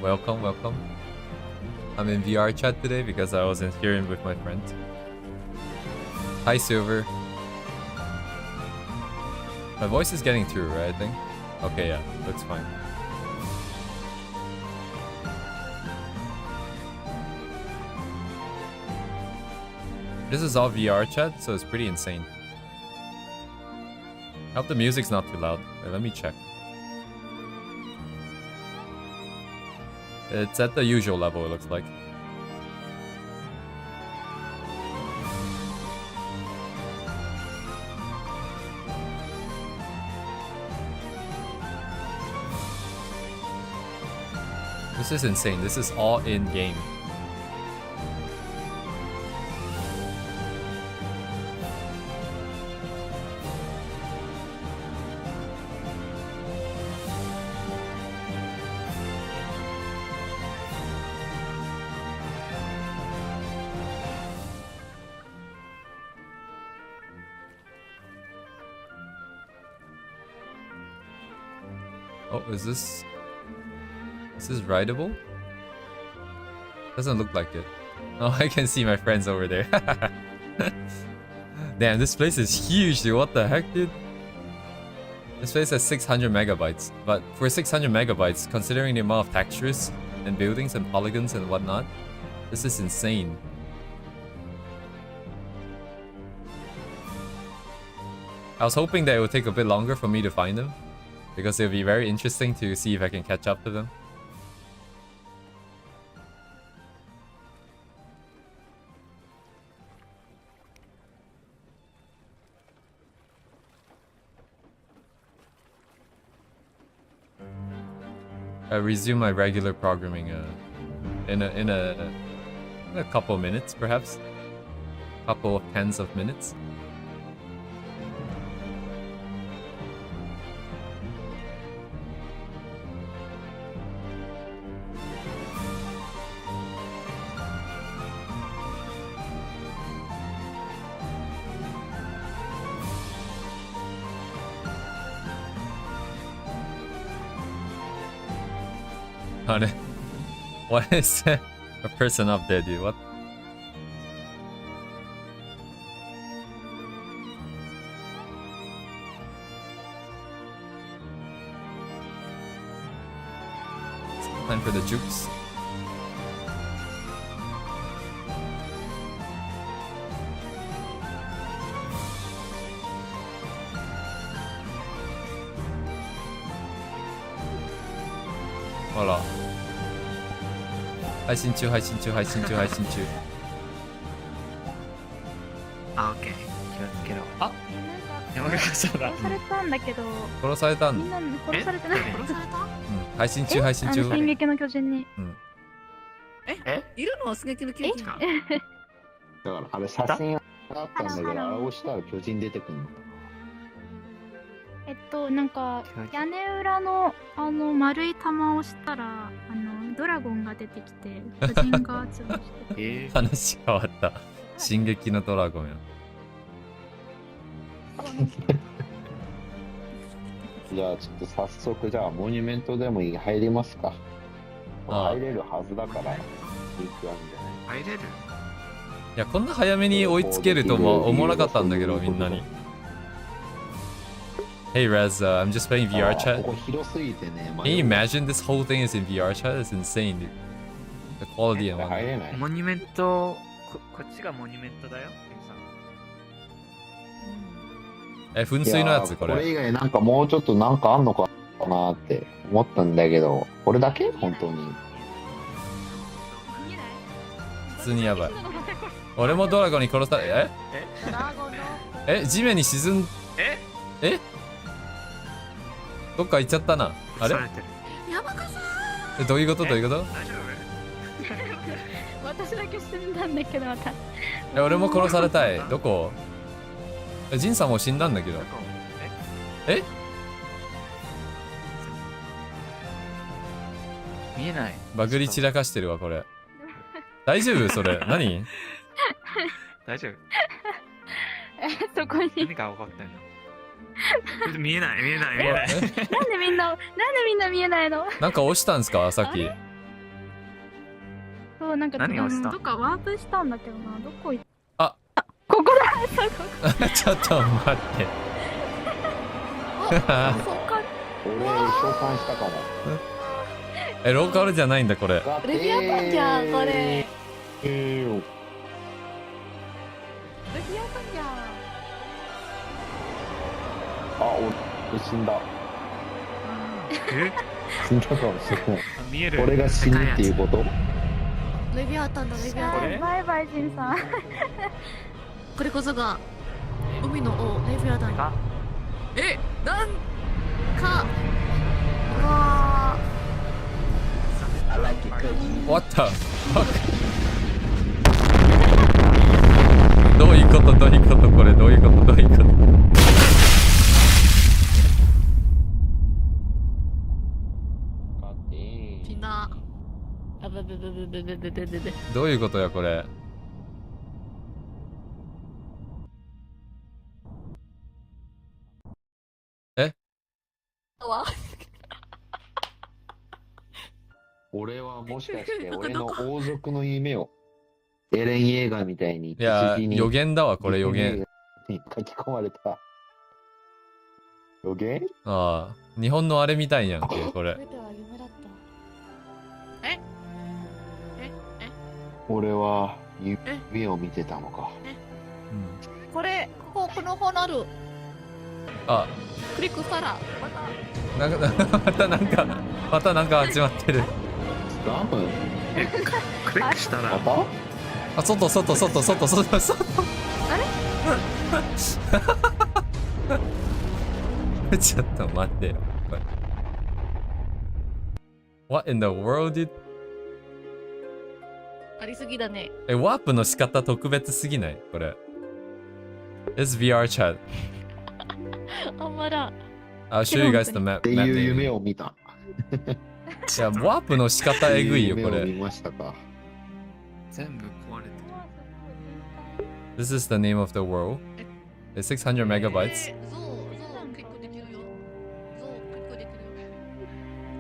Welcome, welcome. I'm in VR chat today because I wasn't here with my friend. Hi, Silver. My voice is getting through, right, I think? Okay, yeah, looks fine. This is all VR chat, so it's pretty insane. I hope the music's not too loud. Wait, let me check. It's at the usual level, it looks like. This is insane. This is all in-game. Oh, is this rideable? Doesn't look like it. Oh, I can see my friends over there. Damn, this place is huge, dude. What the heck, dude? This place has 600 megabytes. But for 600 megabytes, considering the amount of textures and buildings and polygons and whatnot, this is insane. I was hoping that it would take a bit longer for me to find them, because it would be very interesting to see if I can catch up to them. I resume my regular programming in a couple of minutes, perhaps. Couple of tens of minutes. What is that? A person up there, dude? What? It's time for the jukes. Voila. 配信中。あ、オッケー。気をつけろ。あ、山中さんだ。殺されたんだけど。殺されたんだ。みんな殺されてない。殺された？うん。配信中。進撃の巨人に。うん。いるの？進撃の巨人か。だからあれ写真があったんだけど、あれ押したら巨人出てくるの。なんか屋根裏の丸い玉を押したらドラゴンが出てきて巨人が集まして。話変わった。進撃のドラゴンや。じゃあちょっと早速じゃあモニュメントでも入りますか。入れるはずだから行くわけじゃない。入れる？いや、こんな早めに追いつけるとも思わなかったんだけど、みんなに。Hey Rez, I'm just playing VR chat. Can you imagine this whole thing is in VR chat? It's insane, dude. The quality and whatnot. モニュメント、こっちがモニュメントだよ。噴水のやつこれ。これ以外なんかもうちょっとなんかあんのかなって思ったんだけど、これだけ本当に。普通にやばい。俺もドラゴンに殺され、地面に沈ん、どっか行っちゃったな。あれ？山笠どういうこと？大丈夫？私だけ死んだんだけどまた。俺も殺されたい。どこ？ジンさんも死んだんだけど。見えない。バグり散らかしてるわこれ。大丈夫それ？何？大丈夫？そこに。何が起こってんの？見えない見えない見えない。なんでみんな見えないの？なんか押したんすかさっき。そう、なんか、何をした？どっかワープしたんだけどな。どこ行っあここだそうここ。ちょっと待って。そうか。俺、召喚したかも。え、ローカルじゃないんだこれ。レビアタンじゃんこれ。レルフィアさんじゃん。あ、俺死んだ。え？死んだかもしれない。見える。俺が死ぬっていうこと？レビアタンだレビアタン。これバイバイジンさん。これこそが海の王レビアタン。あ、なんかわ What the fuck? どういうことどういうことこれどういうことどういうことー死んだ。あぶぶぶぶぶぶぶぶぶ。どういうことやこれ。えわ俺はもしかして俺の王族の夢をエレン映画みたいにいや羊に予言だわこれ予言。に書き込まれた予言？ああ日本のあれみたいやんけこれ。全ては夢だった。俺は夢を見てたのか。うん、これこの本ある。あクリックしたらまたなんかまたなんか始まってる。ダム？クリックしたらまた？あ外外外外外外。あれちょっと待ってよ。これ What in the world did? ありすぎだね。え、ワープの仕方特別すぎないこれ。It's VR chat. あんまだ。I'll show you guys the map. っていう夢を見た。いや、ワープの仕方えぐいよ、これ。夢を見ましたか。全部壊れてる。 This is the name of the world. It's 600 megabytes. ゾウクリックできるよ。ゾウクリックできるよ。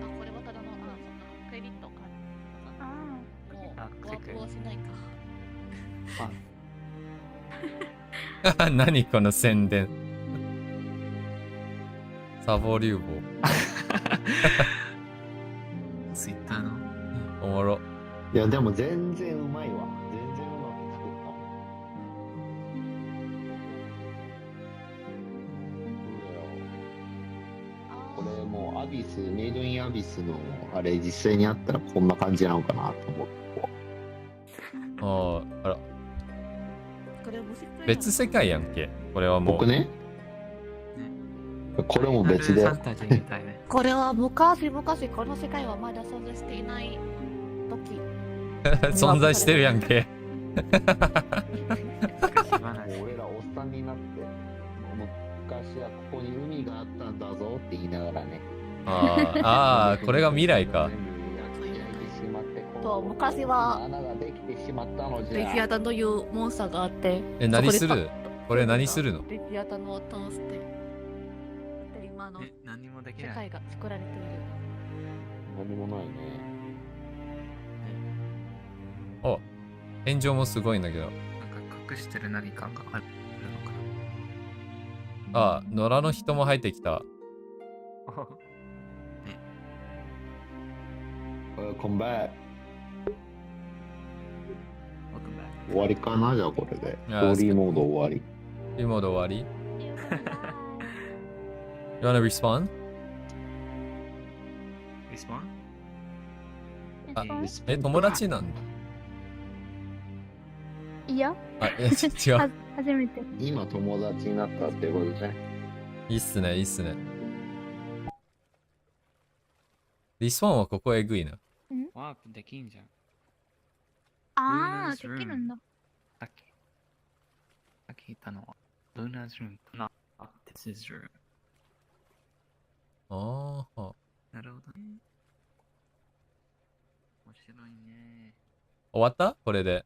あ、これはただの、そっか、クレジットか。もう、あクリックワープはしないか。何この宣伝。サボ流棒。ツイッターの。おもろ。いやでも全然うまいわ。全然うまく作ったもん。これもうアビス、メイドインアビスのあれ実際にあったらこんな感じなのかなと思って。あら。これ面白いな。別世界やんけ。これはもう。僕ね。これも別でフ。ァンタジーみたいね。これは昔この世界はまだ存在していない時。存在してるやんけ。昔話。俺らおっさんになって、昔はここに海があったんだぞって言いながらね。あー、これが未来か。そう昔は穴ができてしまったのじゃ。レジアタンというモンスターがあって。え、何するそこでこれ何するのレジアタンを倒して。で今の何もできない。世界が作られている。何もないね。お、天井もすごいんだけど。なんか隠してる何かがあるのかあ、野良の人も入ってきた。な。Welcome back。 Welcome back。終わりかなじゃあこれで。ストいやーリーモード終わり。リモード終わり You wanna respawn? リスポン？あえ、友達なんだ。いや、あ、違う。初めて。今友達になったってことじゃん。いいっすね、いいっすね。リスポーンはここえぐいな。ワープできんじゃん。ああ、 Luna's できるんだ。さっき言ったのは、Luna's room かな。あ、This is room。ああ。なるほどね。面白いね。終わったこれで。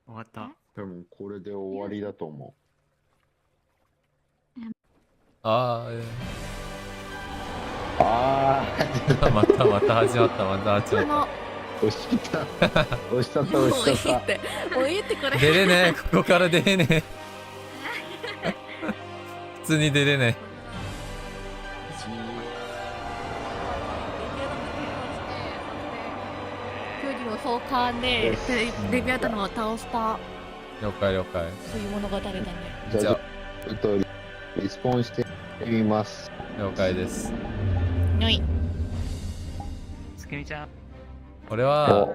終わった。多分これで終わりだと思あああ、またまた始まった、また始まっのあ、押しちゃった。押しちゃった、もう押しちゃっいいってもういいってこれた。出れねえ、ここから出れねえ。普通に出れない。距離を相関でレビアタのを倒した了解了解。そういう物語だね。た。じゃあ、じゃちょっとリスポンしてみます。あ、了解です。よい。つきみちゃん。これは、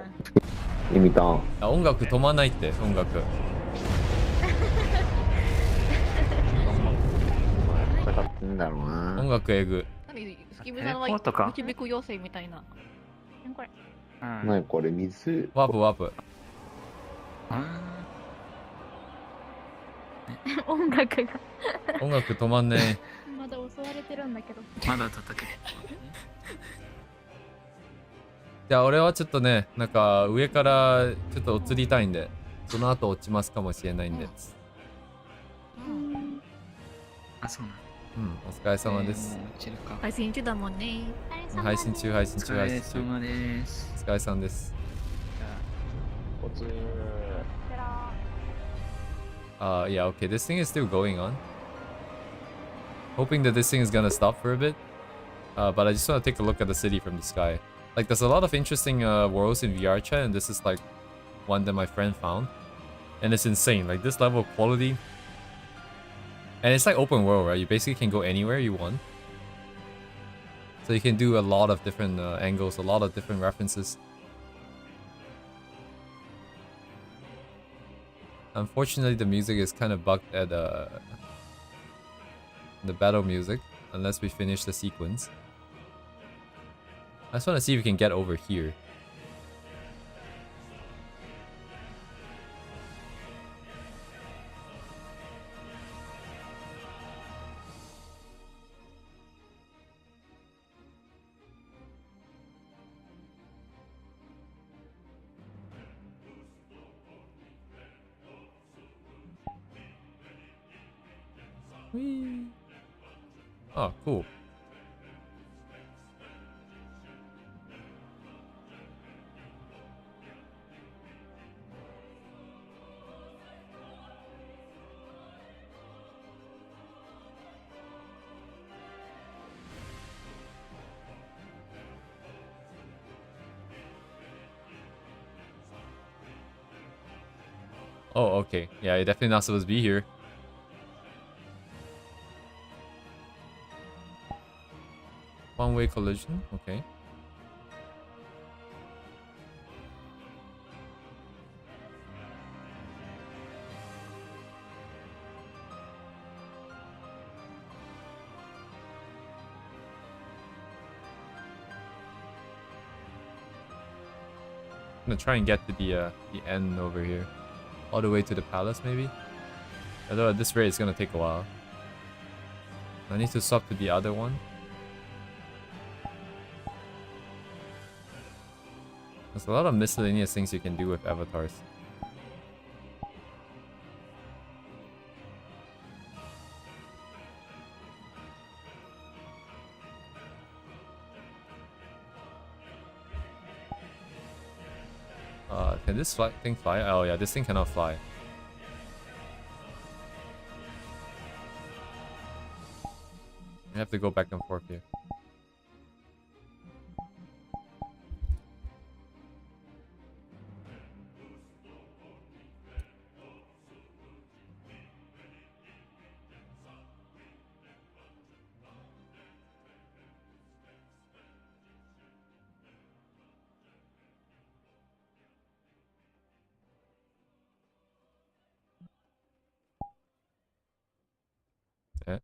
お、意味たん。あ、音楽止まんないって、音楽。かかってんだろうな。音楽えぐ。何スキムさんはテレポートか導く妖精みたいな。これ。うん。なにこれ、水。ワープワープ。音楽が音楽止まんねまだ襲われてるんだけど。まだ叩け。じゃあ俺はちょっとね、なんか上からちょっと移りたいんで、その後落ちますかもしれないんで。あ、そうなの。うん、お疲れ様です。もう落ちるか。配信中だもんね。配信中、配信中、お疲れ配信中。様です。お疲れ様です。じゃおつー。Yeah, okay, this thing is still going on. Hoping that this thing is gonna stop for a bit. But I just want to take a look at the city from the sky. Like, there's a lot of interesting worlds in VR chat, and this is like one that my friend found. And it's insane, like this level of quality. And it's like open world, right? You basically can go anywhere you want. So you can do a lot of different angles, a lot of different references. Unfortunately, the music is kind of bugged at the battle music, unless we finish the sequence. I just want to see if we can get over here. Whee. Oh, cool. Oh, okay. Yeah, you're definitely not supposed to be here. One-way collision? Okay. I'm gonna try and get to the end over here. All the way to the palace, maybe? Although at this rate, it's gonna take a while. I need to swap to the other one. There's a lot of miscellaneous things you can do with avatars. Can this thing fly? Oh yeah, this thing cannot fly. I have to go back and forth here. Yeah.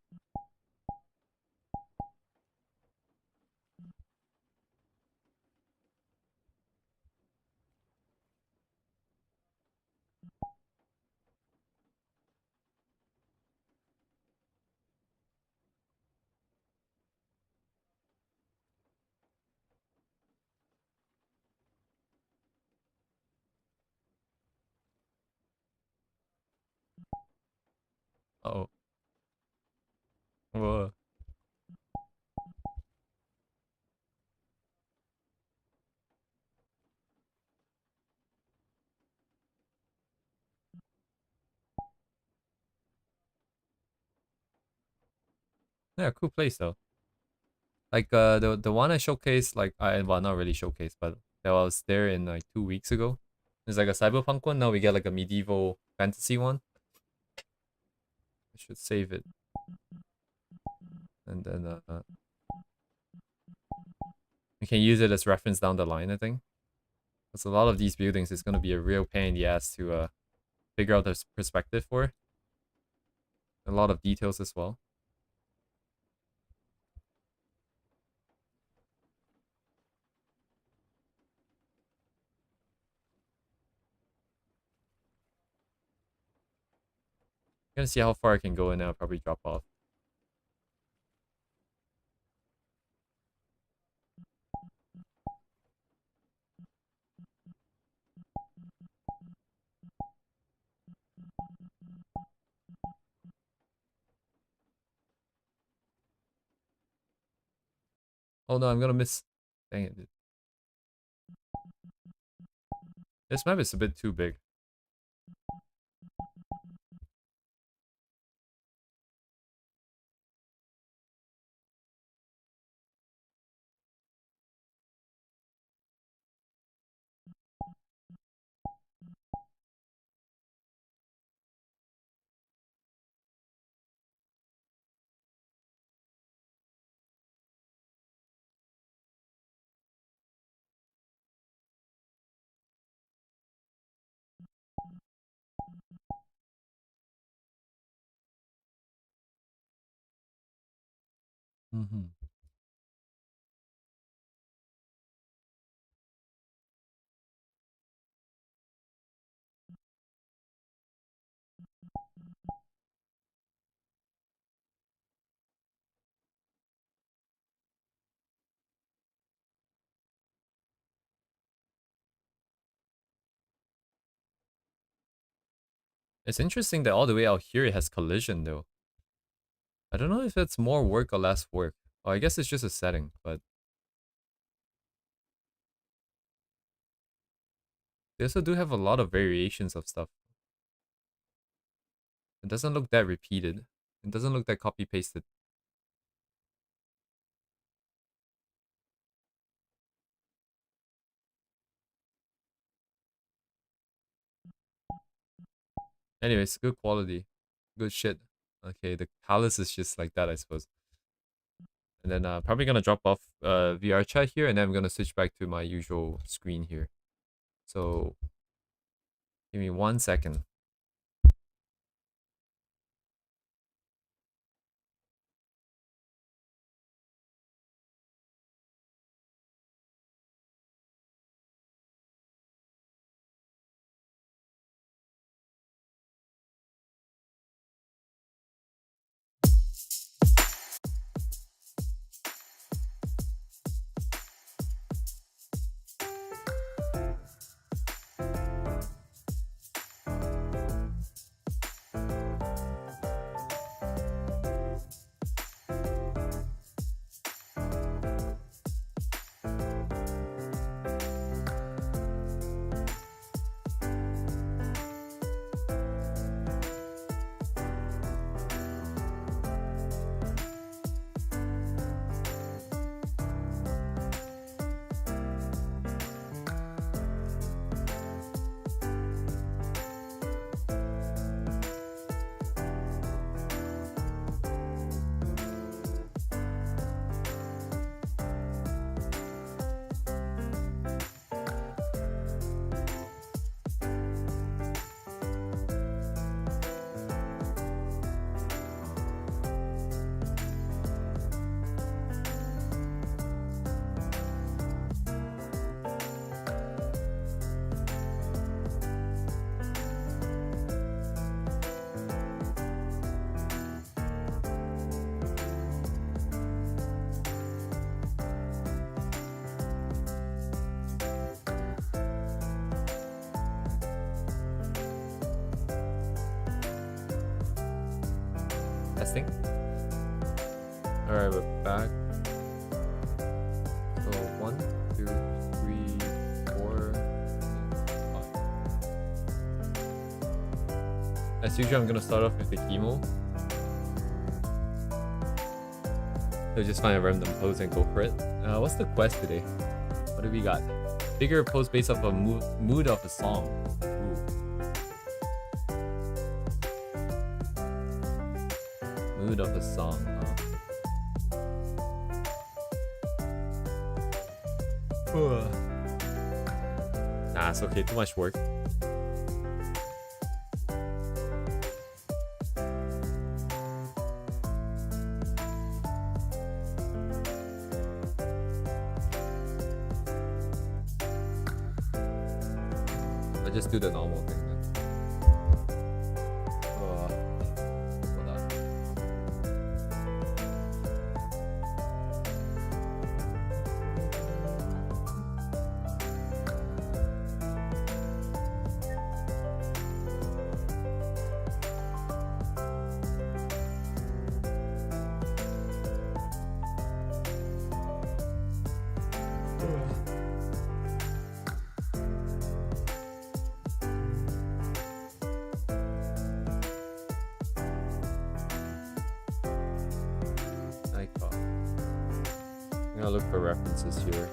Uh oh. Whoa. Yeah, cool place though. Like the one I showcased, like well, not really showcased, but that I was there in like 2 weeks ago. There's like a cyberpunk one. Now we get like a medieval fantasy one. I should save it. And then we can use it as reference down the line, I think. Because a lot of these buildings is gonna be a real pain in the ass to figure out the perspective for. A lot of details as well. I'm gonna see how far I can go and then I'll probably drop off. Oh no, I'm gonna miss. Dang it. This map is a bit too big. Mm-hmm. It's interesting that all the way out here it has collision though. I don't know if it's more work or less work. Oh, I guess it's just a setting, but they also do have a lot of variations of stuff. It doesn't look that repeated. It doesn't look that copy pasted. Anyways, good quality. Good shit. Okay, the palace is just like that, I suppose. And then probably gonna drop off VR chat here, and then I'm gonna switch back to my usual screen here. So give me 1 second. Testing. Alright, we're back. So 1, 2, 3, 4, 5. As usual, I'm gonna start off with the chemo. So just find a random pose and go for it. What's the quest today? What do we got? Figure a pose based off a mood of a song. Ooh. Mood of a song. Nah, it's okay. Too much work. I'll just do the normal thing then. Hold on. I'm gonna look for references here.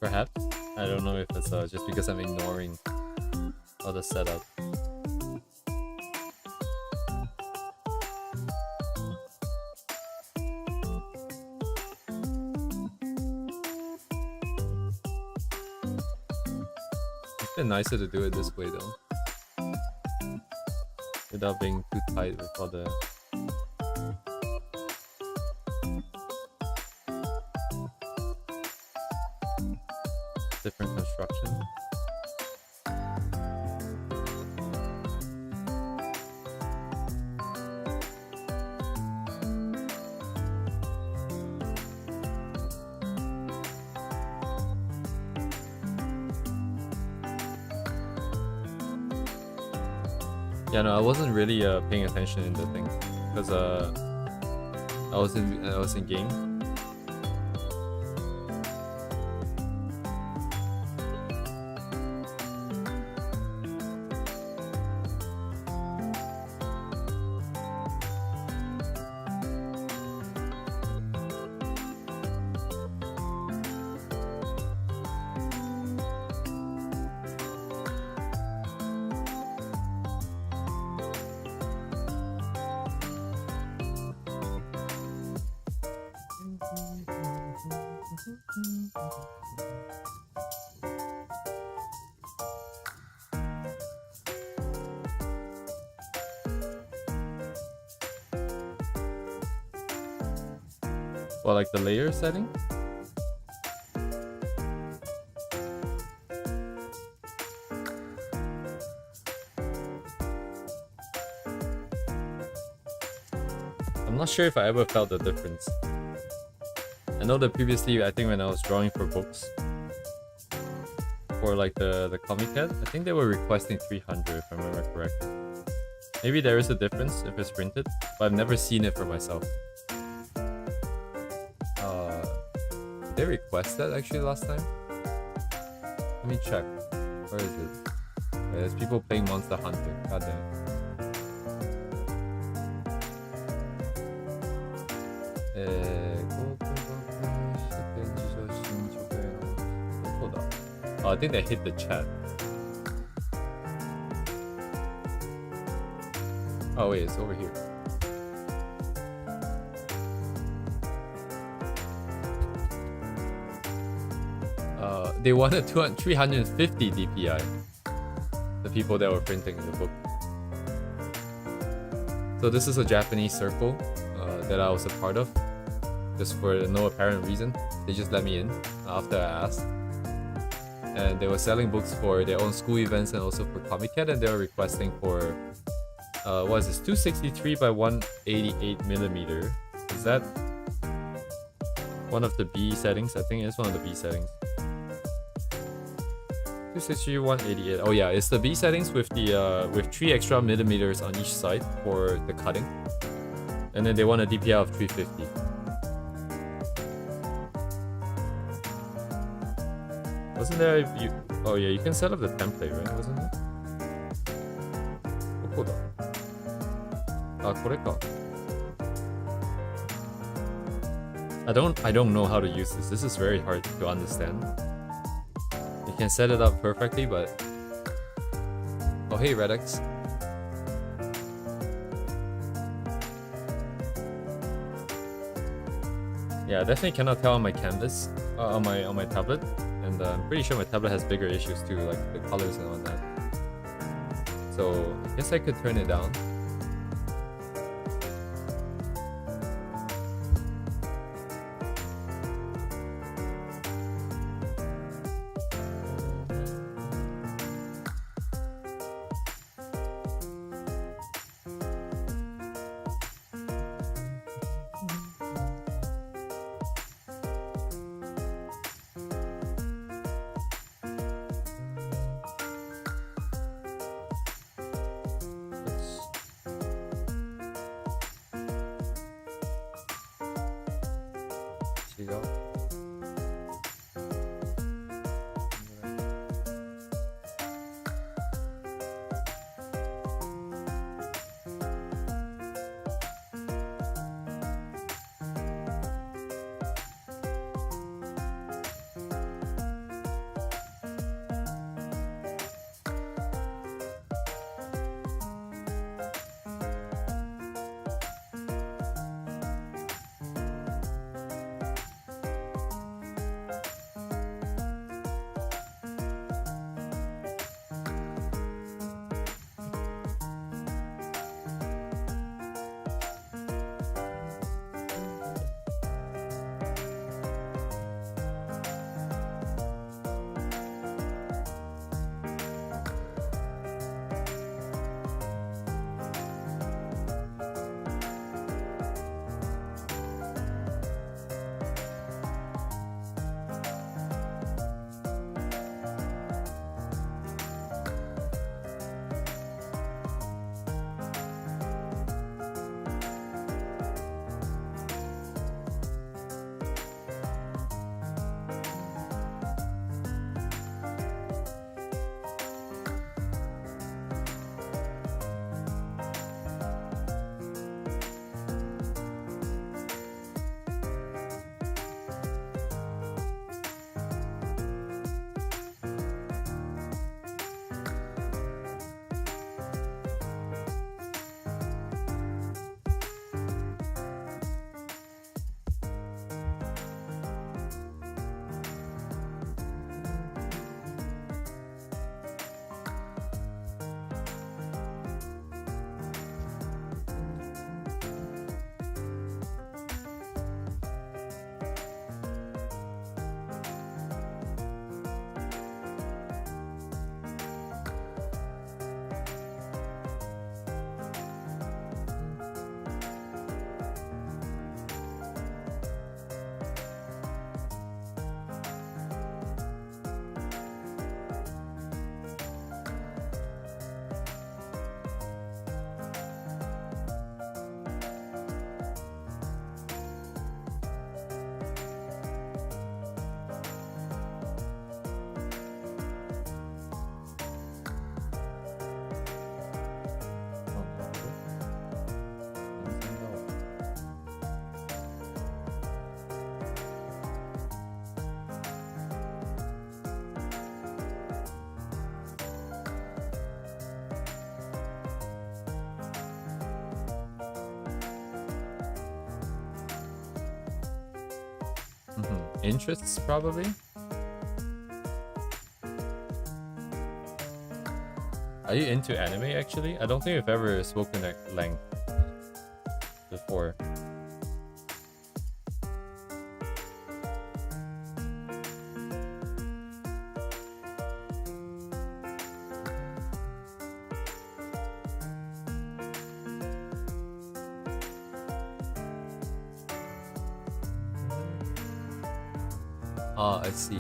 Perhaps. I don't know if it's just because I'm ignoring all the setup. It's been nicer to do it this way though, without being too tight with all the different construction. Yeah, no, I wasn't really paying attention in the thing because I was in game. Well, like the layer setting? I'm not sure if I ever felt the difference. I know that previously, I think when I was drawing for books, for like the comic head, I think they were requesting 300 if I remember correctly. Maybe there is a difference if it's printed, but I've never seen it for myself. Did they request that actually last time? Let me check. Where is it? There's people playing Monster Hunter. God damn. Oh, I think they hit the chat. Oh wait, it's over here. They wanted 350 DPI. The people that were printing the book. So this is a Japanese circle that I was a part of. Just for no apparent reason. They just let me in after I asked. And they were selling books for their own school events and also for Comic Cat, and they were requesting for what is this? 263 by 188 millimeter. Is that one of the B settings? I think it's one of the B settings. 263 188. Oh yeah, it's the B settings with the with 3 extra millimeters on each side for the cutting, and then they want a DPI of 350. Wasn't there? Oh yeah, you can set up the template, right? Wasn't it? どこだ? Ah, これか. I don't know how to use this. This is very hard to understand. You can set it up perfectly, but oh hey Redx. Yeah, I definitely cannot tell on my canvas, on my tablet, and I'm pretty sure my tablet has bigger issues too, like the colors and all that. So I guess I could turn it down. interests, probably. Are you into anime, actually? I don't think we've ever spoken at length before. Ah, I see.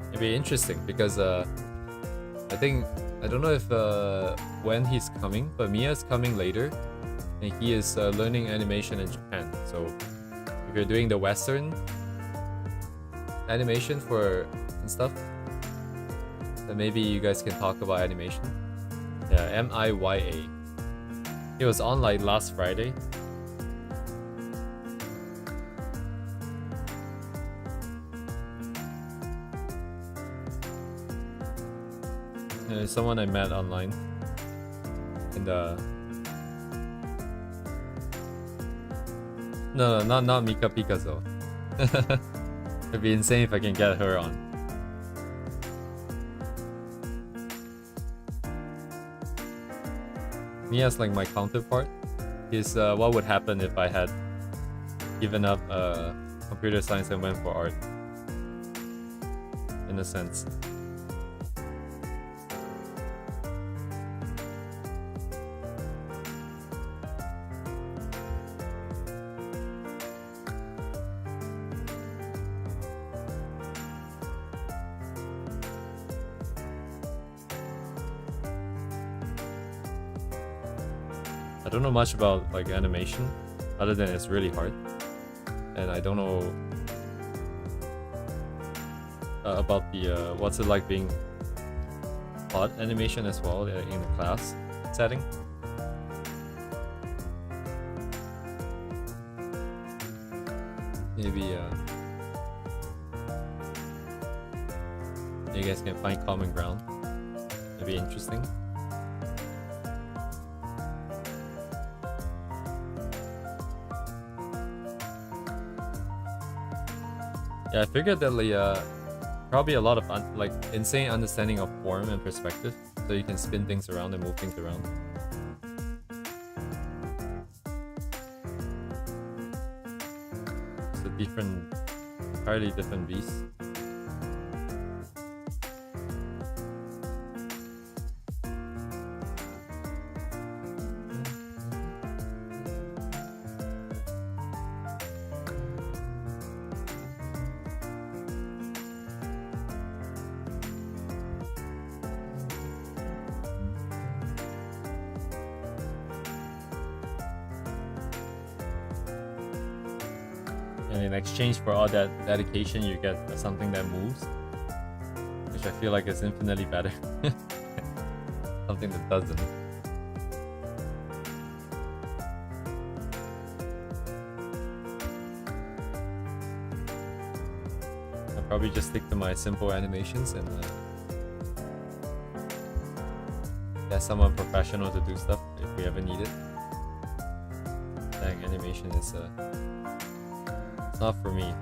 It'd be interesting because I don't know if when he's coming, but Miya's coming later, and he is learning animation in Japan. So if you're doing the Western animation for and stuff, then maybe you guys can talk about animation. Yeah, Miya. It was on like last Friday. Someone I met online in the no, not Mika Picasso. It'd be insane if I can get her on. Miya's like my counterpart. Is what would happen if I had given up computer science and went for art, in a sense. I don't know much about like animation, other than it's really hard, and I don't know about the what's it like being taught animation as well in a class setting. Maybe you guys can find common ground. It'd be interesting. Yeah, I figured that probably a lot of like insane understanding of form and perspective, so you can spin things around and move things around. It's a different, entirely different beast. And in exchange for all that dedication, you get something that moves, which I feel like is infinitely better. Something that doesn't. I'll probably just stick to my simple animations and get someone professional to do stuff if we ever need it. Dang, animation is it's not for me.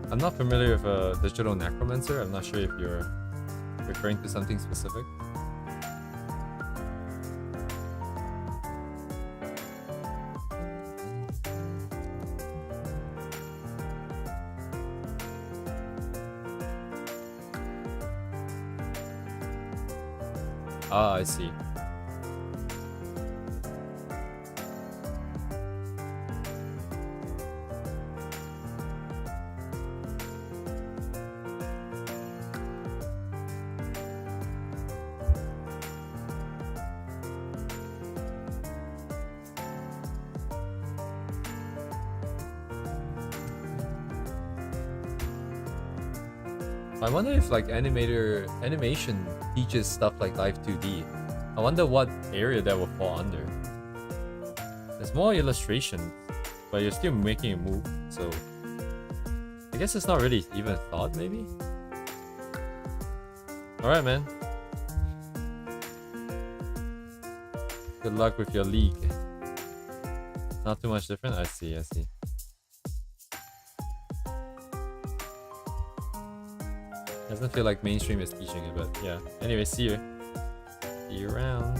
I'm not familiar with a digital necromancer. I'm not sure if you're referring to something specific. Ah, I see. I wonder if like animation teaches stuff like Live 2D. I wonder what area that will fall under. There's more illustration but you're still making a move, so I guess it's not really even thought, maybe? Alright, man. Good luck with your league. Not too much different? I see, I see. Doesn't feel like mainstream is teaching it, but yeah. Anyway, see you. See you around.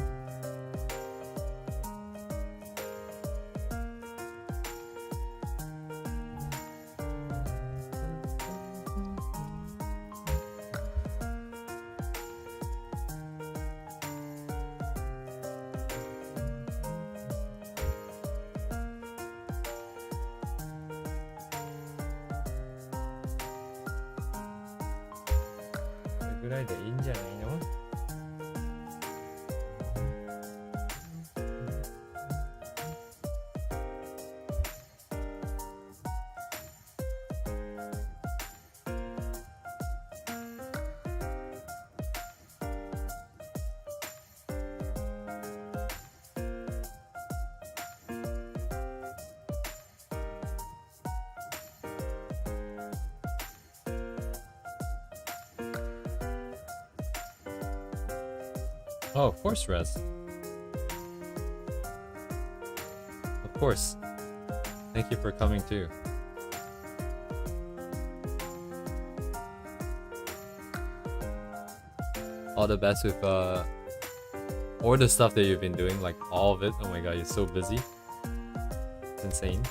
Oh, of course, Rez. Of course. Thank you for coming too. All the best with all the stuff that you've been doing, like all of it. Oh my god, you're so busy. It's insane.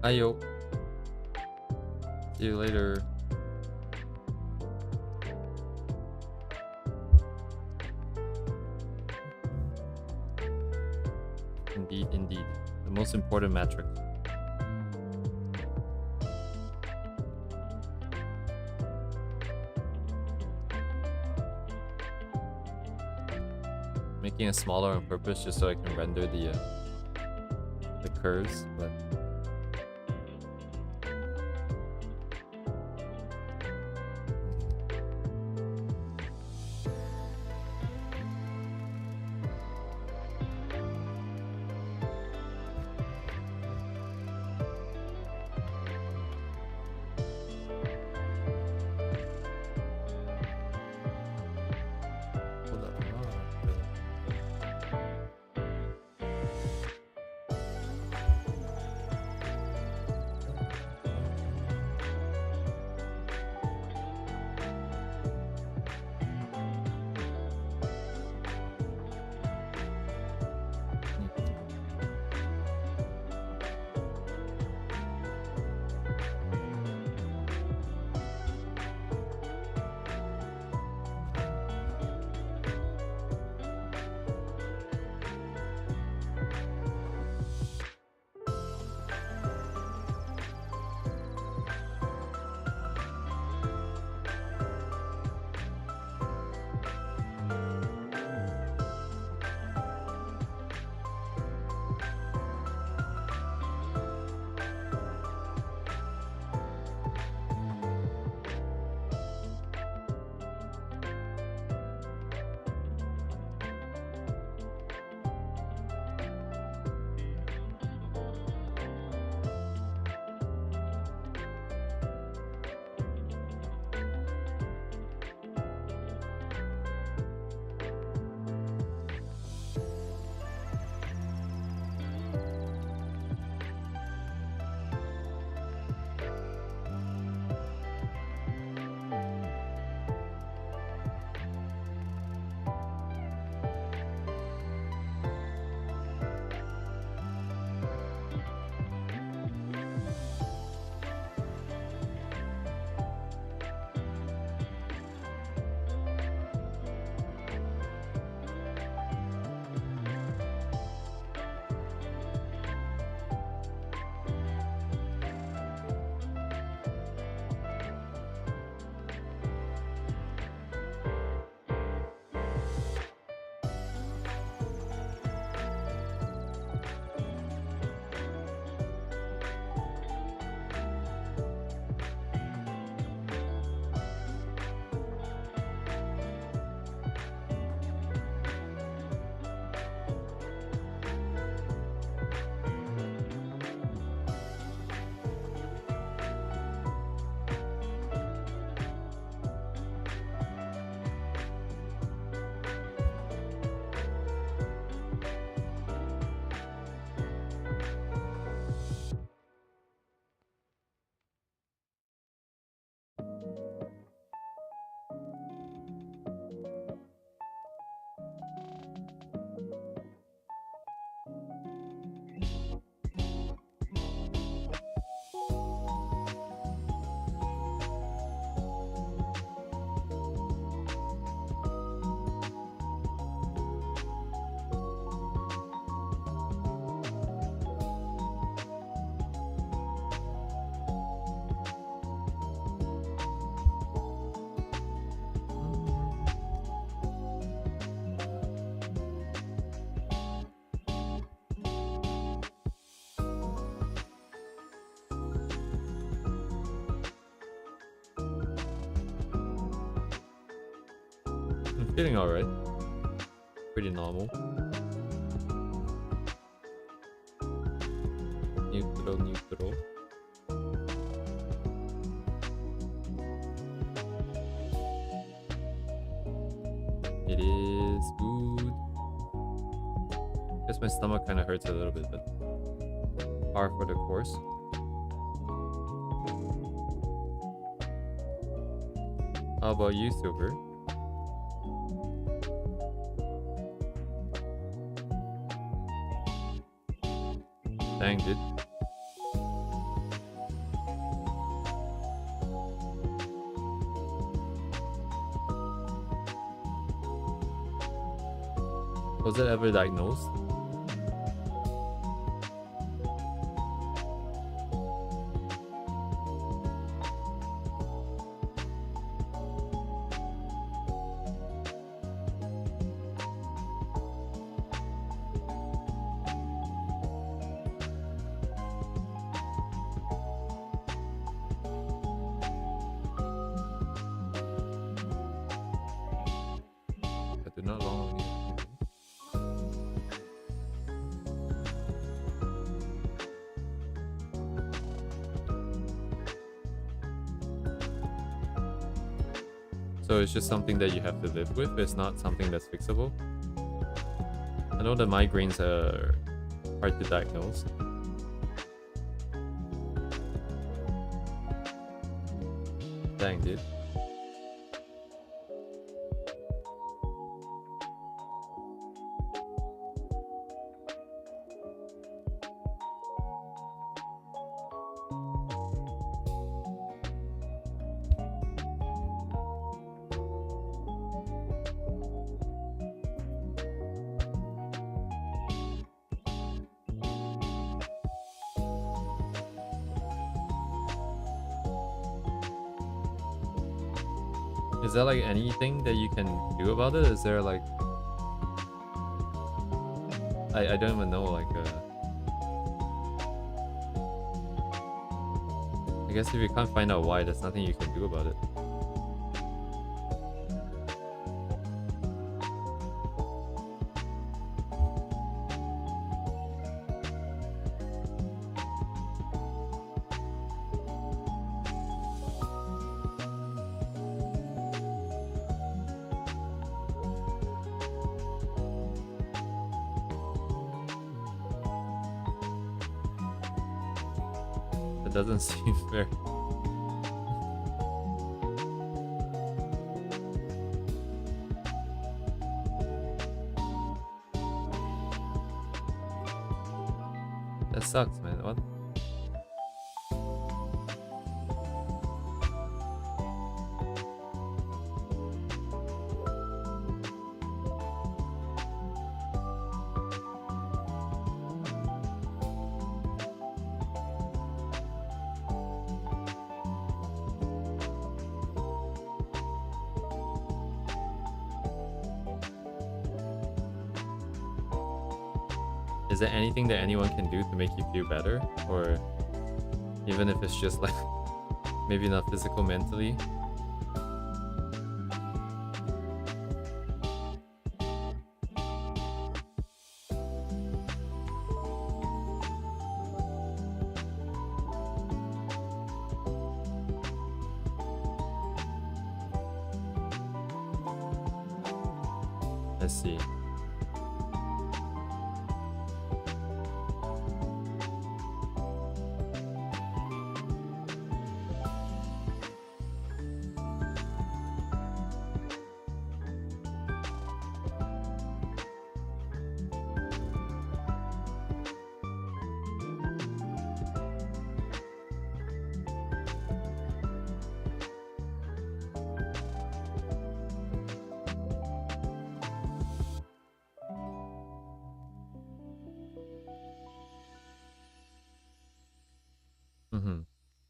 Ayo. See you later. Indeed, indeed. The most important metric. Making it smaller on purpose just so I can render the curves, but hold up. I'm feeling alright. Pretty normal. Neutral, neutral. It is good. Guess my stomach kind of hurts a little bit, but par for the course. How about you, Silver? Dang, dude. Was it ever diagnosed? I do not long. So it's just something that you have to live with. It's not something that's fixable. I know that migraines are hard to diagnose. Dang, dude. Is there like anything that you can do about it? Is there like I don't even know, like I guess if you can't find out why, there's nothing you can do about it. That doesn't seem fair. That sucks, man. What? Is there anything that anyone can do to make you feel better? Or even if it's just like, maybe not physical, mentally? Let's see.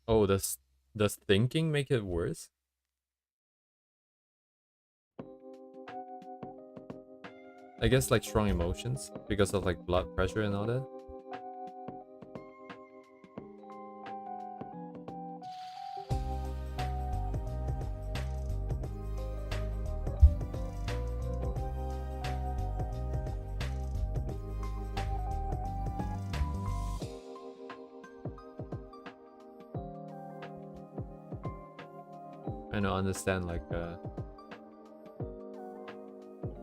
Oh, does thinking make it worse? I guess like strong emotions because of like blood pressure and all that. Trying to understand like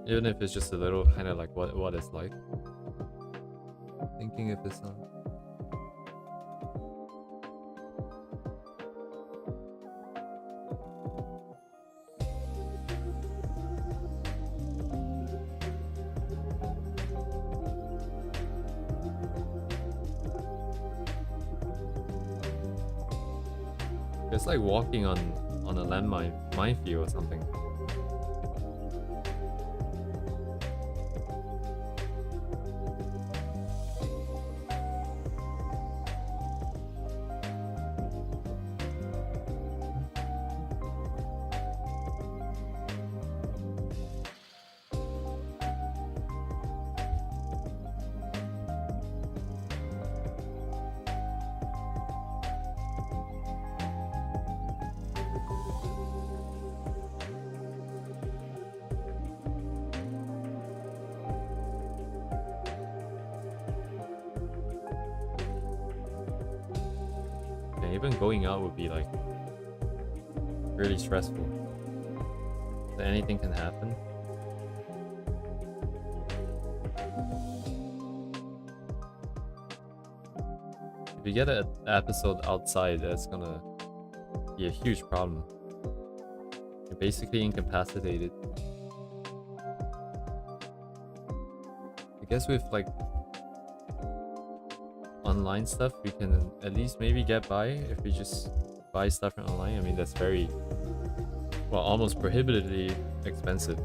even if it's just a little, kind of like what it's like. Thinking if it's not. It's like walking on a minefield or something. even going out would be like really stressful. So anything can happen. If you get an episode outside, that's gonna be a huge problem. You're basically incapacitated. I guess with like online stuff, we can at least maybe get by if we just buy stuff from online. I mean, that's very, well, almost prohibitively expensive.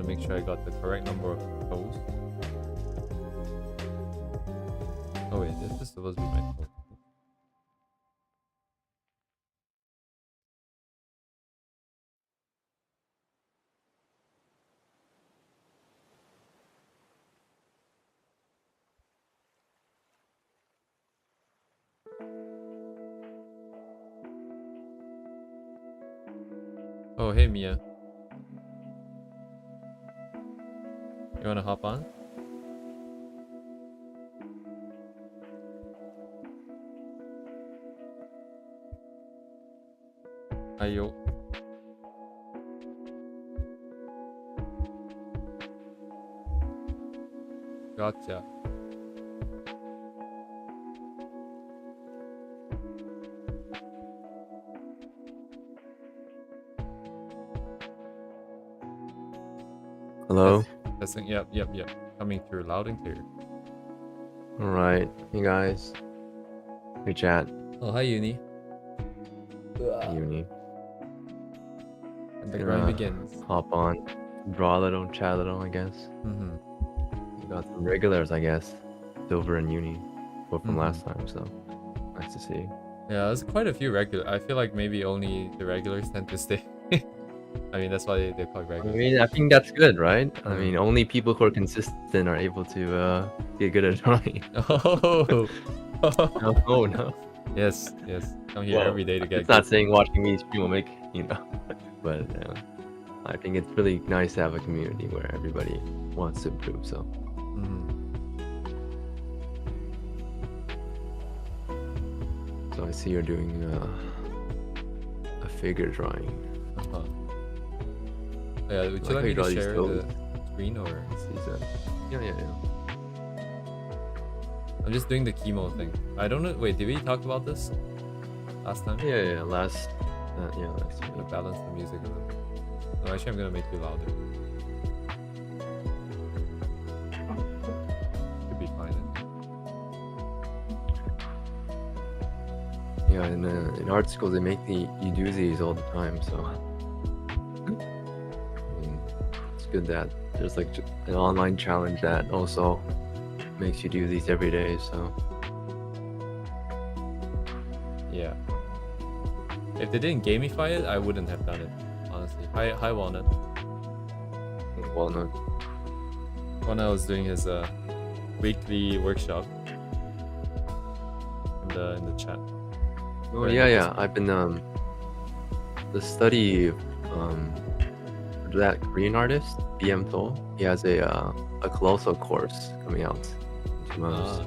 Make sure I got the correct number of toes. Oh wait, this is supposed to be my toe. Oh hey Miya. You wanna hop on? Ayo. Gotcha. Hello? Testing, yep. Coming through loud and clear. Alright, hey guys. Hey chat. Oh, hi Uni. Uni. And the grind begins. Hop on. Draw a little, chat a little, I guess. Mm-hmm. We got some regulars, I guess. Silver and Uni. But from last time, so nice to see. Yeah, there's quite a few regular. I feel like maybe only the regulars tend to stay. I mean, that's why they're called I regulars. mean, I think that's good, right? I mean, only people who are consistent are able to get good at drawing. Oh! Oh no. Yes. Come here every day to get It's not saying watching me stream will make, but I think it's really nice to have a community where everybody wants to improve, so. So I see you're doing a figure drawing. Yeah, would you like me to share the screen or? Yeah. I'm just doing the chemo thing. I don't know. Wait, did we talk about this last time? Yeah. Last year. I'm gonna balance the music a little bit. No, actually, I'm gonna make you louder. Should be fine. Yeah, in art school they make you do these all the time, so I mean, it's good that there's like an online challenge that also makes you do these every day. So Yeah. If they didn't gamify it, I wouldn't have done it. Honestly. Hi Walnut. Walnut. Walnut was doing his weekly workshop in the chat. Oh Or in yeah, the yeah. Discord. I've been the study that Korean artist Boo0o0ooba. He has a colossal course coming out in 2 months. Yeah.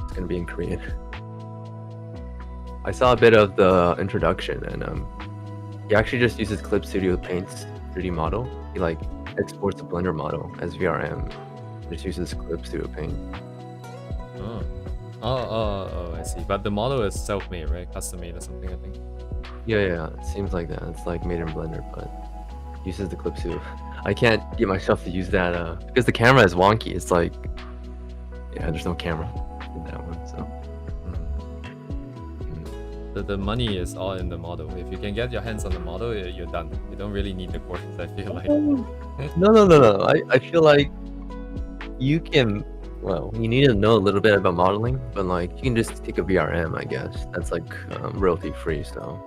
It's gonna be in Korean. I saw a bit of the introduction, and he actually just uses Clip Studio Paint's 3D model. He like exports a Blender model as VRM. Just uses Clip Studio Paint. Oh, I see. But the model is self-made, right? Custom-made or something, I think. Yeah. It seems like that. It's like made in Blender, but uses the Clip Studio. I can't get myself to use that because the camera is wonky. It's like, yeah, there's no camera in that one, so. The money is all in the model. If you can get your hands on the model, you're done. You don't really need the courses, I feel like. No. I feel like you can. Well, you need to know a little bit about modeling, but like you can just take a VRM, I guess. That's like royalty free. So.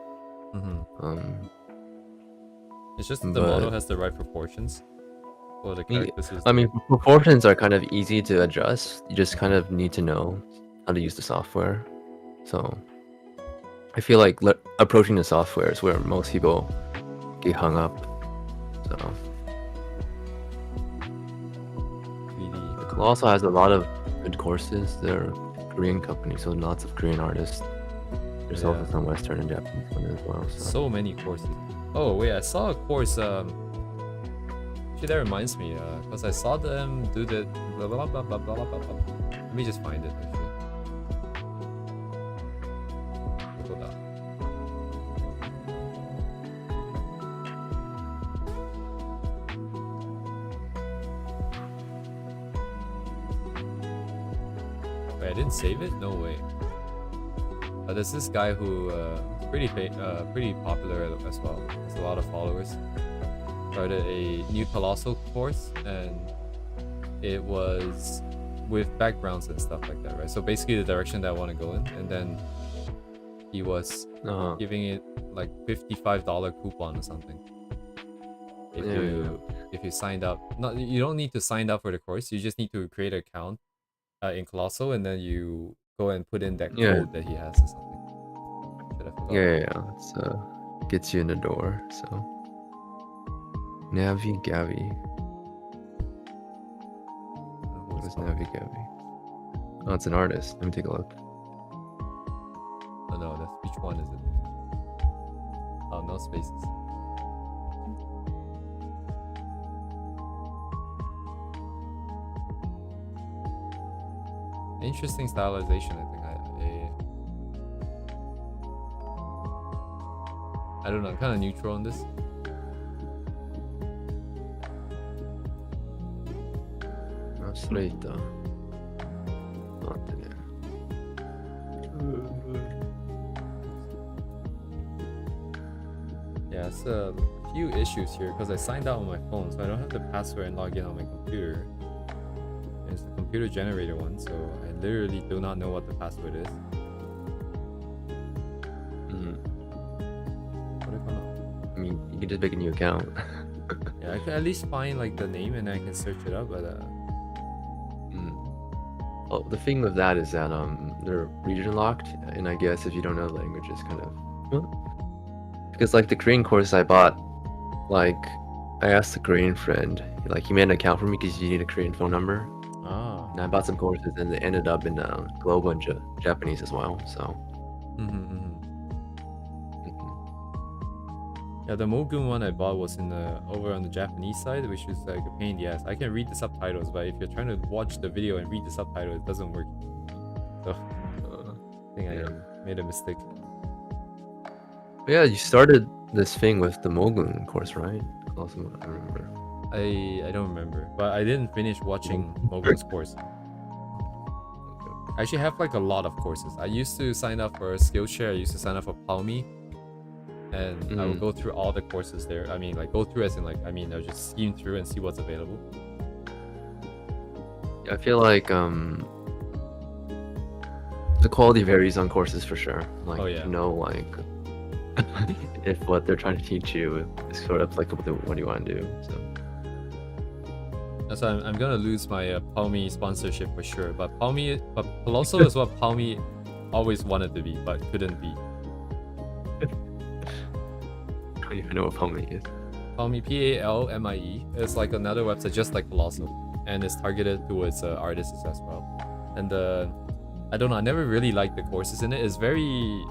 It's just the model has the right proportions for the characters. I mean, proportions are kind of easy to adjust. You just kind of need to know how to use the software. So. I feel like approaching the software is where most people get hung up. So the Colossal has a lot of good courses. They're a Korean company, so lots of Korean artists. There's also some Western and Japanese ones as well. So many courses. Oh wait, I saw a course. Actually, that reminds me, because I saw them do the blah blah blah blah blah blah blah. Let me just find it. Actually. I didn't save it? No way. There's this guy who pretty popular as well. Has a lot of followers. Started a new Colossal course, and it was with backgrounds and stuff like that, right? So basically the direction that I want to go in, and then he was giving it like $55 coupon or something. If you signed up, you don't need to sign up for the course. You just need to create an account in Colossal, and then you go and put in that code that he has or something. Yeah. So gets you in the door. So Navi Gavi. What is Navi Gavi? Oh, it's an artist. Let me take a look. Oh no, that's which one is it? Oh, no spaces. Interesting stylization, I think. I don't know, I'm kind of neutral on this. Straight. Yeah, it's a few issues here because I signed out on my phone, so I don't have the password and log in on my computer. And it's the computer generated one, so I literally do not know what the password is. I mean, you can just make a new account. Yeah, I can at least find like the name and I can search it up, but Well, the thing with that is that they're region locked, and I guess if you don't know the language, it's kind of because like the Korean course I bought, like I asked a Korean friend, like he made an account for me because you need a Korean phone number. And I bought some courses, and they ended up in global and Japanese as well. So. Yeah, the Mogun one I bought was over on the Japanese side, which is like a pain in the ass. I can read the subtitles, but if you're trying to watch the video and read the subtitles, it doesn't work. So I think I made a mistake. Yeah, you started this thing with the Mogun course, right? Also, I remember. I don't remember, but I didn't finish watching Mogun's course. I actually have like a lot of courses. I used to sign up for Skillshare. I used to sign up for Palmy, and I will go through all the courses there. I mean, like go through as in like I'll just skim through and see what's available. I feel like the quality varies on courses for sure. Like like if what they're trying to teach you is sort of applicable to what you want to do. So that's why I'm gonna lose my Palmy sponsorship for sure. But Colossal is what Palmy always wanted to be, but couldn't be. I don't even know what Palmy is. Palmy, Palmie, is like another website just like Colossal, and it's targeted towards artists as well. And I don't know, I never really liked the courses in it. It's very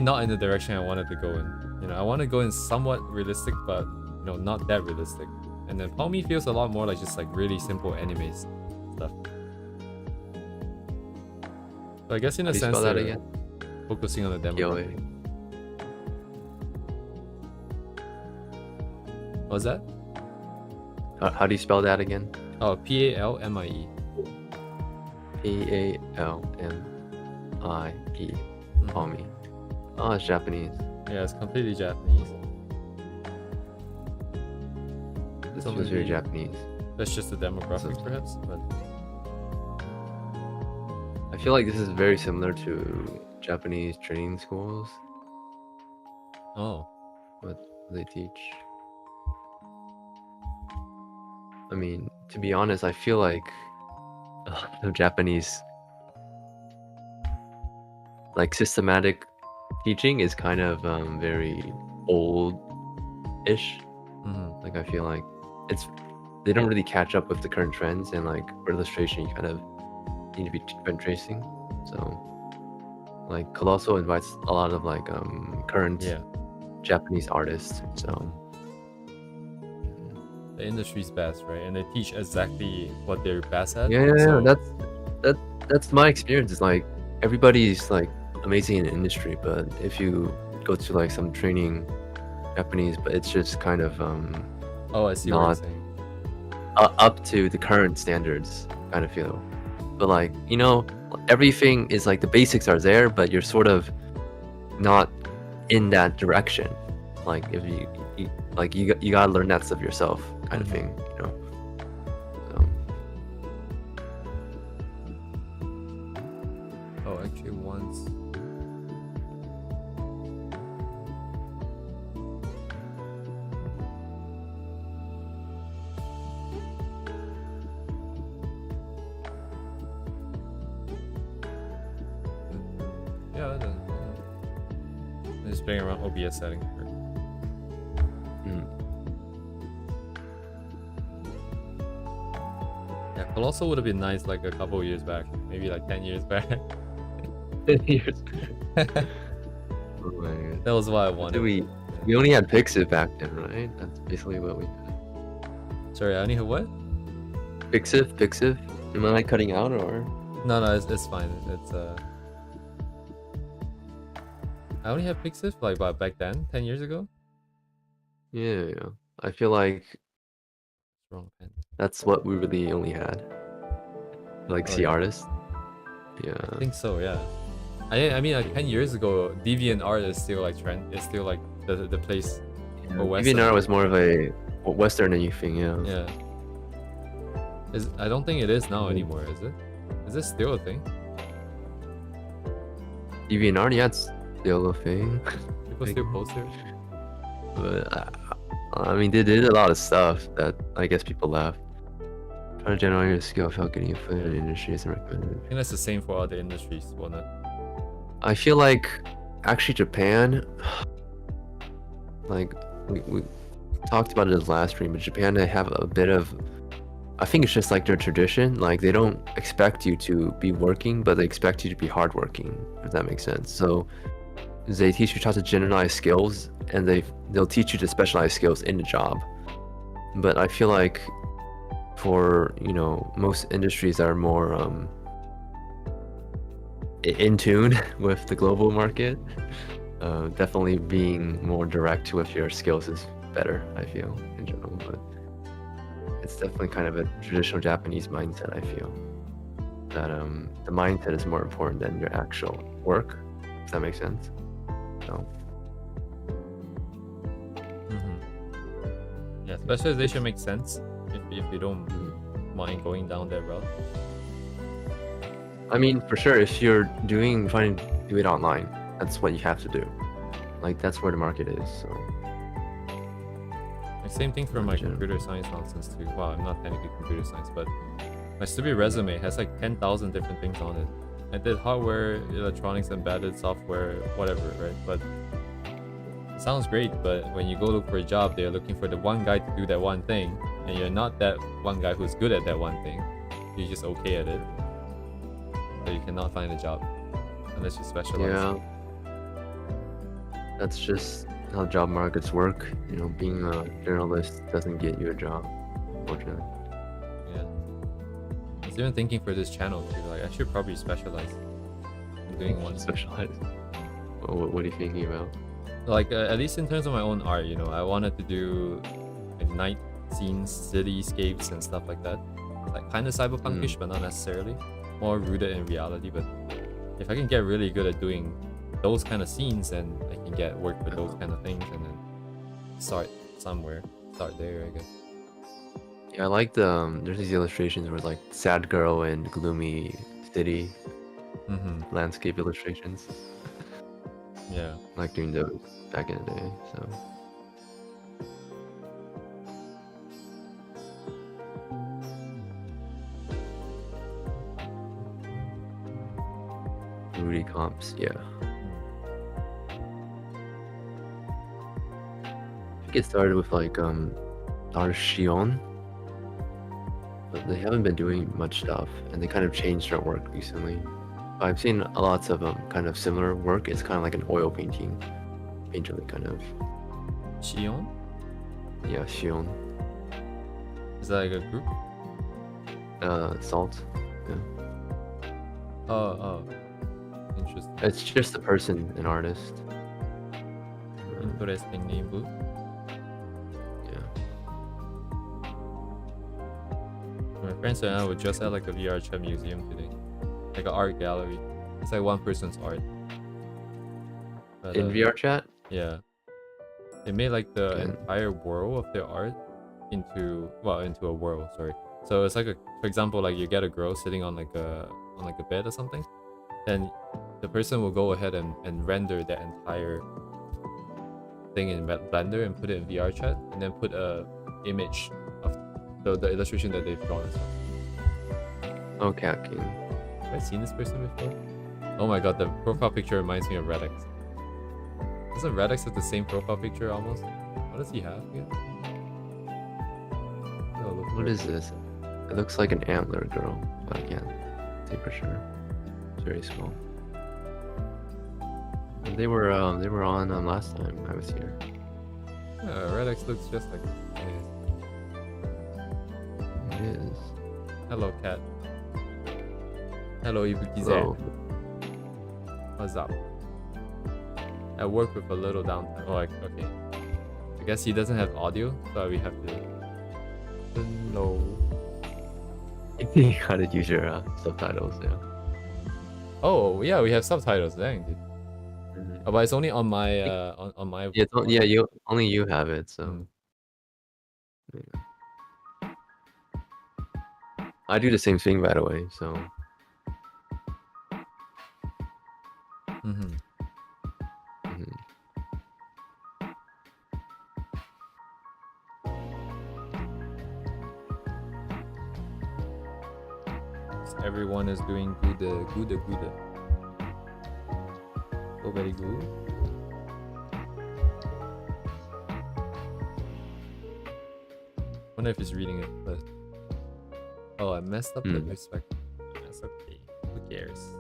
not in the direction I wanted to go in. I want to go in somewhat realistic, but not that realistic. And then Palmy feels a lot more like just like really simple anime stuff. So I guess in a sense they're focusing on the demo. What was that? How do you spell that again? Oh, Palmie. Palmie. Palmy. Oh, it's Japanese. Yeah, it's completely Japanese. This was very Japanese. That's just the demographic, perhaps. But I feel like this is very similar to Japanese training schools. Oh. What they teach. I mean, to be honest, I feel like the Japanese like systematic teaching is kind of very old-ish. Like I feel like they don't really catch up with the current trends, and like for illustration you kind of need to be trend tracing. So like Colossal invites a lot of like current Japanese artists. So the industry's best, right? And they teach exactly what they're best at. That's my experience. It's like everybody's like amazing in the industry, but if you go to like some training Japanese, but it's just kind of oh, I see what you're saying. Up to the current standards kind of feel. But like everything is like the basics are there, but you're sort of not in that direction. Like if you gotta learn that stuff yourself kind of thing, So. Oh, actually once. Yeah, I'm just playing around OBS settings. Yeah, Colossal would have been nice like a couple of years back, maybe like 10 years back. 10 years. Oh my God. That was what I wanted. We only had Pixiv back then, right? That's basically what we had. Sorry, I only had what? Pixiv. Am I cutting out or? No, it's fine. It's I only had Pixiv like back then, 10 years ago. Yeah. I feel like wrong pen. That's what we really only had. Like C artists. Yeah. I think so, yeah. I mean like 10 years ago, DeviantArt is still like trend. It's still like the place for Western. DeviantArt was more of a Western thing, yeah. Yeah. I don't think it is now anymore, is it? Is this still a thing? DeviantArt, yeah, it's still a thing. People still post it? But I mean, they did a lot of stuff that I guess people left. Trying to generate your skill without getting a foot in the industry isn't recommended. I think that's the same for other industries, won't it? I feel like actually Japan, like we talked about it in the last stream, but Japan, they have a bit of, I think it's just like their tradition. Like they don't expect you to be working, but they expect you to be hardworking, if that makes sense. So they teach you how to generalize skills, and they'll teach you to specialize skills in the job. But I feel like for most industries that are more in tune with the global market, definitely being more direct with your skills is better, I feel, in general. But it's definitely kind of a traditional Japanese mindset, I feel. that the mindset is more important than your actual work. If that makes sense. So Yeah, specialization makes sense if you don't mind going down that route. I mean, for sure, if you're trying to do it online, that's what you have to do. Like that's where the market is. So Like, same thing for my computer science nonsense too. Well, I'm not technically computer science, but my stupid resume has like 10,000 different things on it. I did hardware, electronics, embedded software, whatever, right? But it sounds great, but when you go look for a job, they're looking for the one guy to do that one thing, and you're not that one guy who's good at that one thing. You're just okay at it. So you cannot find a job unless you specialize. yeah, that's just how job markets work. You know, being a journalist doesn't get you a job, unfortunately. Yeah. I was even thinking for this channel too, like I should probably specialize in doing one. Specialize. What are you thinking about? Like at least in terms of my own art, I wanted to do like night scenes, cityscapes, and stuff like that. Like kind of cyberpunkish, but not necessarily. More rooted in reality. But if I can get really good at doing those kind of scenes, then I can get work for those kind of things, and then start somewhere. Start there, I guess. Yeah, I like there's these illustrations where it's like sad girl and gloomy city landscape illustrations. Yeah. I like doing those back in the day, so. Rudy comps, yeah. I get started with like Shion, but they haven't been doing much stuff, and they kind of changed their work recently. I've seen lots of kind of similar work. It's kind of like an oil painting, painterly kind of. Shion? Yeah, Shion. Is that like a group? Salt. Yeah. Oh. Interesting. It's just a person, an artist. Interesting name, Boo. My friends and I were just at like a VR chat museum today. Like an art gallery. It's like one person's art. But, In VR chat? Yeah. They made like the entire world of their art into a world, sorry. So it's like for example, like you get a girl sitting on like a bed or something. Then the person will go ahead and render that entire thing in Blender and put it in VR chat, and then put a image of the illustration that they've drawn as well. Okay. Have I seen this person before? Oh my god, the profile picture reminds me of Redx. Doesn't Redx have the same profile picture almost? What does he have again? What is this? It looks like an antler girl, but I can't say for sure. It's very small. And they were on last time I was here. Yeah, Redx looks just like It is. Hello, cat. Hello, Ibukize. Hello. What's up? I work with a little downtime. Oh, okay. I guess he doesn't have audio, so we have to. Hello. You gotta use your subtitles, yeah. Oh yeah, we have subtitles. Dang, dude. Oh, but it's only on my on my. Yeah, only you have it, so. Yeah. I do the same thing, by the way. So. Everyone is doing good. Oh, very good. Wonder if he's reading it, but oh, I messed up the respect. That's okay. Who cares?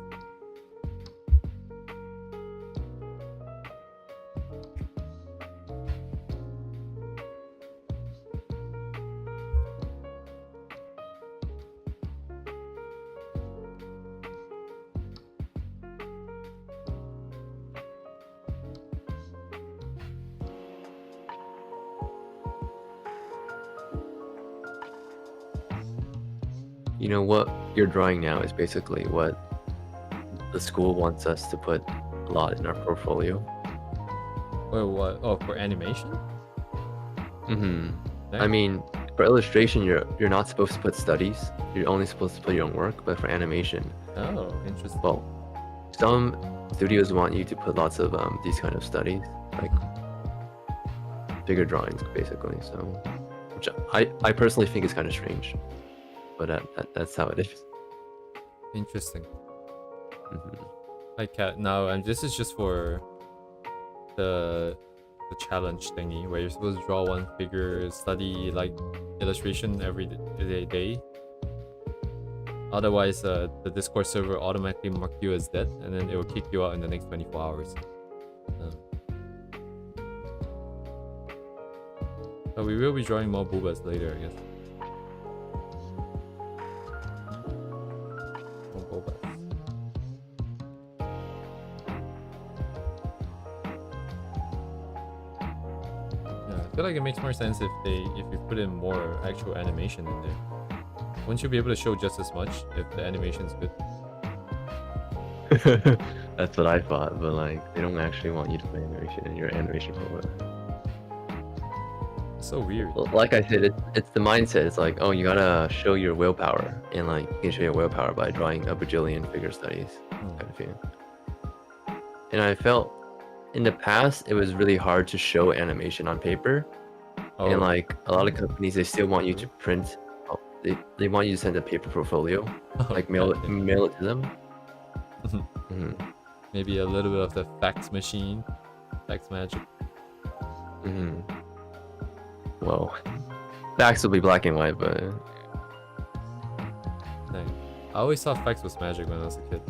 You know what you're drawing now is basically what the school wants us to put a lot in our portfolio. Wait, what? Oh, for animation? Mm-hmm. Dang. I mean, for illustration, you're not supposed to put studies. You're only supposed to put your own work. But for animation, Oh, interesting. well, some studios want you to put lots of these kind of studies, like bigger drawings, basically. So, which I personally think is kind of strange, but that's how it is. Interesting. Mm-hmm. Hi, Cat. Now, and this is just for the challenge thingy where you're supposed to draw one figure, study like illustration every day. Otherwise, the Discord server automatically mark you as dead, and then it will kick you out in the next 24 hours. But we will be drawing more boobas later, I guess. More boobas. Yeah, I feel like it makes more sense if you put in more actual animation in there. Wouldn't you be able to show just as much if the animation's good? That's what I thought, but like they don't actually want you to put animation in your animation program. It's so weird. Like I said, it's the mindset. It's like, oh, you gotta show your willpower, and like you can show your willpower by drawing a bajillion figure studies, kind of thing. And I felt in the past it was really hard to show animation on paper, and like a lot of companies they still want you to print. They want you to send a paper portfolio, like mail it to them. Maybe a little bit of the fax machine, fax magic. Well, fax will be black and white, but Dang. I always thought fax was magic when I was a kid.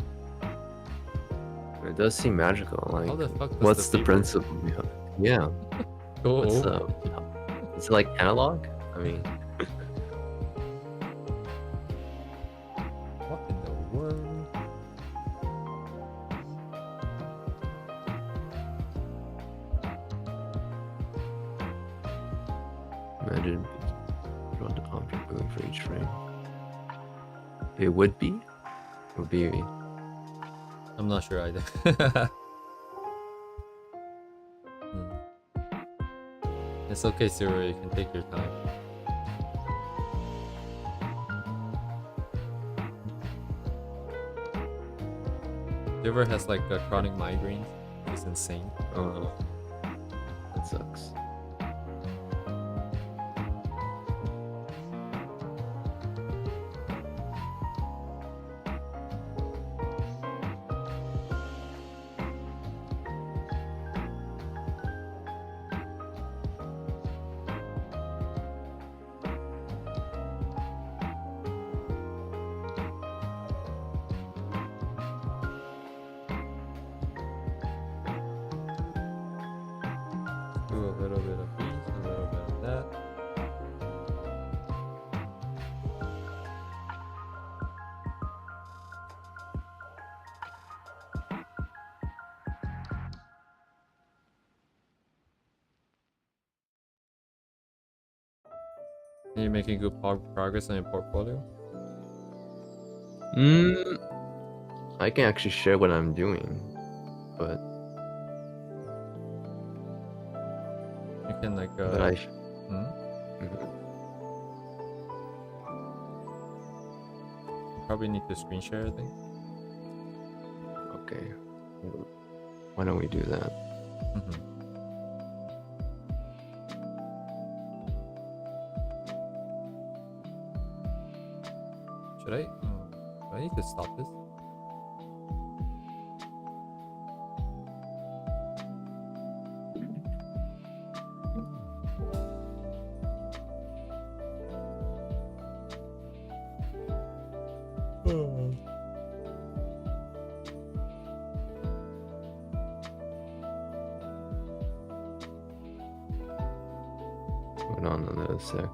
it does seem magical. Like, How the fuck does what's the paper- principle behind? Yeah, Go what's over. it's like analog. I mean, What in the world? imagine draw the object moving for each frame. It would be. I'm not sure either. It's okay, Sarah. You can take your time. River has like a chronic migraine. It's insane. Oh, that sucks. Do a little bit of these, a little bit of that. Are you making good progress on your portfolio? I can actually share what I'm doing, but You can like probably need to screen share, I think. okay. Why don't we do that? Should I? Do I need to stop this? Hold on another sec.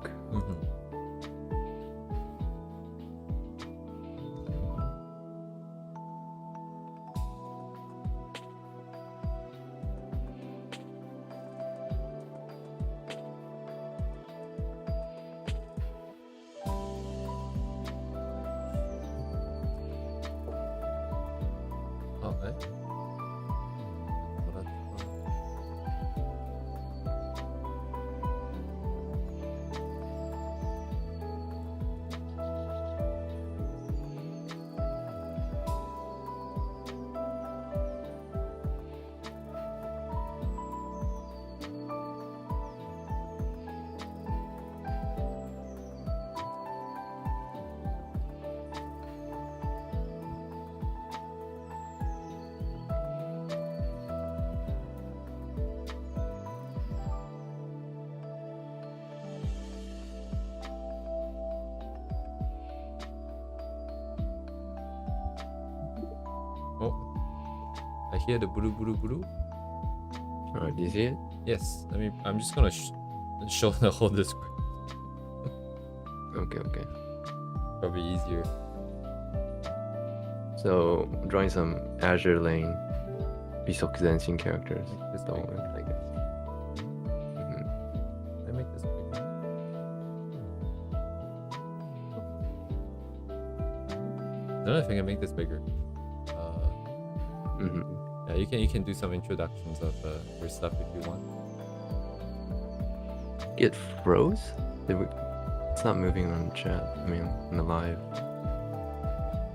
Oh, I hear the boo-o-o-ooba. Alright, do you see it? Yes, I'm just gonna show the whole Discord. Okay, okay. Probably easier. So, drawing some Azure Lane Bisokuzenshin characters. This Don't bigger. worry, I guess. Mhm. I make this bigger. I don't know if I can make this bigger. Mhm. Yeah, you can do some introductions of your stuff if you want. It froze? It's not moving on chat. I mean, on the live.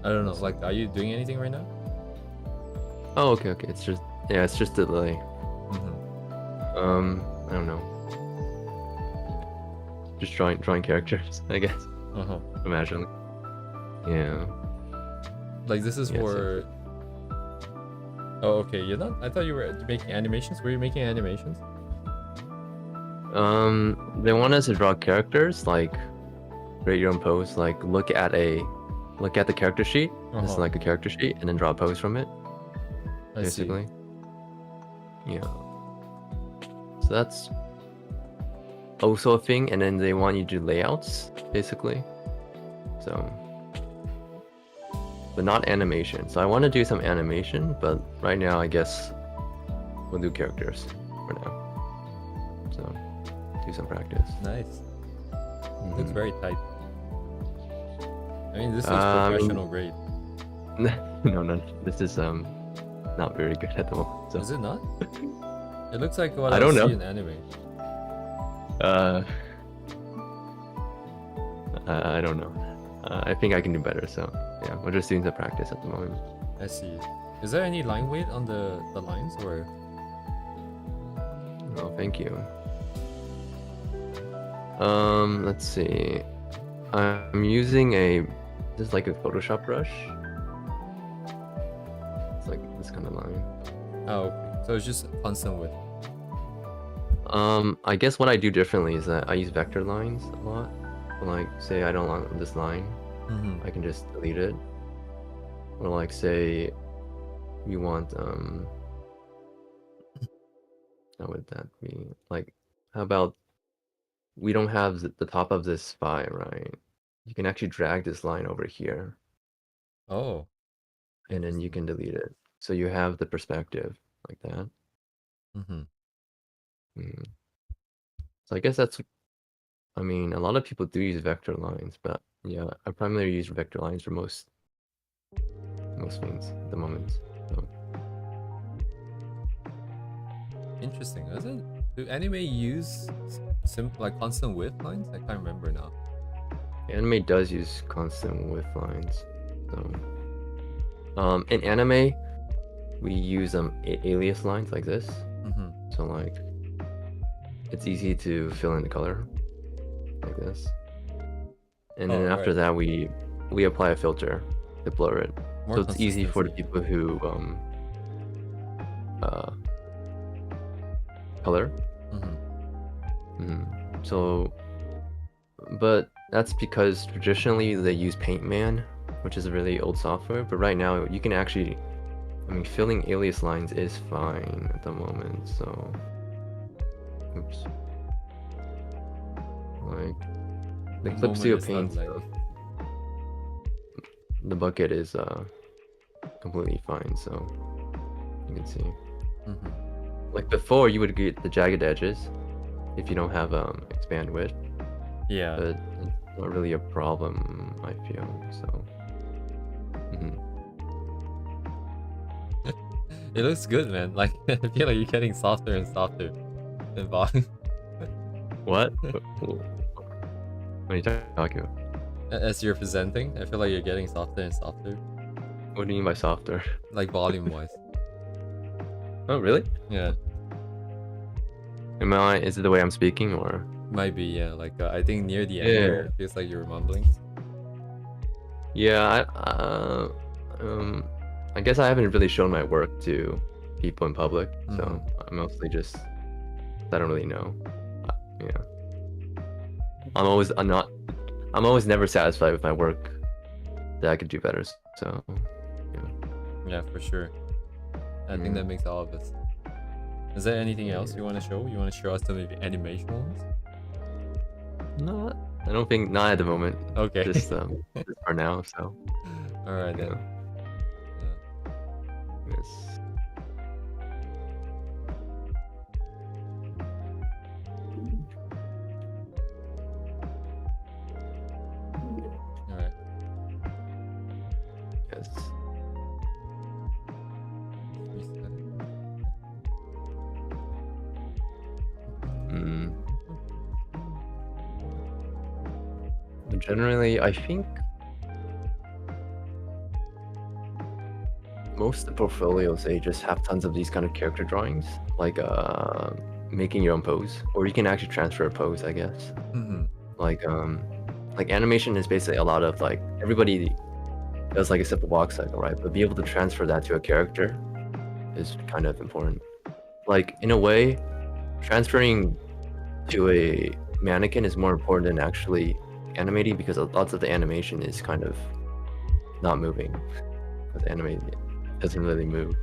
I don't know. Like, are you doing anything right now? Oh, okay, okay. It's just a delay. Mm-hmm. I don't know. Just drawing characters, I guess. Uh-huh. Imagine. Yeah. Like, this is Yes, for... Oh, okay. You're not... I thought you were making animations. Were you making animations? They want us to draw characters, like create your own pose, like look at the character sheet. This is like a character sheet, and then draw a pose from it. I see. Basically. Yeah. So that's also a thing, and then they want you to do layouts, basically. So, but not animation. So I want to do some animation, but right now I guess we'll do characters for now. So, do some practice. Nice. Looks Mhm. very tight. I mean, this is I mean- professional grade. No, this is not very good at the moment. So. Is it not? It looks like what I I don't see know. in anime. I don't know. I think I can do better. So yeah, we're just doing the practice at the moment. I see. Is there any line weight on the lines or? Oh, thank you. Let's see. I'm using just like a Photoshop brush. It's like this kind of line. Oh, okay. So it's just constant width. I guess what I do differently is that I use vector lines a lot. Like, say I don't want this line, Mm-hmm. I can just delete it. Or like, say you want how would that be? Like, how about we don't have the top of this phi, right? You can actually drag this line over here, Oh. and then you can delete it. So you have the perspective like that. Mm-hmm. Mm. So I guess that's, I mean, a lot of people do use vector lines, but yeah, I primarily use vector lines for most things at the moment. So. Interesting. Do anime use simple like constant width lines? I can't remember now. Anime does use constant width lines. So, in anime, we use alias lines like this. Mm-hmm. So like, it's easy to fill in the color like this, and then after right. that we apply a filter to blur it. More So it's easy for the consistency. people who color. Mm-hmm. So, but that's because traditionally they use Paintman, which is a really old software. But right now you can actually, I mean, filling alias lines is fine at the moment. So, oops, like the The Clip moment Studio it's not Paint like- stuff, the bucket is completely fine. So you can see. Mm-hmm. Like before, you would get the jagged edges if you don't have expand width, Yeah. but it's not really a problem, I feel. So, mhm. It looks good, man. Like I feel like you're getting softer and softer in volume. What? What are you talking about? As you're presenting, I feel like you're getting softer and softer, What do you mean by softer? like volume wise. Oh, really? Yeah, Is it the way I'm speaking, or? might be. Yeah, like I think near the end, Yeah. there, it feels like you're mumbling. Yeah, I guess I haven't really shown my work to people in public, so I'm mostly just, I don't really know. Yeah. I'm always never satisfied with my work that I could do better. So, yeah. Yeah, for sure. I think that makes all of us. Is there anything else you want to show? You want to show us some maybe animation ones? No, I don't think, not at the moment. Okay. Just for now, so. Alright then. Yeah. Yes. Alright. Yes. But generally, I think most of the portfolios, they just have tons of these kind of character drawings, like making your own pose, or you can actually transfer a pose, I guess. Like animation is basically a lot of like everybody does like a simple walk cycle, right? But be able to transfer that to a character is kind of important. Like in a way, transferring to a mannequin is more important than actually animating, because lots of the animation is kind of not moving. Because animating doesn't really move.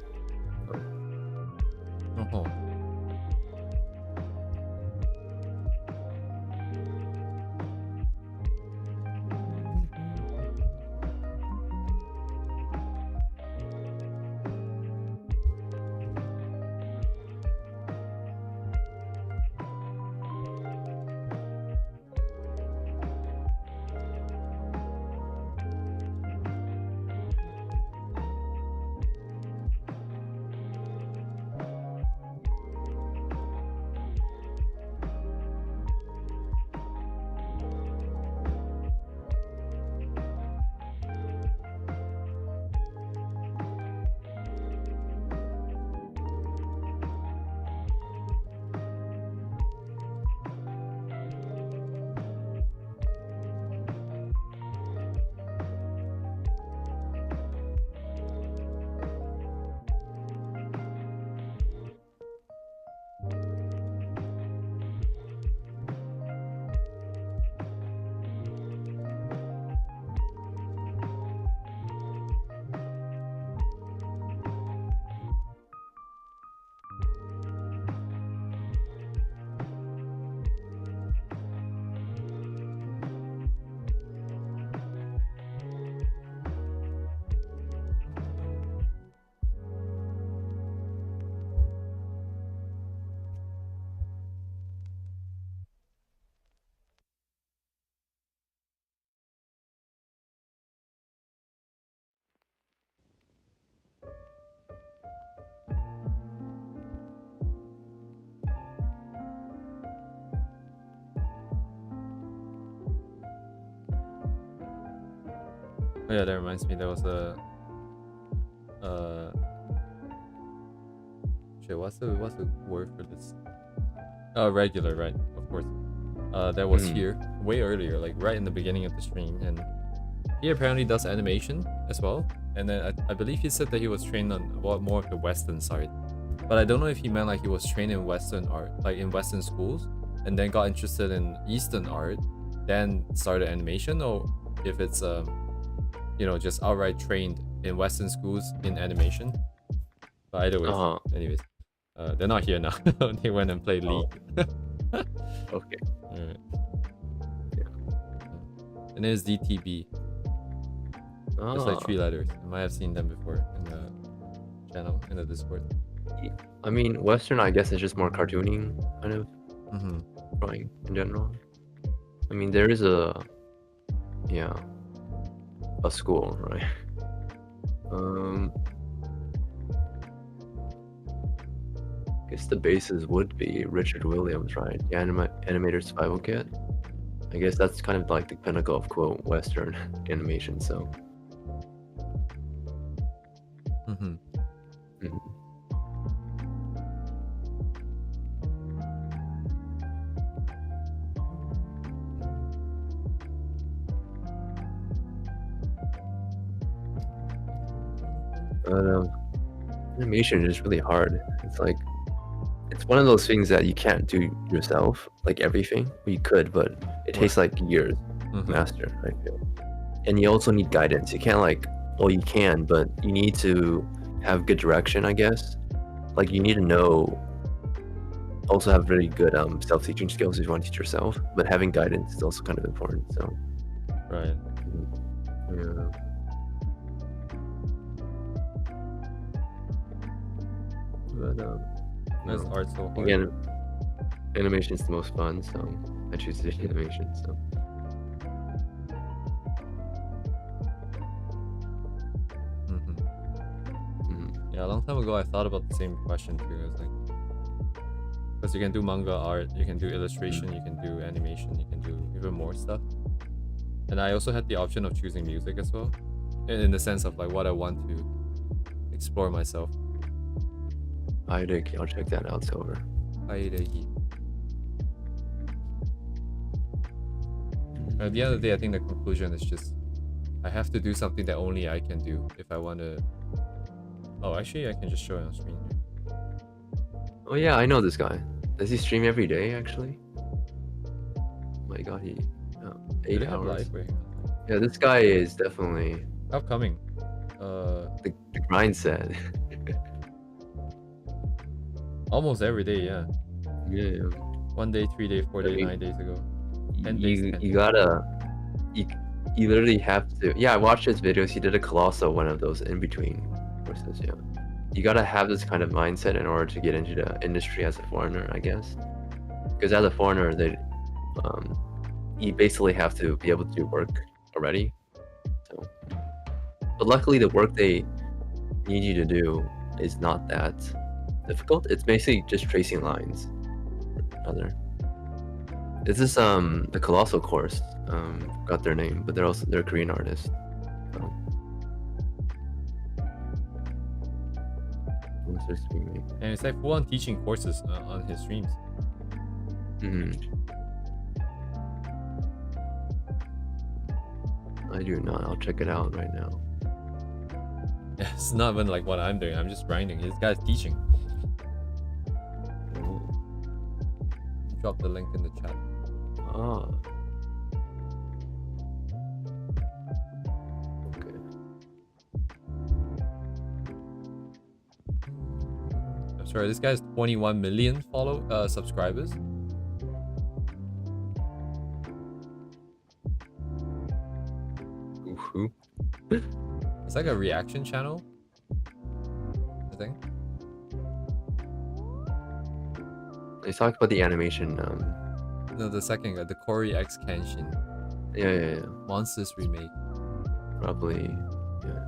Oh yeah, that reminds me, there was a shit, what's the word for this? Regular, right, of course. That was here way earlier, like right in the beginning of the stream, and he apparently does animation as well. And then I believe he said that he was trained on a lot more of the Western side, but I don't know if he meant like he was trained in Western art, like in Western schools, and then got interested in Eastern art, then started animation, or if it's you know, just outright trained in Western schools in animation. But either way, anyways, they're not here now. They went and played League. Okay. Alright. Yeah. And there's DTB. Just like 3 letters. You might have seen them before in the channel, in the Discord. I mean, Western, I guess, is just more cartooning kind of drawing in general. I mean, there is a school, right? I guess the basis would be Richard Williams, right? The animator survival kit. I guess that's kind of like the pinnacle of quote Western animation. So. Animation is really hard. It's like, it's one of those things that you can't do yourself, like everything. Well, you could, but it takes like years to master, I feel. And you also need guidance. You can't like well, you can, but you need to have good direction, I guess. Like you need to know, also have very good self-teaching skills if you want to teach yourself, but having guidance is also kind of important. So Right. yeah. But That's art so hard. again, animation is the most fun, so I choose to do animation. So Yeah, a long time ago I thought about the same question too. I was like, because you can do manga art, you can do illustration, you can do animation, you can do even more stuff. And I also had the option of choosing music as well, in the sense of like what I want to explore myself. I'll check that out, Silver. At the end of the day, I think the conclusion is just I have to do something that only I can do if I want to. Oh, actually, I can just show it on screen here. Oh yeah, I know this guy. Does he stream every day? Actually, oh my God, he 8 hours. Yeah, this guy is definitely upcoming. The grind set. Almost every day, yeah. Yeah. 1 day, 3 day, 4 day, 9 days ago. 10 days. You gotta. You literally have to. Yeah, I watched his videos. He did a colossal one of those in between courses. Yeah. You gotta have this kind of mindset in order to get into the industry as a foreigner, I guess. Because as a foreigner, you basically have to be able to do work already. So, but luckily, the work they need you to do is not that difficult. It's basically just tracing lines. Rather, this is the colossal course. Got their name, but they're Korean artists. So. And it's like full on teaching courses on his streams. I do not. I'll check it out right now. Yeah, it's not even like what I'm doing. I'm just grinding. This guy's teaching. Drop the link in the chat. Ah. Okay. I'm sorry, this guy's 21 million subscribers. Ooh. It's like a reaction channel, I think. They talked about the animation. No, the second guy, the Cory X Kenshin. Yeah. Monsters remake. Probably. Yeah.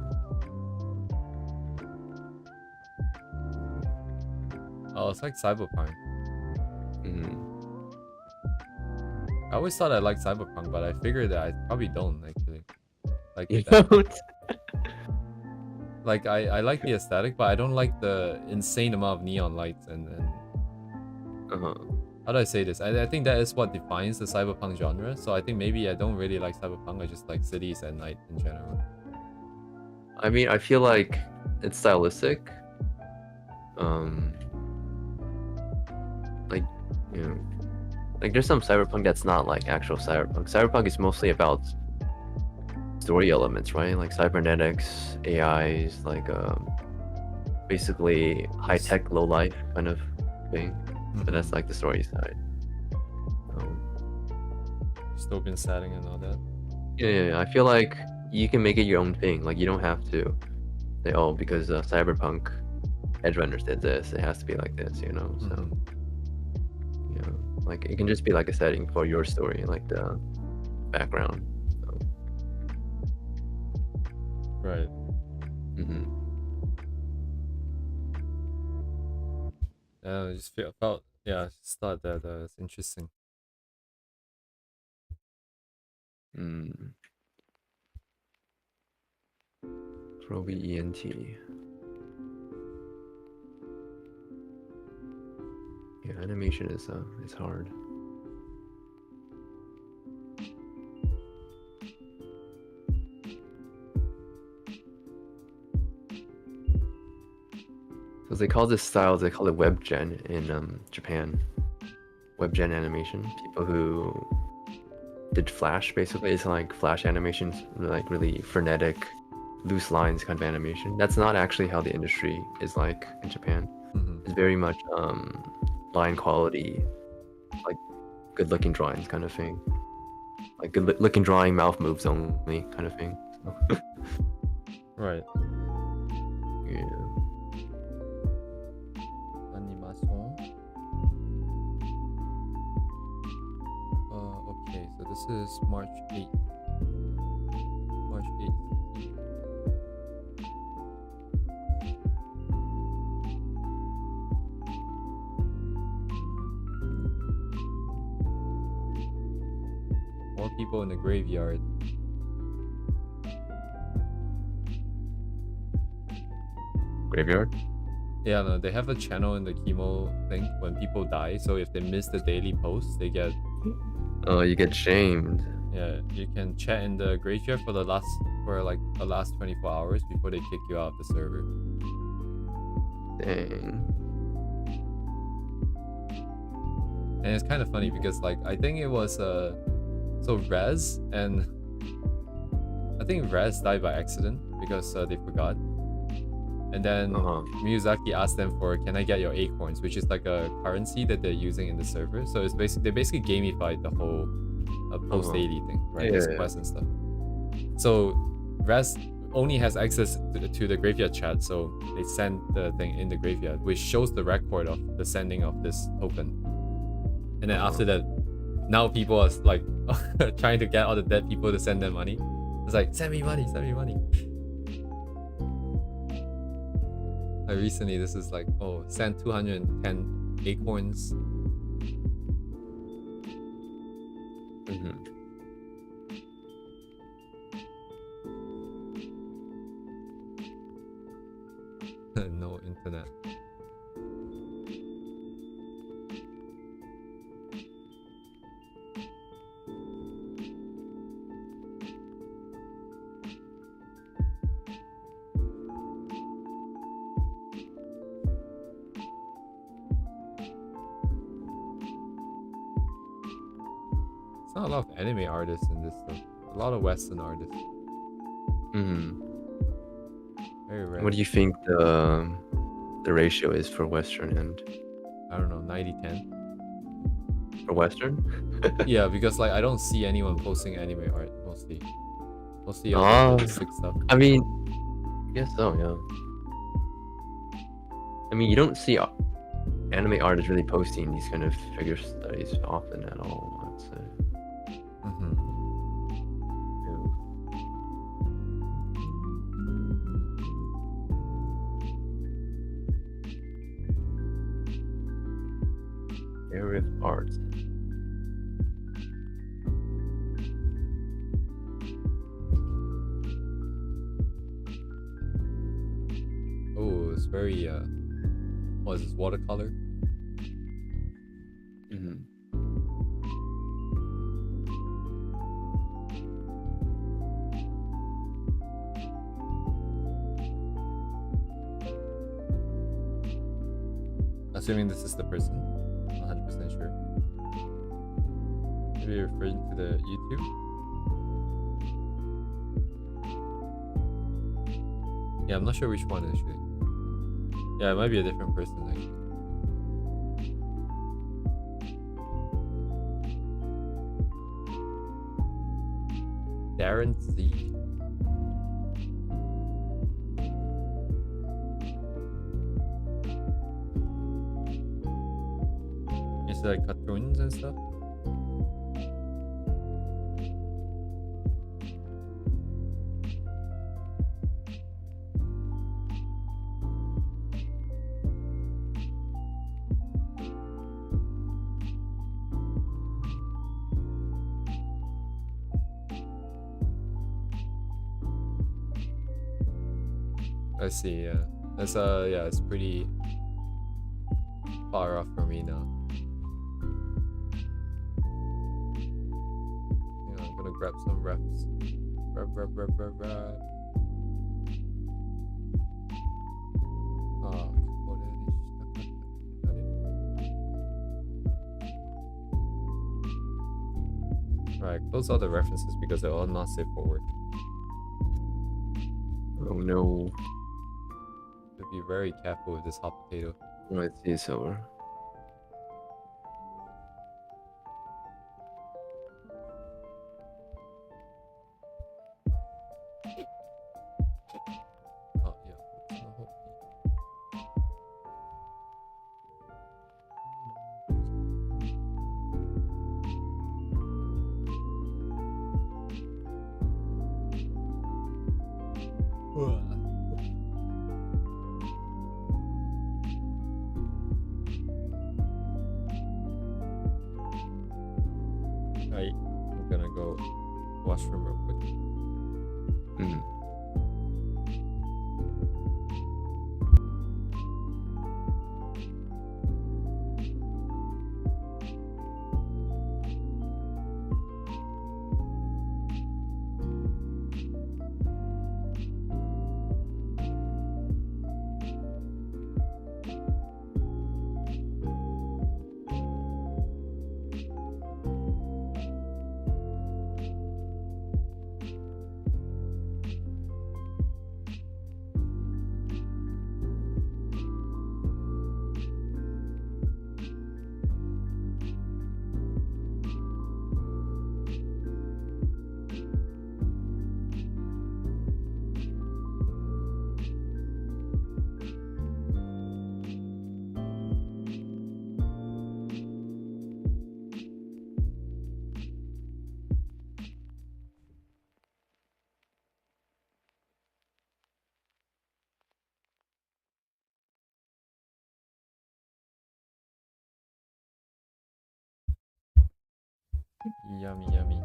Oh, it's like Cyberpunk. I always thought I liked Cyberpunk, but I figured that I probably don't actually. Like you don't? Like I like the aesthetic, but I don't like the insane amount of neon lights and how do I say this? I think that is what defines the cyberpunk genre. So I think maybe I don't really like cyberpunk. I just like cities at night in general. I mean, I feel like it's stylistic. Like, you know, like there's some cyberpunk that's not like actual cyberpunk. Cyberpunk is mostly about story elements, right? Like cybernetics, AIs, like basically high-tech, low-life kind of thing. But that's like the story side. Dystopian setting and all that. Yeah, I feel like you can make it your own thing. Like you don't have to say, oh, because Cyberpunk Edgerunners did this, it has to be like this, you know? So, you know, like it can just be like a setting for your story, like the background. So. Right. I just felt, yeah, I just thought that it's interesting. Proby ENT. Yeah, animation is hard. So they call this style, they call it web gen in Japan. Web gen animation. People who did Flash, basically. It's like Flash animations, like really frenetic, loose lines kind of animation. That's not actually how the industry is like in Japan. It's very much line quality, like good looking drawings kind of thing. Like good looking drawing, mouth moves only kind of thing. So. Right. Yeah. Animation. Okay, so this is March 8th. March 8th. More people in the graveyard. Graveyard? Yeah, no, they have a channel in the chemo thing when people die. So if they miss the daily post, they get. Oh, you get shamed. Yeah, you can chat in the graveyard for the last 24 hours before they kick you out of the server. Dang. And it's kind of funny because like I think it was so Rez and I think Rez died by accident because they forgot. And then Miyazaki asked them for, can I get your acorns, which is like a currency that they're using in the server. So it's basically, they basically gamified the whole post daily thing, right? There's quests and stuff. So Rez only has access to the graveyard chat, so they send the thing in the graveyard, which shows the record of the sending of this token. And then after that, now people are like trying to get all the dead people to send them money. It's like, send me money, send me money. Recently, this is like, oh, send 210 acorns. No internet. It's not a lot of anime artists in this though. A lot of Western artists. Very rare. What do you think the ratio is for Western and? I don't know, 90-10. For Western? Yeah, because like I don't see anyone posting anime art mostly. Mostly sick stuff. I mean, I guess so, yeah. I mean, you don't see anime artists really posting these kind of figure studies often at all, I'd say. Area of art. Oh, it's very what is this, watercolor? Assuming this is the person. 100% sure. Maybe you're referring to the YouTube? Yeah, I'm not sure which one actually. Yeah, it might be a different person actually. Darren Z. Is it like cartoons and stuff? I see, yeah. That's yeah, it's pretty far off for me now. Yeah, I'm gonna grab some reps. Rep. Right, close all the references because they're all not safe for work. Oh no. To be very careful with this hot potato. Oh, I see it's over. Oh yeah. It's not hot. Alright, I'm gonna go washroom real quick. Mm. Yummy, yummy.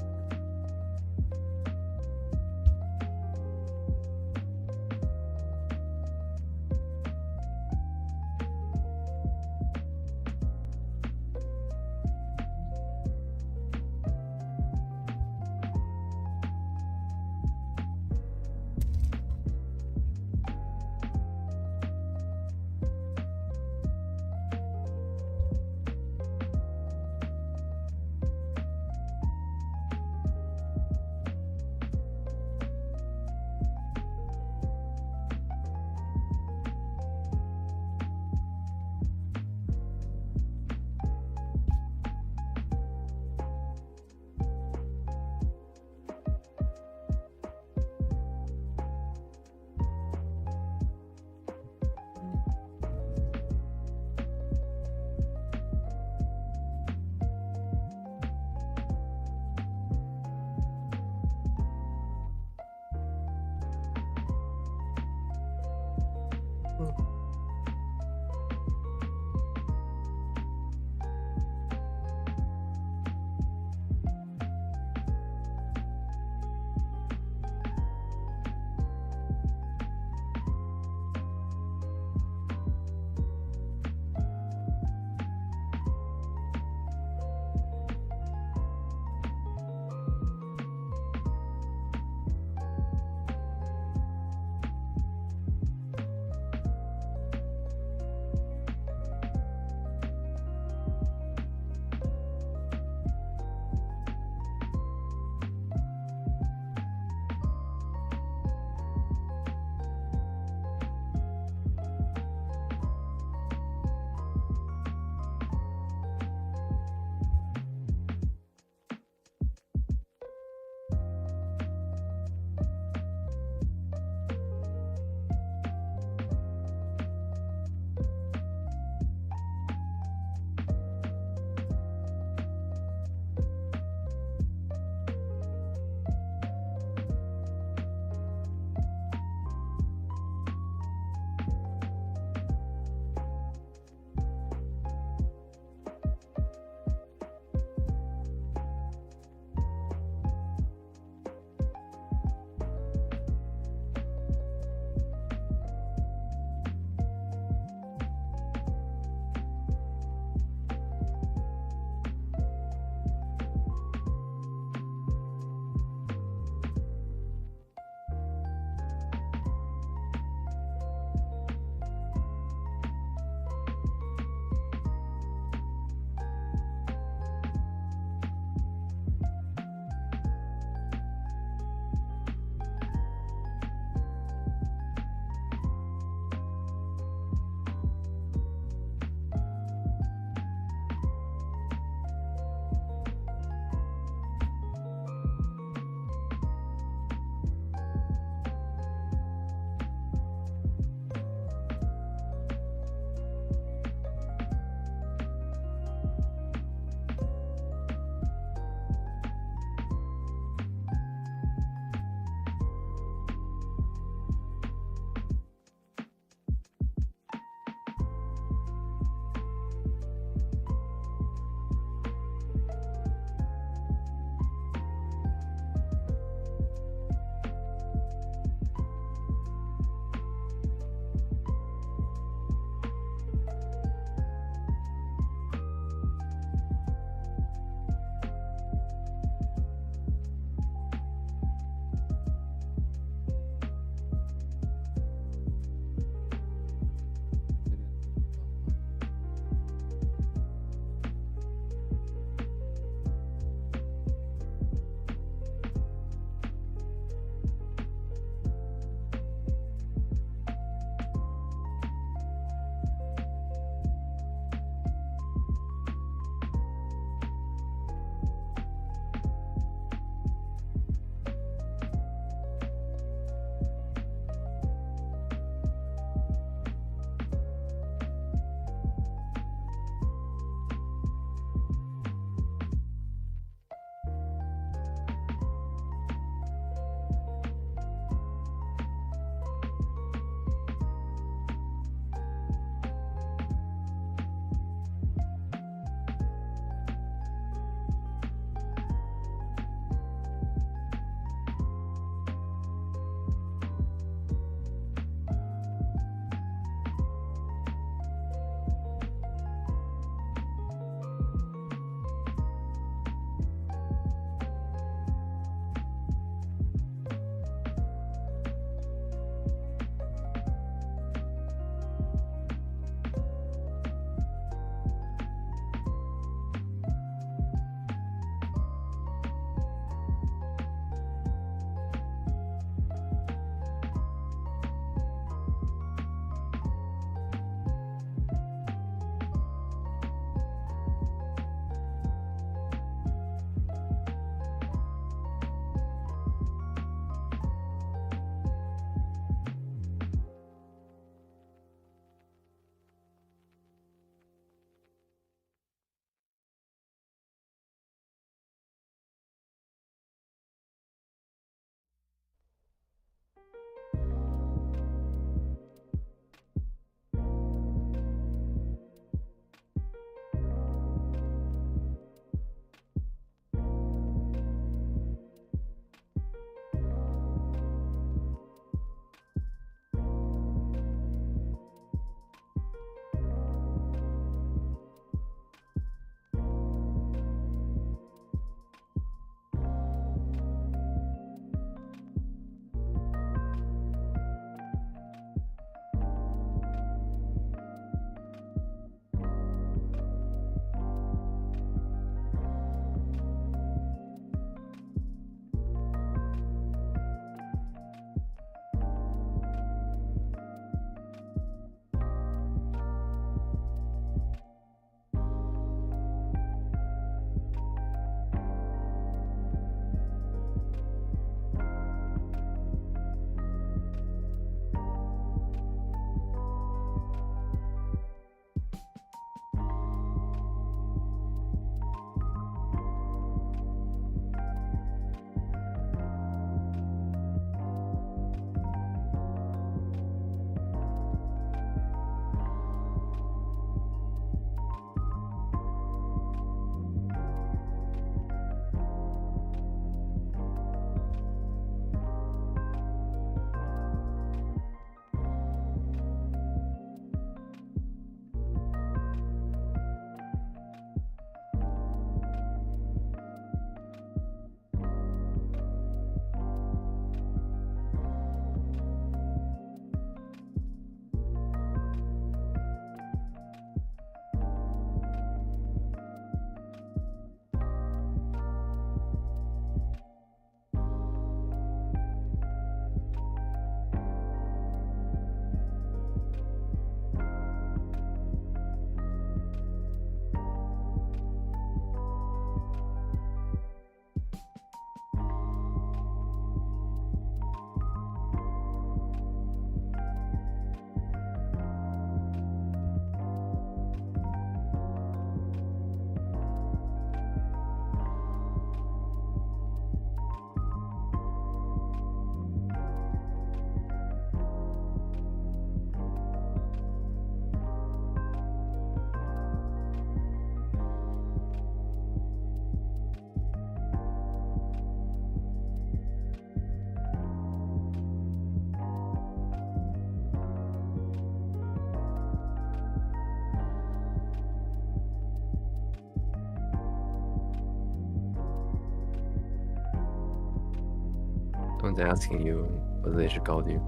Someone's asking you whether they should call you.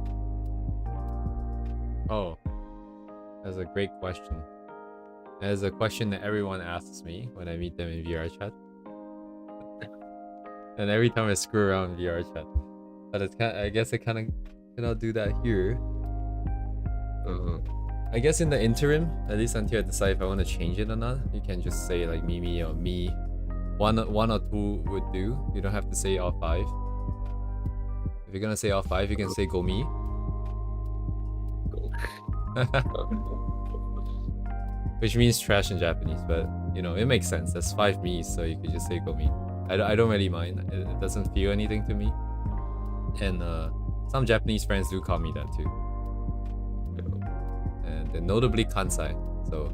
Oh, that's a great question. That's a question that everyone asks me when I meet them in VR chat. And every time I screw around in VR chat. But it's kind, I guess I kind of cannot do that here. I guess in the interim, at least until I decide if I want to change it or not, you can just say like Mimi or me. One or two would do. You don't have to say all five. If you're gonna say all five, you can say go me. Which means trash in Japanese, but you know, it makes sense. There's 5 me's, so you could just say go me. I don't really mind. It doesn't feel anything to me. And some Japanese friends do call me that too. And they're notably Kansai, so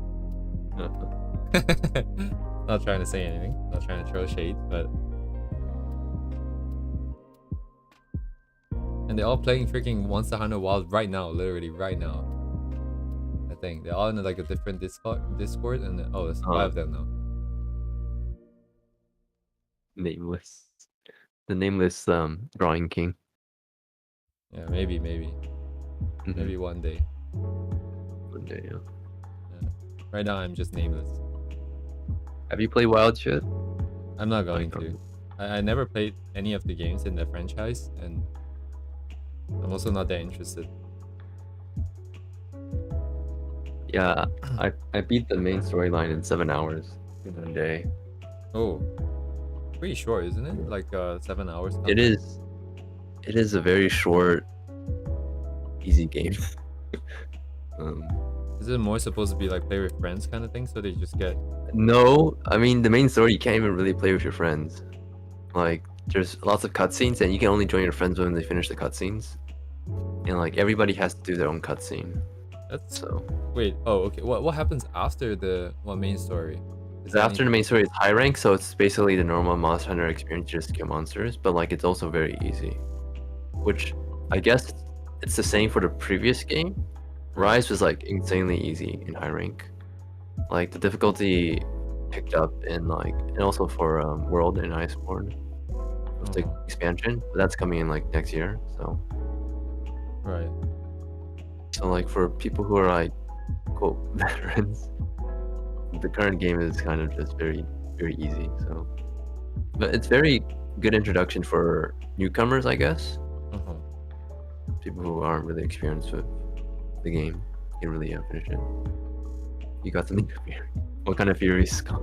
not trying to say anything, not trying to throw shade, but and they're all playing freaking Monster Hunter Wild right now, literally right now. I think they're all in like a different Discord, and oh, there's 5 of them now. Nameless. The nameless drawing king. Yeah, maybe one day. One day, yeah. Right now, I'm just nameless. Have you played Wild yet? I'm not going to. I never played any of the games in the franchise, and I'm also not that interested. Yeah, I beat the main storyline in 7 hours in one day. Oh, pretty short, isn't it? Like 7 hours. It is. It is a very short, easy game. Is it more supposed to be like play with friends kind of thing? So they just get. No, I mean the main story you can't even really play with your friends. Like there's lots of cutscenes, and you can only join your friends when they finish the cutscenes. And like everybody has to do their own cutscene. That's so. Wait. Oh, okay. What happens after the main story? After the main story is high rank, so it's basically the normal Monster Hunter experience, just kill monsters. But like it's also very easy, which I guess it's the same for the previous game. Rise was like insanely easy in high rank. Like the difficulty picked up in like, and also for World and Iceborne, the expansion. But that's coming in like next year, so. Right. So like for people who are like quote veterans, the current game is kind of just very easy. So, but it's very good introduction for newcomers, I guess. People who aren't really experienced with the game can really finish it. You got something to fear? What kind of fury, Scott?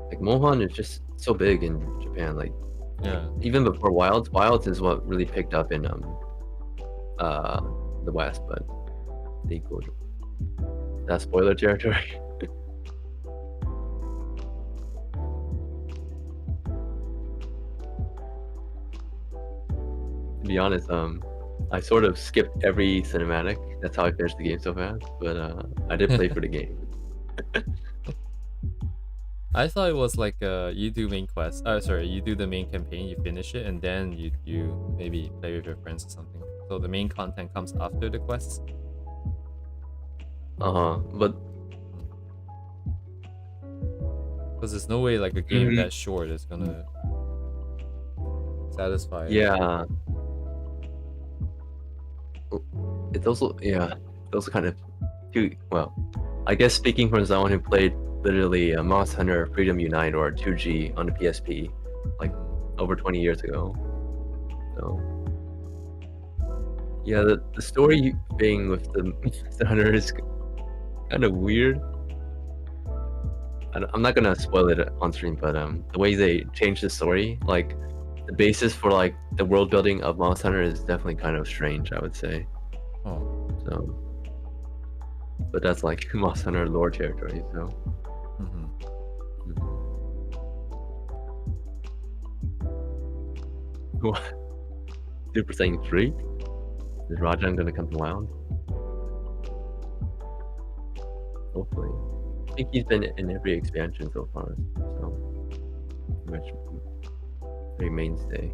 Like Mohan is just so big in Japan. Like, yeah. Even before Wilds is what really picked up in the West, but that's spoiler territory. To be honest, I sort of skipped every cinematic. That's how I finished the game so fast. But I did play for the game. I thought it was like you do main quest. Sorry, you do the main campaign, you finish it, and then you maybe play with your friends or something. So the main content comes after the quests. But because there's no way like a game that short is gonna satisfy. Yeah. It's also kind of too well. I guess speaking from someone who played literally Monster Hunter Freedom Unite or 2G on the PSP like over 20 years ago. So yeah, the story being with the Monster Hunter is kind of weird. I'm not gonna spoil it on stream, but the way they changed the story, like the basis for like the world building of Monster Hunter is definitely kind of strange, I would say. Oh. So, but that's like Monster Hunter lore territory, so. What? Super Saiyan 3? Is Rajan gonna come to Wild? Hopefully. I think he's been in every expansion so far, so pretty much very mainstay.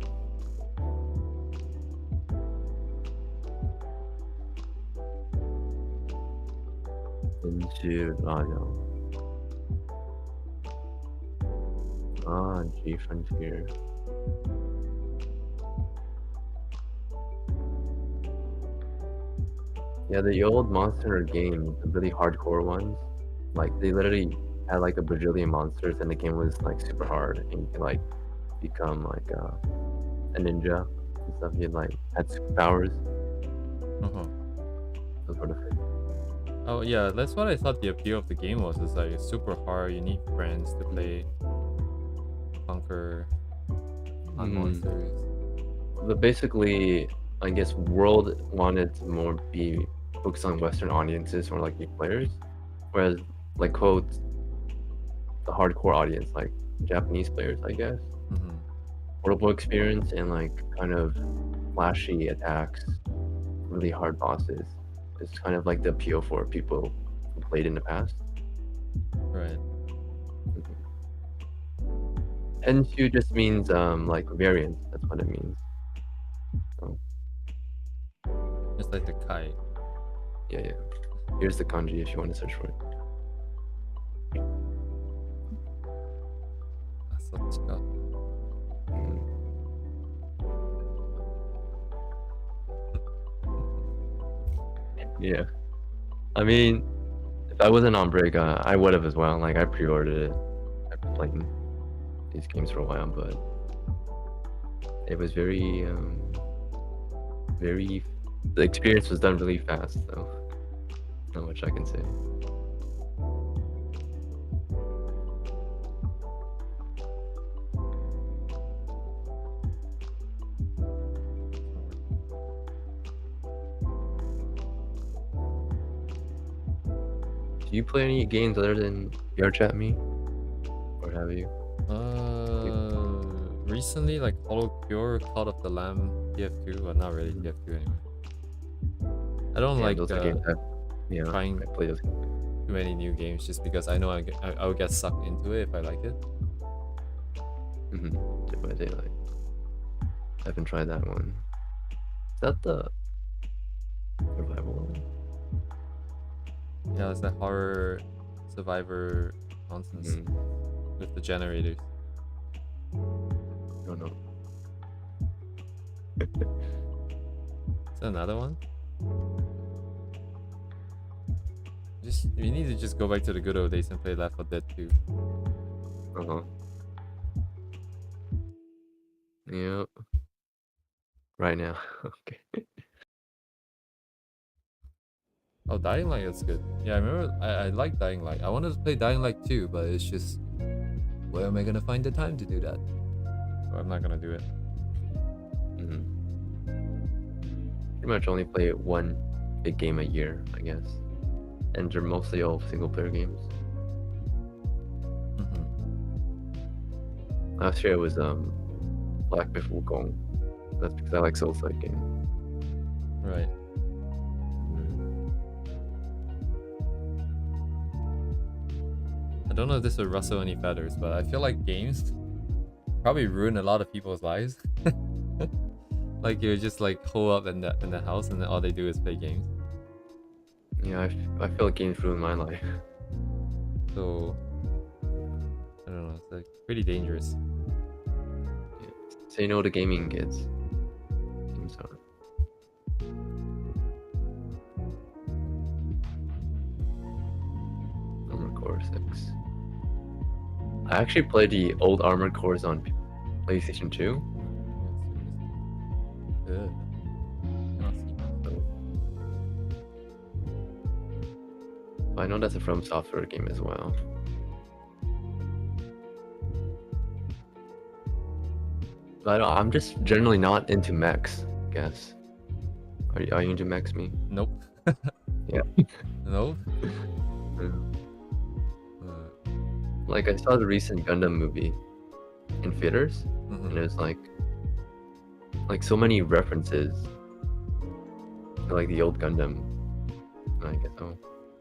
Into Rajan. Ah, G Frontier. Yeah, the old Monster Hunter games, the really hardcore ones, like they literally had like a bajillion monsters, and the game was like super hard, and you could like become like a ninja and stuff. You like had superpowers. Those were the Oh yeah, that's what I thought the appeal of the game was. It's like it's super hard. You need friends to play, conquer on monsters. But basically, I guess World wanted to more be focused on Western audiences or like new players, whereas like quote the hardcore audience, like Japanese players, I guess. Portable experience and like kind of flashy attacks, really hard bosses. It's kind of like the appeal for people who played in the past. Right. Henshu just means like variants. That's what it means. So, Just like the kite. yeah. Here's the kanji if you want to search for it. あ、そっちか。Yeah. I mean, if I wasn't on break, I would have as well. Like, I pre-ordered it. I've been playing these games for a while, but it was very, the experience was done really fast, so not much I can say. Do you play any games other than your chat me? Or have you? Recently, like Hollow Cure, Cult of the Lamb, TF2, but not really TF2 anymore. I don't like those are games trying I play those games. too many new games just because I know I would get sucked into it if I like it. Dead by Daylight. I haven't tried that one. Is that the survival one? Yeah, it's that horror survivor nonsense with the generators. I don't know. Is that another one? We need to just go back to the good old days and play Left 4 Dead 2. Yep. Right now. Okay. Oh, Dying Light, that's good. Yeah, I remember I like Dying Light. I wanted to play Dying Light 2, but it's just, where am I gonna find the time to do that? So I'm not gonna do it. Pretty much only play one big game a year, I guess. And they're mostly all single player games. Last year it was Black Myth Wukong. That's because I like Souls-like games. Right. I don't know if this would rustle any feathers, but I feel like games probably ruin a lot of people's lives. Like you're just like hole up in the house and then all they do is play games. Yeah, I feel like games ruin my life. So I don't know, it's like pretty dangerous. Yeah. Say no to gaming, kids. Games are. Armored Core 6. I actually played the old Armored Cores on PlayStation 2. I know that's a From Software game as well. But I'm just generally not into mechs, I guess. Are you into mechs, me? Nope. Yeah. No? Like, I saw the recent Gundam movie in theaters, and it was like so many references to like the old Gundam. I guess so.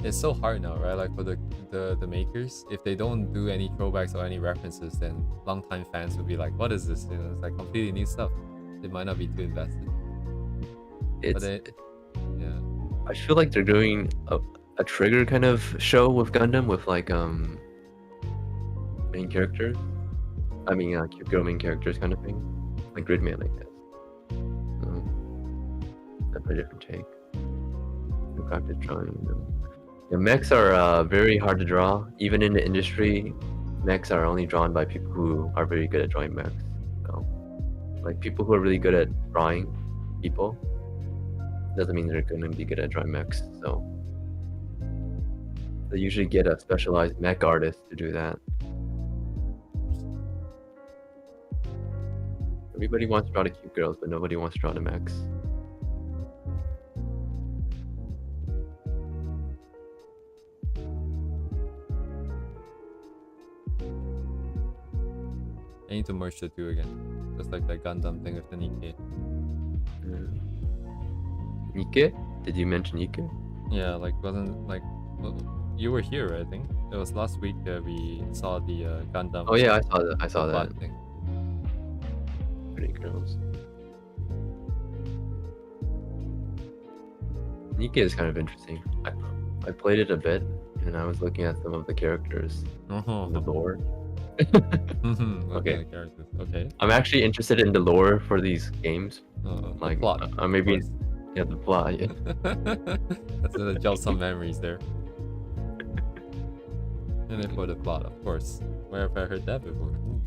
It's so hard now, right? Like for the makers, if they don't do any throwbacks or any references, then longtime fans will be like, "What is this?" You know, it's like completely new stuff. They might not be too invested. Yeah. I feel like they're doing a Trigger kind of show with Gundam with like main characters, I mean, cute girl main characters kind of thing, like Gridman, I guess. That's a different take. The practice drawing them. Yeah, mechs are very hard to draw. Even in the industry, mechs are only drawn by people who are very good at drawing mechs. So, like people who are really good at drawing people doesn't mean they're going to be good at drawing mechs. So they usually get a specialized mech artist to do that. Everybody wants to draw the cute girls, but nobody wants to draw the mechs. I need to merge the two again. Just like that Gundam thing with the Nikkei. Nikkei? Did you mention Nikkei? Yeah, like wasn't like well, you were here, I think. It was last week that we saw the Gundam. Oh yeah, I saw that. I saw that. Thing. Pretty girls. Nikkei is kind of interesting. I played it a bit, and I was looking at some of the characters in the lore. Okay. Okay. I'm actually interested in the lore for these games. Like plot. Maybe yeah, the plot. Yeah. That's gonna jog some memories there. And then for the plot, of course. Where have I heard that before? Ooh.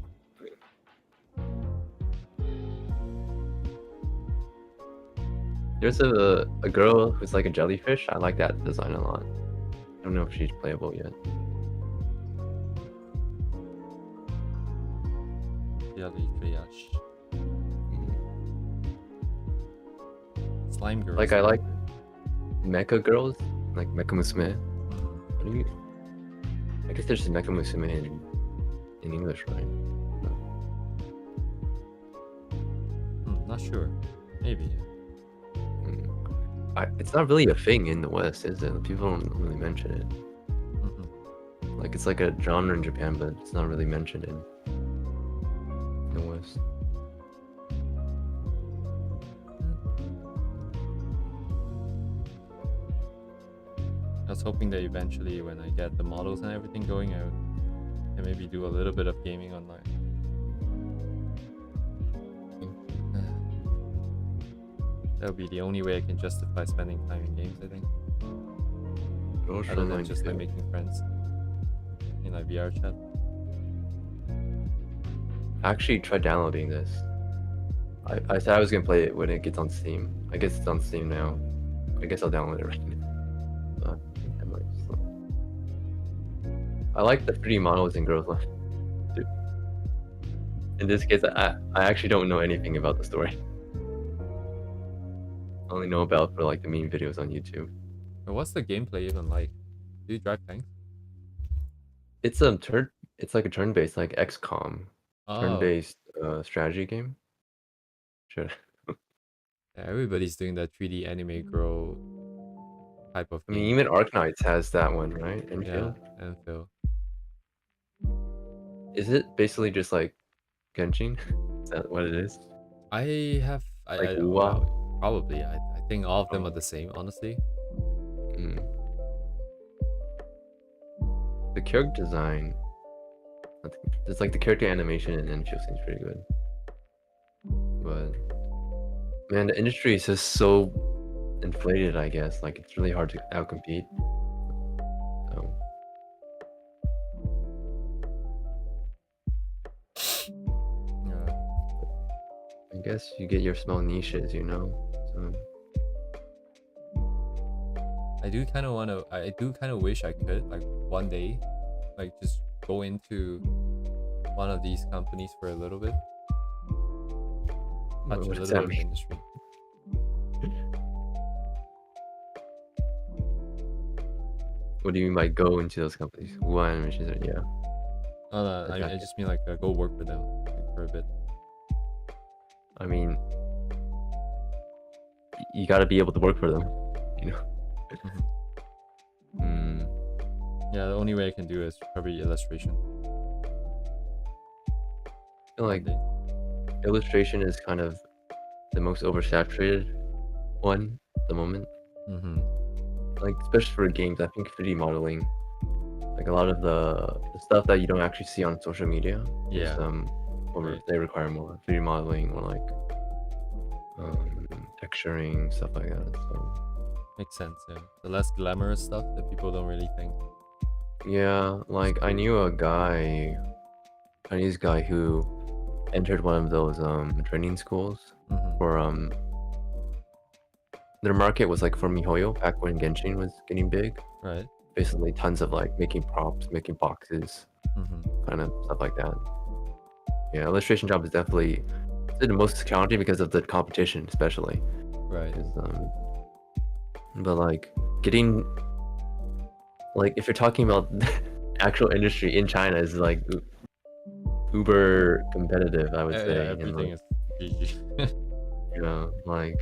There's a girl who's like a jellyfish. I like that design a lot. I don't know if she's playable yet. Jellyfish. Slime girls. Like I like mecha girls, like mecha musume. What do you? I guess there's mecha musume in English, right? Not sure. Maybe. It's not really a thing in the West, is it? People don't really mention it. Like it's like a genre in Japan, but it's not really mentioned in the West. I was hoping that eventually, when I get the models and everything going, I can maybe do a little bit of gaming online. That would be the only way I can justify spending time in games, I think. Other than just like making friends in like VR chat. I actually tried downloading this. I said I was gonna play it when it gets on Steam. I guess it's on Steam now. I guess I'll download it right now. I like the 3D models in Girls Life. Dude. In this case, I actually don't know anything about the story. I only know about for like the meme videos on YouTube. But what's the gameplay even like? Do you drive tanks? It's it's like a turn-based, like XCOM, turn-based strategy game. Sure. Yeah, everybody's doing that 3D anime girl type of I game. mean, even Arknights has that one, right? Yeah, Enfield. Is it basically just like Genshin? Is that what it is? I Wow. Probably. I think all of them are the same, honestly. The character design, it's like the character animation in Enfield seems pretty good. But man, the industry is just so inflated, I guess. Like it's really hard to outcompete. So. Yeah. I guess you get your small niches, you know. So. I do kind of wish I could, like, one day, like, just go into one of these companies for a little bit. Touch a little bit of the industry. What do you mean by go into those companies? What animations are, yeah. No, I just mean like go work for them like, for a bit. I mean, you gotta be able to work for them, you know. Yeah, the only way I can do is probably illustration. I feel like illustration is kind of the most oversaturated one at the moment. Like especially for games, I think 3D modeling, like a lot of the stuff that you don't actually see on social media, is or Right. they require more 3D modeling or like texturing, stuff like that. So Makes sense, yeah. The less glamorous stuff that people don't really think. yeah, like I knew a guy, Chinese guy who entered one of those training schools for their market was like for MiHoYo back when Genshin was getting big. Right. Basically tons of like making props, making boxes, kind of stuff like that. Yeah, illustration job is definitely the most challenging because of the competition, especially. Right. But like getting, like if you're talking about actual industry in China is like uber competitive, I would say. Yeah, everything is GG. You know, like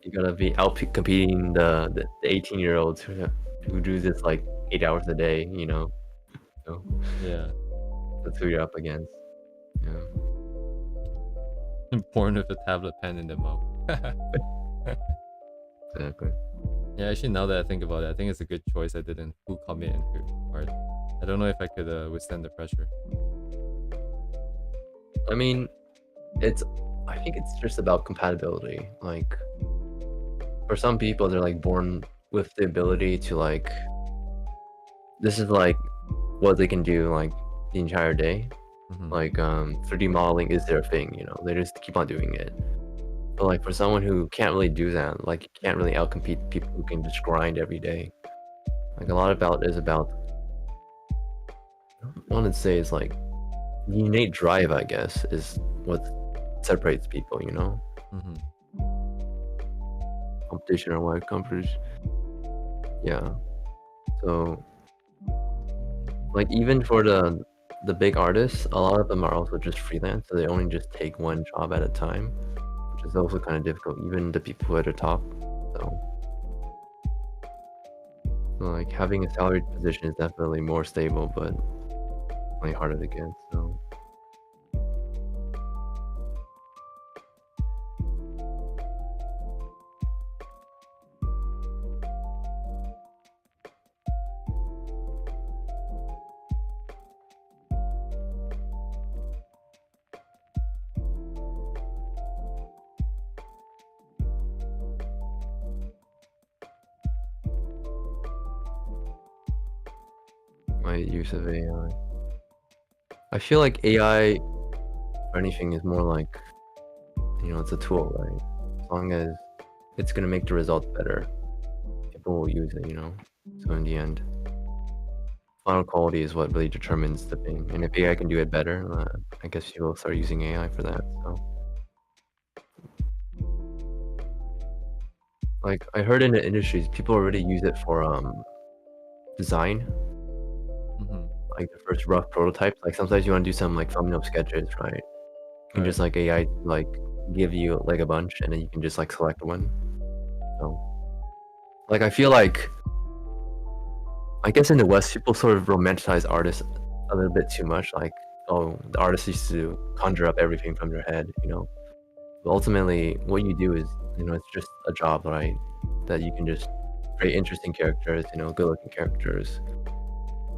you gotta be out competing the 18-year-olds who do this like 8 hours a day, you know. So yeah. that's who you're up against. Yeah. Born with a tablet pen in the mouth. Exactly. Yeah, actually, now that I think about it, I think it's a good choice I didn't full commit into art. I don't know if I could withstand the pressure. I mean, I think it's just about compatibility. Like, for some people, they're like born with the ability to like, this is like what they can do like the entire day. Like 3D modeling is their thing, you know, they just keep on doing it. But like for someone who can't really do that, like you can't really outcompete people who can just grind every day. Like a lot about is about, I want to say is like the innate drive, I guess, is what separates people, you know. Competition or what competition. Yeah. So like even for the big artists, a lot of them are also just freelance, so they only just take one job at a time, which is also kind of difficult, even the people who are at the top. So like having a salaried position is definitely more stable, but like harder to get. So my use of AI. I feel like AI or anything is more like, you know, it's a tool, right? As long as it's gonna make the results better, people will use it, you know? So in the end, final quality is what really determines the thing. And if AI can do it better, I guess you will start using AI for that, so. Like, I heard in the industries, people already use it for design. Like the first rough prototypes. Like sometimes you want to do some like thumbnail sketches, right? You can just like AI like give you like a bunch and then you can just like select one. So like I feel like, I guess in the West people sort of romanticize artists a little bit too much, like, oh, the artist used to conjure up everything from their head, you know. But ultimately what you do is, you know, it's just a job, right? That you can just create interesting characters, you know, good looking characters.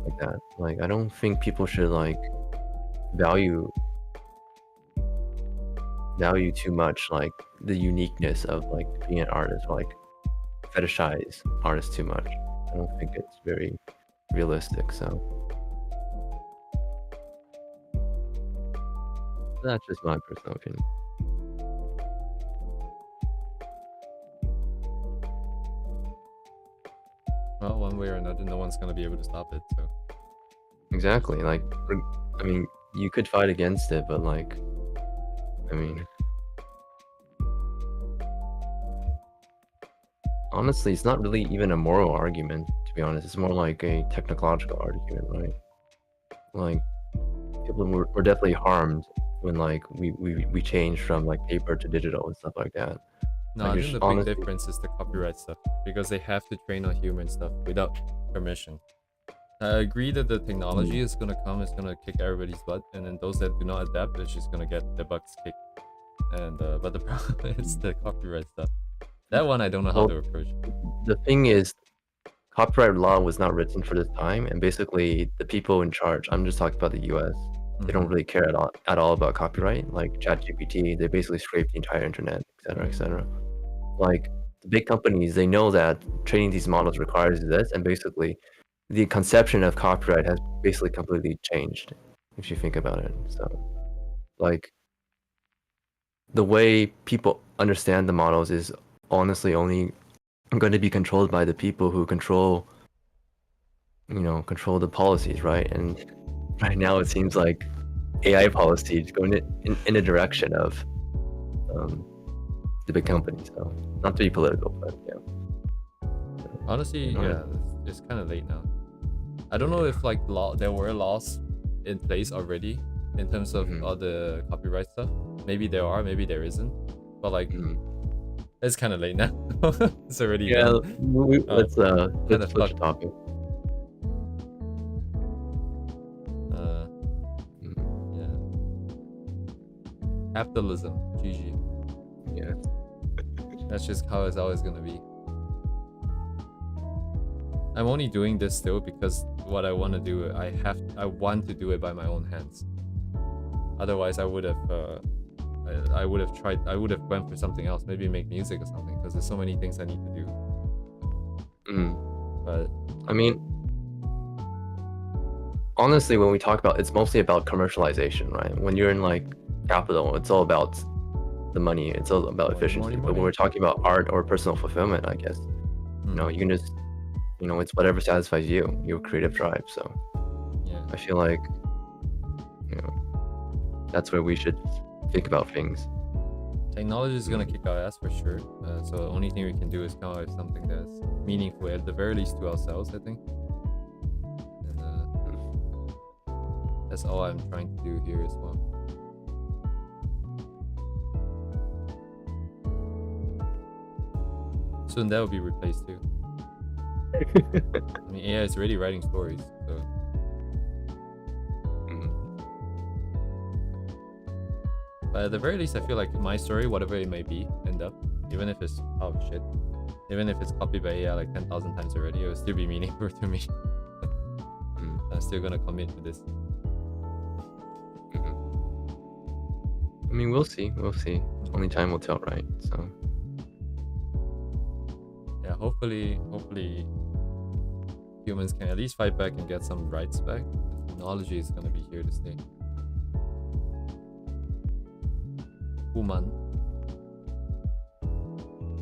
Like that. Like I don't think people should like value too much like the uniqueness of like being an artist, or like fetishize artists too much. I don't think it's very realistic, so that's just my personal opinion. Well, one way or another, no one's gonna be able to stop it, so. Exactly, like, I mean, you could fight against it, but like, I mean, honestly, it's not really even a moral argument, to be honest. It's more like a technological argument, right? Like, people were definitely harmed when like we changed from like paper to digital and stuff like that. No, like, I think the big difference is the copyright stuff, because they have to train on human stuff without permission. I agree that the technology is gonna come, it's gonna kick everybody's butt, and then those that do not adapt, it's just gonna get their butts kicked. And but the problem is the copyright stuff. That one I don't know how to approach. The thing is, copyright law was not written for this time, and basically the people in charge, I'm just talking about the US, they don't really care at all about copyright. Like ChatGPT, they basically scrape the entire internet, etc., etc. Like the big companies, they know that training these models requires this, and basically, the conception of copyright has basically completely changed, if you think about it. So, like, the way people understand the models is honestly only going to be controlled by the people who control the policies, right? And right now it seems like AI policy is going in a direction of the big companies. So not to be political, but yeah. Honestly, yeah, it's kind of late now. I don't know if like there were laws in place already in terms of all the copyright stuff. Maybe there are, maybe there isn't. But like, it's kind of late now. It's already done. Let's switch the topic. Yeah. Capitalism, GG. Yeah. That's just how it's always gonna be. I'm only doing this still because what I want to do, I want to do it by my own hands. Otherwise, I would have went for something else, maybe make music or something, because there's so many things I need to do. But I mean, honestly, when we talk about, it's mostly about commercialization, right? When you're in like capital, it's all about the money, it's all about efficiency. But when we're talking about art or personal fulfillment, I guess, you can just, it's whatever satisfies you, your creative drive. So yeah, I feel like, that's where we should think about things. Technology is gonna kick our ass for sure. So the only thing we can do is come up with something that's meaningful, at the very least to ourselves, I think. And that's all I'm trying to do here as well. Soon that will be replaced too. I mean, AI is already writing stories, so. But at the very least, I feel like my story, whatever it may be, end up, even if it's shit, even if it's copied by AI like 10,000 times already, it will still be meaningful to me. I'm still gonna commit to this. I mean, we'll see. Only time will tell, right? So. Yeah, hopefully humans can at least fight back and get some rights back. The technology is gonna be here to stay. Human.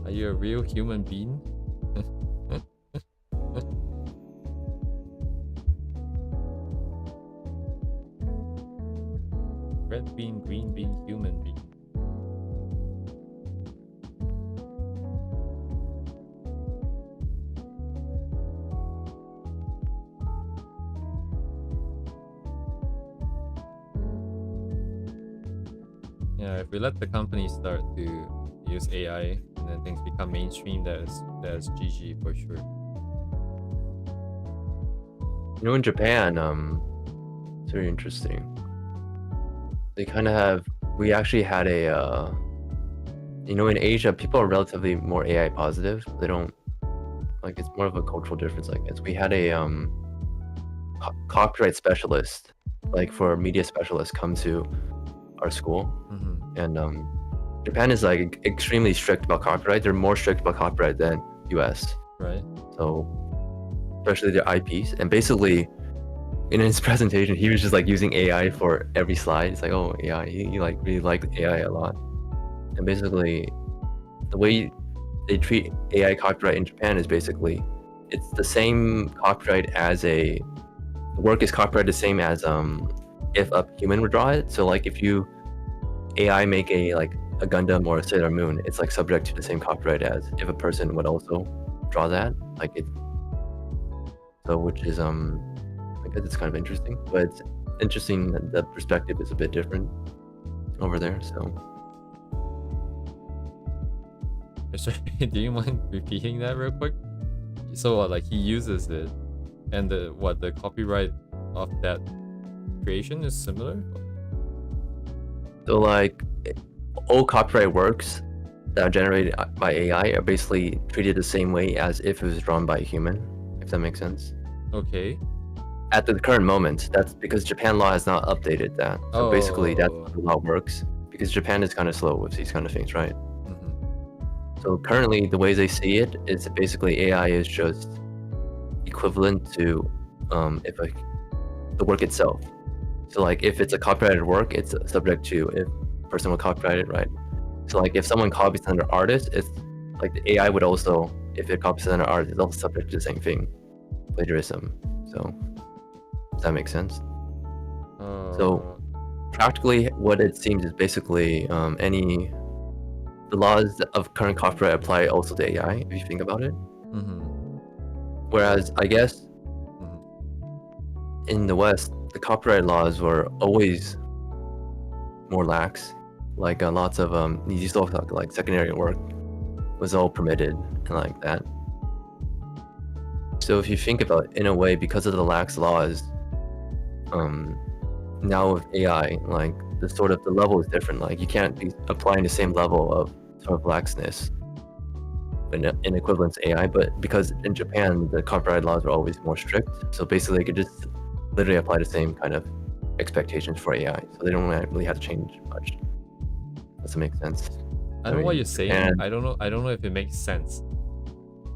Are you a real human being? Red bean, green bean, human being. Yeah, if we let the companies start to use AI and then things become mainstream, that's GG for sure. In Japan, it's very interesting. They kind of have, we actually had a, in Asia, people are relatively more AI positive. They don't, like, it's more of a cultural difference, I guess. We had a copyright specialist, like for media specialists, come to our school. And Japan is like extremely strict about copyright. They're more strict about copyright than US. Right. So, especially their IPs. And basically, in his presentation, he was just like using AI for every slide. It's like, oh, AI. He like really liked AI a lot. And basically, the way they treat AI copyright in Japan is basically, it's the same copyright as the work is copyrighted the same as if a human would draw it. So like if you AI make a Gundam or a Sailor Moon, it's like subject to the same copyright as if a person would also draw that. Like it. So which is I guess it's kind of interesting, but it's interesting that the perspective is a bit different over there. So. Sorry, do you mind repeating that real quick? So like he uses it, and the copyright of that creation is similar? So like all copyright works that are generated by AI are basically treated the same way as if it was drawn by a human, if that makes sense. Okay. at the current moment, that's because Japan law has not updated that. So basically, that's how the law works. Because Japan is kind of slow with these kind of things, right? So currently, the way they see it is basically AI is just equivalent to the work itself. So like if it's a copyrighted work, it's subject to if a person will copyright it, right? So like if someone copies another artist, it's like the AI would also, if it copies another artist, it's also subject to the same thing, plagiarism. So does that make sense? So practically, what it seems is basically the laws of current copyright apply also to AI if you think about it. Whereas I guess in the West, the copyright laws were always more lax. Like lots of you still talk like secondary work was all permitted and like that. So if you think about it, in a way, because of the lax laws, now with AI, like the level is different. Like you can't be applying the same level of sort of laxness in equivalent to AI, but because in Japan the copyright laws are always more strict, so basically they could just literally apply the same kind of expectations for AI, so they don't really have to change much. Does it make sense? I know what you're saying. I don't know if it makes sense.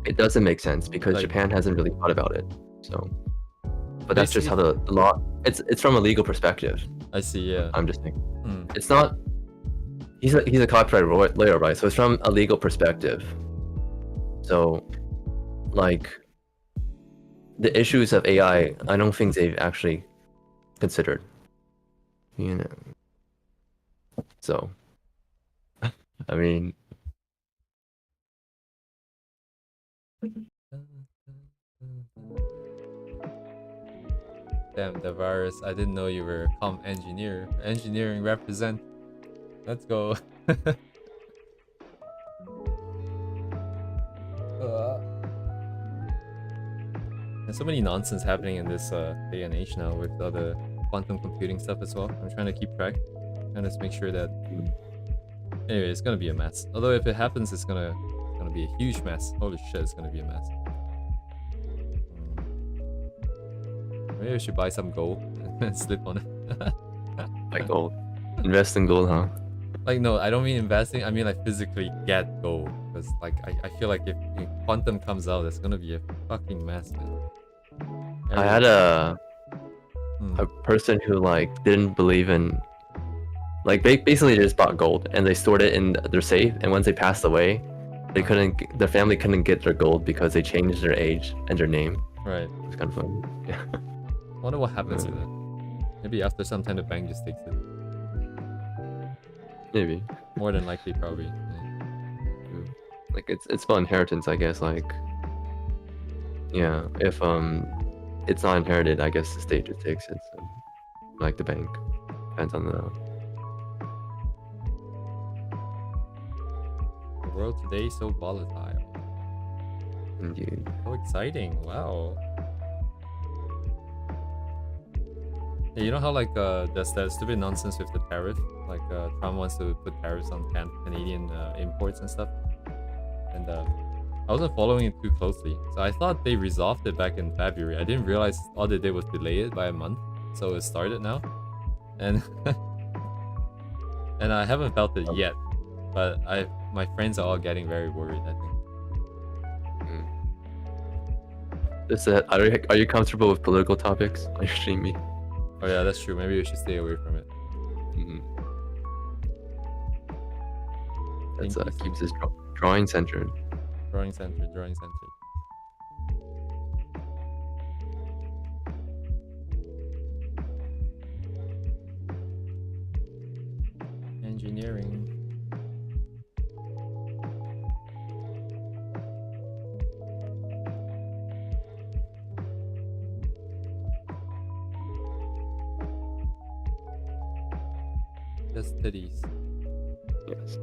It doesn't make sense because like, Japan hasn't really thought about it. So, but that's just how the law. It's from a legal perspective. I see. Yeah. I'm just thinking. It's not. He's a copyright lawyer, right? So it's from a legal perspective. So, like, the issues of AI, I don't think they've actually considered. You know. So, I mean. Damn, the virus. I didn't know you were a comp engineer. Engineering represent. Let's go. There's so many nonsense happening in this day and age now with all the quantum computing stuff as well. I'm trying to keep track. Trying to make sure that... Anyway, it's gonna be a mess. Although if it happens, it's gonna be a huge mess. Holy shit, it's gonna be a mess. Maybe I should buy some gold and slip on it. Like gold. Invest in gold, huh? Like, no, I don't mean investing. I mean like physically get gold. Because like I feel like if quantum comes out, it's gonna be a fucking mess, man. I had a person who like didn't believe in, like basically they just bought gold and they stored it in their safe, and once they passed away, their family couldn't get their gold because they changed their age and their name. Right. It's kind of funny. Yeah. I wonder what happens to that. Maybe after some time the bank just takes it. Maybe. More than likely, probably. Yeah. Like it's about inheritance, I guess. Like, yeah, if it's not inherited, I guess the state just takes it. So, like the bank, depends on the world today is so volatile. Indeed. So exciting! Wow. Yeah, you know how like there's that stupid nonsense with the tariff, like Trump wants to put tariffs on Canadian imports and stuff, and I wasn't following it too closely, so I thought they resolved it back in February. I didn't realize all they did was delay it by a month, so it started now, and and I haven't felt it yet, but my friends are all getting very worried, I think. Are you comfortable with political topics on your stream? Me? Oh yeah, that's true. Maybe we should stay away from it. That's keeps us drawing centered. Drawing centered. Drawing centered. Engineering. Just titties. Yes.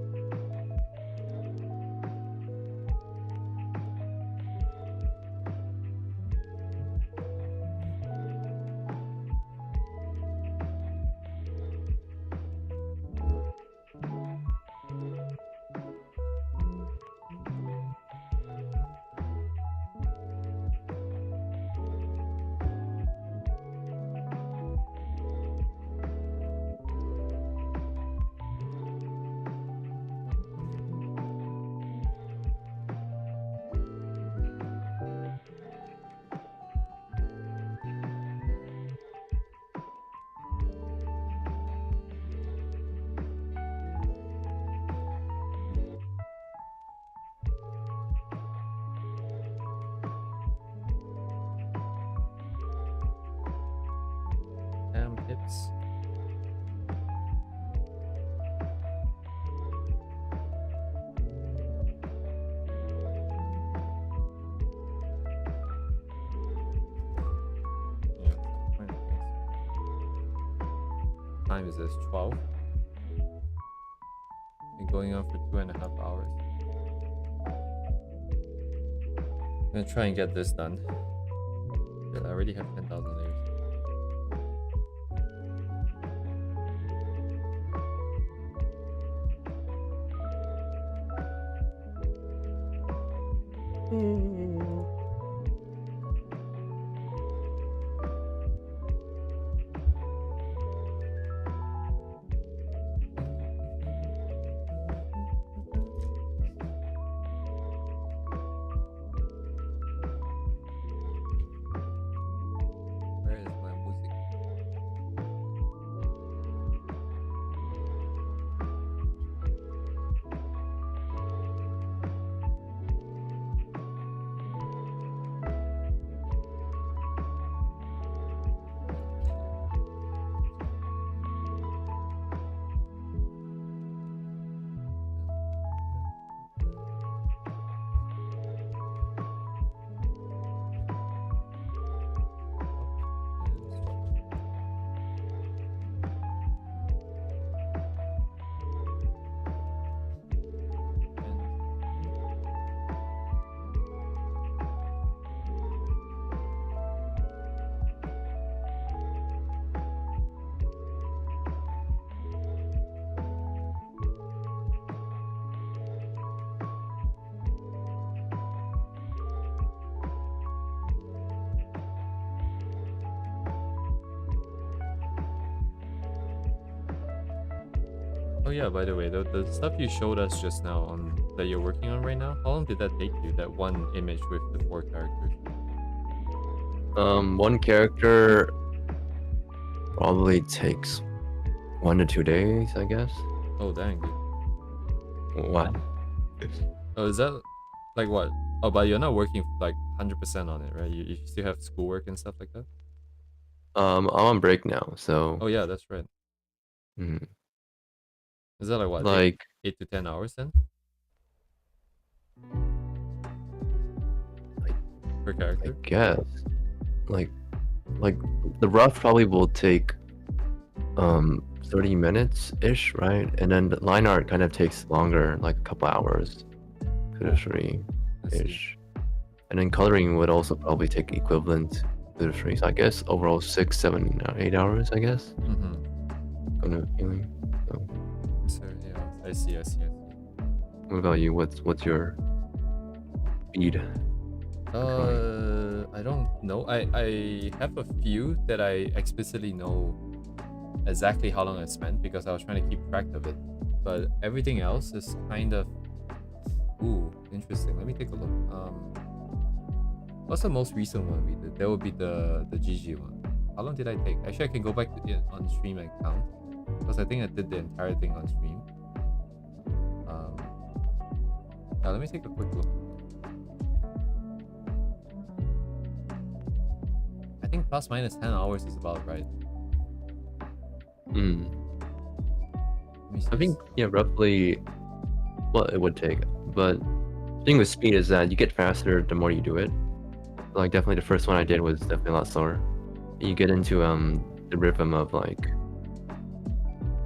works. Yeah, time is this 12. Been going on for 2.5 hours. I'm gonna try and get this done. I already have 10,000 layers. Where is my music? Oh yeah, by the way, the stuff you showed us just now on that you're working on right now, how long did that take you? That one image with the 4 characters? One character probably takes 1 to 2 days, I guess. Oh dang, dude. What? Oh, is that like what? Oh, but you're not working like 100% on it, right? You still have schoolwork and stuff like that? I'm on break now, so Oh yeah, that's right. mhm. Is that like what? Like 8 to 10 hours then? Per I character? guess like the rough probably will take 30 minutes ish, right? And then the line art kind of takes longer, like a couple hours, 2 to 3 I see. ish. And then coloring would also probably take equivalent 2 to 3. So I guess overall 6, 7, 8 hours, I guess. Mm-hmm. Kind of feeling. So, So yeah, I see. what about you? What's your speed? I don't know. I have a few that I explicitly know exactly how long I spent because I was trying to keep track of it. But everything else is kind of interesting. Let me take a look. What's the most recent one we did? That would be the GG one. How long did I take? Actually, I can go back to it on stream and count because I think I did the entire thing on stream. Now let me take a quick look. I think plus minus 10 hours is about right. Mm. Let me see I think this. roughly what it would take. But the thing with speed is that you get faster the more you do it. Like definitely the first one I did was definitely a lot slower. You get into the rhythm of like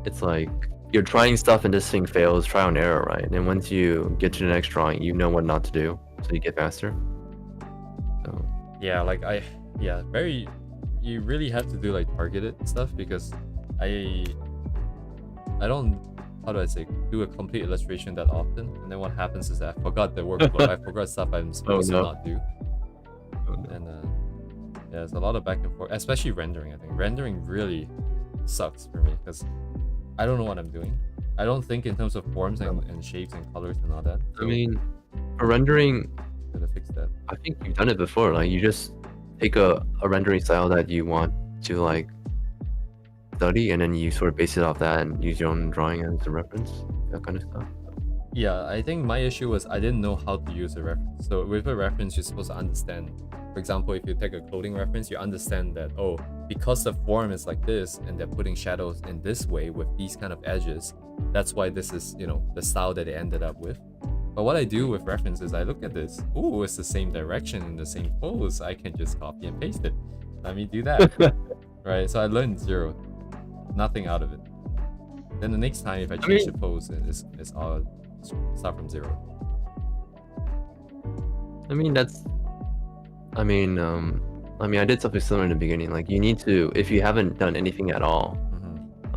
it's like you're trying stuff and this thing fails, trial and error, right? And then once you get to the next drawing, you know what not to do, so you get faster. So Yeah, like you really have to do like targeted stuff because I don't, how do I say, do a complete illustration that often, and then what happens is that I forgot the workflow. I forgot stuff I'm supposed to not do. And yeah, there's a lot of back and forth, especially rendering. I think rendering really sucks for me because I don't know what I'm doing. I don't think in terms of forms and shapes and colors and all that. I mean, for rendering, gotta fix that. I think you've done it before. Like you just take a rendering style that you want to like study, and then you sort of base it off that and use your own drawing as a reference, that kind of stuff. Yeah, I think my issue was I didn't know how to use a reference. So with a reference, you're supposed to understand. For example, if you take a clothing reference, you understand that, oh, because the form is like this and they're putting shadows in this way with these kind of edges, that's why this is, you know, the style that they ended up with. But what I do with references, I look at this. Ooh, it's the same direction and the same pose. I can just copy and paste it. Let me do that. Right? So I learned 0. Nothing out of it. Then the next time, if I change the pose, it's all start from 0. I mean, that's. I mean, I did something similar in the beginning. Like, you need to, if you haven't done anything at all,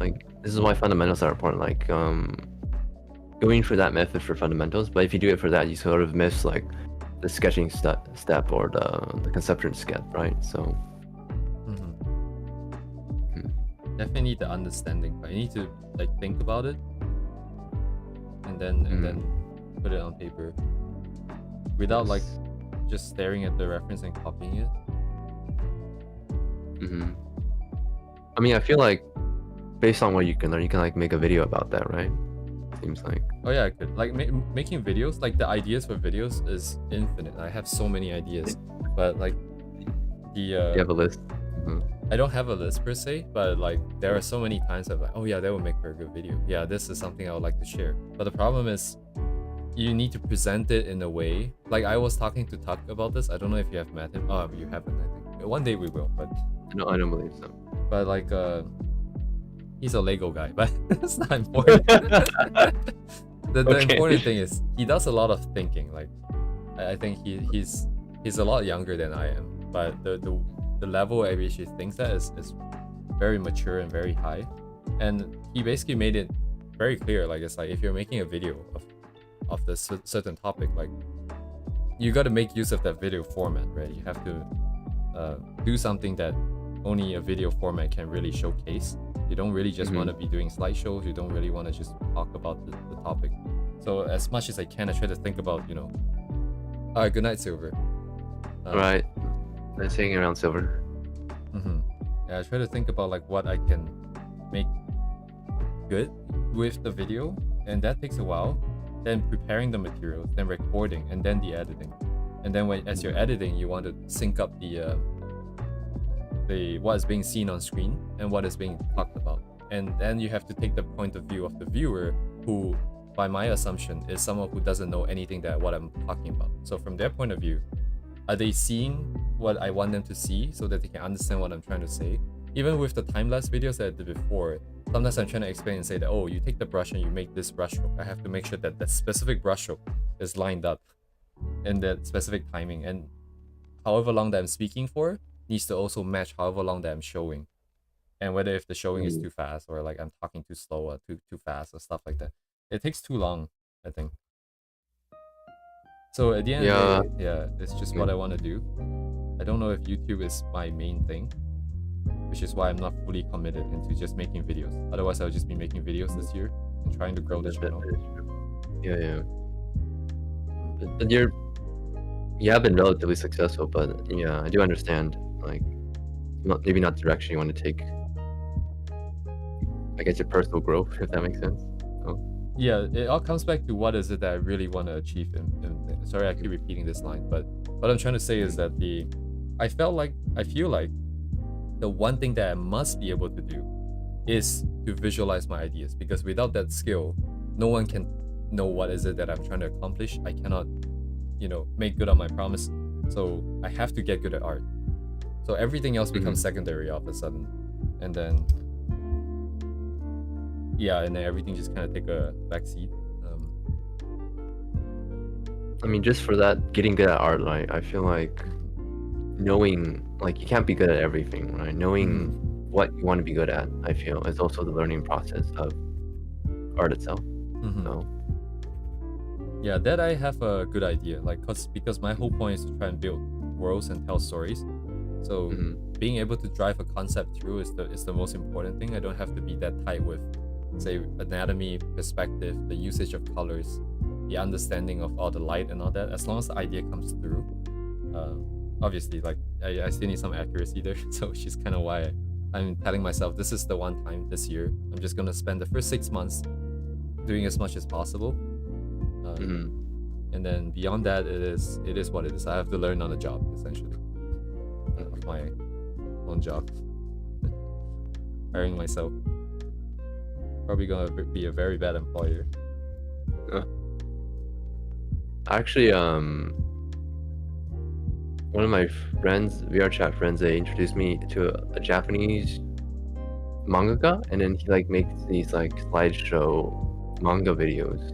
like, this is why fundamentals are important. Like, going through that method for fundamentals, but if you do it for that, you sort of miss like the sketching step or the conceptual step, right? So definitely need the understanding, but you need to like think about it and then put it on paper without like just staring at the reference and copying it. I mean, I feel like based on what you can learn, you can like make a video about that, right? Seems like. Oh yeah, I could. Like making videos, like the ideas for videos is infinite. I have so many ideas, but like the you have a list. I don't have a list per se, but like there are so many times I'm like, oh yeah, that would make for a good video. Yeah, this is something I would like to share. But the problem is you need to present it in a way. Like I was talking to Tuck about this. I don't know if you have met him. Oh, you haven't, I think. One day we will, but no, I don't believe so. But like he's a Lego guy, but that's not important. The important thing is he does a lot of thinking. Like I think he's a lot younger than I am, but the level at which he thinks that is very mature and very high. And he basically made it very clear. Like it's like if you're making a video of this certain topic, like you got to make use of that video format, right? You have to do something that only a video format can really showcase. You don't really just want to be doing slideshows. You don't really want to just talk about the topic. So as much as I can, I try to think about, you know, good night, Silver. Right. Nice hanging around, Silver. Yeah, I try to think about like what I can make good with the video, and that takes a while. Then preparing the materials, then recording, and then the editing. And then as you're editing, you want to sync up the what is being seen on screen and what is being talked about. And then you have to take the point of view of the viewer, who, by my assumption, is someone who doesn't know anything that what I'm talking about. So from their point of view, are they seeing what I want them to see so that they can understand what I'm trying to say? Even with the time-lapse videos that I did before, sometimes I'm trying to explain and say that, oh, you take the brush and you make this brush stroke. I have to make sure that that specific brush stroke is lined up in that specific timing, and however long that I'm speaking for needs to also match however long that I'm showing. And whether if the showing is too fast or like I'm talking too slow or too fast or stuff like that. It takes too long, I think. So at the end of the day, yeah, it's just what I want to do. I don't know if YouTube is my main thing, which is why I'm not fully committed into just making videos. Otherwise, I'll just be making videos this year and trying to grow the channel. Yeah. But you have been relatively successful, but yeah, I do understand, like, maybe not the direction you want to take. I guess your personal growth, if that makes sense. Yeah, it all comes back to what is it that I really want to achieve. Sorry, I keep repeating this line, but what I'm trying to say is that I feel like the one thing that I must be able to do is to visualize my ideas, because without that skill, no one can know what is it that I'm trying to accomplish. I cannot, you know, make good on my promise. So I have to get good at art. So everything else becomes secondary all of a sudden. And then and then everything just kind of take a backseat. I mean, just for that, getting good at art, like, I feel like knowing, like, you can't be good at everything, right? Knowing what you want to be good at, I feel, is also the learning process of art itself. So yeah, that I have a good idea, like, because my whole point is to try and build worlds and tell stories. So being able to drive a concept through is the most important thing. I don't have to be that tight with, say, anatomy, perspective, the usage of colors, the understanding of all the light and all that. As long as the idea comes through, obviously, like, I still need some accuracy there. So which is kind of why I'm telling myself this is the one time this year I'm just gonna spend the first 6 months doing as much as possible, and then beyond that, it is what it is. I have to learn on the job, essentially, of my own job. hiring myself. Probably gonna be a very bad employer. Actually, one of my friends, VR chat friends, they introduced me to a Japanese mangaka, and then he like makes these like slideshow manga videos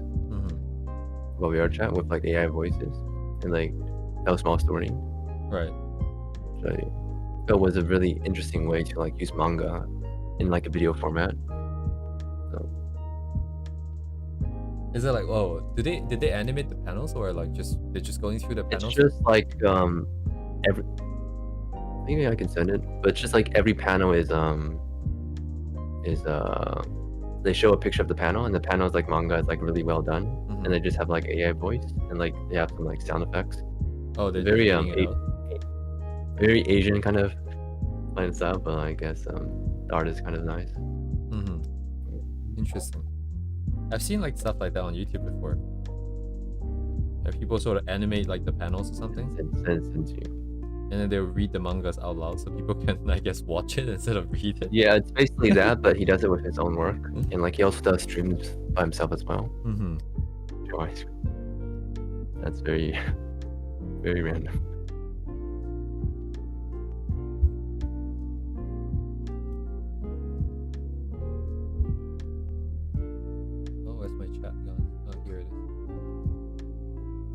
about VR chat with like AI voices and like tell a small story. Right. So it was a really interesting way to like use manga in like a video format. So Is it like, oh, did they animate the panels, or like they're just going through the it's panels? just like every, maybe I can send it, but it's just like every panel is they show a picture of the panel, and the panel is like manga, is like really well done, and they just have like AI voice, and like they have some like sound effects. Oh, they're very just reading it out. very Asian kind of plain style, but I guess the art is kind of nice. Interesting. I've seen like stuff like that on YouTube before. Like people sort of animate like the panels or something, Send to you. and then they'll read the mangas out loud so people can, I guess, watch it instead of read it. Yeah, it's basically that, but he does it with his own work, and like he also does streams by himself as well. That's very very random. Oh, where's my chat gone? Oh, here it is.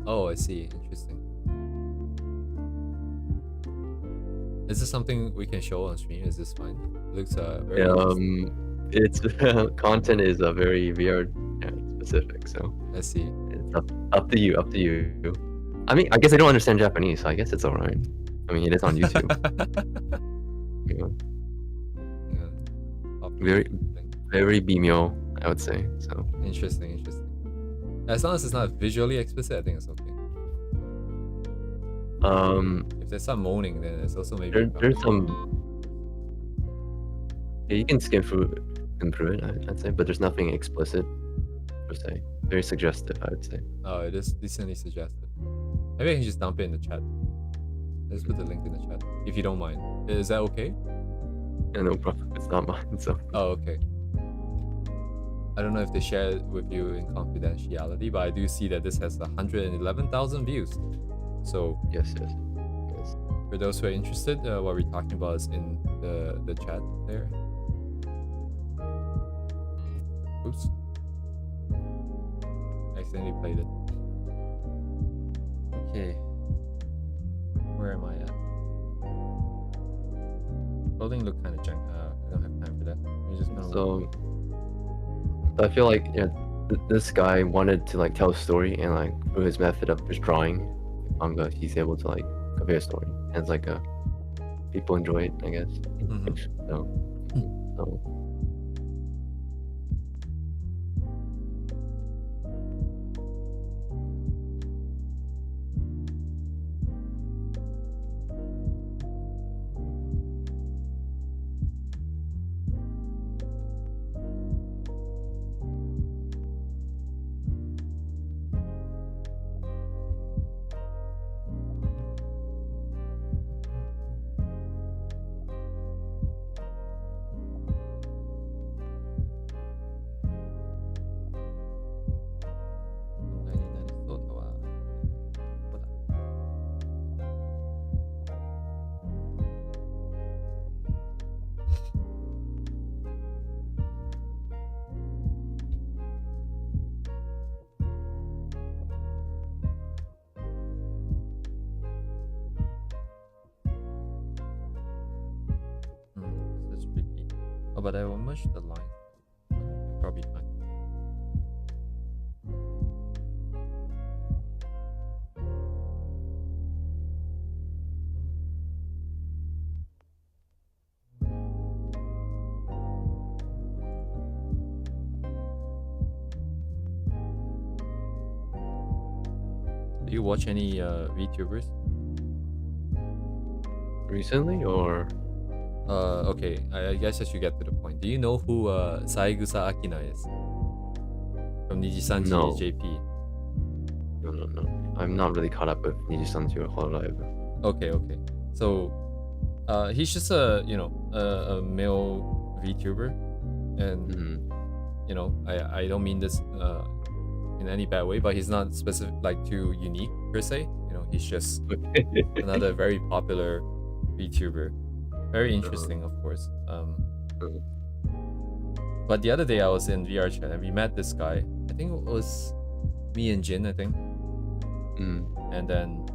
Oh, I see. Interesting. Is this something we can show on stream? Is this fine? It looks very Its content is very VR specific, so I see. it's up to you. I mean, I guess I don't understand Japanese, so I guess it's alright. I mean, it is on YouTube. You know, very bimyo, I would say. So Interesting. As long as it's not visually explicit, I think it's okay. If there's some moaning, then it's also maybe there's some. Yeah, you can skim through it, I'd say, but there's nothing explicit per se. Very suggestive, I would say. Oh, it is decently suggestive. Maybe I can just dump it in the chat. Let's put the link in the chat, if you don't mind. Is that okay? Yeah, no problem. It's not mine, so. Oh, okay. I don't know if they share it with you in confidentiality, but I do see that this has 111,000 views. So yes. For those who are interested, what we're talking about is in the chat there. Oops. Accidentally played it. Okay. Where am I at? Clothing look kind of junk. I don't have time for that. We're just gonna So I feel like this guy wanted to like tell a story, and like through his method of just drawing manga, he's able to like convey a story, and it's like people enjoy it, I guess. So. This is tricky. Oh, but I will merge the line. Probably fine. Do you watch any VTubers? Recently, or? Okay, I guess I should get to the point. Do you know who Saigusa Akina is? From Nijisanji No. JP. No. I'm not really caught up with Nijisanji or Hololive. Okay. So, he's just a male VTuber, and you know, I don't mean this in any bad way, but he's not specific, like too unique per se. You know, he's just another very popular VTuber. Very interesting, of course. But the other day I was in VR chat and we met this guy. I think it was me and Jin, I think. And then,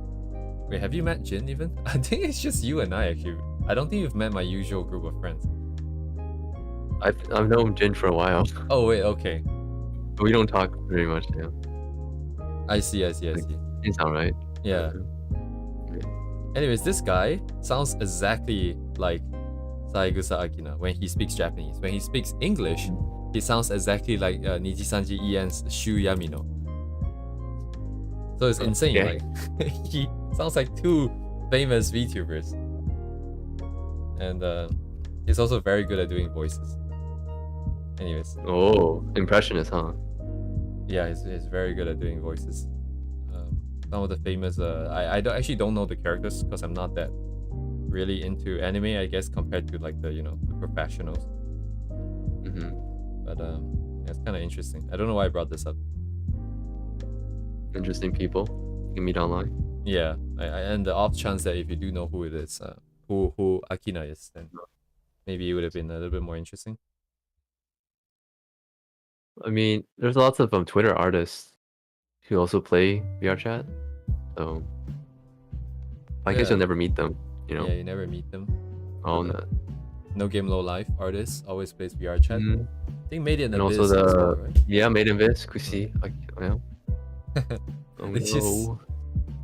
wait, have you met Jin even? I think it's just you and I actually. I don't think you've met my usual group of friends. I've known Jin for a while. Oh wait, okay. We don't talk very much now. I see. It's alright. Yeah. Anyways, this guy sounds exactly like Saegusa Akina when he speaks Japanese. When he speaks English, he sounds exactly like Nijisanji Ien's Shu Yamino. So it's insane. Like he sounds like two famous VTubers. And he's also very good at doing voices. Anyways. Oh, impressionist, huh? Yeah, he's very good at doing voices. Some of the famous I actually don't know the characters because I'm not that really into anime, I guess, compared to like the, you know, the professionals. But yeah, it's kind of interesting. I don't know why I brought this up. Interesting people you can meet online. Yeah, and the off chance that if you do know who it is, who Akina is, then maybe it would have been a little bit more interesting. I mean, there's lots of Twitter artists who also play VR chat, so I guess you'll never meet them, you know. Yeah, you never meet them. Oh no. No Game Low Life artist always plays VR chat. I think Made in Abyss also the as well, right? yeah, Made in Abyss, Kushi.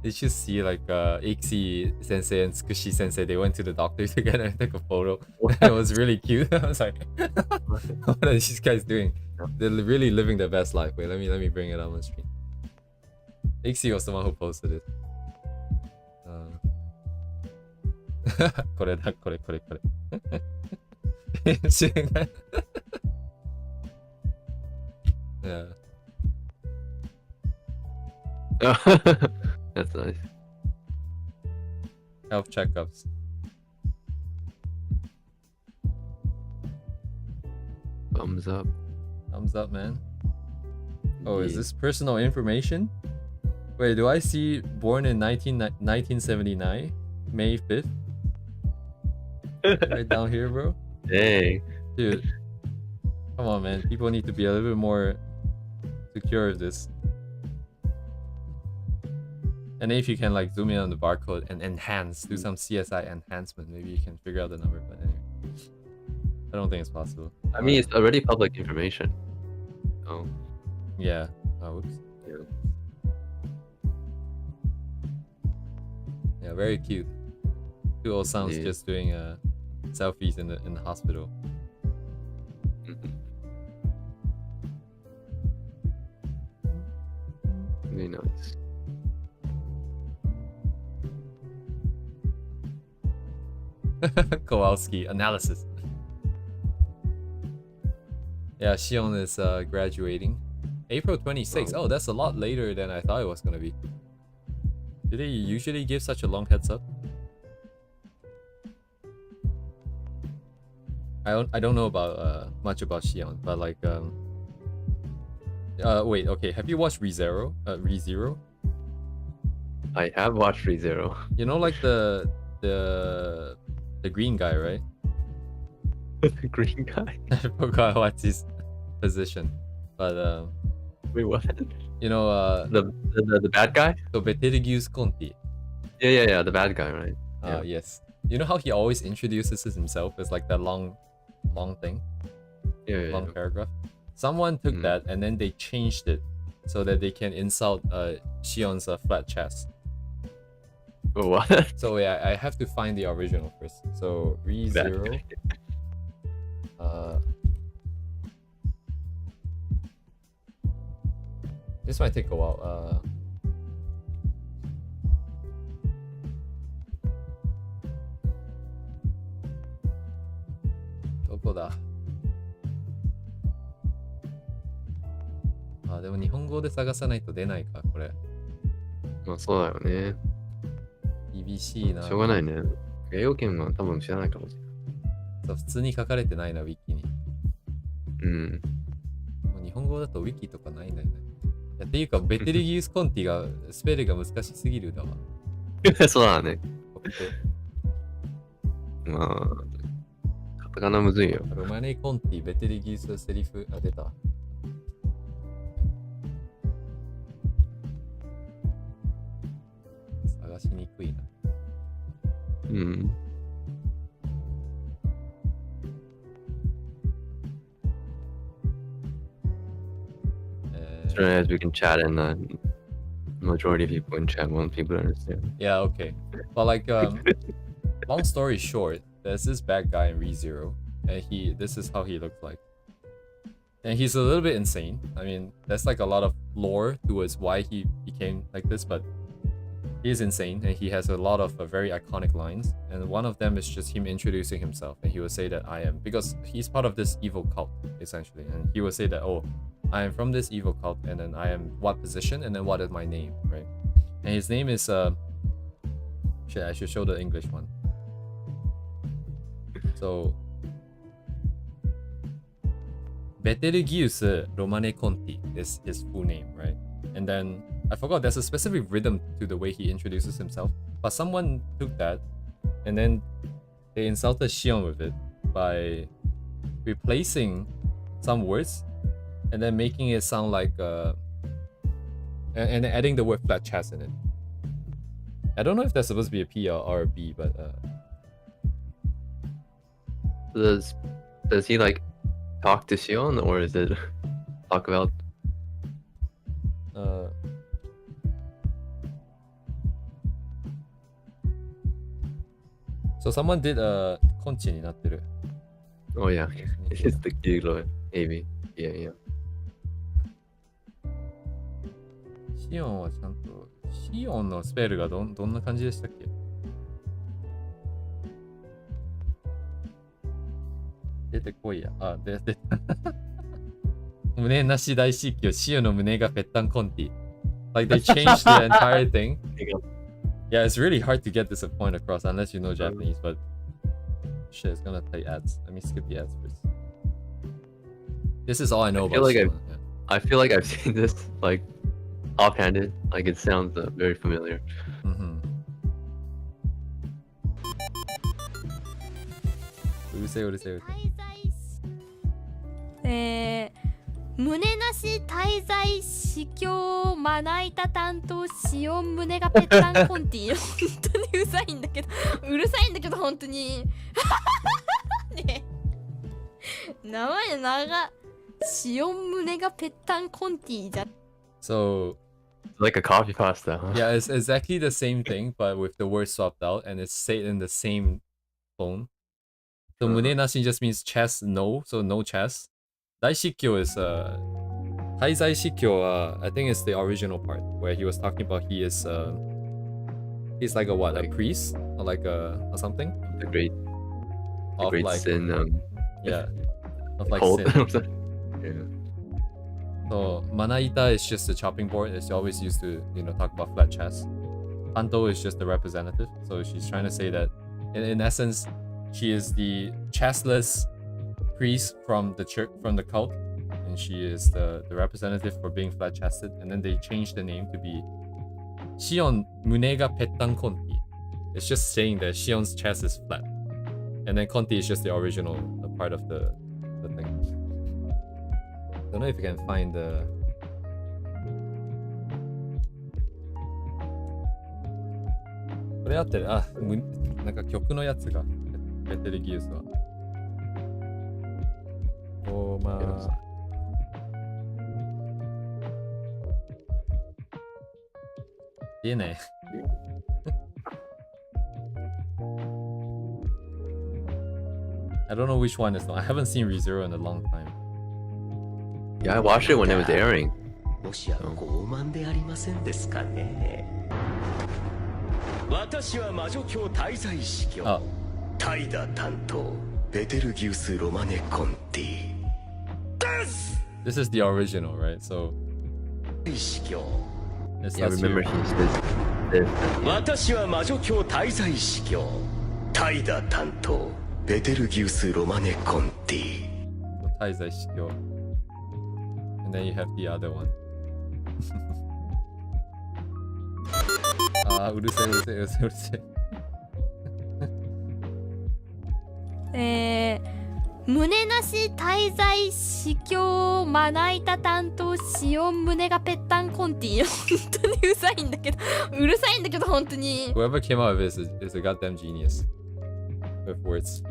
Did you see like Ixi Sensei and Tsukushi Sensei? They went to the doctor together and took a photo. It was really cute. I was like, what are these guys doing? They're really living their best life. Wait, let me bring it up on screen. Ixi was the one who posted it. これだ、これ。Yeah. That's nice. Health checkups. Thumbs up. Thumbs up, man. Oh, is this personal information? Wait, do I see born in 1979, May 5th? Right down here, bro. Dang. Dude. Come on, man. People need to be a little bit more secure of this. And if you can like zoom in on the barcode and enhance, do some CSI enhancement, maybe you can figure out the number. But anyway, I don't think it's possible. I mean, it's already public information. Oh. Yeah. Oh, oops. Yeah, very cute. Two old sounds just doing selfies in the hospital. Very nice. Kowalski analysis. Yeah, Shion is graduating April 26th. Oh, that's a lot later than I thought it was gonna be. Do they usually give such a long heads up? I don't know about much about Shion, but like wait, okay, have you watched ReZero? ReZero? I have watched ReZero. You know, like the green guy, right? The green guy? I forgot what's his position, but wait, what? You know, the bad guy? So Betelgeuse Conti. Yeah, the bad guy, right? Yes. You know how he always introduces himself as like that long thing? Long paragraph. Someone took that and then they changed it so that they can insult Shion's flat chest. What? So wait, I have to find the original first. So ReZero. This might take a while. Dokoda? あ、でも日本語で探さないと出ないか、これ。まあそうだよね。厳しいな。しょうがないね。英語圏は多分知らないかもしれない。そう普通に書かれてないな、ウィキに。うん。もう日本語だとウィキとかないんだよね。いやっていうか、ベテルギウス・コンティがスペルが難しすぎるだわ。そうだね。まあ、カタカナむずいよ。ロマネ・コンティ、ベテルギウスセリフ、あ、出た。探しにくいな。うん。So as we can chat and majority of people in chat want people to understand. Yeah, okay. But like, long story short, there's this bad guy in ReZero, and this is how he looks like. And he's a little bit insane. I mean, there's like a lot of lore towards why he became like this, but he is insane, and he has a lot of very iconic lines. And one of them is just him introducing himself, and he will say that I am, because he's part of this evil cult, essentially. And he will say that, oh, I am from this evil cult, and then I am what position, and then what is my name, right? And his name is, shit, I should show the English one. So, Betelgeuse Romane Conti is his full name, right? And then, I forgot, there's a specific rhythm to the way he introduces himself, but someone took that, and then they insulted Shion with it by replacing some words and then making it sound like and adding the word flat chest in it. I don't know if that's supposed to be a P or a B, but Does he like talk to Sion, or is it talk about? So someone did Konchiになってる. Oh yeah, it's the Kilo maybe. Yeah. シオンはちゃんと、シオンのスペルがどんな感じでしたっけ？出てこいや。あ、出た。胸なし大司教、シオンの胸がぺったんコンティ。Like they changed the entire thing. Yeah, it's really hard to get this point across unless you know Japanese, but shit, it's gonna play ads. Let me skip the ads first. This is all I know about Shion. I feel like I've seen this like offhanded, like it sounds very familiar. Urusei. 胸なし滞在司教まな板担当シオン胸がぺったんコンティ本当にうるさいんだけど本当にねえ名前長シオン胸がぺったんコンティじゃ So like a coffee pasta, huh? Yeah, it's exactly the same thing, but with the word swapped out, and it's said in the same tone. So munenashi just means chest, no, so no chest. Daishikyo is Taizai Shikyo, I think it's the original part where he was talking about he's like a what, a priest or like a or something? The great like sin, yeah, of like cult. sin. Yeah. So Manaita is just a chopping board. It's always used to, talk about flat chest. Kanto is just the representative. So she's trying to say that in essence, she is the chestless priest from the church, from the cult, and she is the representative for being flat chested. And then they changed the name to be Shion Munega Pettan Konti. It's just saying that Shion's chest is flat. And then Konti is just the original part of the thing. Don't know if you can find the. これあってる。あ、なんか曲のやつがベテルギウスは。おー、まあ。いいね。I don't know which one is. I haven't seen ReZero in a long time. Yeah, I watched it when it was airing. もしや傲慢でありませんですかね。私は魔女教滞在司教タイダ担当ベテルギウス・ロマネ・コンティです。 This is the original, right? So 司教 Yeah, remember he says this. 私は魔女教滞在司教タイダ担当ベテルギウス・ロマネ・コンティ Taizai Shikyo. And then you have the other one. あー、うるせえうるせえうるせえうるせえ。胸なし滞在司教まな板担当シオン胸がぺったんコンティ本当にうざいんだけどうるさいんだけど本当に Whoever came out of this is a goddamn genius with words.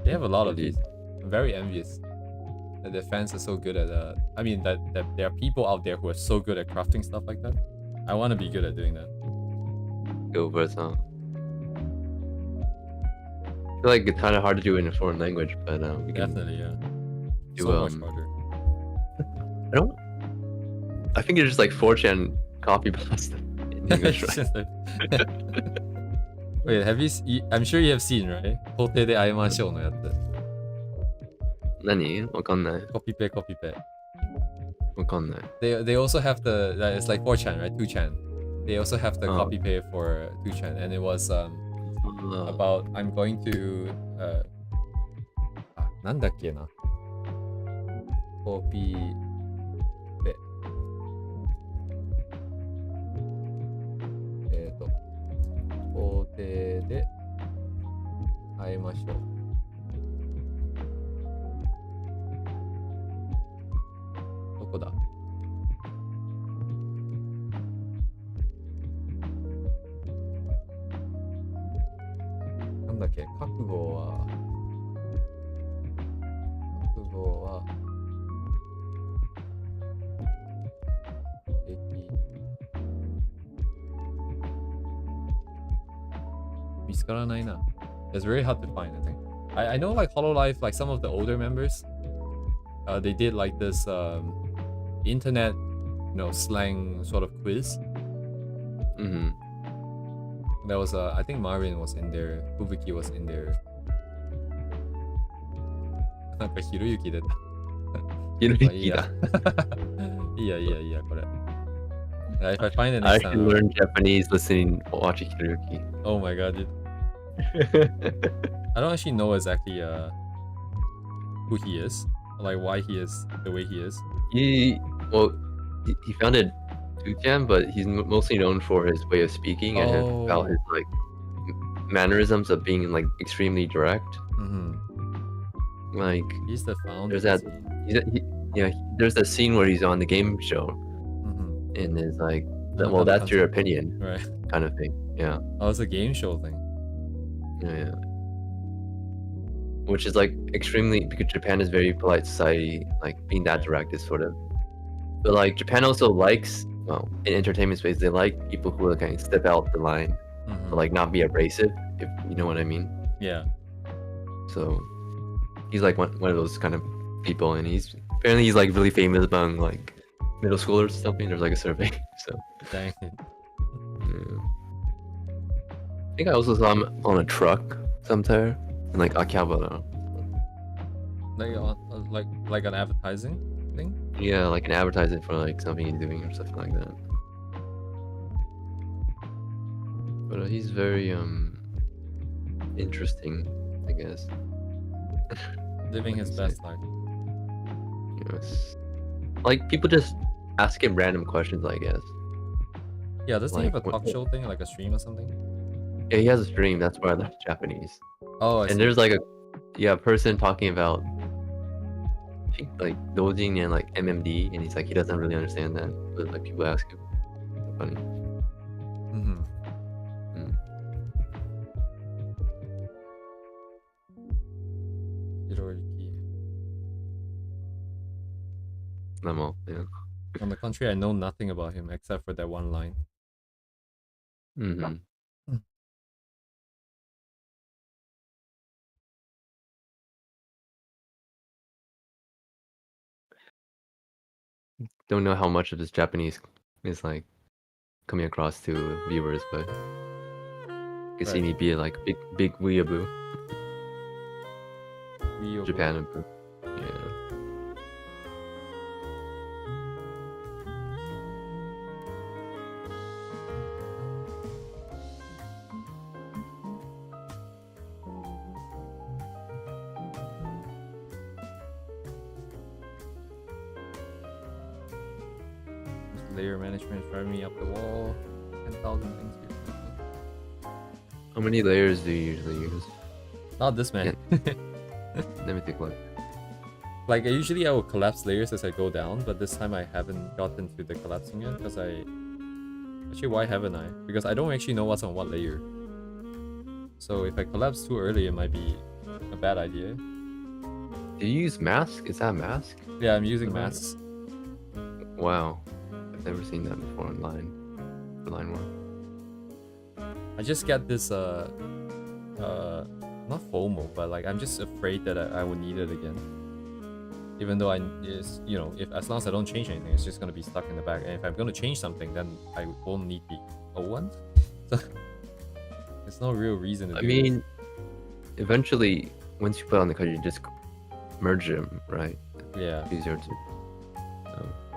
They have a lot of these. I'm very envious that their fans are so good at I mean that there are people out there who are so good at crafting stuff like that. I want to be good at doing that. Go for it, huh? I feel like it's kind of hard to do in a foreign language, but we can Definitely, yeah. do, So much harder. I think it's just like 4chan copy pasta in English, right? Wait, have I'm sure you have seen, right? 法廷で会いましょうのやつ。何？わかんない。コピペコピペ。わかんない。They also have it's like 4chan, right? 2chan. They also have the copy paste for 2chan, and it was about I'm going to なんだっけな。コピペ。法廷で会いましょう。どこだ？なんだっけ？覚悟は見つからないな。It's very hard to find, I think. I know like Hololive, like some of the older members, they did like this internet, slang sort of quiz. Mm-hmm. There was I think Marvin was in there, Fubuki was in there. なんかひろゆき出た。ひろゆきだ。いいや、これ。If I find it I next can time, learn Japanese listening, watching Hiroyuki. Oh my god, dude. I don't actually know exactly who he is, like why he is the way he is. He founded 2chan, but he's mostly known for his way of speaking and about his like mannerisms of being like extremely direct. Mm-hmm. Like he's the founder. There's that scene where he's on the game show, and it's like, well, that's your opinion, right? Kind of thing. Yeah. Oh, it's a game show thing. Yeah. Which is like extremely, because Japan is very polite society. Like being that direct is sort of, but like Japan also likes, well, in entertainment space, they like people who kind of step out the line, but like not be abrasive, if you know what I mean. Yeah. So he's like one of those kind of people, and he's like really famous among like middle schoolers or something. There's like a survey. So dang. Yeah. I think I also saw him on a truck sometime in like Akihabara. Like an advertising thing? Yeah, like an advertisement for like something he's doing or something like that. But he's very interesting, I guess. Living his best life. Yes. Like people just ask him random questions, I guess. Yeah, does he Like, have a talk show thing, like a stream or something? Yeah, he has a stream. That's why I learned Japanese. Oh, I see. And there's like a person talking about, I think, like dojin and like MMD, and he's like he doesn't really understand that, but like people ask him. Funny. Mm-hmm. Hiroyuki. Namo, yeah. On the contrary, I know nothing about him except for that one line. Mm-hmm. Don't know how much of this Japanese is like coming across to viewers, but you can see me be like big weeaboo. Japan. Yeah. layer management is driving me up the wall. 10,000 things here. How many layers do you usually use? Not this man. Let me take a look. Like usually I will collapse layers as I go down, but this time I haven't gotten to the collapsing yet because actually, why haven't I? Because I don't actually know what's on what layer. So if I collapse too early, it might be a bad idea. Do you use mask? Is that mask? Yeah, I'm using masks. Wow, I've never seen that before online. For line one. I just get this not FOMO, but like I'm just afraid that I will need it again. Even though if as long as I don't change anything, it's just gonna be stuck in the back. And if I'm gonna change something, then I won't need the old ones. So there's no real reason to do mean, eventually, once you put on the card, you just merge them, right? Yeah. It's easier to.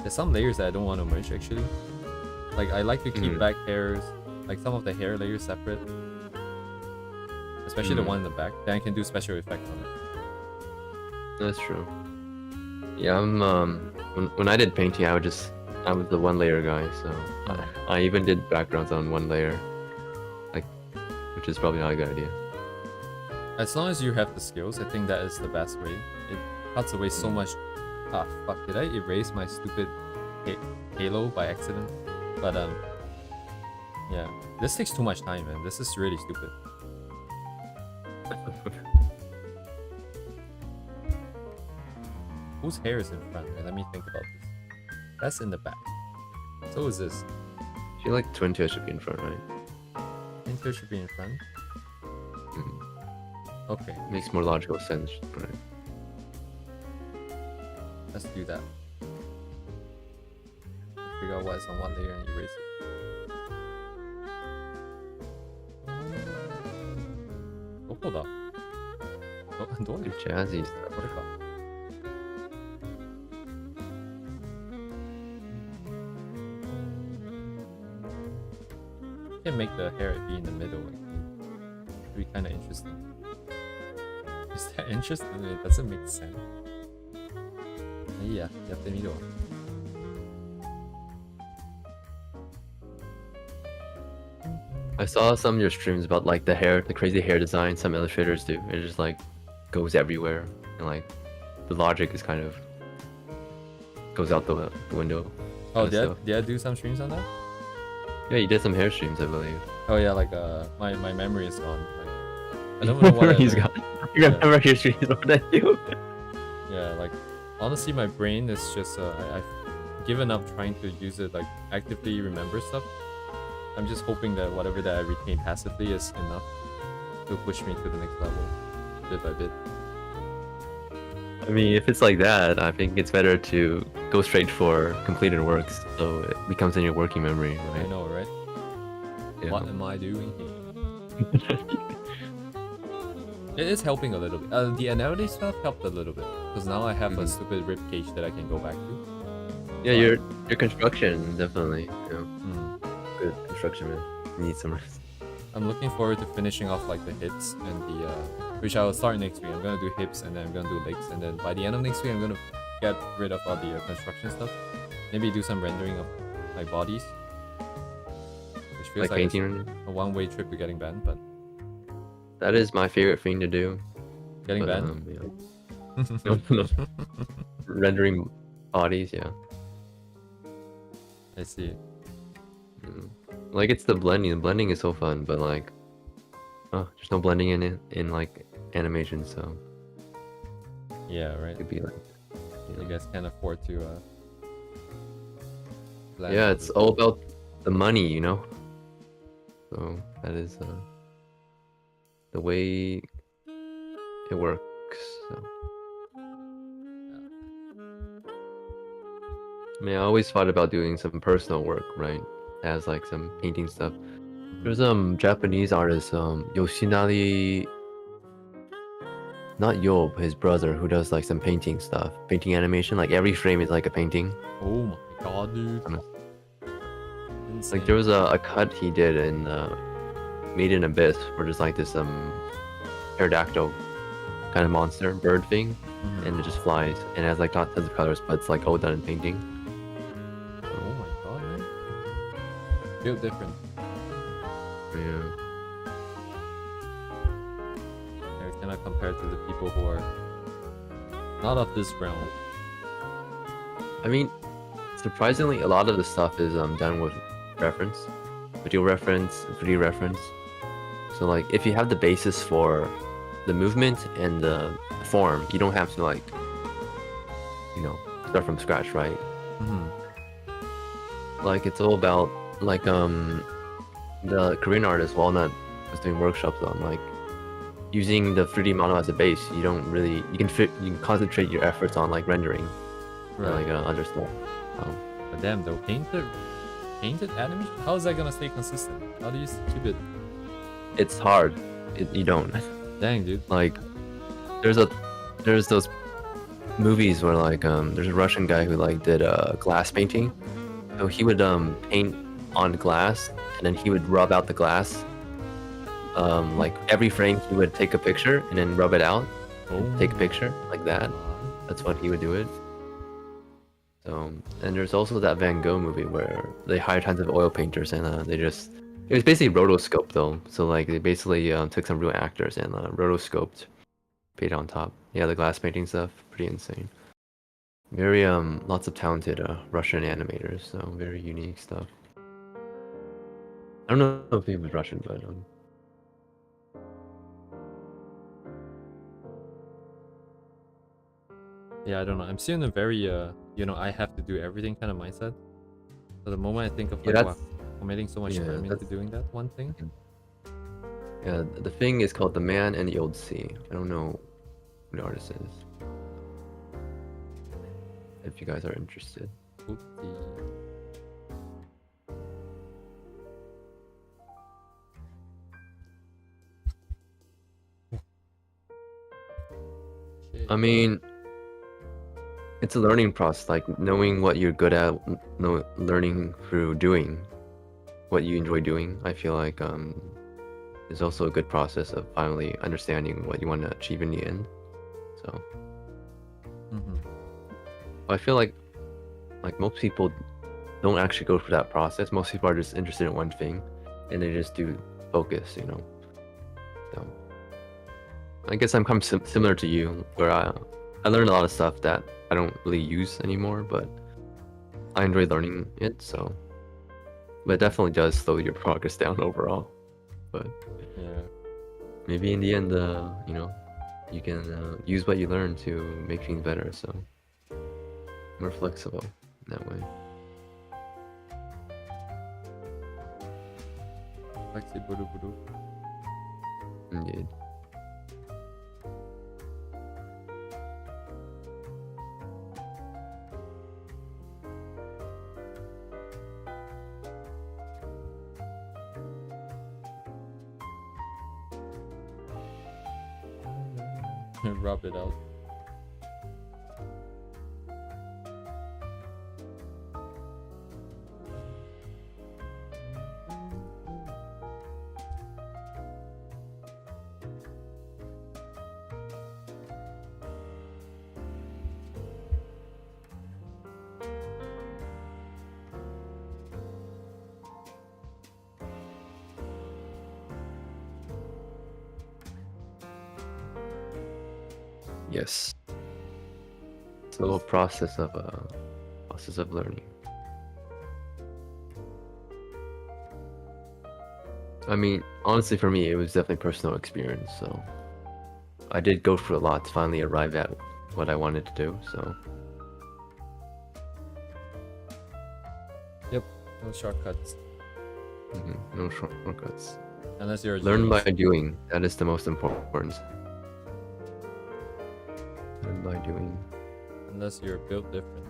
There's some layers that I don't want to merge actually. Like I like to keep back hairs, like some of the hair layers separate. Especially the one in the back. Then I can do special effects on it. That's true. Yeah, I'm when I did painting, I was the one layer guy, so I even did backgrounds on one layer, like, which is probably not a good idea. As long as you have the skills, I think that is the best way. It cuts away so much. Ah, fuck! Did I erase my stupid halo by accident? But yeah, this takes too much time, man. This is really stupid. Whose hair is in front? Let me think about this. That's in the back. So is this. I feel like twin tail should be in front, right? Twin tail should be in front. Okay. Makes more logical sense, right? Let's do that. Figure out what is on what layer and erase it. Hold up. Don't jazzy stuff. What about? Can make the hair be in the middle. It'd be kind of interesting. Is that interesting? It doesn't make sense. Yeah, やってみるわ。I saw some of your streams about like the crazy hair design some illustrators do. It just like goes everywhere, and like the logic is kind of goes out the window. Oh, did I do some streams on that? Yeah, you did some hair streams, I believe. Oh yeah, like my memory is gone. Like, I don't know what he's gone. You remember your streams more than you. Yeah, like honestly, my brain is just I've given up trying to use it, like actively remember stuff. I'm just hoping that whatever that I retain passively is enough to push me to the next level, bit by bit. I mean, if it's like that, I think it's better to go straight for completed works, so it becomes in your working memory, right? I know, right? Yeah. What am I doing here? It is helping a little bit. The anatomy stuff helped a little bit, because now I have a stupid rib cage that I can go back to. Yeah, your construction, definitely. Yeah. Good construction, man. You need some rest. I'm looking forward to finishing off like the hips and the which I will start next week. I'm gonna do hips and then I'm gonna do legs, and then by the end of next week I'm gonna get rid of all the construction stuff. Maybe do some rendering of my bodies, which feels Like painting? a one-way trip to getting banned, but That is my favorite thing to do. getting But, banned. yeah. No. Rendering bodies, yeah. I see. Like, it's the blending. The blending is so fun, but like, there's no blending in it in like animation, so Yeah, right. it'd be like, You guys can't afford to. blend yeah, all it's this. all about the money, you know. So that is the way it works. So. I mean, I always thought about doing some personal work, right? As like some painting stuff. There's Japanese artist Yoshinari, not Yob, his brother, who does like some painting stuff, painting animation. Like every frame is like a painting. Oh my god, dude! Like there was a cut he did in Made in Abyss, where there's like this pterodactyl kind of monster bird thing, and it just flies and it has like tons of colors, but it's like all done in painting. Oh my god, man! built different. Yeah. They cannot compare to the people who are not of this realm. I mean, surprisingly, a lot of the stuff is done with reference, video reference, 3D reference. So like, if you have the basis for the movement and the form, you don't have to like, you know, start from scratch, right? Like it's all about like the Korean artist Walnut was doing workshops on like using the 3D model as a base. You don't really you can concentrate your efforts on like rendering, and, like other stuff. But damn, though, painted animation, how is that gonna stay consistent? How do you keep it? It's hard. You don't. Dang, dude. Like there's those movies where like there's a Russian guy who like did glass painting. So he would paint on glass and then he would rub out the glass. Like every frame he would take a picture and then rub it out. Take a picture like that. That's what he would do it. So, and there's also that Van Gogh movie where they hired tons of oil painters and it was basically rotoscope though. So like they basically took some real actors and rotoscoped, painted on top. Yeah, the glass painting stuff, pretty insane. Very lots of talented Russian animators, so very unique stuff. I don't know if he was Russian, but yeah, I don't know. I'm still in a very you know, I have to do everything kind of mindset. So the moment I think of like, wow, committing so much time into doing that one thing. Yeah, the thing is called The Man and the Old Sea. I don't know who the artist is. If you guys are interested. I mean, it's a learning process, like knowing what you're good at, learning through doing what you enjoy doing. I feel like is also a good process of finally understanding what you want to achieve in the end. So I feel like most people don't actually go through that process. Most people are just interested in one thing and they just do focus, you know. So I guess I'm kind of similar to you, where I learned a lot of stuff that I don't really use anymore, but I enjoy learning it. So, but it definitely does slow your progress down overall. But yeah, maybe in the end, you know, you can use what you learn to make things better. So more flexible in that way. Boo0o0ooba. Indeed. Rub it out. Yes. It's a little process of learning. I mean, honestly, for me, it was definitely personal experience. So I did go through a lot to finally arrive at what I wanted to do. So Yep, no shortcuts. No shortcuts. Unless you're a Learn by genius. doing. That is the most important. Learn by doing. Unless you're built different.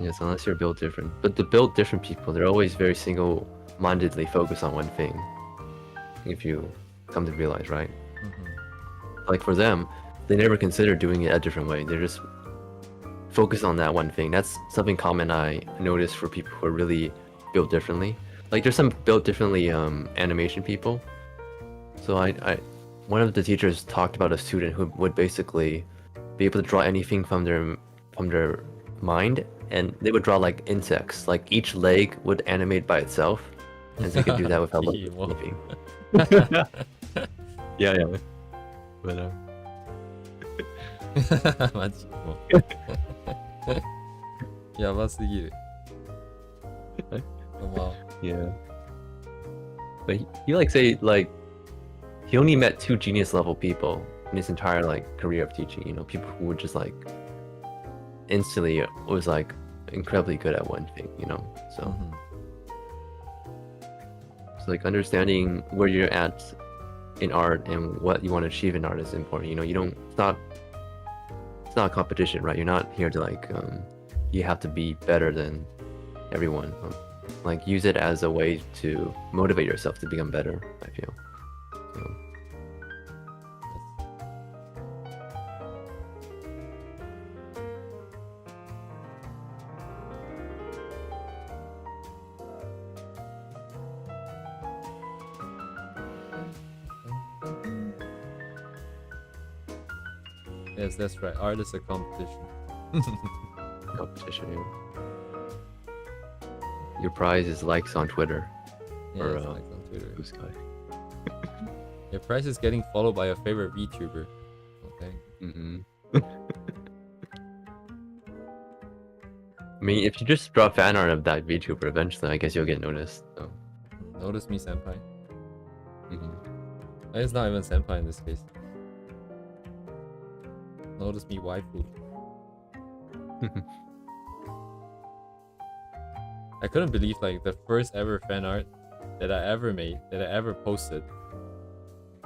Yes, unless you're built different. But the built different people, they're always very single-mindedly focused on one thing. If you come to realize, right? Like for them, they never consider doing it a different way. They're just focused on that one thing. That's something common I noticed for people who are really built differently. Like there's some built differently animation people. So one of the teachers talked about a student who would basically be able to draw anything from their mind and they would draw like insects. Like each leg would animate by itself, and they could do that without looking. Yeah, yeah. But マジもうやばすぎる。Wow. yeah. But he like say like he only met 2 genius level people in his entire like career of teaching. You know, people who would just like instantly was like incredibly good at one thing. You know, so so like understanding where you're at in art and what you want to achieve in art is important. You know, you don't it's not a competition, right? You're not here to like you have to be better than everyone. Like use it as a way to motivate yourself to become better, I feel. So. Yes, that's right. Art is a competition. Competition, yeah. Your prize is likes on Twitter. Yeah, or it's likes on Twitter. Blue Sky. Your prize is getting followed by your favorite VTuber. Okay. I mean, if you just draw fan art of that VTuber, eventually I guess you'll get noticed. So. Notice me, senpai. It's not even senpai in this case. Notice me, waifu. I couldn't believe like the first ever fan art that I ever made, that I ever posted,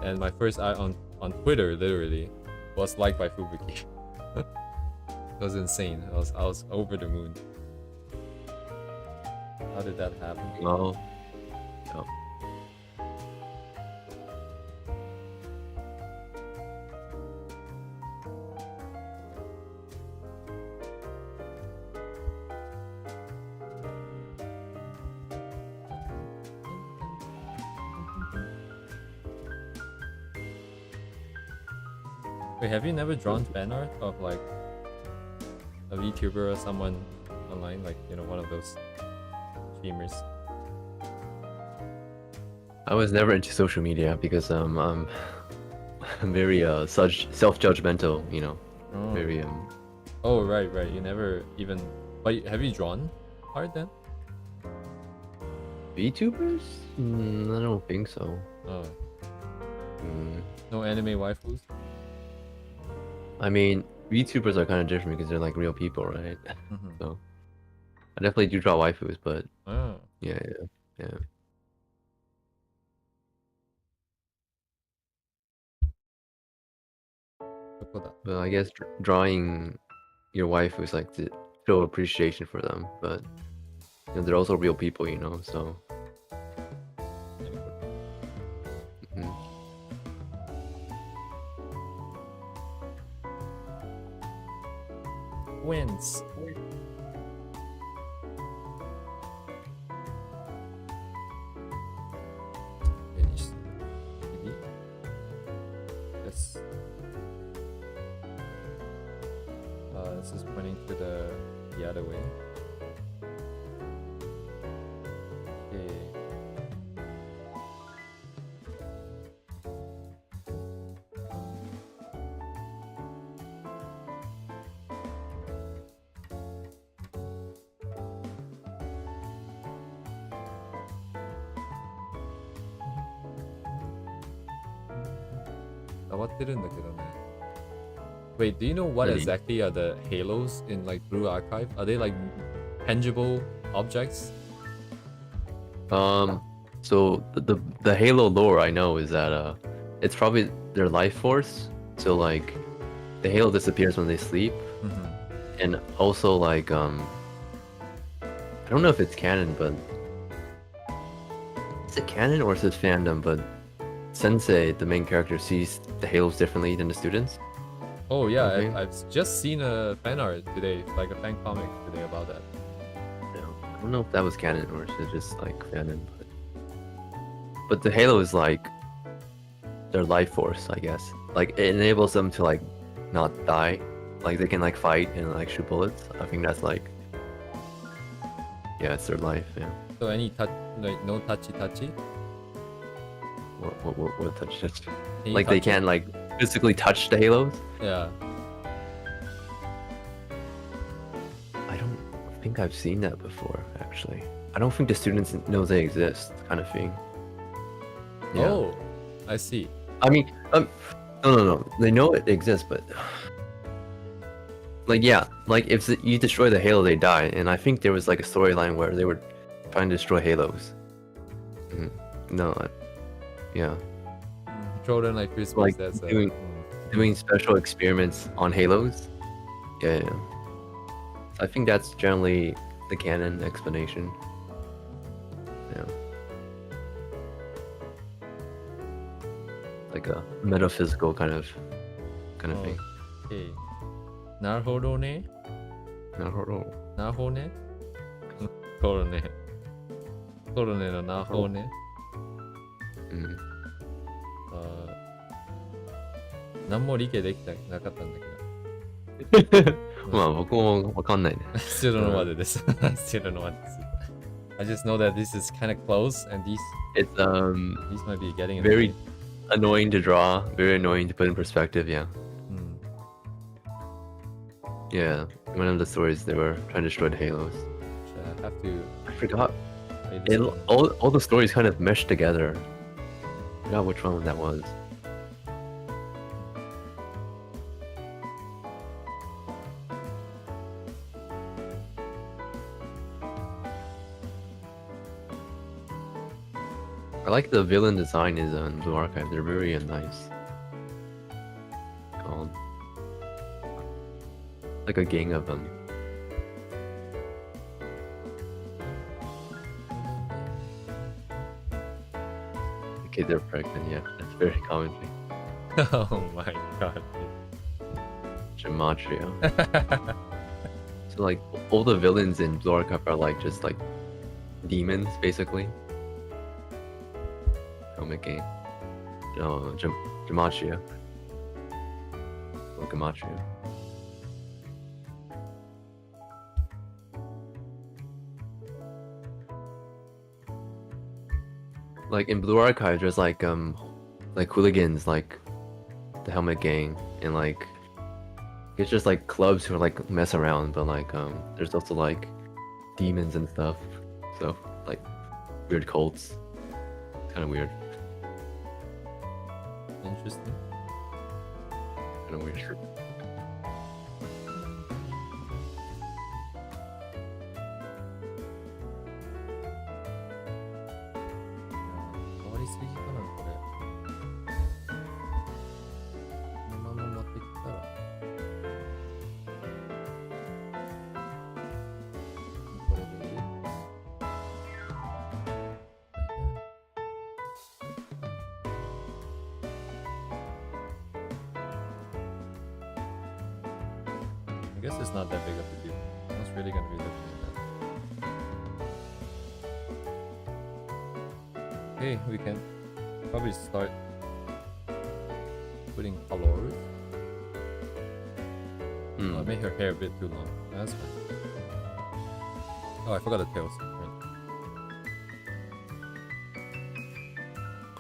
and my first art on Twitter literally was liked by Fubuki. It was insane. I was over the moon. How did that happen? Well, yeah. Wait, have you never drawn fan art of like a VTuber or someone online, like, you know, one of those streamers? I was never into social media because I'm very self-judgmental, you know. Oh. Very Oh, right. You never even. But have you drawn art then? VTubers? I don't think so. Oh. No anime waifus? I mean, VTubers are kind of different because they're like real people, right? So I definitely do draw waifus, but yeah. Well, I guess drawing your waifus like to show appreciation for them, but you know, they're also real people, you know. So. Wins. Finish. Yes. This is pointing to the other way. Okay. Wait, do you know what exactly are the halos in like Blue Archive? Are they like tangible objects? So the Halo lore I know is that it's probably their life force. So like the Halo disappears when they sleep, and also like I don't know if it's canon, but is it canon or is it fandom? But Sensei, the main character, sees the Halos differently than the students. Oh yeah, I've just seen a fan art today, like a fan comic today about that. I don't know if that was canon or is it just like fandom, but the Halo is like their life force, I guess. Like it enables them to like not die, like they can like fight and like shoot bullets. I think that's like yeah, it's their life. Yeah. So any touch, like no touchy? What touch? Can you Like they touch it? can't like physically touch the halos. Yeah. I don't think I've seen that before. Actually, I don't think the students know they exist, kind of thing. Yeah. Oh, I see. I mean, no. They know it exists, but like, yeah, like if you destroy the halo, they die. And I think there was like a storyline where they were trying to destroy halos. No, yeah, Jordan like Christmas. like That's doing special experiments on halos. Yeah. I think that's generally the canon explanation. Yeah. Like a metaphysical kind of thing. Okay. なるほどね。なるほど。なるほどね。コロネ。コロネのなるほどね。何も理解できなかったんだけど。まあ僕もわかんないね。知らぬまでです。知らぬまでです。I just know that this is kind of close and these might be getting very annoying to draw, very annoying to put in perspective, yeah. Yeah, one of the stories they were trying to destroy the halos. I have to. I forgot. All the stories kind of meshed together. I forgot which one that was. I like the villain design is on Blue Archive. They're very nice. Like a gang of them. The kids are pregnant, yeah. That's very common thing. Oh my god. Gematria. So like all the villains in Blue Archive are like just like demons basically. Game. No, Gematria. Oh, Gematria. Like in Blue Archive, there's like hooligans, like the Helmet Gang, and like it's just like clubs who are like mess around, but like there's also like demons and stuff. So like weird cults. Kind of weird. Interesting. Kind of weird. I guess it's not that big of a deal. I was really gonna be looking at that. Okay, we can probably start putting colors. Oh, I made her hair a bit too long. That's fine. Oh, I forgot the tails.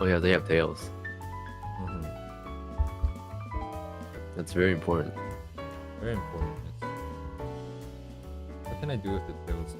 Oh yeah, they have tails. That's very important. Very important. Yes. What can I do with the tails?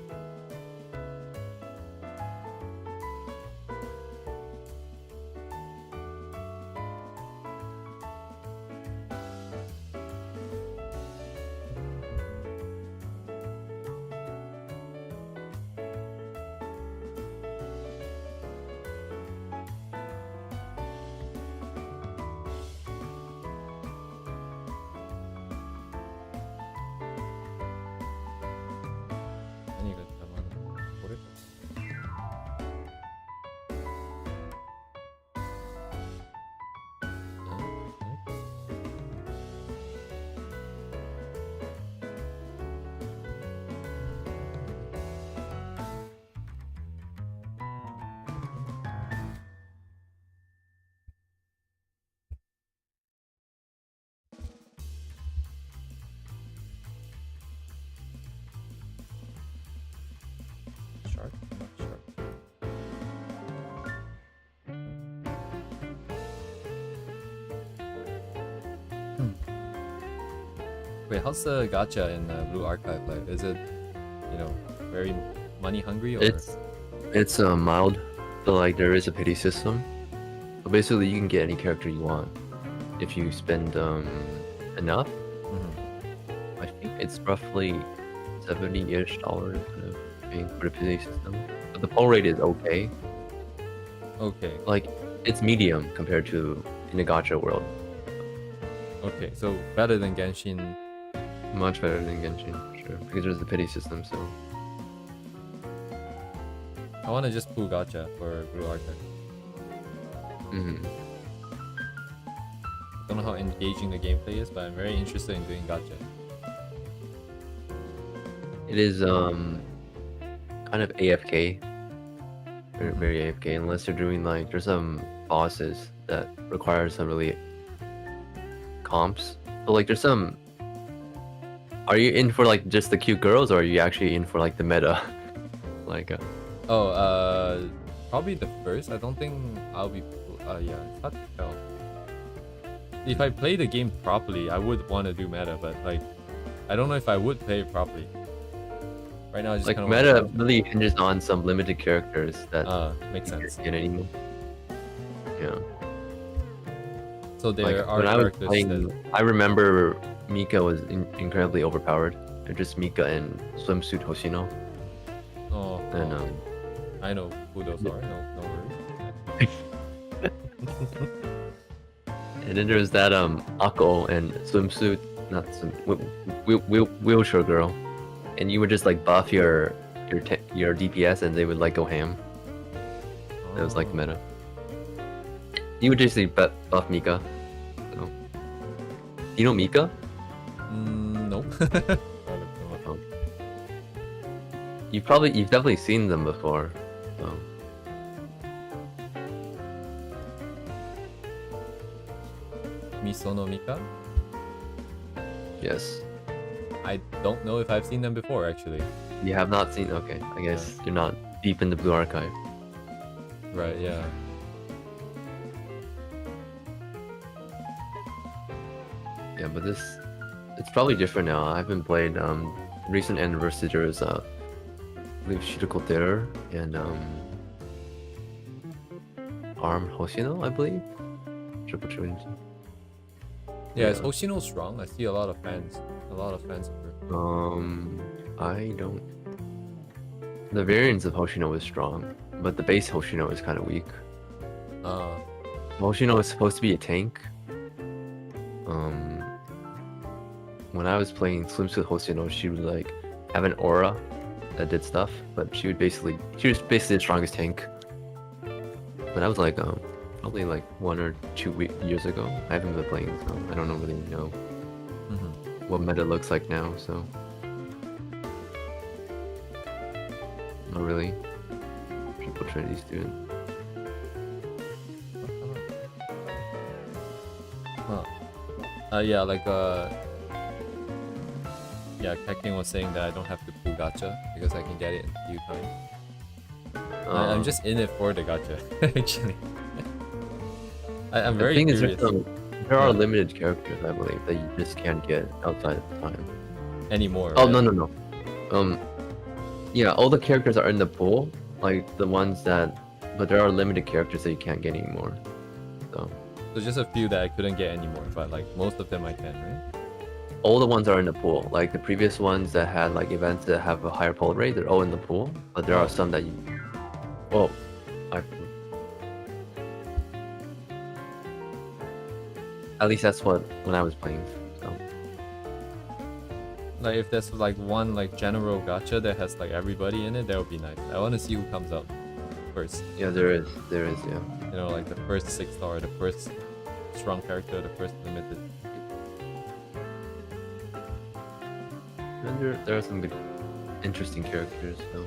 shark? Not shark. Wait, how's the gacha in Blue Archive like? Is it, you know, very money hungry or? It's mild. So like there is a pity system. So basically you can get any character you want if you spend enough. I think it's roughly $70-ish kind of thing for the pity system. But the pull rate is okay. Okay. Like it's medium compared to in the gacha world. Okay, so better than Genshin. Much better than Genshin, for sure. Because there's the pity system, so. I want to just pull gacha for Blue Archive. Don't know how engaging the gameplay is, but I'm very interested in doing gacha. It is kind of AFK. Very AFK, unless you're doing like there's some bosses that require some really comps. So like there's some. Are you in for like just the cute girls, or are you actually in for like the meta? Like probably the first. I don't think I'll be. Yeah, it's hard to tell. If I play the game properly, I would want to do meta, but like, I don't know if I would play it properly. Right now, I just like kind of meta really hinges on some limited characters that makes sense. Get anymore. Yeah. So there like, are when I was characters playing, that... I remember Mika was incredibly overpowered. They're just Mika and swimsuit Hoshino. Oh, and I know who those are. No worries. And then there's that Akko and swimsuit, not some wheelchair girl, and you would just like buff your DPS and they would like go ham. It was like meta. You would just buff Mika. So. You know Mika? No. You've definitely seen them before. So. Misono Mika? Yes. I don't know if I've seen them before, actually. You have not seen? Okay, I guess you're not deep in the Blue Archive. Right, yeah. Yeah, but it's probably different now. I haven't played recent anniversary. There was I believe Shiroko Terror and Arm Hoshino, I believe. Triple Trinity. Yeah, is Hoshino strong? I see a lot of fans of her. I don't. The variants of Hoshino is strong, but the base Hoshino is kind of weak. Hoshino is supposed to be a tank. When I was playing Swimsuit Hoshino, she would like have an aura that did stuff, but she was basically the strongest tank. But that was like probably like 1 or 2 years ago. I haven't been playing, so I don't really know what meta looks like now. So not really. Triple Trinity student. Yeah, like yeah, Kekin was saying that I don't have to pull gacha because I can get it in due time. I'm just in it for the gacha, actually. I'm very curious. There are limited characters, I believe, that you just can't get outside of time anymore. Oh, right? no. Yeah, all the characters are in the pool, like the ones that, but there are limited characters that you can't get anymore. So just a few that I couldn't get anymore, but like most of them I can, right? all the ones are in the pool. Like the previous ones that had like events that have a higher pull rate, they're all in the pool. But there are some that you. Oh, at least that's what when I was playing. So. Like if there's like one like general gacha that has like everybody in it, that would be nice. I want to see who comes out first. Yeah, there is, yeah. You know, like the first 6-star, the first strong character, the first limited. And there are some good, interesting characters. So.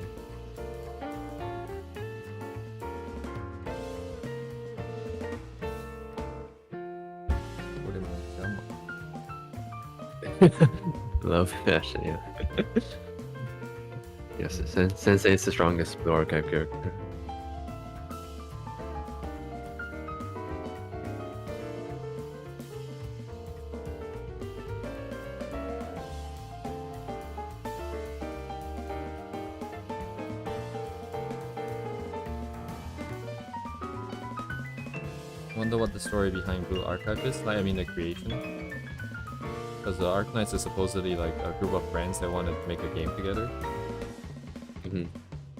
Love fashion, yeah. Yes, Sensei is the strongest Blue Archive character. Wonder what the story behind Blue Archive is. Like, I mean, the creation. Because the Arknights is supposedly like a group of friends that want to make a game together.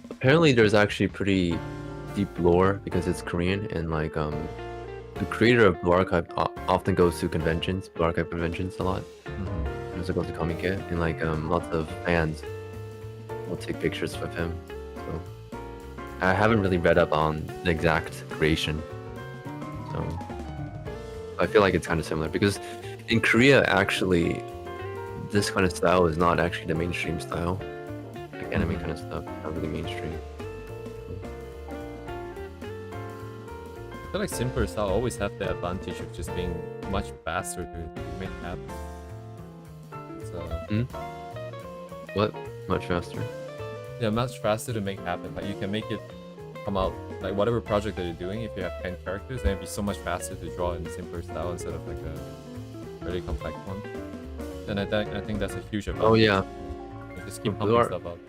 Apparently, there's actually pretty deep lore because it's Korean, and like the creator of Blue Archive often goes to conventions, Blue Archive conventions a lot. There's goes to Comic Con, and like lots of fans will take pictures with him. So I haven't really read up on the exact creation. So I feel like it's kind of similar because in Korea, actually, this kind of style is not actually the mainstream style. Like anime kind of stuff, not really mainstream. I feel like simpler style always have the advantage of just being much faster to make happen. It's, What? Much faster? Yeah, much faster to make happen. Like you can make it come out, like whatever project that you're doing, if you have 10 characters, then it'd be so much faster to draw in simpler style instead of like a really complex one. And I think that's a huge advantage. Oh yeah. You just keep pumping stuff out.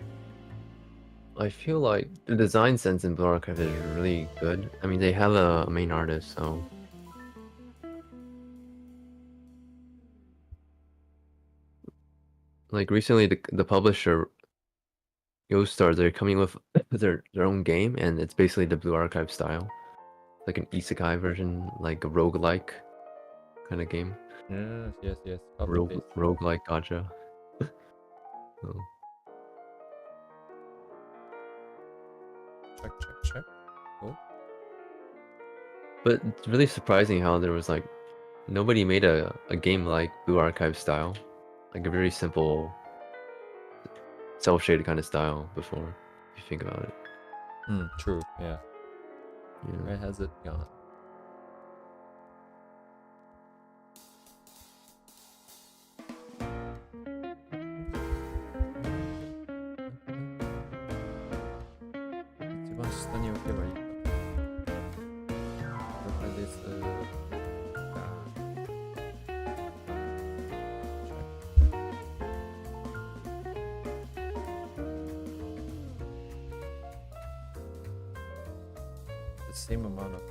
I feel like the design sense in Blue Archive is really good. I mean, they have a main artist, so... Like recently, the publisher, YoStar, they're coming with their own game, and it's basically the Blue Archive style. Like an isekai version, like a roguelike kind of game. Yes. Roguelike gacha. So. Check. Cool. But it's really surprising how there was like nobody made a game like Blue Archive style, like a very simple, self-shaded kind of style before. If you think about it. True. Yeah. Where has it gone? The same amount of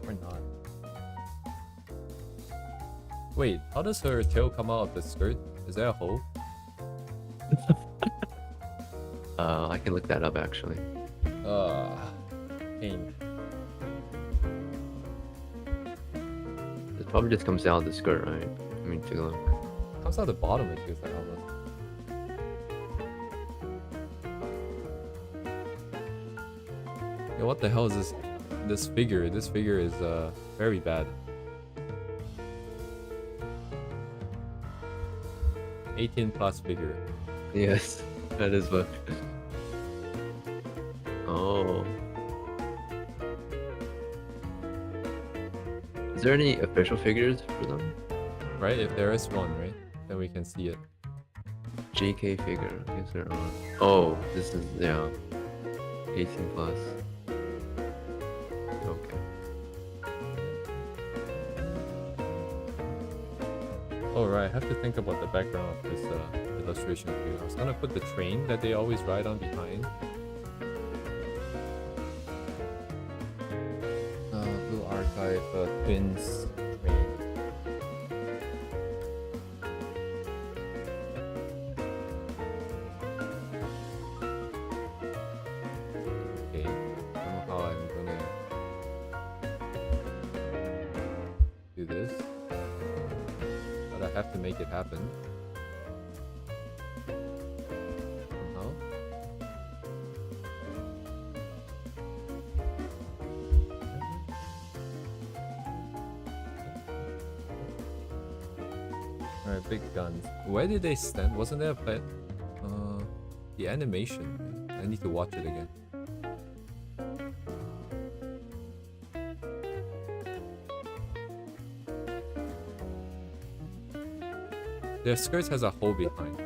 or not. Wait, how does her tail come out of the skirt? Is there a hole? I can look that up actually. Pain. It probably just comes out of the skirt, right? I mean, take a look. Comes out the bottom, it feels like almost. Yo, what the hell is this? This figure is very bad. 18+ figure. Yes, that is what. Oh. Is there any official figures for them? Right, if there is one, right? Then we can see it. JK figure, is there on? Oh, this is, yeah. 18+. Okay. Oh right, I have to think about the background of this illustration too. I was gonna put the train that they always ride on behind. Blue Archive Twins train. Okay, somehow I'm gonna do this. But I have to make it happen. Somehow. Alright, big guns. Where did they stand? Wasn't there a pet? The animation. I need to watch it again. Their skirts has a hole behind.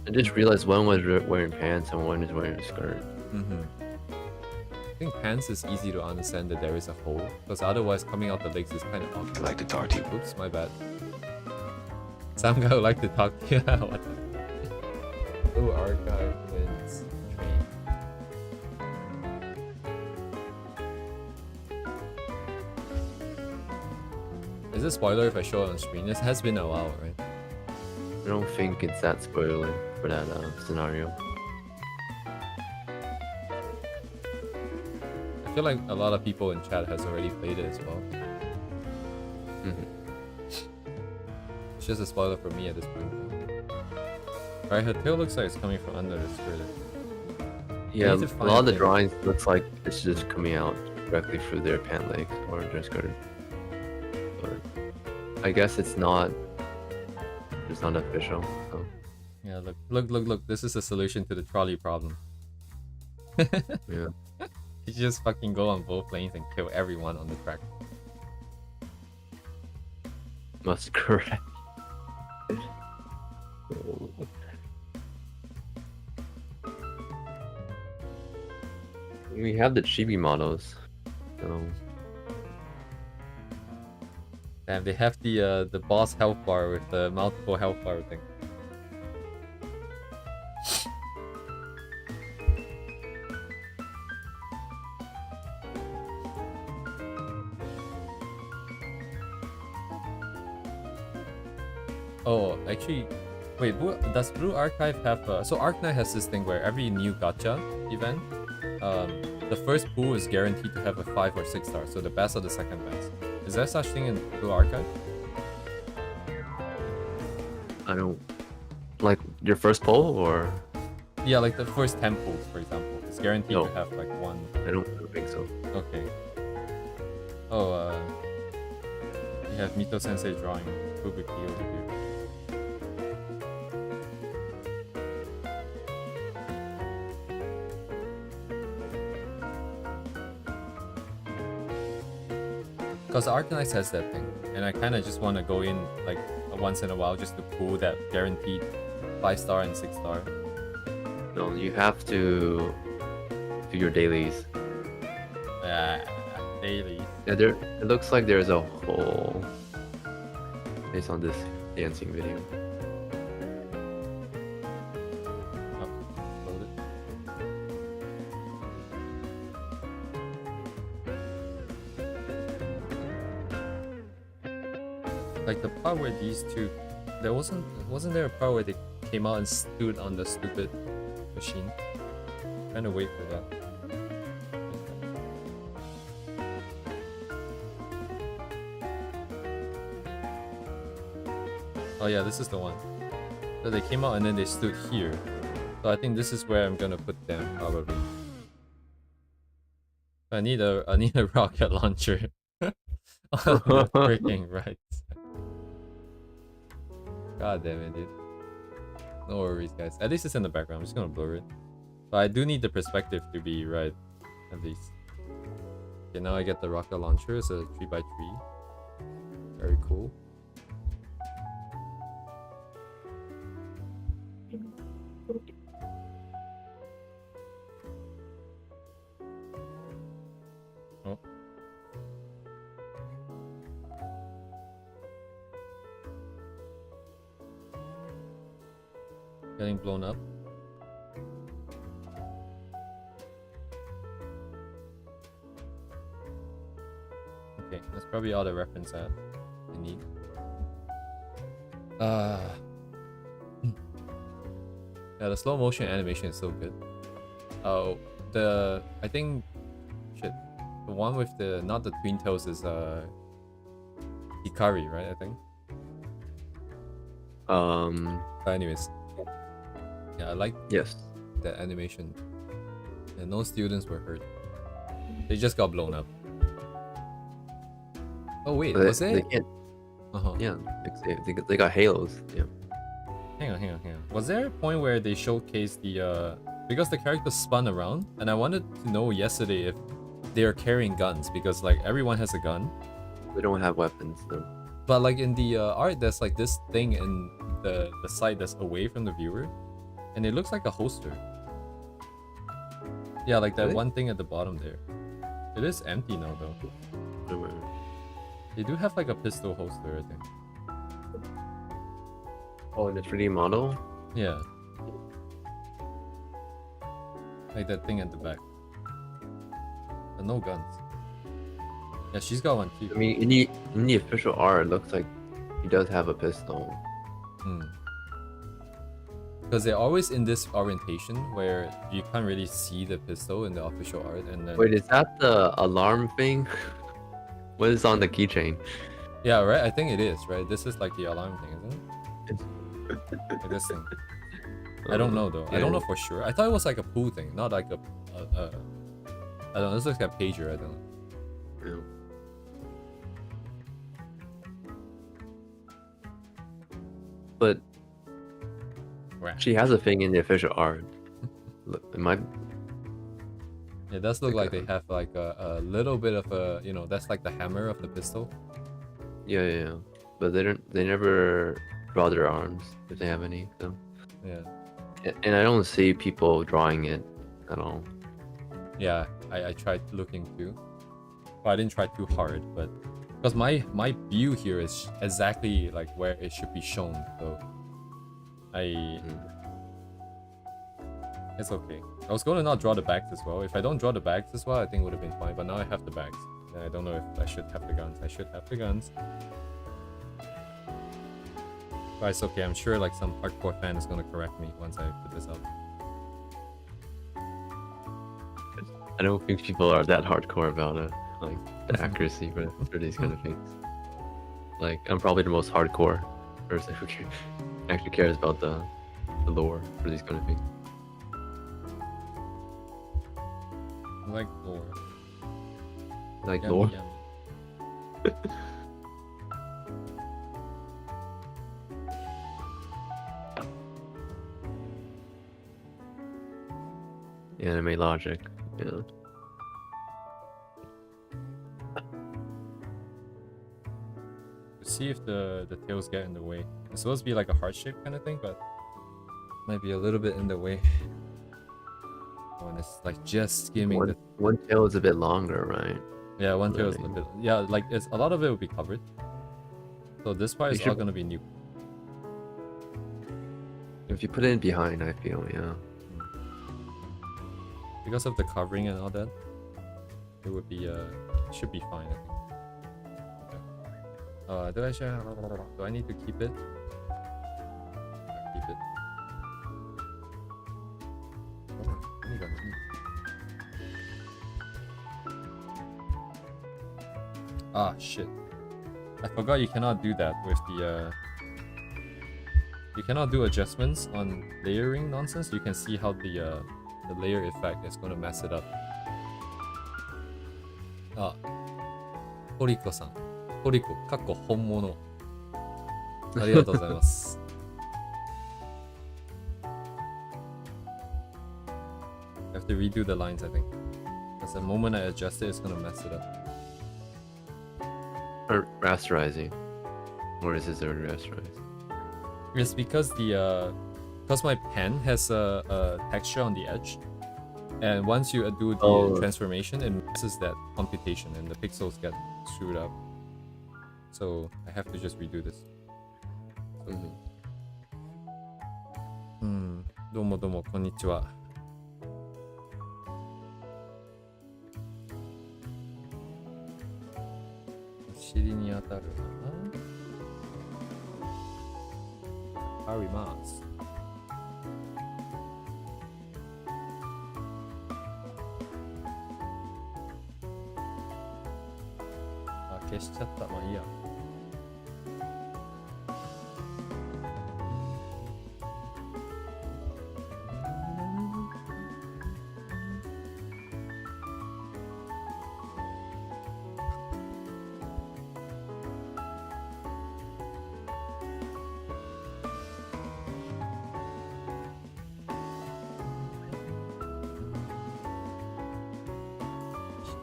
I just realized one was wearing pants and one is wearing a skirt. I think pants is easy to understand that there is a hole, because otherwise coming out the legs is kind of awkward. I'd like to talk to you. Oops, my bad. Some guy would like to talk to you. What the? Oh, archive wins train. Is it spoiler if I show it on screen? This has been a while, right? I don't think it's that spoiling for that scenario. I feel like a lot of people in chat has already played it as well. It's just a spoiler for me at this point. Alright, her tail looks like it's coming from under the skirt. Yeah, a lot of the drawings looks like it's just coming out directly through their pant leg or their skirt. But I guess it's not official. So. Yeah, look. This is the solution to the trolley problem. Yeah. You just fucking go on both lanes and kill everyone on the track. Must correct. We have the chibi models, so Damn, they have the boss health bar with the multiple health bar thing. Oh, actually, wait, does Blue Archive have so Arknight has this thing where every new gacha event, the first pool is guaranteed to have a 5 or 6 star, so the best or the second best. Is there such thing in Blue Archive? I don't like your first poll or yeah, like the first 10 pools, for example, it's guaranteed to have like one. I don't think so. Okay. Oh, you have Mito Sensei drawing Fubuki over here. Because Arknight has that thing, and I kind of just want to go in like once in a while just to pull that guaranteed 5 star and 6 star. No, you have to do your dailies. Dailies. Yeah, there. It looks like there's a hole based on this dancing video. Like the part where these two, wasn't there a part where they came out and stood on the stupid machine? Trying to wait for that. Oh yeah, this is the one. So they came out and then they stood here. So I think this is where I'm gonna put them probably. I need a rocket launcher. Freaking right. God damn it, dude. No worries, guys. At least it's in the background. I'm just gonna blur it. But I do need the perspective to be right, at least. Okay, now I get the rocket launcher. It's a 3x3. Very cool. Oh. Getting blown up. Okay, that's probably all the reference I need. Yeah, the slow motion animation is so good. Oh, I think shit. The one with the not the twin toes is Hikari, right? I think. But anyways. Yeah, I like that animation. And no students were hurt. They just got blown up. Oh wait, was it? They can't. Yeah, they got halos. Yeah. Hang on. Was there a point where they showcased the because the character spun around, and I wanted to know yesterday if they are carrying guns because like everyone has a gun. We don't have weapons though. But like in the art, there's like this thing in the side that's away from the viewer, and it looks like a holster. Yeah, like that Really? one thing at the bottom there. It is empty now though. They do have like a pistol holster, I think. Oh, in the 3D model? Yeah. Like that thing at the back. But no guns. Yeah, she's got one too. I mean, in the official art, it looks like he does have a pistol. Because they're always in this orientation where you can't really see the pistol in the official art, and then Wait, is that the alarm thing? What is on the keychain? yeah, right. I think it is right. This is like the alarm thing, isn't it? Like this thing. I don't know though. I don't know for sure. I thought it was like a pool thing, not like a I don't know. This looks like a pager. I don't know. Yeah. But she has a thing in the official art. Look, it might. It does look like they have like a little bit of a, you know, that's like the hammer of the pistol. Yeah, yeah, yeah. But they don't. They never draw their arms if they have any. So. Yeah. And I don't see people drawing it at all. Yeah, I tried looking too. Well, I didn't try too hard, but because my view here is exactly like where it should be shown, so it's okay. I was gonna not draw the bags as well. If I don't draw the bags as well, I think it would have been fine. But now I have the bags, and I don't know if I should have the guns. I should have the guns. But it's okay. I'm sure like some hardcore fan is gonna correct me once I put this up. I don't think people are that hardcore about it, like the accuracy for these kind of things. Like, I'm probably the most hardcore person who actually cares about the lore for these kind of things. I like lore. Like Yummy, lore? yummy. Anime logic, yeah. See if the tails get in the way. It's supposed to be like a heart shape kind of thing, but might be a little bit in the way. Oh, and it's like just skimming the. One tail is a bit longer, right? Yeah, one tail is a bit. Yeah, like it's a lot of it will be covered. So this part is all gonna be new. If you put it in behind, I feel, yeah. Because of the covering and all that, it would be should be fine, I think. Do I need to keep it? Keep it. Ah, shit. I forgot you cannot do that with the you cannot do adjustments on layering nonsense. You can see how the layer effect is going to mess it up. Ah, Horiko-san. Horiko, かっこ本物。ありがとうございます。I have to redo the lines, I think. Because the moment I adjust it, it's going to mess it up. Or rasterizing. Or is this already rasterized? It's because because my pen has a texture on the edge, and once you do the transformation, it messes that computation, and the pixels get screwed up. So I have to just redo this. Domo domo, konnichiwa. Shiri ni ataru kana? あります。あ、消しちゃった。まあいいや。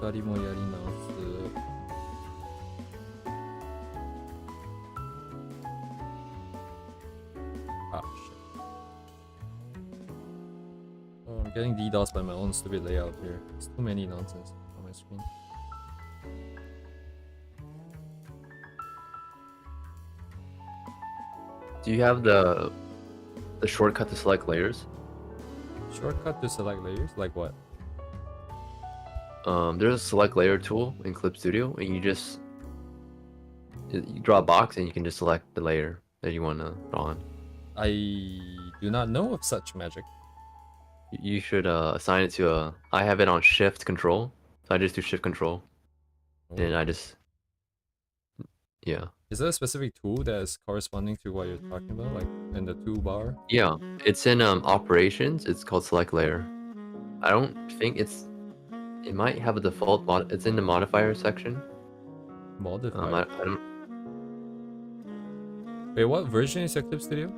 光もやり直す。Ah, shit. Oh, I'm getting DDoS by my own stupid layout here. There's too many nonsense on my screen. Do you have the shortcut to select layers? Shortcut to select layers? Like what? There's a select layer tool in Clip Studio, and you draw a box and you can just select the layer that you want to draw on. I do not know of such magic. You should assign it to I have it on Shift Control, so I just do Shift Control, and I just yeah. Is there a specific tool that is corresponding to what you're talking about, like in the toolbar? Yeah, it's in Operations. It's called Select Layer. I don't think it might have a default mod. It's in the modifier section. Modifier. I don't. Wait, what version is your Clip Studio?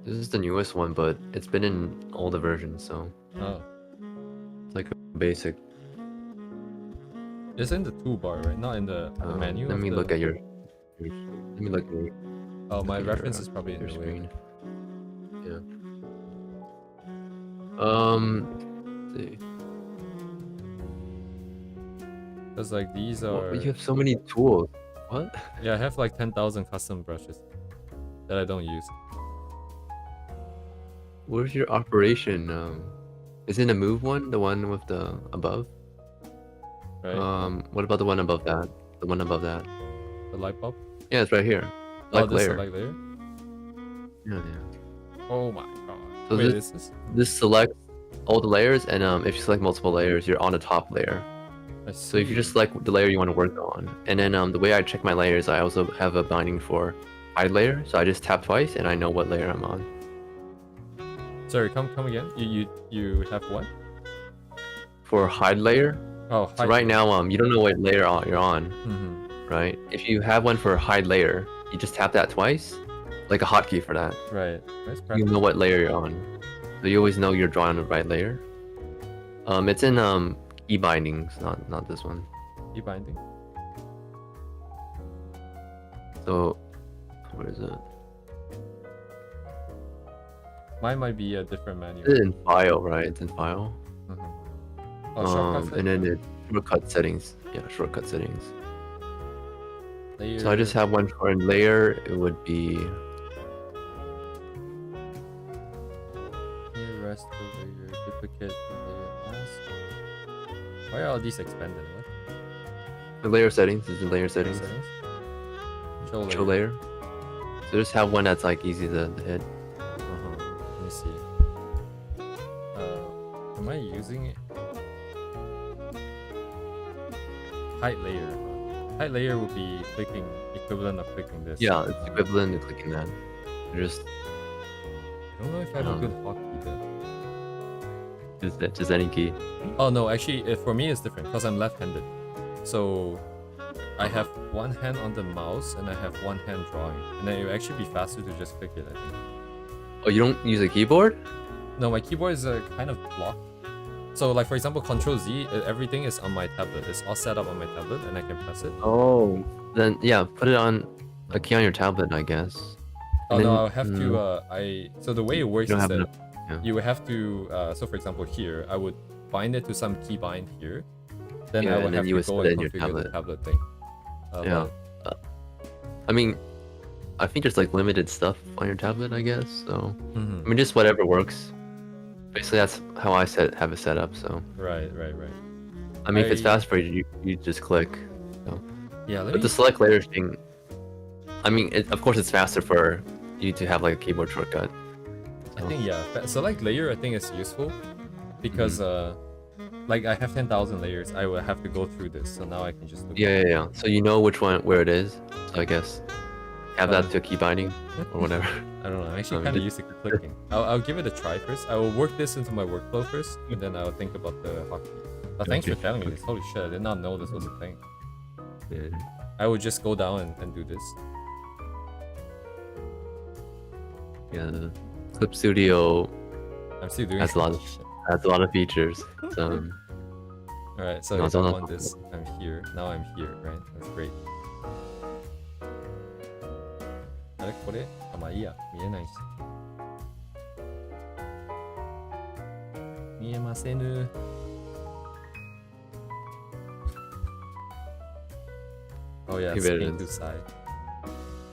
This is the newest one, but it's been in all the versions, so Oh, it's like a basic. it's in the toolbar, right? Not in the menu. Let me look at your. Let me look at your. Oh, my your, reference is probably in your the screen. way. Yeah. Let's see. Because like these are. You have so many tools. What? Yeah, I have like 10,000 custom brushes that I don't use. Where's your operation? Is it the move one? The one with the above? Right. What about the one above that? The one above that? The light bulb. Yeah, it's right here. Oh, Select this layer. select layer. Yeah. Oh my god. So Wait, this selects all the layers, and if you select multiple layers, you're on the top layer. So if you just select the layer you want to work on, and then the way I check my layers, I also have a binding for hide layer. So I just tap twice, and I know what layer I'm on. Sorry, come again. You have what? For hide layer. Oh, so right now you don't know what layer you're on, right? If you have one for hide layer, you just tap that twice, like a hotkey for that. Right. You know what layer you're on, so you always know you're drawing the right layer. It's in key bindings, not this one. Key binding. So, where is it? Mine might be a different menu. It's in file, right? It's in file. Oh, shortcut and then it's shortcut settings. Yeah, shortcut settings. Layer. So I just have one for a layer. It would be. Here, rest over layer, duplicate layer mask. Why are all these expanded? What? The layer settings is in layer settings. Show layer. So just have one that's like easy to hit. Let me see. Am I using it? Height layer. Height layer would be clicking equivalent of clicking this. Yeah, it's equivalent to clicking that. Just. I don't know if I have a good hotkey there. Just any key. Oh no, actually, for me it's different because I'm left-handed. So I have one hand on the mouse and I have one hand drawing, and then it would actually be faster to just click it, I think. Oh, you don't use a keyboard? No, my keyboard is kind of blocked. So like for example, Control Z, everything is on my tablet. It's all set up on my tablet and I can press it. Oh. Then yeah, put it on a key on your tablet, I guess. Oh And no, then, I'll have to. So the way it works don't is have that enough- yeah. you would have to. So for example, here I would bind it to some key bind here. Then Yeah, I would and have then you to would go set it and in your configure the tablet. tablet thing. Yeah. I mean, I think there's like limited stuff on your tablet, I guess. So I mean, just whatever works. Basically, that's how I have it set up. So Right. I mean, if it's fast for you, you just click. So. Yeah, But the select layer thing, I mean, of course, it's faster for you to have like a keyboard shortcut. I think select layer I think is useful because like I have 10,000 layers. I will have to go through this, so now I can just look. Yeah. So you know where it is. So I guess have that to key binding or whatever. I don't know. I'm actually kind of used to clicking. I'll give it a try first. I will work this into my workflow first, and then I'll think about the hotkey. But thanks for telling me this. Holy shit, I did not know this was a thing. Yeah. I would just go down and do this. Yeah, the Clip Studio I'm still doing has a lot of features. Alright, so No, if I don't want look this, I'm here. Now I'm here, right? That's great. あれこれあ、まあいいや。見えないし。見えませぬ。Oh yeah, Here it Spain to is. Sai.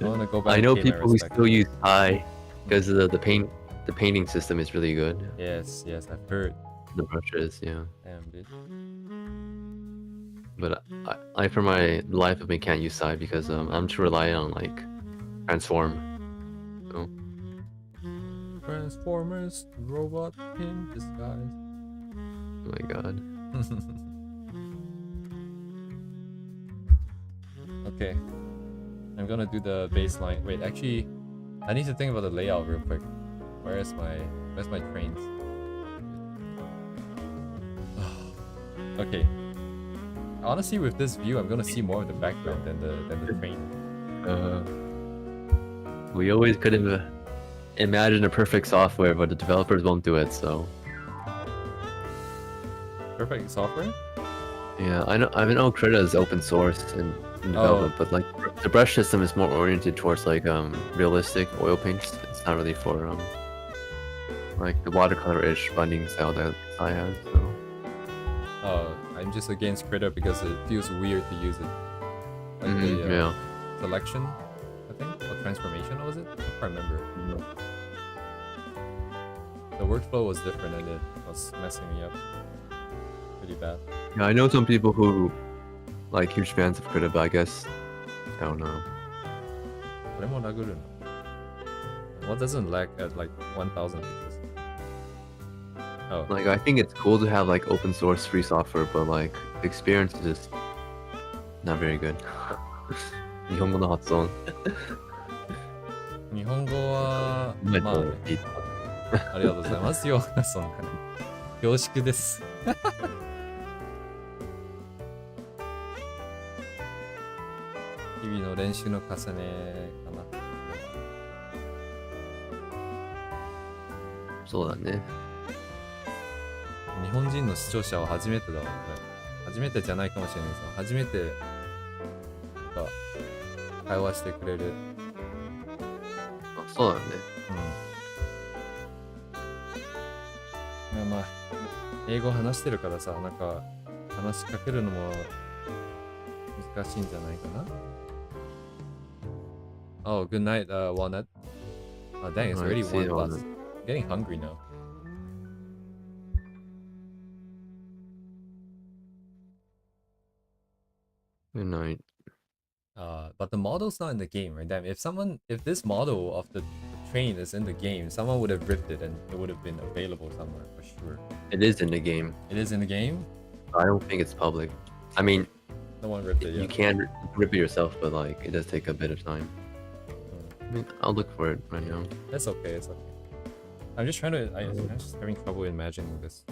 I wanna go back I know to pay my people who respect. still use Thai because the painting system is really good. Yes, yes, I've heard. The brushes, yeah. Damn, dude. But I for my life of me can't use Thai because I'm too reliant on like transform. So Transformers, robot in disguise. oh my god. Okay. I'm gonna do the baseline. Wait, actually, I need to think about the layout real quick. Where's my trains? Okay. Honestly, with this view, I'm gonna see more of the background than the train. We always could have imagined a perfect software, but the developers won't do it. So Perfect software? yeah, I know Krita is open source in development, but like the brush system is more oriented towards like realistic oil paints. It's not really for like the watercolor-ish blending style that I have. So I'm just against Critter because it feels weird to use it. Like the yeah. selection, I think, or transformation was it? I can't remember. The workflow was different and it was messing me up pretty bad. Yeah, I know some people who like huge fans of Krita, but I guess I don't know. これも殴るの? What doesn't lag at like 1000 pixels? Oh. Like I think it's cool to have like open source free software, but like the experience is just not very good. 日本語の発音。日本語はまあね、ありがとうございますよ。そんなに恐縮です。日々の練習の重ねかな。そうだね。日本人の視聴者は初めてだわ。初めてじゃないかもしれないです。初めてなんか会話してくれる。あ、そうだね。うん。まあ英語話してるからさ、なんか話しかけるのも難しいんじゃないかな。Oh, good night, Walnut. Oh, dang, it's already 1 plus. I'm getting hungry now. Good night. But the model's not in the game, right? Damn, if this model of the train is in the game, someone would have ripped it and it would have been available somewhere for sure. It is in the game. It is in the game? I don't think it's public. I mean, no one ripped it yet. You can rip it yourself, but like it does take a bit of time. I mean, I'll look for it right now. It's okay, it's okay. I'm just trying to, I'm just having trouble imagining this.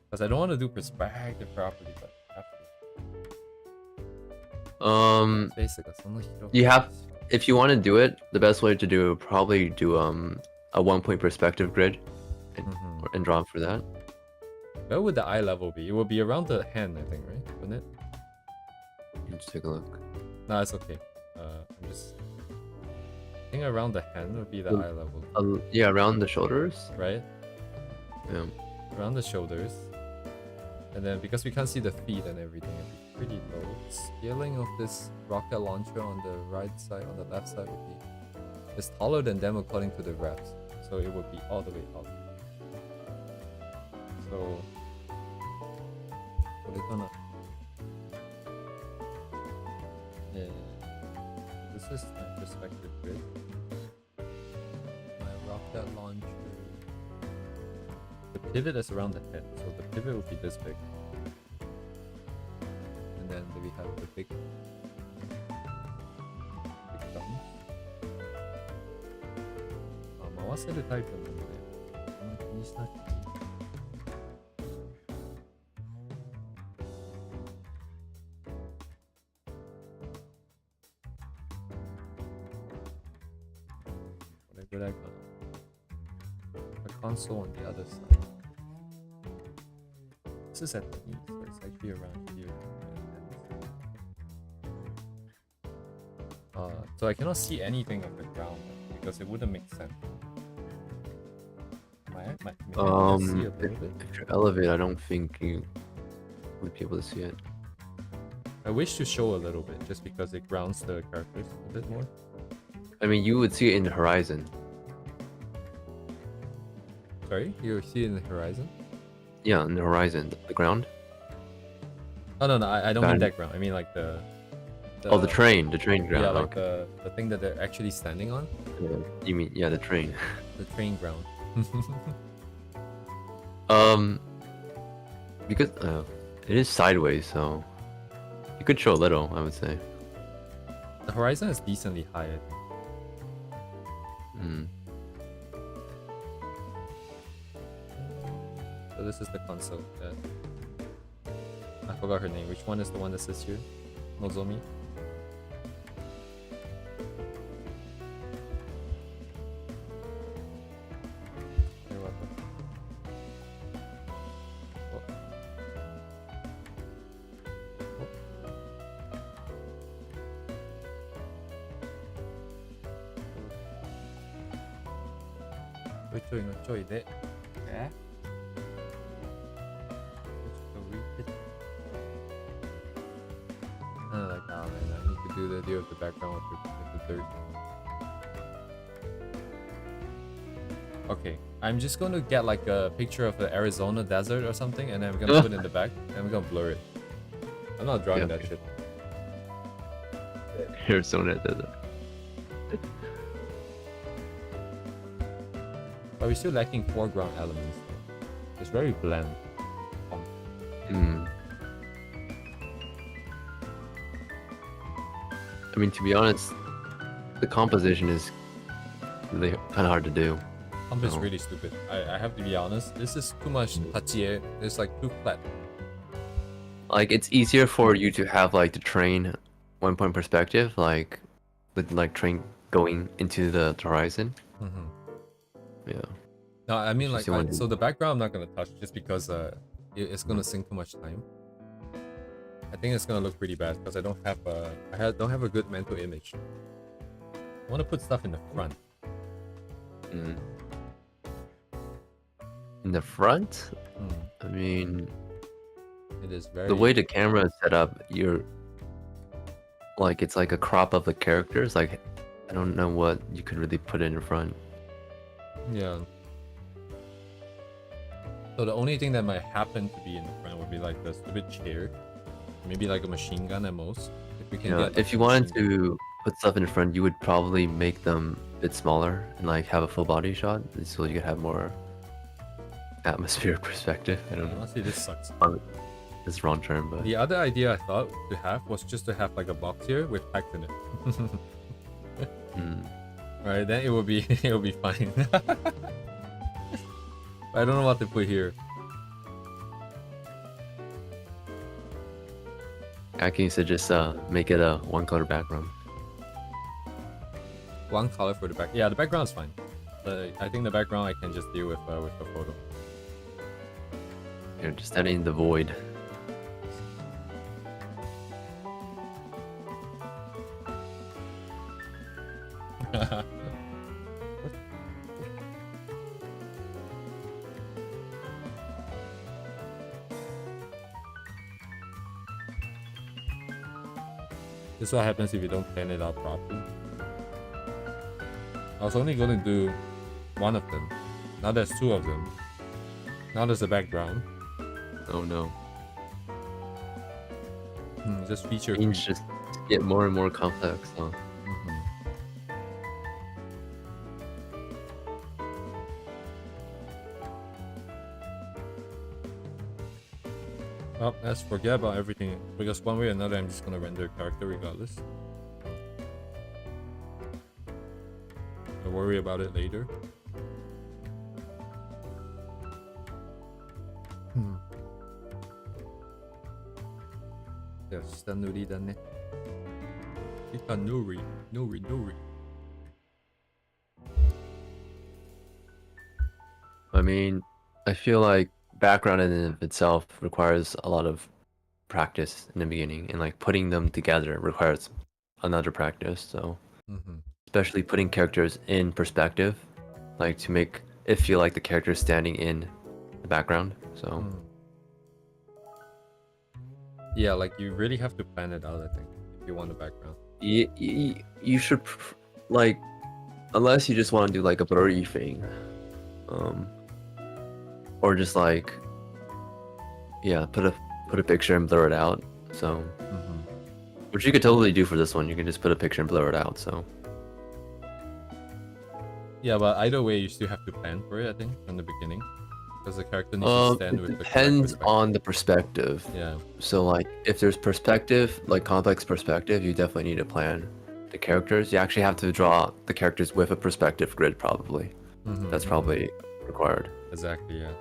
Because I don't want to do perspective properly, but I have to. Basic, you have, if you want to do it, the best way to do it would probably do a 1-point perspective grid and draw for that. Where would the eye level be? It would be around the hand, I think, right? Wouldn't it? Let's take a look. No, it's okay. I'm just... I think around the hand would be the eye level. Yeah, around the shoulders. Right? Yeah. Around the shoulders. And then because we can't see the feet and everything, it'd be pretty low. Scaling of this rocket launcher on the right side, on the left side would be... It's taller than them according to the graphs. So it would be all the way up. So... What are you gonna... Yeah. This is my perspective grid. My rocket launcher. The pivot is around the head, so the pivot will be this big. And then we have the big thumbs. 回せるタイプなので、あんまり気にしなくていい。これぐらいかな。The console on the other side. This is at the east, so it's actually around here. So I cannot see anything of the ground because it wouldn't make sense. Maybe I can see a little bit. If you elevate, I don't think you would be able to see it. I wish to show a little bit just because it grounds the characters a bit more. I mean, you would see it in the horizon. Sorry, you see it in the horizon? Yeah, in the horizon, the ground. Oh no, I don't mean that ground. I mean like the oh, the train ground. Yeah, like okay. the thing that they're actually standing on. Yeah, you mean the train? The train ground. Because it is sideways, so you could show a little, I would say. The horizon is decently high, I think. So this is the console that I forgot her name. Which one is the one that sits here? Nozomi? You're welcome.ちょいのちょいで、like, oh man, I need to do the deal with the background with the dirt. Okay, I'm just going to get like a picture of the Arizona desert or something, and I'm gonna put it in the back, and I'm gonna blur it. I'm not drawing that shit. Arizona desert. But we're still lacking foreground elements. It's very bland. I mean, to be honest, the composition is really kind of hard to do. It's really stupid. I have to be honest. This is too much hachie. It's like too flat. Like, it's easier for you to have like the train one-point perspective, like with like train going into the horizon. Yeah. No, I mean like so the background I'm not gonna touch just because it's gonna sink too much time. I think it's gonna look pretty bad because I don't have a good mental image. I want to put stuff in the front. In the front? I mean, it is very the way the camera is set up. You're like it's like a crop of the characters. Like I don't know what you could really put in front. Yeah. So the only thing that might happen to be in the front would be like the stupid chair. Maybe like a machine gun at most. If we can get if you wanted to put stuff in front, you would probably make them a bit smaller and like have a full body shot, so you could have more atmospheric perspective. I don't know. Honestly, this sucks. This is wrong term, but the other idea I thought to have was just to have like a box here with text in it. Right, then it will be fine. I don't know what to put here. I can just make it a one-color background. One color for the back. Yeah, the background's fine. I think the background I can just deal with the photo. You're just standing in the void. This is what happens if you don't plan it out properly. I was only going to do one of them. Now there's two of them. Now there's a background. Oh no. Just feature. Things just get more and more complex, huh? Well, let's forget about everything because one way or another I'm just gonna render a character regardless. I'll worry about it later. Yes, the nuri da ne. Ita nuri. I mean, I feel like background in and of itself requires a lot of practice in the beginning, and like putting them together requires another practice. So especially putting characters in perspective, like to make it feel like the character is standing in the background. So yeah, like you really have to plan it out, I think, if you want a background. You should like, unless you just want to do like a blurry thing, or just like, yeah, put a picture and blur it out. So which you could totally do for this one. You can just put a picture and blur it out. So yeah, but either way you still have to plan for it, I think, from the beginning, because the character needs to stand with the correct depends perspective. on the perspective. Yeah. So like if there's perspective, like complex perspective, you definitely need to plan the characters. You actually have to draw the characters with a perspective grid probably. That's probably required. Exactly, yeah.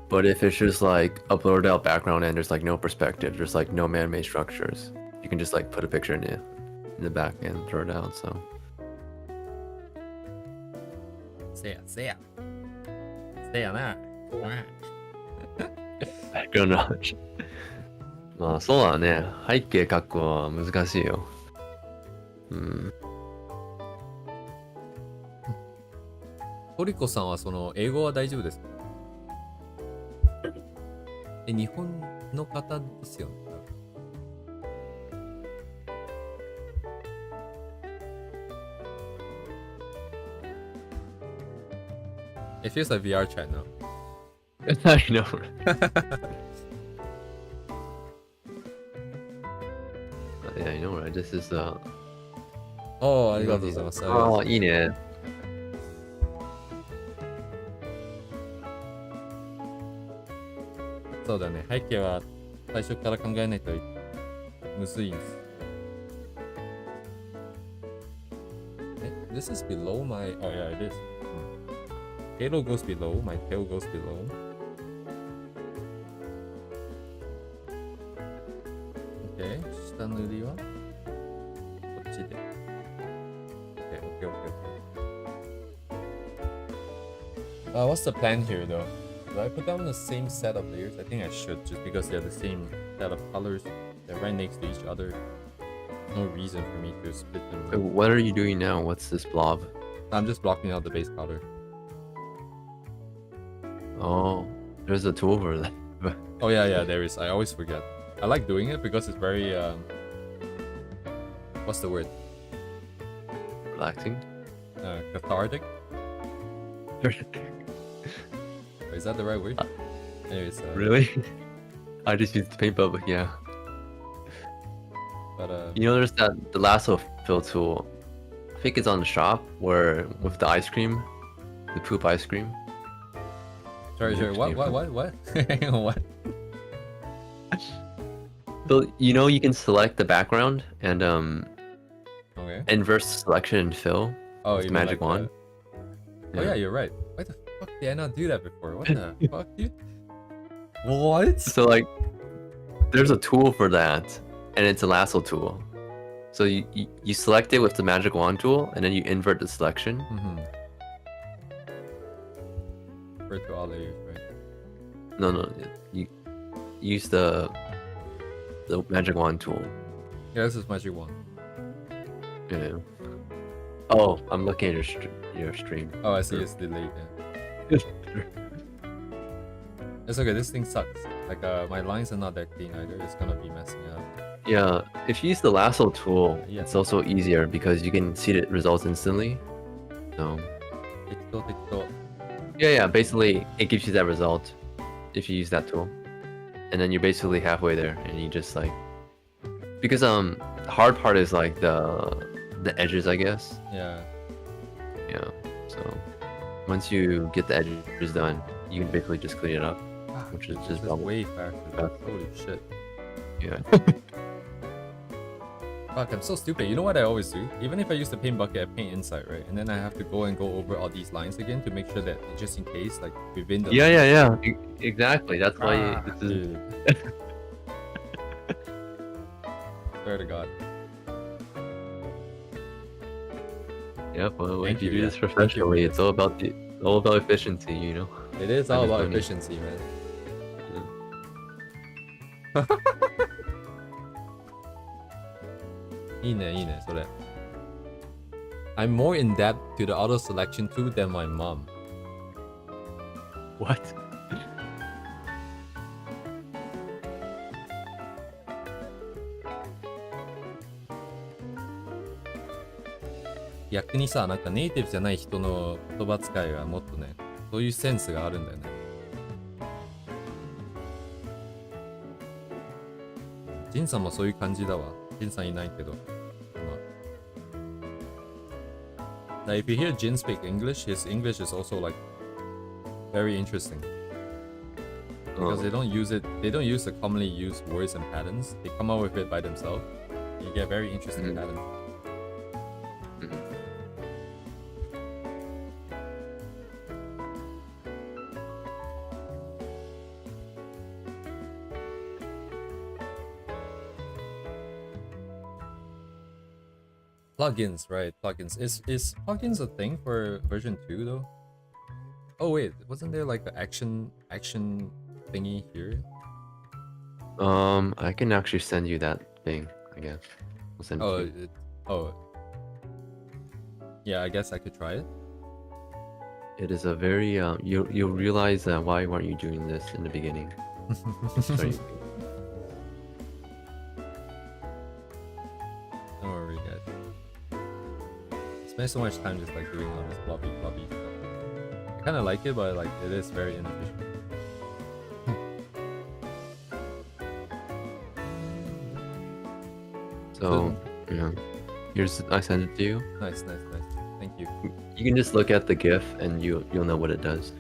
But if it's just like a blurred out background and there's like no perspective, there's like no man-made structures, you can just like put a picture in the back and blur it out. So Say yaな。background knowledge. まあそうだね。背景描くのは難しいよ。トリコさんはその英語は大丈夫ですか？日本の方ですよね。It feels like VR chat now. I know. Yeah, I know, right? This is ありがとうございます。いいね。そうだね。背景は最初から考えないとむずいんです。This is below my... Oh yeah, it is. Halo goes below, my tail goes below. Okay, 下塗りはこっちで。Okay. What's the plan here though? Do I put down the same set of layers? I think I should, just because they're the same set of colors. They're right next to each other. No reason for me to split them. What are you doing now? What's this blob? I'm just blocking out the base powder. Oh, there's a tool for that. Oh yeah, there is. I always forget. I like doing it because it's very what's the word? Relaxing? Cathartic? Is that the right word? Anyways, really? I just used the paint bubble, yeah. But you know, there's the lasso fill tool. I think it's on the shop where with the ice cream, the poop ice cream. Sorry, what? What? So you know you can select the background and okay. inverse selection and fill. Oh, with you magic like wand. Oh yeah, you're right. Why the fuck did I not do that before? What the fuck, dude? What? So like, there's a tool for that, and it's a lasso tool. So you select it with the magic wand tool, and then you invert the selection. Invert to all layers, right? No, you use the magic wand tool. Yeah, this is magic wand. Yeah. Oh, I'm looking at your stream. Oh, I see. It's delayed. Yeah. It's okay. This thing sucks. Like my lines are not that clean either. It's gonna be messing up. Yeah, if you use the lasso tool, Yeah. it's also easier because you can see the results instantly. So yeah, basically it gives you that result if you use that tool, and then you're basically halfway there, and you just like, because the hard part is like the edges, I guess. Yeah. Yeah. So once you get the edges done, you can basically just clean it up, which is just way faster. Holy shit. Yeah. Fuck, I'm so stupid. You know what I always do? Even if I use the paint bucket, I paint inside, right? And then I have to go over all these lines again to make sure that just in case, like within the Yeah. Exactly. That's why this is. dude. Swear to God. Yeah, well, Thank if you you, do yeah. this Thank you. professionally, it's all about efficiency, you know. It is all Time is about money. efficiency, man. いいね、いいね、それ。I'm more in depth to the auto selection tool than my mom. What? 逆にさ、なんかネイティブじゃない人の言葉遣いがもっとね、そういうセンスがあるんだよね。ジンさんもそういう感じだわ。ジンさんいないけど。Now, if you hear Jin speak English, his English is also like very interesting. Because they don't use the commonly used words and patterns. They come up with it by themselves. You get very interesting patterns. Plugins, right? Plugins. Is plugins a thing for version 2 though? Oh wait, wasn't there like an action thingy here? I can actually send you that thing, I guess. I'll send it to you. Oh. Yeah, I guess I could try it. It is a very you'll realize why weren't you doing this in the beginning. Sorry. Don't worry, guys. Spend so much time just like doing all this floppy stuff. I kind of like it, but like it is very inefficient. So yeah, here's I sent it to you. Nice. Thank you. You can just look at the GIF and you'll know what it does.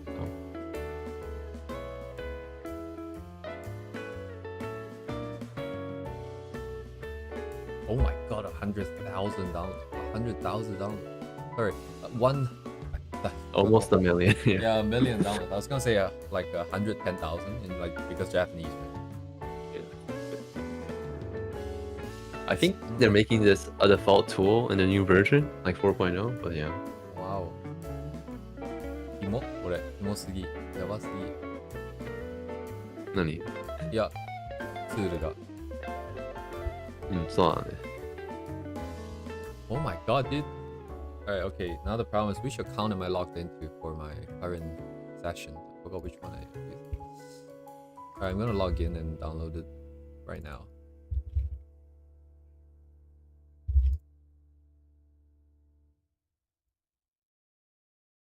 Oh my god, 100,000 downloads. 100,000 downloads. Sorry, one. Almost a million. Yeah, a million downloads. I was gonna say like 110,000 in like because Japanese. Right? I think they're making this a default tool in the new version, like 4.0. But yeah. Wow. キモこれキモすぎ。やばすぎ。何？いや、ツールが。そうだね。Oh my god, dude. Alright, okay. Now the problem is which account am I logged into for my current session? I forgot which one I used. Alright, I'm gonna log in and download it right now.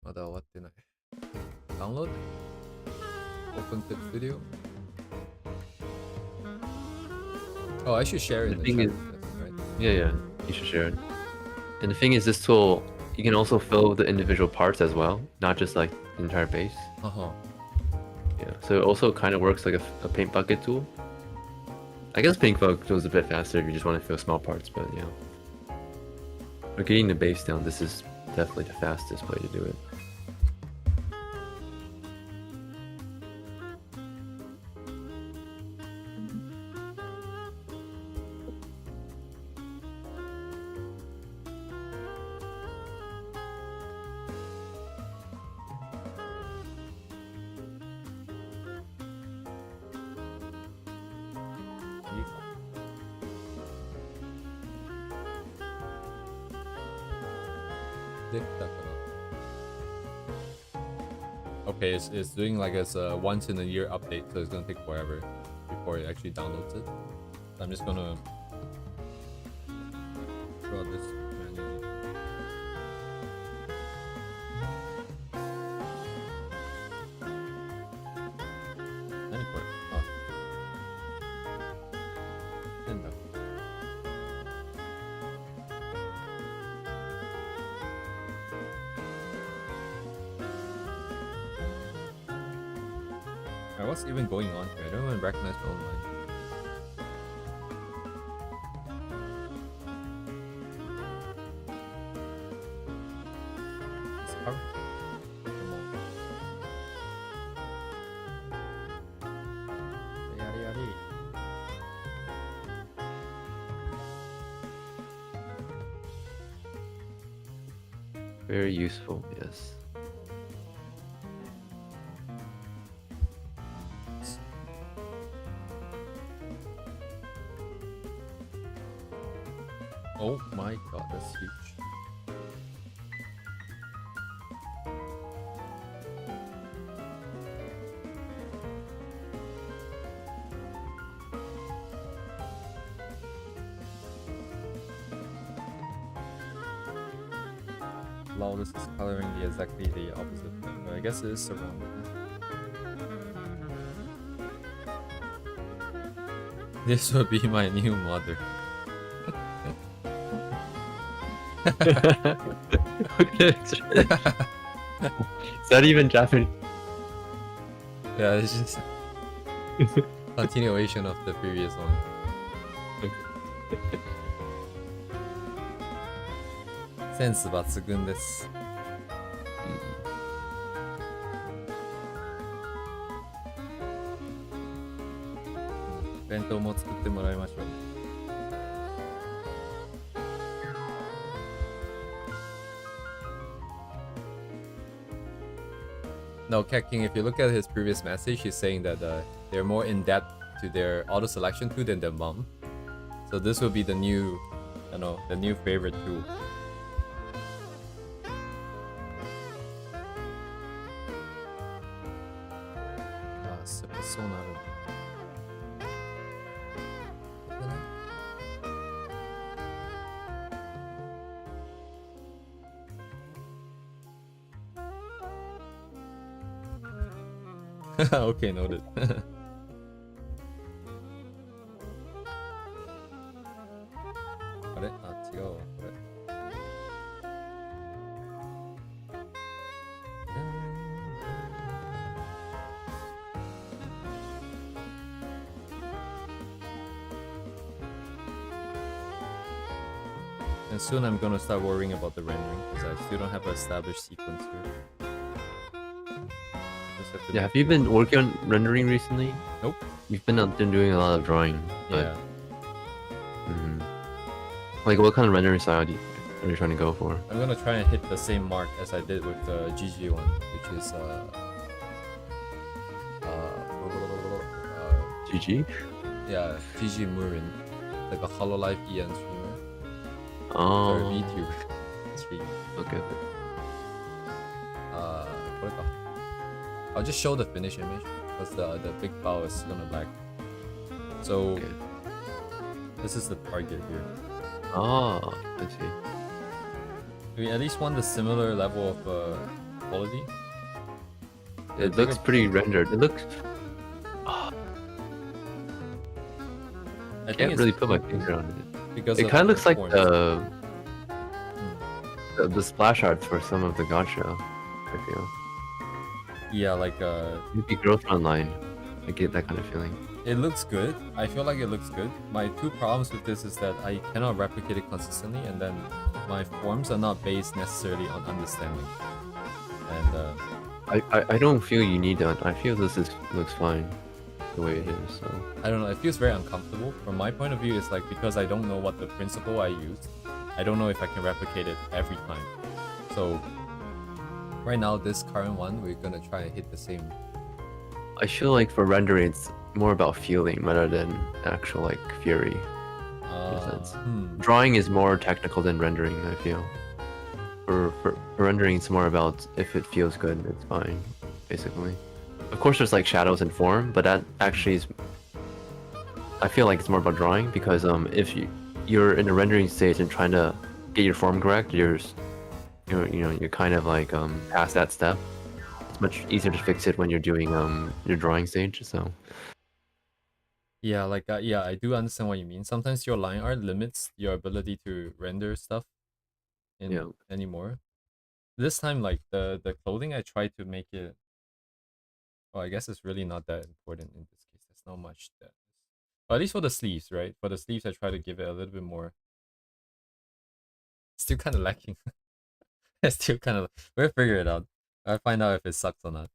What did I download? Open Clip Studio. Oh, I should share it in the chat. Right? Yeah, you should share it. And the thing is, this tool, you can also fill the individual parts as well, not just like the entire base. Yeah, so it also kind of works like a paint bucket tool. I guess paint bucket goes a bit faster if you just want to fill small parts, but yeah. But getting the base down, this is definitely the fastest way to do it. Okay, it's doing like it's a once in a year update, so it's gonna take forever before it actually downloads it. So I'm just gonna draw this manually. Alright, what's even going on here? I don't even recognize my own line. It's covered. Yada yada. Very useful, yes. Oh my god, that's huge. Lol, this is coloring exactly the opposite thing, but I guess it is surrounded. This will be my new mother. Okay. Is that even Japanese? Yeah, it's just continuation of the previous one. Sense 抜群です。弁当も作ってもらいましょう。No, Cat King, if you look at his previous message, he's saying that they're more in depth to their auto selection tool than their mom. So this will be the new, the new favorite tool. Okay, noted. And soon I'm gonna start worrying about the rendering because I still don't have an established sequence here. Yeah, have you been working on rendering recently? Nope. You've been doing a lot of drawing. But... Yeah. Like, what kind of rendering style are you trying to go for? I'm gonna try and hit the same mark as I did with the GG one, which is GG? Yeah, GG Murin, like a Hololive EN streamer. Oh. Or VTuber streamer. Okay. I'll just show the finish image because the big bow is gonna lag. So this is the target here. Oh, I see. We at least want the similar level of quality. It looks pretty rendered. It looks. I can't really put my finger on it. Because it kind of looks like the splash arts for some of the gacha, I feel. Yeah, like maybe Growth Online. I get that kind of feeling. It looks good. I feel like it looks good. My two problems with this is that I cannot replicate it consistently, and then my forms are not based necessarily on understanding. And I don't feel you need that. I feel looks fine the way it is. So I don't know. It feels very uncomfortable. From my point of view, it's like because I don't know what the principle I used, I don't know if I can replicate it every time. So right now, this current one, we're gonna try and hit the same. I feel like for rendering, it's more about feeling rather than actual like fury. In a sense. Drawing is more technical than rendering, I feel. For rendering, it's more about if it feels good, it's fine, basically. Of course, there's like shadows and form, but that actually is. I feel like it's more about drawing because if you're in a rendering stage and trying to get your form correct, you're kind of like past that step. It's much easier to fix it when you're doing your drawing stage. So yeah, like yeah, I do understand what you mean. Sometimes your line art limits your ability to render stuff in anymore. This time, like the clothing, I tried to make it. Well, I guess it's really not that important in this case. There's not much that. But at least for the sleeves, right? For the sleeves, I try to give it a little bit more. Still kind of lacking. It's still kind of. We'll figure it out. I'll find out if it sucks or not.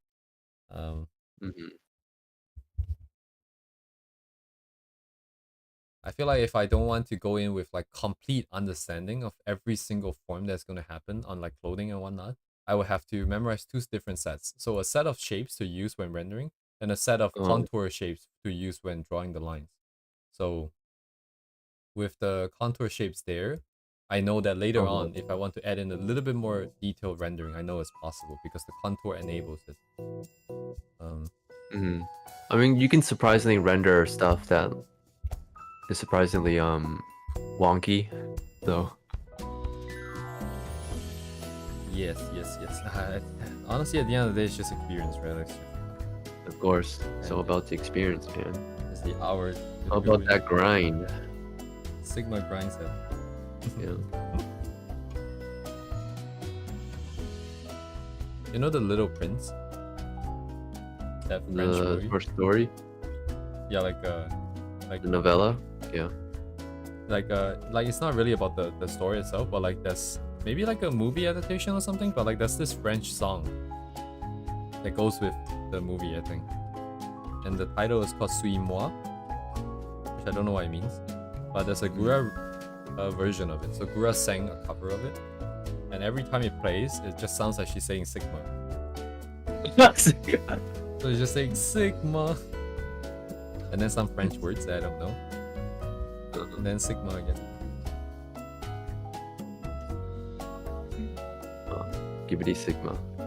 I feel like if I don't want to go in with like complete understanding of every single form that's going to happen on like clothing and whatnot, I would have to memorize two different sets. So a set of shapes to use when rendering and a set of contour shapes to use when drawing the lines. So with the contour shapes there, I know that later on, if I want to add in a little bit more detailed rendering, I know it's possible because the contour enables it. I mean, you can surprisingly render stuff that is surprisingly wonky, though. Yes. Honestly, at the end of the day, it's just experience, right? Of course, it's all about the experience, man. It's the hours. How about that grind? Sigma grind set. Yeah. You know the Little Prince? That French The movie? short story? Yeah, like The novella? Yeah. like it's not really about the story itself, but like there's maybe like a movie adaptation or something, but like there's this French song that goes with the movie, I think. And the title is called Suis Moi, which I don't know what it means. But there's a Gura version of it. So Gura sang a cover of it. And every time it plays, it just sounds like she's saying Sigma. So it's just saying Sigma. And then some French words that I don't know. And then Sigma again. Gibbity Sigma. Yeah,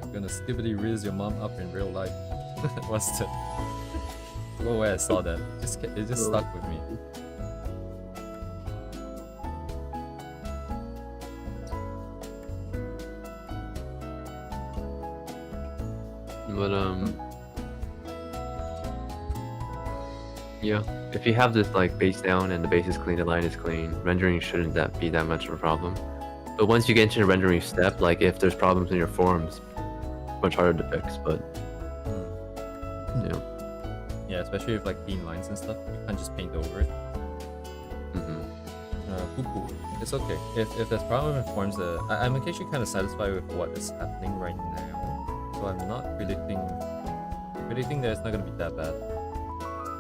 I'm gonna skibbity riz your mom up in real life. What's the... I don't know where I saw that. It just stuck with me. But yeah, if you have this like base down and the base is clean, the line is clean, rendering shouldn't be that much of a problem. But once you get into the rendering step, like if there's problems in your forms, much harder to fix. But Yeah, especially with like clean lines and stuff, you can't just paint over it. Poo-poo. It's okay. If there's problem with forms, I'm actually kind of satisfied with what is happening right now. So I'm not predicting that it's not gonna be that bad.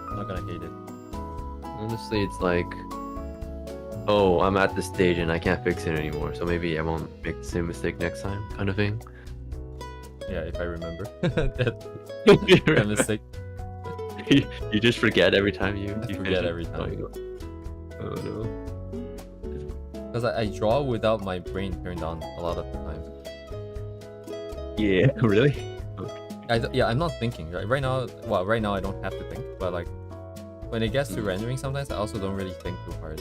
I'm not gonna hate it. honestly, it's like, oh, I'm at this stage and I can't fix it anymore, so maybe I won't make the same mistake next time, kind of thing. Yeah, if I remember that mistake. You just forget every time you forget every time. Oh no. Because I draw without my brain turned on a lot of the time. Yeah, really? I'm not thinking. Right now I don't have to think, but like when it gets to rendering, sometimes I also don't really think too hard.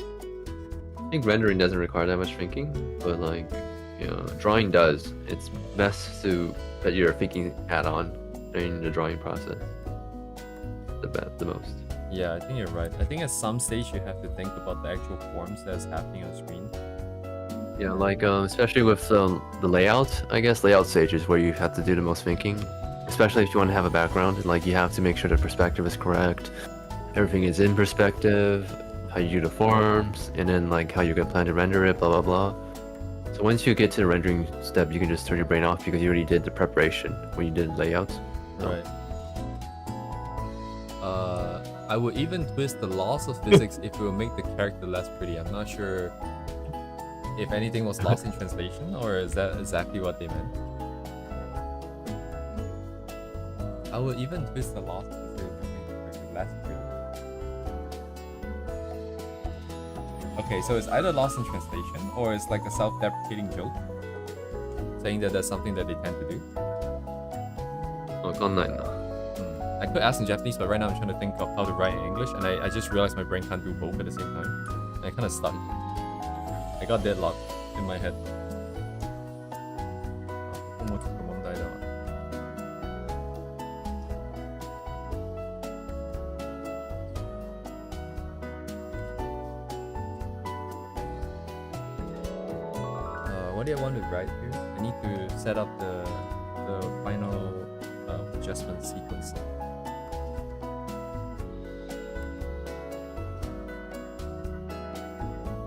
I think rendering doesn't require that much thinking, but like, you know, drawing does. It's best to put your thinking hat on during the drawing process. The most. Yeah, I think you're right. I think at some stage you have to think about the actual forms that's happening on screen. Yeah, like especially with the layout, I guess layout stages where you have to do the most thinking. Especially if you want to have a background, like you have to make sure the perspective is correct, everything is in perspective, how you do the forms, and then like how you're gonna plan to render it, blah blah blah. So once you get to the rendering step, you can just turn your brain off because you already did the preparation when you did the layouts. So. Right. I would even twist the laws of physics if it will make the character less pretty. I'm not sure if anything was lost in translation, or is that exactly what they meant? I would even twist the laws of physics if it make the character less pretty. Okay, so it's either lost in translation, or it's like a self-deprecating joke, saying that that's something that they tend to do. I could ask in Japanese, but right now I'm trying to think of how to write in English, and I just realized my brain can't do both at the same time. And I kind of stuck. I got deadlocked in my head. What do I want to write here? I need to set up the final adjustment sequence.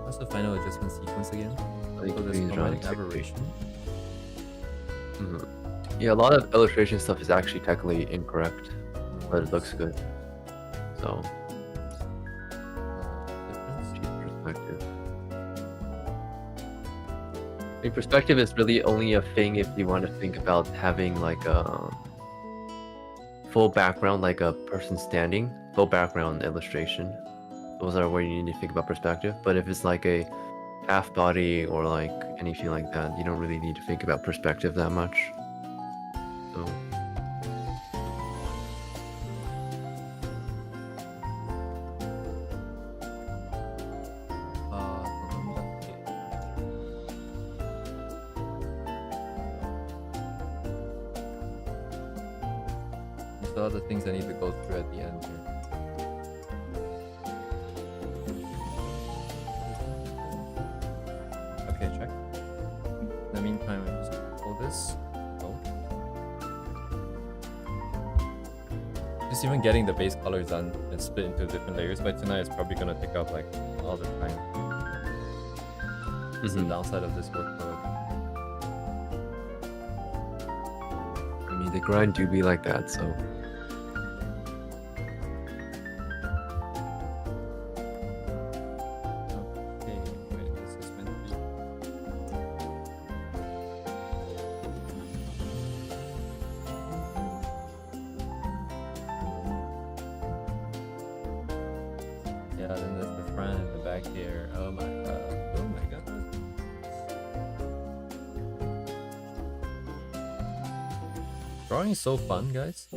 What's the final adjustment sequence again? So there's chromatic aberration. Yeah, a lot of illustration stuff is actually technically incorrect, but it looks good. So, perspective. I mean, perspective is really only a thing if you want to think about having like a full background, like a person standing, full background illustration. those are where you need to think about perspective. But if it's like a half body or like anything like that, you don't really need to think about perspective that much. So These are the things I need to go through at the end here. Okay, check. In the meantime, I'm just gonna pull this. Go. Just even getting the base colors done and split into different layers by tonight is probably gonna take up like all the time. This is the downside of this workload. I mean, the grind do be like that, so. Okay, wait, this is meant to be. Yeah, then there's the front and the back here. Oh my god. Oh my god. Drawing is so fun, guys.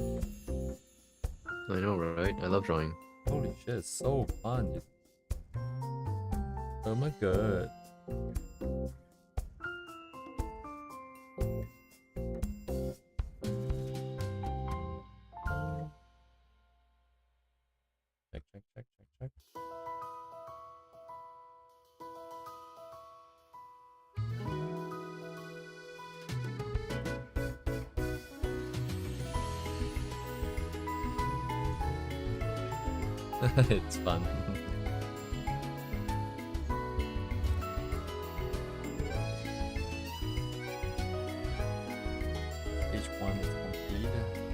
I know, right? I love drawing. Holy shit, it's so fun. Oh my god. Check, check, check, check, check. It's fun. Stage 1 is complete.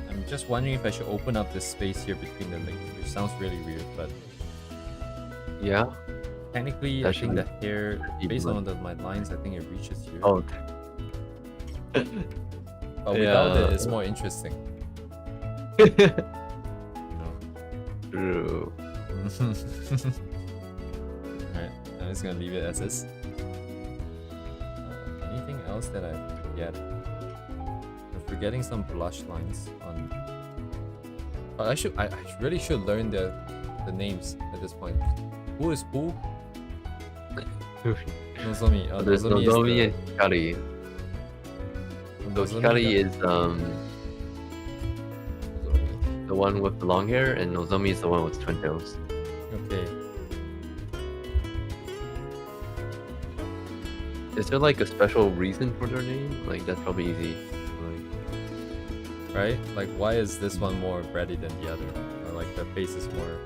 I'm just wondering if I should open up this space here between the legs, which sounds really weird, but Yeah. technically That I think the shouldn't hair, be based much. on my lines, I think it reaches here. Oh. But without Yeah. it, it's more interesting. True. Alright, I'm just gonna leave it as is. Anything else that I forget? I'm forgetting some blush lines on. I really should learn the names at this point. Who is who? Nozomi. There's Nozomi and Hikari. So Hikari is the one with the long hair, and Nozomi is the one with twin tails. Okay. Is there like a special reason for their name? Like that's probably easy. Right? Like, why is this one more bready than the other? Or like the face is more.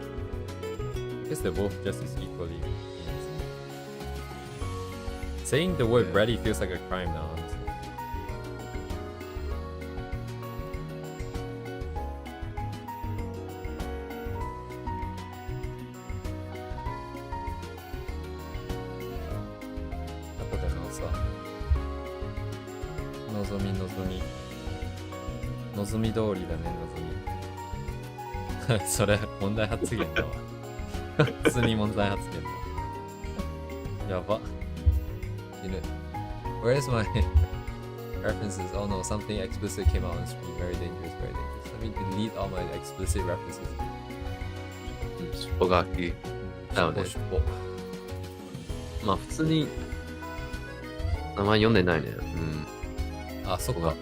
I guess they're both just as equally. Saying the word bready feels like a crime now, honestly. Nozomi, Nozomi. Nozomi 通りだね、Nozomi。それ、問題発言だわ。普通に問題発言だ。やば。You know, where's my references? Oh no, something explicit came out on screen. Very dangerous, very dangerous. Let me delete all my explicit references. スポ書きだよね。シュポ。まあ普通に名前読んでないね。あ、そっか。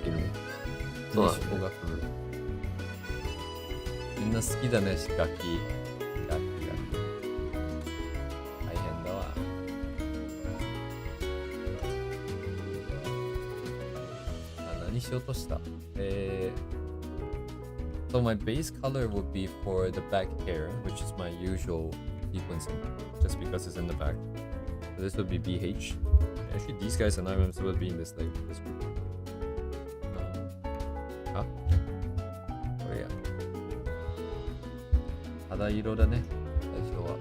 そうだね。みんな好きだね、仕書き。大変だわ。何しようとしたSo my base color would be for the back hair, which is my usual sequencing, just because it's in the back. So this would be BH. Actually, these guys are not even supposed to be in this group. Oh yeah. 肌色だね、最初は。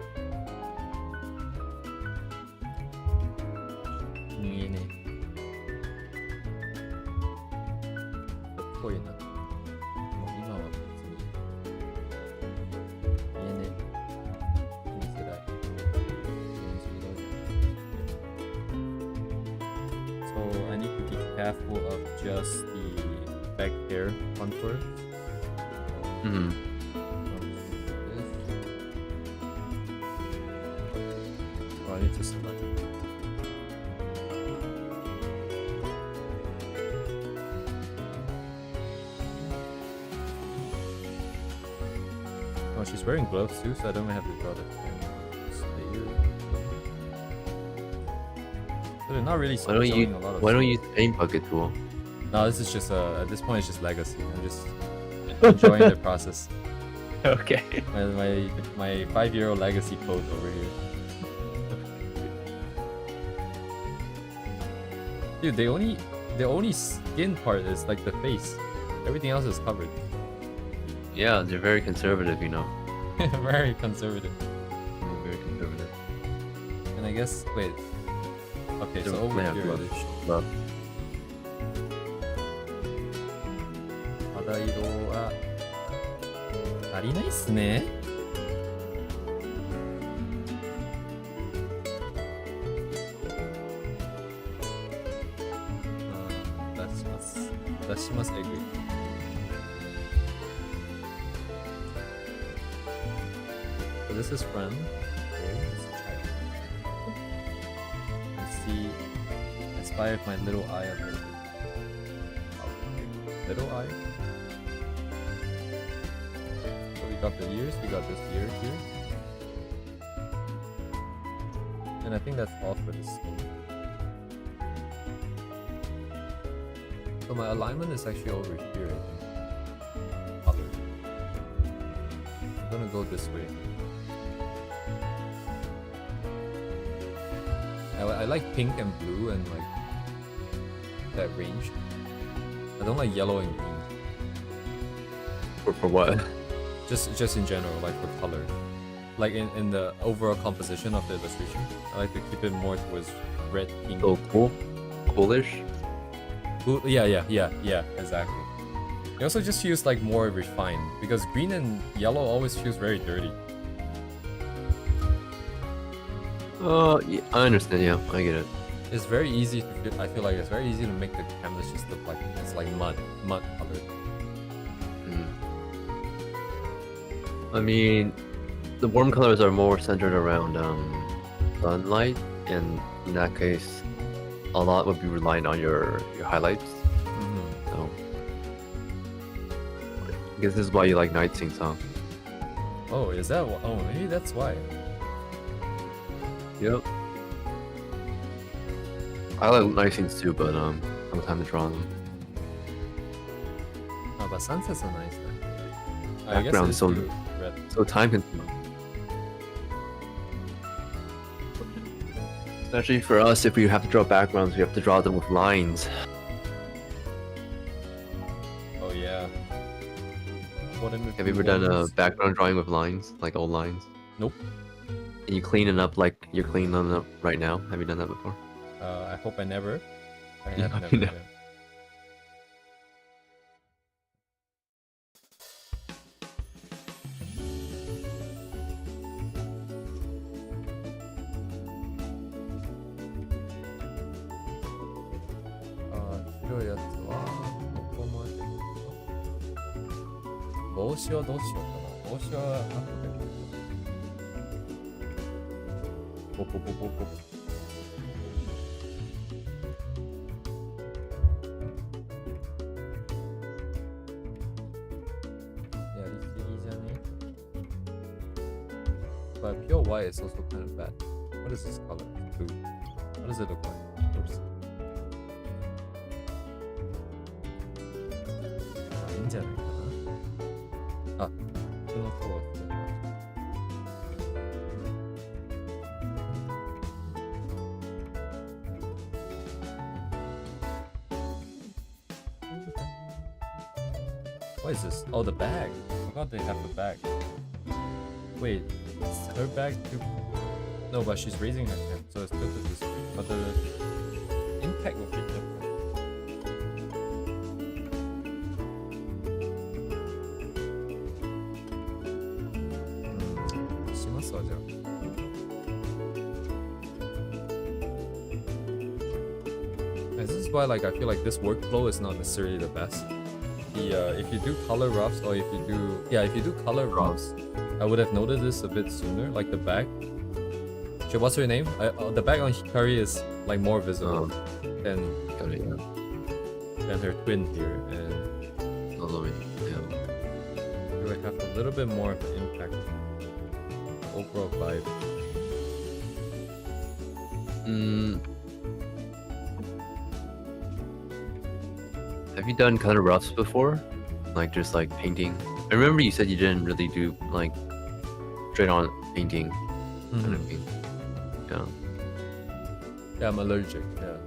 見えねえ。かっこいいな。もう今は別に見えねえ。見せない。half full of just the back hair contour. Mm-hmm. Oh, I need to select. Oh, she's wearing gloves too, so I don't have to draw the camera. So they're not really showing a lot of Why don't you use paint bucket tool? No, this is just at this point it's just legacy. I'm just enjoying the process. Okay. My 5-year-old legacy code over here. Dude, the only skin part is like the face. Everything else is covered. Yeah, they're very conservative, you know. Very conservative. Very conservative. And I guess wait. Okay, so over here it is. 肌色は足りないっすね。出します。えぐい。So this is friend. Okay, this is child. I see. Inspired my little eye a little bit. Okay. Little eye. So we got the ears. We got this ear here. And I think that's all for this skin. So my alignment is actually over here, I think. Other. I'm gonna go this way. I like pink and blue and like that range. I don't like yellow and green. For what? Just in general, like for color. Like in the overall composition of the illustration. I like to keep it more towards red, pink. Oh, cool. Coolish? Cool. Yeah, exactly. It also just feels like more refined because green and yellow always feels very dirty. Yeah, I understand. Yeah, I get it. It's very easy to feel, I feel like it's very easy to make the canvas just look like it's like mud colored. I mean, the warm colors are more centered around sunlight, and in that case, a lot would be relying on your highlights. So, I guess this is why you like night scenes, huh? Oh, is that? Oh, maybe that's why. Yep. I like night scenes too, but I don't have time to draw them. Oh, but sunsets are nice. Then. Background it's so red. so time consuming. Especially for us, if we have to draw backgrounds, we have to draw them with lines. Oh yeah. Have you ever done a background drawing with lines, like old lines? Nope. And you clean it up like you're cleaning them up right now? Have you done that before? I hope I never. I Yeah, have I never. know. Yeah. But pure white is also kind of bad. What is this color? Blue. What does it look like? Oops. What is this? Oh, the bag. I forgot they have the bag. Wait, is her bag too? No, but she's raising her hand, so it's tilted this way. But the impact will be different. I This is why like I feel like this workflow is not necessarily the best. If you do color roughs or if you do color roughs, I would have noticed this a bit sooner. Like the back. Shit, what's her name? The back on Hikari is like more visible than her twin here, and it would have a little bit more of an impact overall vibe. Have you done color roughs before? Like just like painting? I remember you said you didn't really do like straight on painting kind of thing. Yeah. Yeah, I'm allergic. Yeah.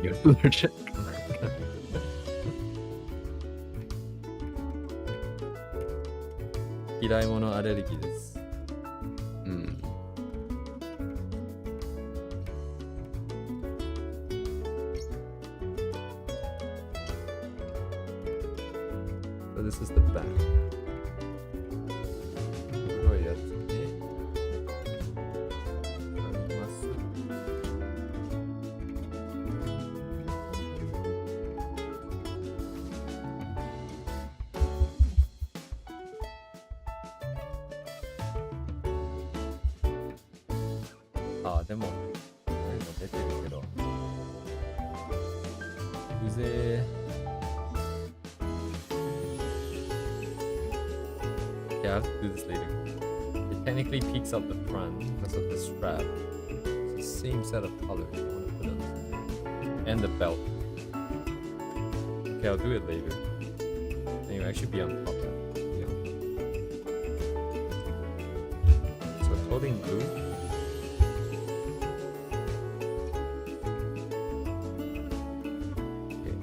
You're allergic. Kiraimono allergy です。So this is the back. 黒いやつで貼ります。あ、でもこういうの出てるけど。うぜー。Yeah, I have to do this later. It technically peeks out the front because of the strap. It's the same set of colors I want to put on there. And the belt. Okay, I'll do it later. Anyway, I should be on top of that. Yeah. So clothing blue. Okay.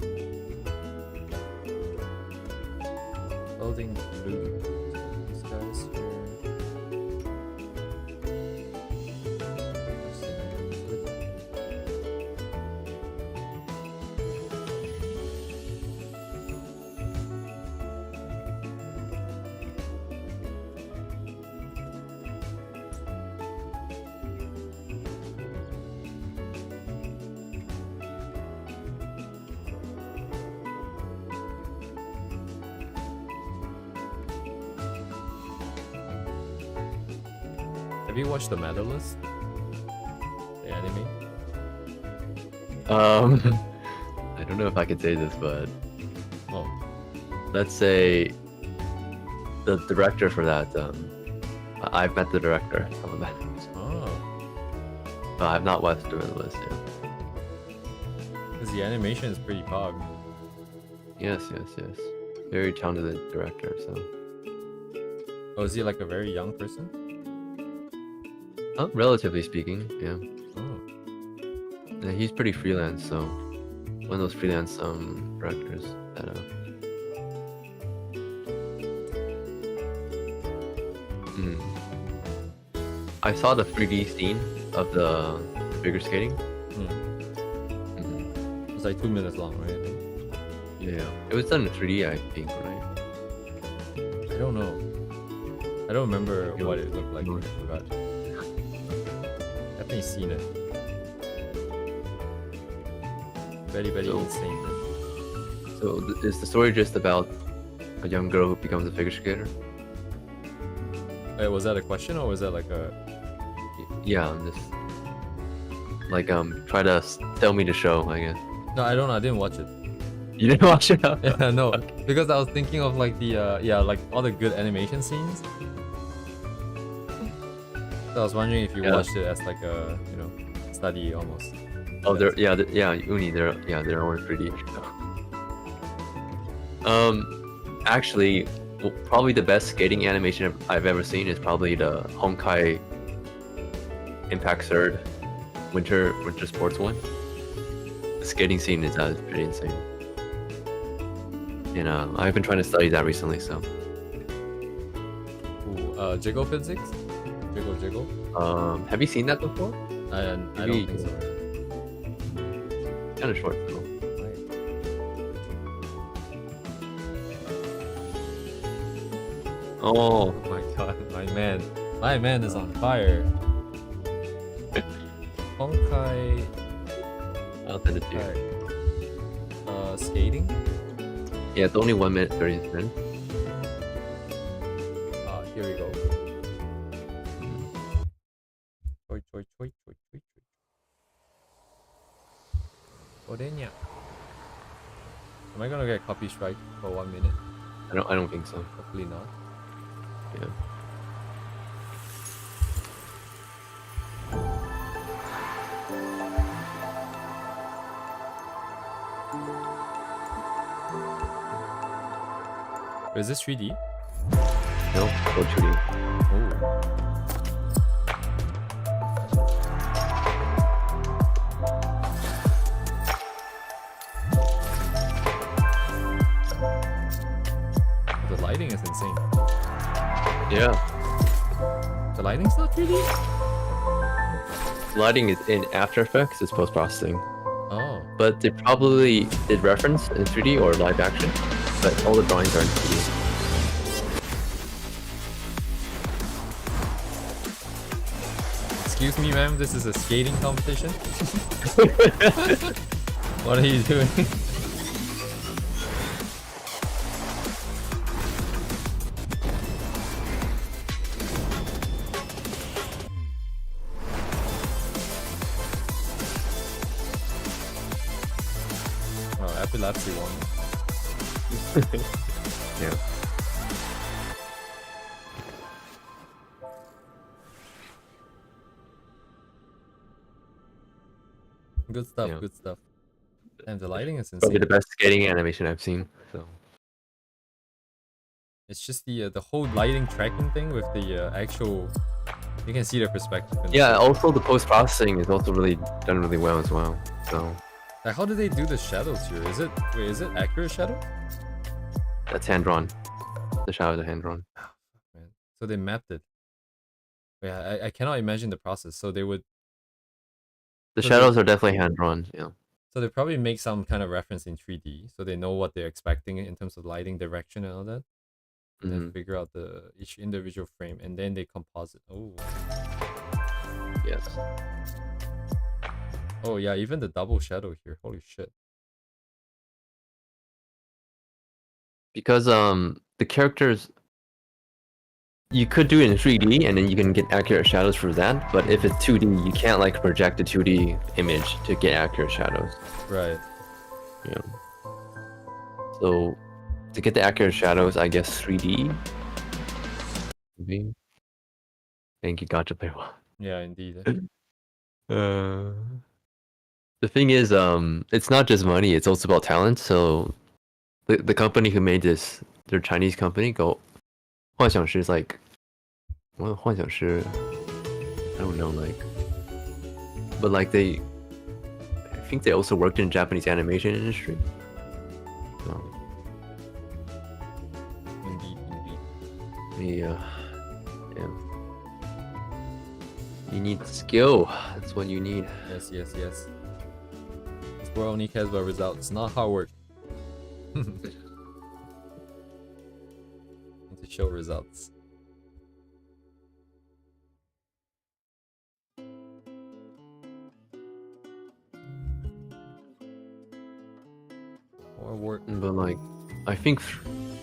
Clothing blue. Have you watched The Medalist? The anime? I don't know if I could say this, but oh, let's say the director for that. I've met the director of that. Oh. I've not watched The Medalist yet. Because the animation is pretty pog. Yes. Very talented director. So. Oh, is he like a very young person? Relatively speaking, yeah. Oh. Yeah, he's pretty freelance, so one of those freelance directors that I saw the 3D scene of the figure skating. It was like 2 minutes long, right? I think. Yeah, it was done in 3D, I think, right? I don't know. I don't remember what it looked like. I forgot. Definitely seen it. Very insane. So is the story just about a young girl who becomes a figure skater? Wait, was that a question or was that like a? Yeah, I'm just like try to tell me the show, I guess. No, I don't know. I didn't watch it. You didn't watch it? Yeah, no, okay. Because I was thinking of like the like all the good animation scenes. So I was wondering if you watched it as like a study almost. Oh, Uni, they're only 3D. Actually, probably the best skating animation I've ever seen is probably the Honkai Impact Third winter sports one. The skating scene is pretty insane, and I've been trying to study that recently. So. Ooh, Jiggle physics. Jiggle. Have you seen that before? I don't think so. Kind of short though. Oh my god, my man is on fire. Honkai. I'll send it to you. skating. Yeah, it's only 1 minute 30 seconds. Here we go. Choi. Orenya. Am I gonna get copy strike for 1 minute? I don't think so. Hopefully not. Yeah. Is this 3D? No, go 2D. Oh. The lighting is insane. Yeah. The lighting's not 3D? Lighting is in After Effects, it's post-processing. Oh. But they probably did reference in 3D or live action, but all the drawings are in 3D. Excuse me, ma'am, this is a skating competition? What are you doing? Oh, epilepsy one. Yeah. Good stuff, Yeah. good stuff. And the lighting is Probably insane. the best skating animation I've seen. So It's just the whole lighting tracking thing with the actual. You can see the perspective. In yeah, also the post-processing is also really done really well as well. So Like, how do they do the shadows here? Is it accurate shadow? that's hand-drawn. The shadows are hand-drawn. Man. So they mapped it. Yeah, I cannot imagine the process. So they would. The So shadows are definitely hand-drawn. Yeah. So they probably make some kind of reference in 3D, so they know what they're expecting in terms of lighting, direction, and all that. And then figure out each individual frame, and then they composite. Oh. Yes. Oh yeah, even the double shadow here. Holy shit. Because the characters, you could do it in 3D and then you can get accurate shadows for that, but if it's 2D, you can't like project a 2D image to get accurate shadows. Right. Yeah. So to get the accurate shadows, I guess 3D. Maybe. Thank you, Gotcha Play One. Yeah, indeed. The thing is, it's not just money; it's also about talent. So, the company who made this, their Chinese company, go, 幻想师 is like, well, 幻想师, I don't know, like, but like I think they also worked in Japanese animation industry. So, Indeed. yeah. You need skill. That's what you need. Yes. This world only cares about results, not hard work. Need to show results. More work. But like, I think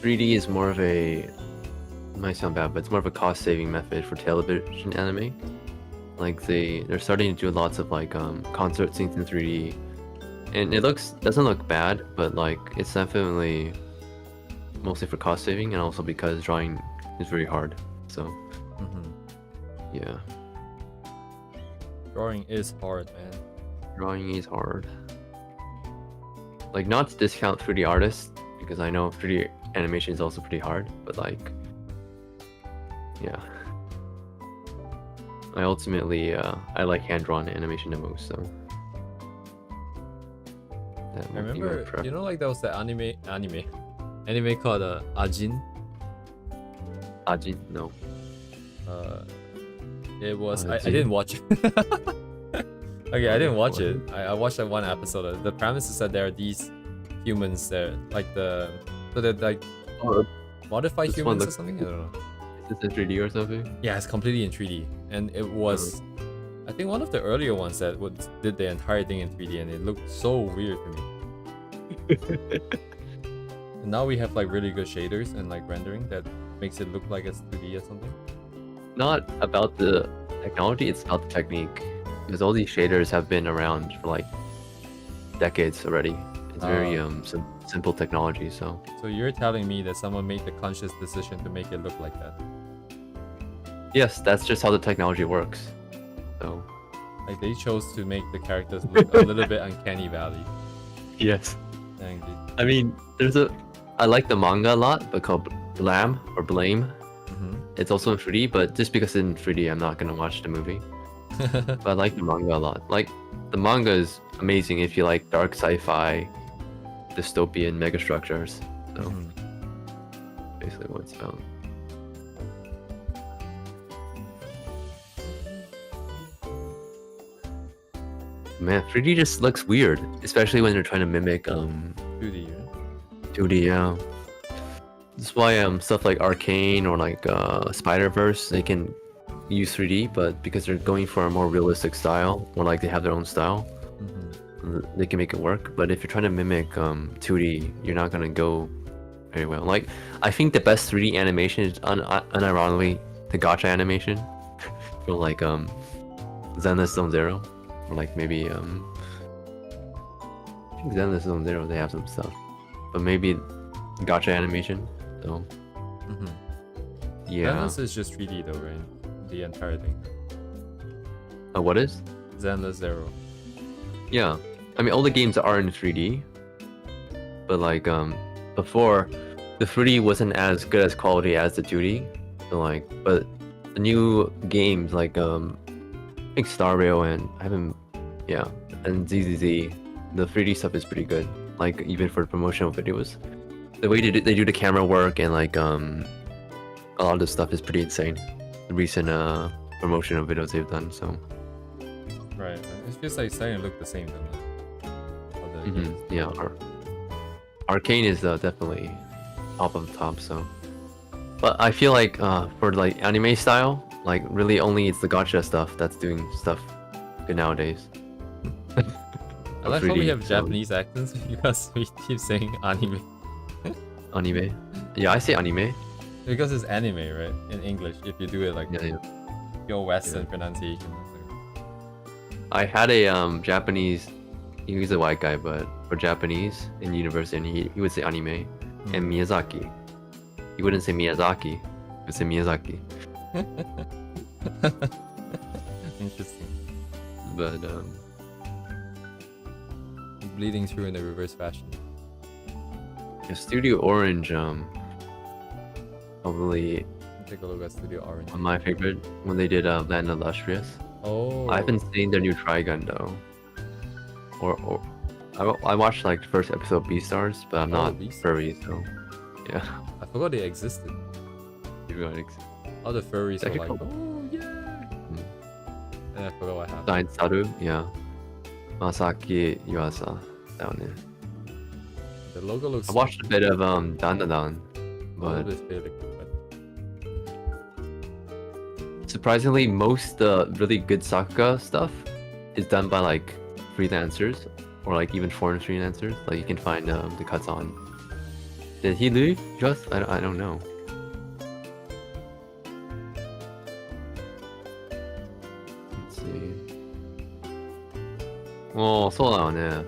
3D is more of a, it might sound bad, but it's more of a cost-saving method for television anime. Like they're starting to do lots of like concert scenes in 3D, and it doesn't look bad, but like it's definitely mostly for cost saving and also because drawing is very hard. So yeah, Drawing is hard, man. drawing is hard. Like, not to discount 3D artists, because I know 3D animation is also pretty hard, but like, yeah. I ultimately, I like hand-drawn animation the most, so. That I would be my remember, preference. you know, like there was the anime called Ajin. Ajin? No. It was I Ajin? didn't watch it. Okay, I didn't watch it. I watched like one episode. The premise is that there are these humans there, like they're like Oh, modified this one humans or looks- something. I don't know. Is this in 3D or something? Yeah, it's completely in 3D, and it was, I think, one of the earlier ones that did the entire thing in 3D, and it looked so weird to me. And now we have like really good shaders and like rendering that makes it look like it's 2D or something. Not about the technology, it's about the technique. Because all these shaders have been around for like decades already. It's very simple technology, so. So you're telling me that someone made the conscious decision to make it look like that? Yes, that's just how the technology works. So. Like they chose to make the characters look a little bit uncanny valley. Yes. Dang, dude. I mean, I like the manga a lot, but called Blame. It's also in 3D, but just because it's in 3D, I'm not gonna watch the movie. But I like the manga a lot. Like, the manga is amazing if you like dark sci-fi, dystopian megastructures. So, basically what it's about. Man, 3D just looks weird, especially when they're trying to mimic 2D, right? 2D, yeah. That's why stuff like Arcane or like Spider-Verse, they can use 3D, but because they're going for a more realistic style, or like they have their own style, they can make it work. But if you're trying to mimic 2D, you're not gonna go very well. Like, I think the best 3D animation is unironically the gacha animation from like Zenless Zone Zero, or like maybe I think Zenless Zone Zero, they have some stuff, but maybe gacha animation. So yeah, Zenless is just 3D though, right? The entire thing. What is? Zenless Zero. Yeah, I mean all the games are in 3D, but like before, the 3D wasn't as good as quality as the 2D. So like, but the new games like I think Star Rail and and ZZZ, the 3D stuff is pretty good. Like even for promotional videos, the way they do the camera work and like a lot of the stuff is pretty insane. The recent promotional videos they've done, so. Right. It's just like starting to look the same though. Yeah. Arcane is definitely top of the top. So, but I feel like for like anime style, like really only it's the gacha stuff that's doing stuff good nowadays. I like how we have Japanese accents because we keep saying anime. Anime? Yeah, I say anime. Because it's anime, right? In English, if you do it like your Western pronunciation. I had a Japanese, he's a white guy, but for Japanese in university, and he would say anime and Miyazaki. He wouldn't say Miyazaki, he would say Miyazaki. Interesting. But bleeding through in the reverse fashion. Yeah, Studio Orange, probably take a look at Studio Orange. My favorite when they did Land Illustrious. Oh. I haven't seen their new Trigun though. Or I watched like the first episode of Beastars, but I'm not furry, so yeah. I forgot they existed. All the furries were like, oh yeah. And I forgot what happened. Giant Saru, yeah. Masaki Yuasa down there. The logo looks. I watched a bit of Dandadan, but surprisingly, most really good Sakuga stuff is done by like freelancers or like even foreign freelancers. Like you can find the cuts on. Did he leave? Just I don't know. Let's see. Oh, そうだよね。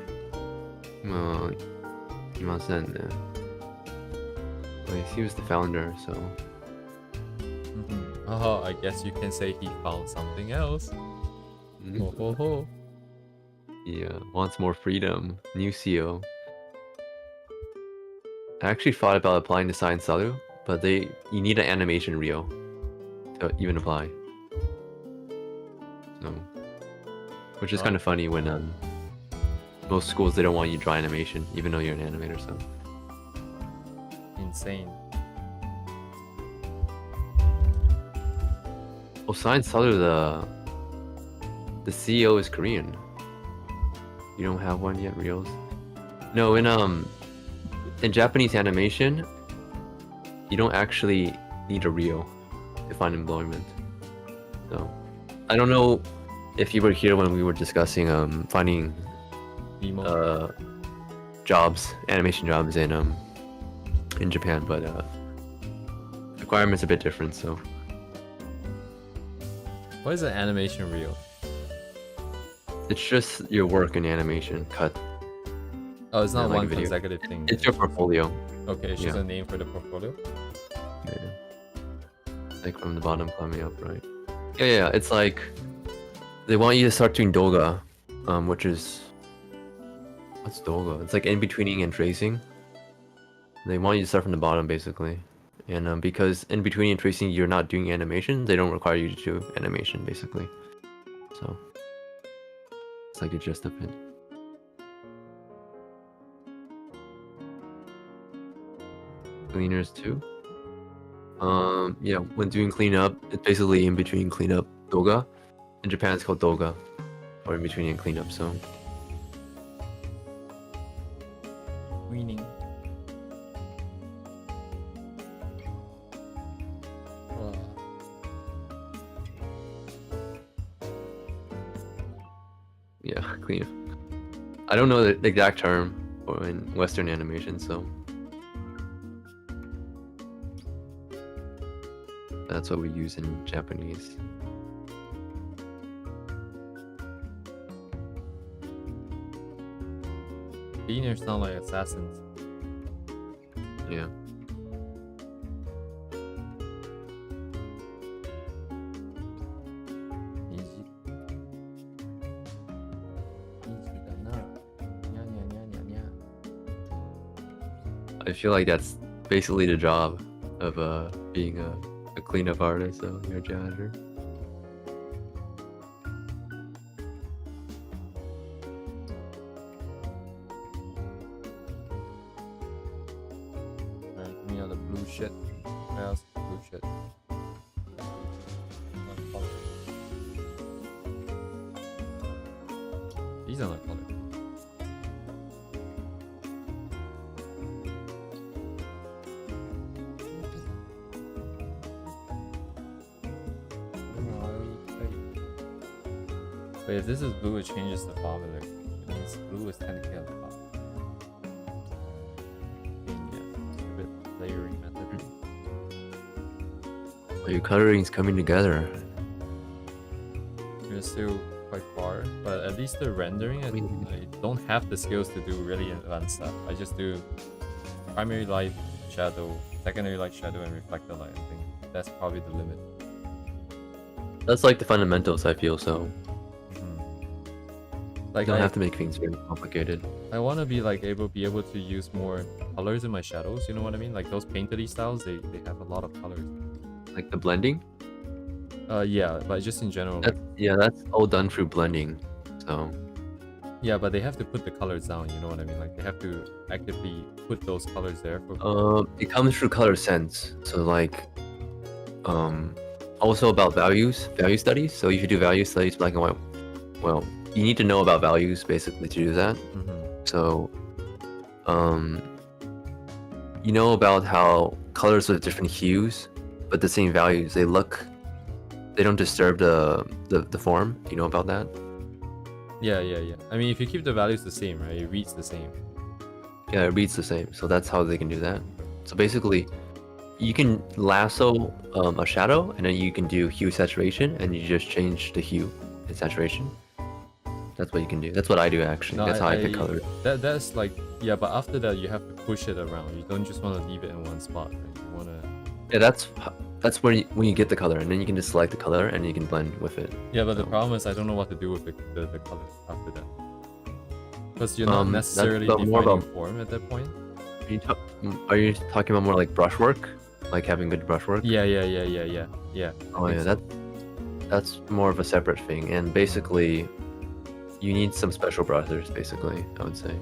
まあ、いませんね。Well, he was the founder, so. Oh, I guess you can say he found something else. Ho ho ho. Yeah, wants more freedom. New CEO. I actually thought about applying to Science Saru, but you need an animation reel to even apply. So, which is kind of funny when most schools they don't want you to draw animation, even though you're an animator. So insane. Oh, Science Saru, the CEO is Korean. You don't have one yet, reels? No, in Japanese animation, you don't actually need a reel to find employment. So, I don't know if you were here when we were discussing finding jobs, animation jobs in Japan, but requirements a bit different. So What is an animation reel? it's just your work in animation cut. Oh, it's not like a one video. consecutive thing. It's your portfolio. Okay, it's just yeah. a name for the portfolio. Yeah. Like from the bottom climbing up, right? Yeah. It's like they want you to start doing doga, which is what's doga? It's like in betweening and tracing. They want you to start from the bottom basically, and because in between and tracing you're not doing animation, they don't require you to do animation basically. So it's like the gist of it. Cleaners too. Yeah, when doing cleanup, it's basically in between cleanup doga. In Japan, it's called doga, or in between and cleanup. So Weaning. yeah, cleanup. I don't know the exact term for in Western animation, so that's what we use in Japanese. Cleaners sound like assassins. Yeah. Easy. Easyだな。にゃにゃにゃにゃにゃ。 I feel like that's basically the job of being a cleanup artist, so you're a janitor. Alright, give me all the blue shit. Where else? Blue shit. These are not colored. Wait, if this is blue, it changes the formula. It means blue is 10k on the top. Yeah, a bit layering method. Your coloring's coming together. We're still quite far, but at least the rendering, I don't have the skills to do really advanced stuff. I just do primary light, shadow, secondary light, shadow, and reflected light. I think that's probably the limit. That's like the fundamentals, I feel, so Like you don't I have to make things very complicated. I want to be like be able to use more colors in my shadows. You know what I mean? Like those painterly styles, they have a lot of colors. Like the blending? Yeah, but just in general. That's all done through blending. So Yeah, but they have to put the colors down. You know what I mean? Like they have to actively put those colors there for. it comes through color sense. So like also about value studies. So if you do value studies black and white, well, you need to know about values basically to do that. So you know about how colors with different hues but the same values, they don't disturb the form. You know about that? Yeah. I mean, if you keep the values the same, right, it reads the same. Yeah, it reads the same. So that's how they can do that. So basically, you can lasso a shadow, and then you can do hue saturation, and you just change the hue and saturation. That's what you can do. That's what I do actually. No, that's how I pick colors. That's like, yeah, but after that you have to push it around. You don't just want to leave it in one spot, right? You want to. Yeah, that's when you get the color, and then you can just select the color, and you can blend with it. Yeah, but the problem is I don't know what to do with the colors after that. Because you're not necessarily defining form at that point. Are you talking about more like brushwork, like having good brushwork? Yeah. Oh yeah, that's more of a separate thing, and basically, you need some special brushes. Basically, I would say.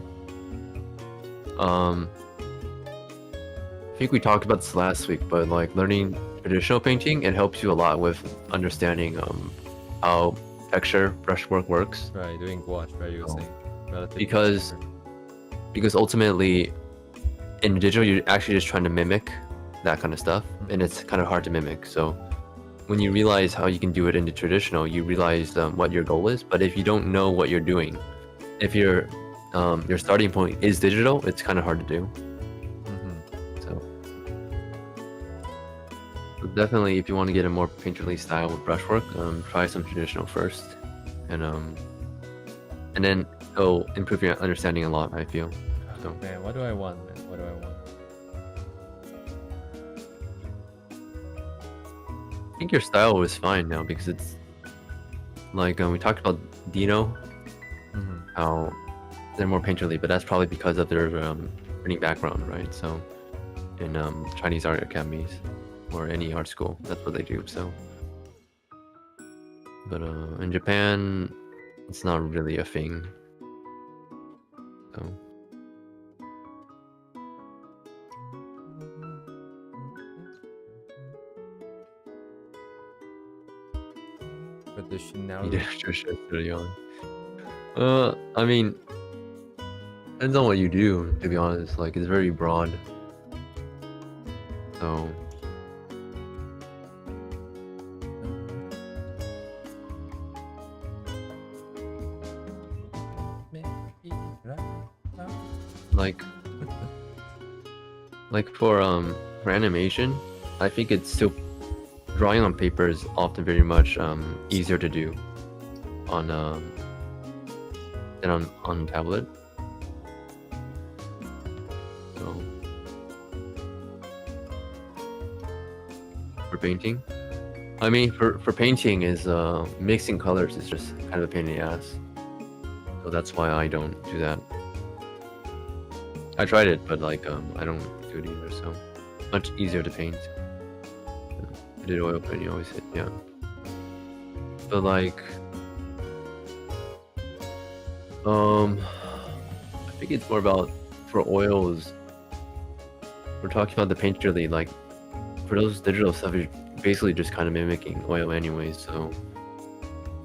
I think we talked about this last week, but like learning traditional painting, it helps you a lot with understanding how texture brushwork works. Right, doing gouache, right? You were saying. Because ultimately, in digital, you're actually just trying to mimic that kind of stuff, and it's kind of hard to mimic. So when you realize how you can do it in the traditional, you realize what your goal is. But if you don't know what you're doing, if you're your starting point is digital, it's kind of hard to do. So definitely, if you want to get a more painterly style with brushwork, try some traditional first, and then it'll improve your understanding a lot, I feel. So. Man, what do I want, man? What do I want? I think your style was fine now because it's like we talked about Dino, how they're more painterly, but that's probably because of their printing background, right? So in Chinese art academies or any art school, that's what they do. So, but in Japan, it's not really a thing. So. I mean, depends on what you do, to be honest. Like, it's very broad. So. Like for animation, I think it's still drawing on paper is often very much easier to do on than on tablet. So for painting, I mean for painting is mixing colors is just kind of a pain in the ass. So that's why I don't do that. I tried it, but like I don't do it either. So much easier to paint. I did oil painting, always hit, yeah. But like, I think it's more about for oils. We're talking about the painterly, like for those digital stuff, you're basically just kind of mimicking oil anyways. So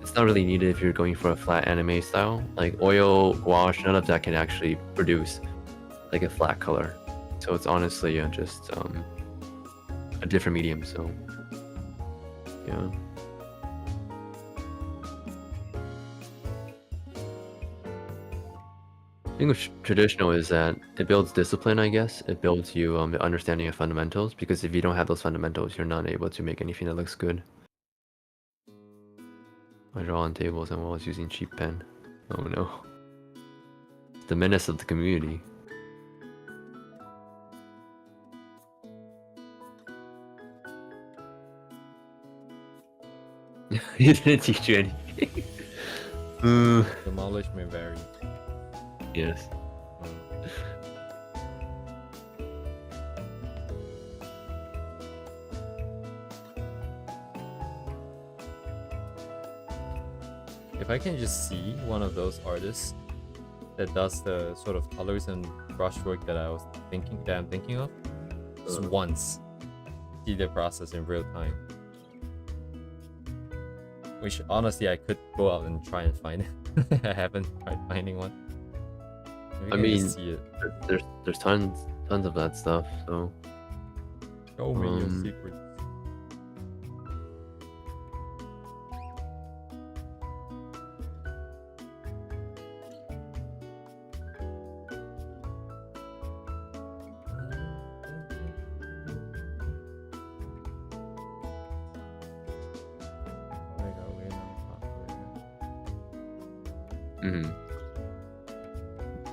it's not really needed if you're going for a flat anime style. Like oil, gouache, none of that can actually produce like a flat color. So it's honestly just a different medium. So yeah. I think what's traditional is that it builds discipline, I guess. It builds you the understanding of fundamentals, because if you don't have those fundamentals, you're not able to make anything that looks good. I draw on tables and walls using cheap pen. Oh no. The menace of the community. He didn't teach you anything. The knowledge may vary. Yes. If I can just see one of those artists that does the sort of colors and brushwork that I'm thinking of, just once, see the process in real time. Which honestly I could go out and try and find it. I haven't tried finding one. Maybe I mean, see it. there's tons of that stuff. So show me your secrets.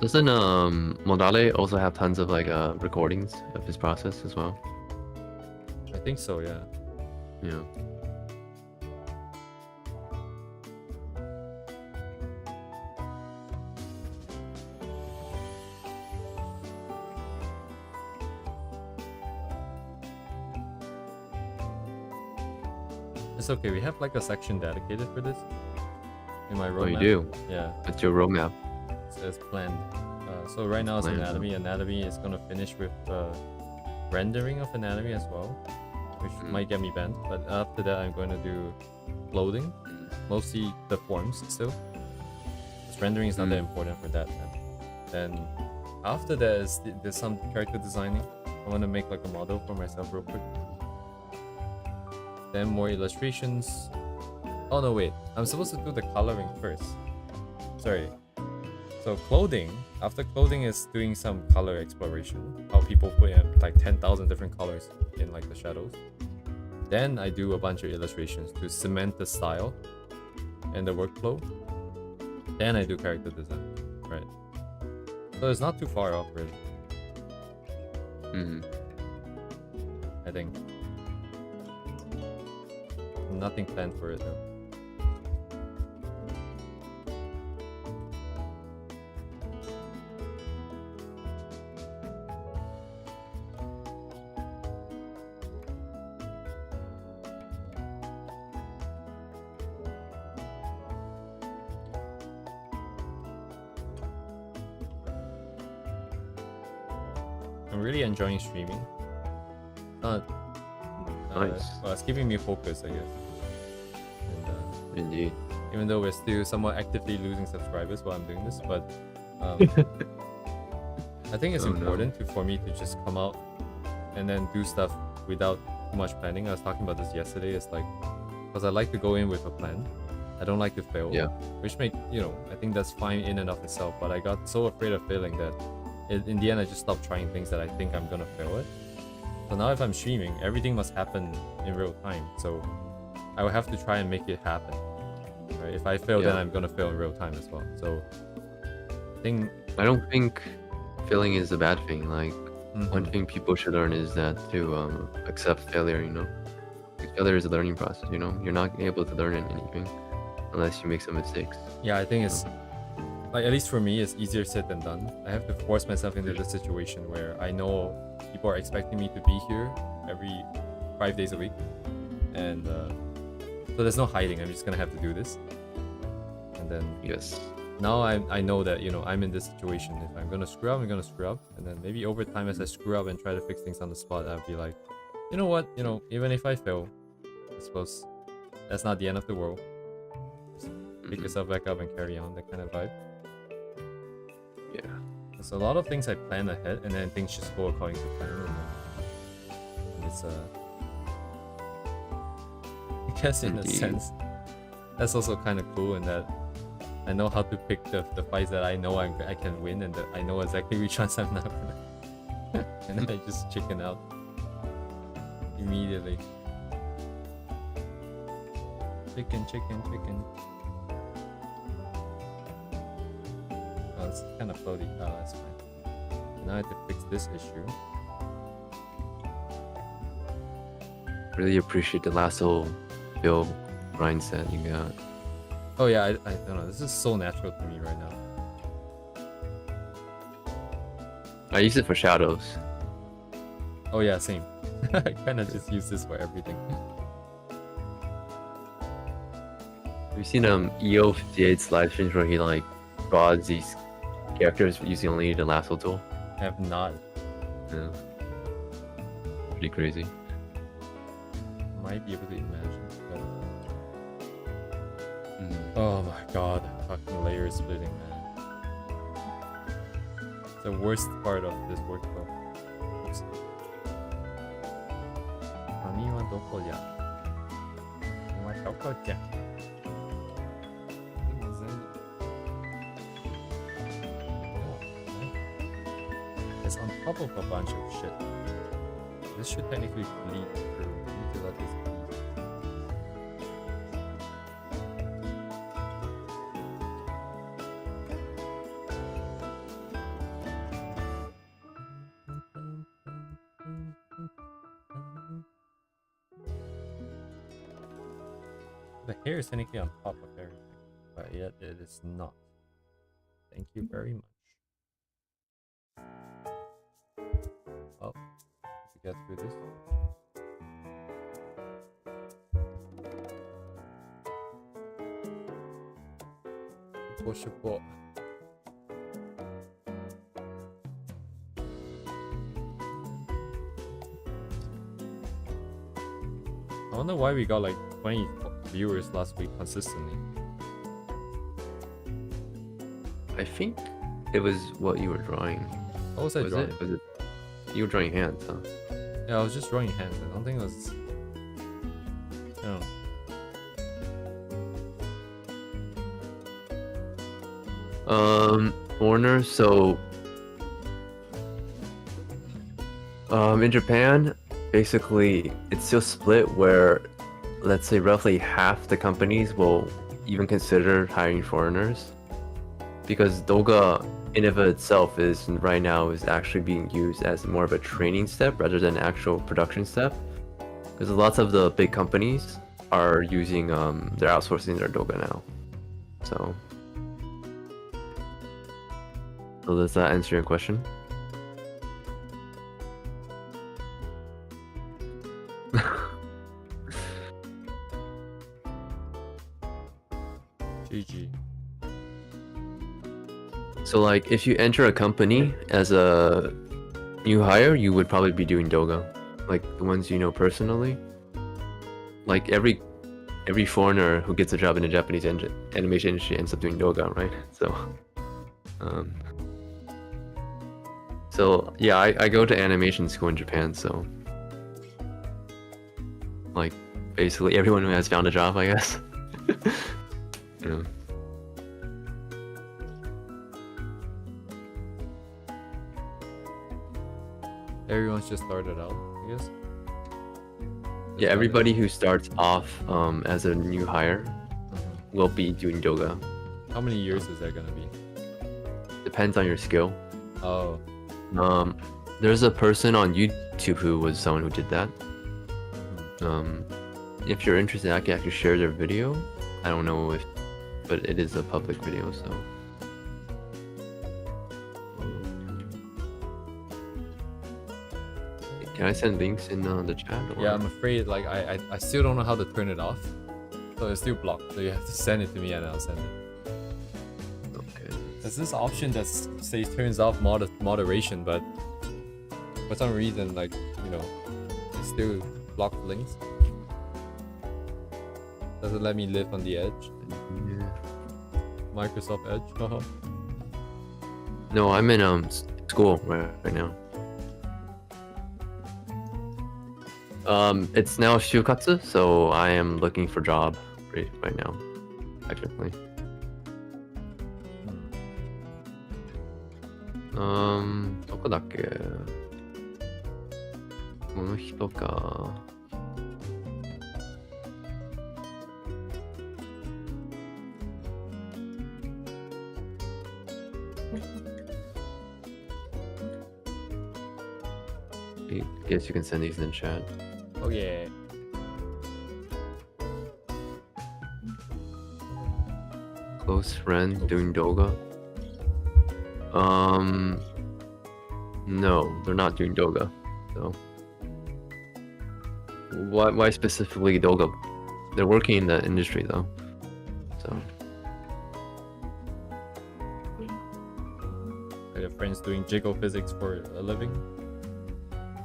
Doesn't Modale also have tons of like recordings of his process as well? I think so, yeah. Yeah. It's okay, we have like a section dedicated for this in my roadmap. Oh, you do? Yeah. What's your roadmap? As planned. So right now it's anatomy. Anatomy is gonna finish with rendering of anatomy as well, which might get me banned. But after that, I'm going to do clothing, mostly the forms still. Because rendering is not that important for that. Then after that there's some character designing. I want to make like a model for myself real quick. Then more illustrations. Oh no, wait. I'm supposed to do the coloring first. Sorry. So clothing, after clothing is doing some color exploration, how people put in like 10,000 different colors in like the shadows. Then I do a bunch of illustrations to cement the style and the workflow. Then I do character design, right? So it's not too far off, really. I think. Nothing planned for it though. I'm really enjoying streaming. Nice. Well, it's keeping me focused, I guess. And, Indeed. even though we're still somewhat actively losing subscribers while I'm doing this, but I think it's important for me to just come out and then do stuff without too much planning. I was talking about this yesterday. It's like, because I like to go in with a plan. I don't like to fail. Yeah. Which I think that's fine in and of itself. But I got so afraid of failing that in the end I just stopped trying things that I think I'm gonna fail at. So now if I'm streaming, everything must happen in real time. So I will have to try and make it happen. Right? If I fail, then I'm gonna fail in real time as well. So I don't think failing is a bad thing. Like one thing people should learn is that to accept failure. Like, failure is a learning process. You're not able to learn anything unless you make some mistakes. Yeah, I think it's like, at least for me, it's easier said than done. I have to force myself into the situation where I know people are expecting me to be here every 5 days a week, and so there's no hiding. I'm just gonna have to do this. And then now I know that I'm in this situation. If I'm gonna screw up, I'm gonna screw up, and then maybe over time, as I screw up and try to fix things on the spot, I'll be like, you know what, even if I fail, I suppose that's not the end of the world. Just pick yourself back up and carry on. That kind of vibe. Yeah. So a lot of things I plan ahead, and then things just go according to plan. And it's I guess in a sense, that's also kind of cool in that I know how to pick the fights that I know I can win, and that I know exactly which ones I'm not gonna. And then I just chicken out immediately. Chicken. Oh, it's kind of floaty. Oh, that's fine. Now I have to fix this issue. Really appreciate the lasso build grind set you got. Oh yeah, I don't know. This is so natural to me right now. I use it for shadows. Oh yeah, same. I kind of just use this for everything. Have you seen EO58's live streams where he like draws these characters using only the lasso tool? I have not. Yeah. Pretty crazy. Might be able to imagine, but oh my god, fucking layer splitting, man. It's the worst part of this workflow. Oops. 髪はどこじゃ？お前どこじゃ？でも全部。It's on top of a bunch of shit. This should technically bleed through. I need to let this bleed. The hair is technically on top of everything, but yet it is not. Thank you very much. Well, to get through this. Shupo. I wonder why we got like 20 viewers last week consistently. I think it was what you were drawing. What was I drawing? Was it? You were drawing hands, huh? Yeah, I was just drawing hands. I don't think it was. I don't know. foreigners. So in Japan, basically it's still split where, let's say, roughly half the companies will even consider hiring foreigners, because Doga in of itself is right now is actually being used as more of a training step rather than actual production step, because lots of the big companies are using they're outsourcing their Doga now. So does that answer your question? GG. So like if you enter a company as a new hire, you would probably be doing Doga, like the ones you know personally. Like every foreigner who gets a job in the Japanese animation industry ends up doing Doga, right? So yeah, I go to animation school in Japan, so like basically everyone who has found a job, I guess. Yeah. Everyone's just started out, I guess. Yeah, everybody who starts off as a new hire will be doing Doga. How many years is that gonna be? Depends on your skill. Oh. There's a person on YouTube who was someone who did that. If you're interested, I can actually share their video. I don't know if, but it is a public video, so. Can I send links in the chat? Or? Yeah, I'm afraid like I still don't know how to turn it off. So it's still blocked. So you have to send it to me and I'll send it. Okay. There's this option that says turns off moderation, but for some reason, like, you know, it still blocks links. Doesn't let me live on the edge. Yeah. Microsoft Edge. Haha. No, I'm in school right now. It's now Shukatsu, so I am looking for job right now, technically. どこだっけ？この人か。I guess you can send these in chat. Oh yeah. Close friend doing Doga? No, they're not doing Doga. So why specifically Doga? They're working in the industry though. So I have friends doing jiggle physics for a living.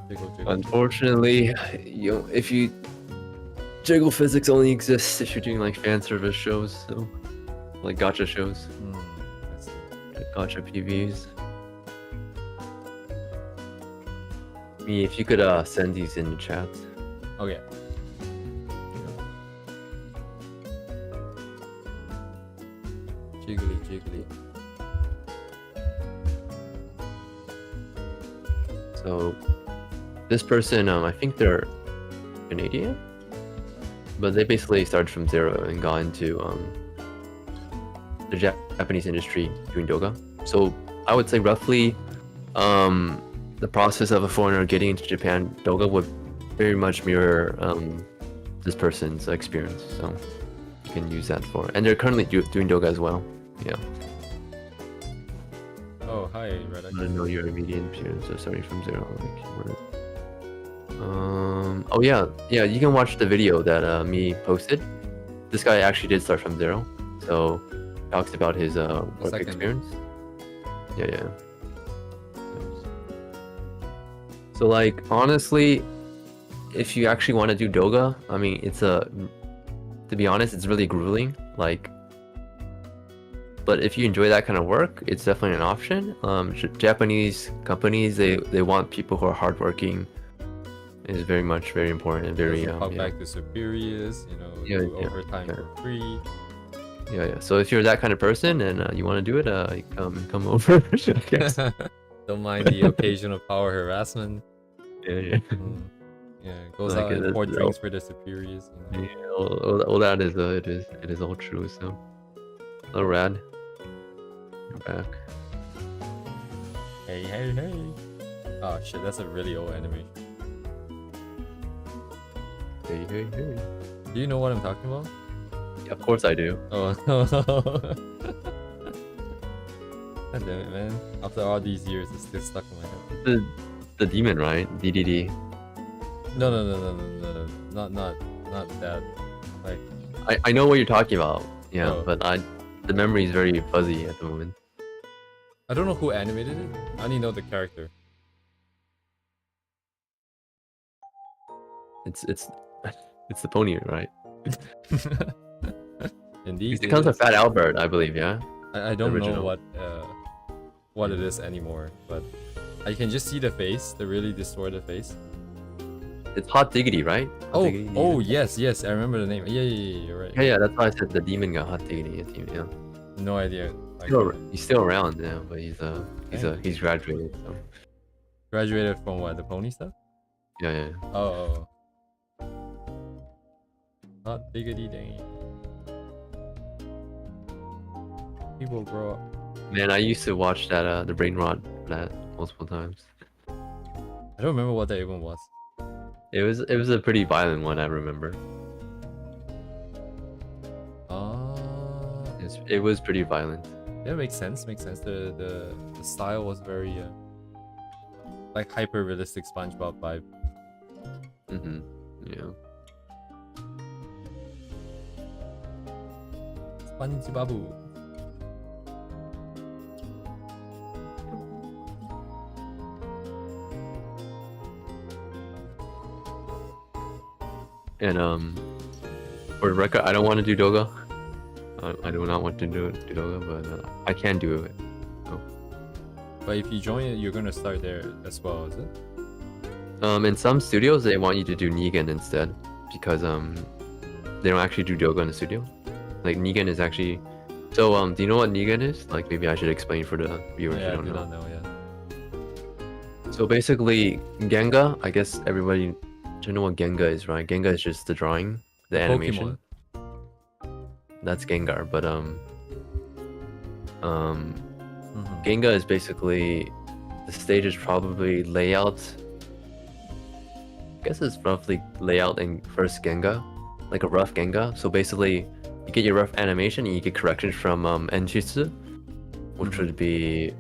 Jiggle. Unfortunately, if you jiggle physics only exists if you're doing like fan service shows, so like gacha shows, gacha PVs. Me, if you could send these in the chat. Oh yeah. Jiggly. So this person, I think they're Canadian, but they basically started from zero and got into the Japanese industry doing Doga. So I would say roughly the process of a foreigner getting into Japan Doga would very much mirror this person's experience. So you can use that for, and they're currently doing Doga as well. Yeah. Oh hi, Red. I know you're a median appearance, so starting from zero. Oh yeah, you can watch the video that me posted. This guy actually did start from zero, so talks about his work experience. Yeah. So like honestly, if you actually want to do Doga, I mean to be honest, it's really grueling. Like, but if you enjoy that kind of work, it's definitely an option. Japanese companies, they want people who are hardworking. Is very important and very talk back to superiors, do overtime for free. Yeah. So if you're that kind of person and you want to do it, come over. I guess. Don't mind the occasional power harassment. Yeah. Yeah, goes Like, out and pour it's drinks for the superiors. You know? Yeah, all that is it is all true. So, all rad. You're back. Hey. Oh shit, that's a really old animation. Hey. Do you know what I'm talking about? Yeah, of course I do. Oh. God damn it, man. After all these years, it's still stuck in my head. The demon, right? DDD. No. Not that. Like, I know what you're talking about. Yeah, Oh. but the memory is very fuzzy at the moment. I don't know who animated it. I only know the character. It's the pony, right? Indeed. It becomes a is. Fat Albert, I believe. Yeah. I don't know original. what it is anymore, but I can just see the face, the really distorted face. It's Hot Diggity, right? Hot Diggity, Oh yes, I remember the name. Yeah, you're right. Yeah, that's why I said the demon got Hot Diggity. Yeah. No idea. He's still around, yeah, but he's graduated. So. Graduated from what? The pony stuff? Yeah. Oh. Hot diggity dang. People grow up. Man, I used to watch that the brain rot for that multiple times. I don't remember what that even was. It was a pretty violent one, I remember. It was pretty violent. Yeah, makes sense. The style was very like hyper realistic SpongeBob vibe. Yeah. SpongeBob. And for the record, I don't want to do Doga. I do not want to do Doga, but I can do it. So. But if you join it, you're gonna start there as well, is it? In some studios, they want you to do Negan instead, because they don't actually do Doga in the studio. Like Negan is actually. So do you know what Negan is? Like maybe I should explain for the viewers Yeah, who if don't know. So basically, Genga. I guess everybody should know what Genga is, right? Genga is just the drawing, the animation. That's Gengar, but Genga is basically the stage is probably layout. I guess it's roughly layout in first Genga, like a rough Genga. So basically, you get your rough animation and you get corrections from Enshitsu, which would be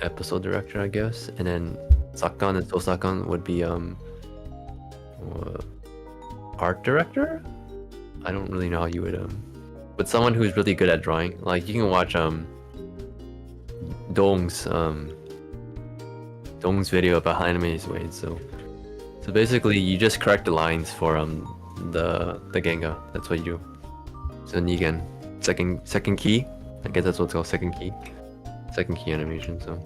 episode director, I guess, and then Sakan and Tosakan would be art director. I don't really know how you would but someone who's really good at drawing. Like you can watch Dong's video about how anime is made. So basically you just correct the lines for the Genga. That's what you do. So Negan, second key. I guess that's what's called second key animation. So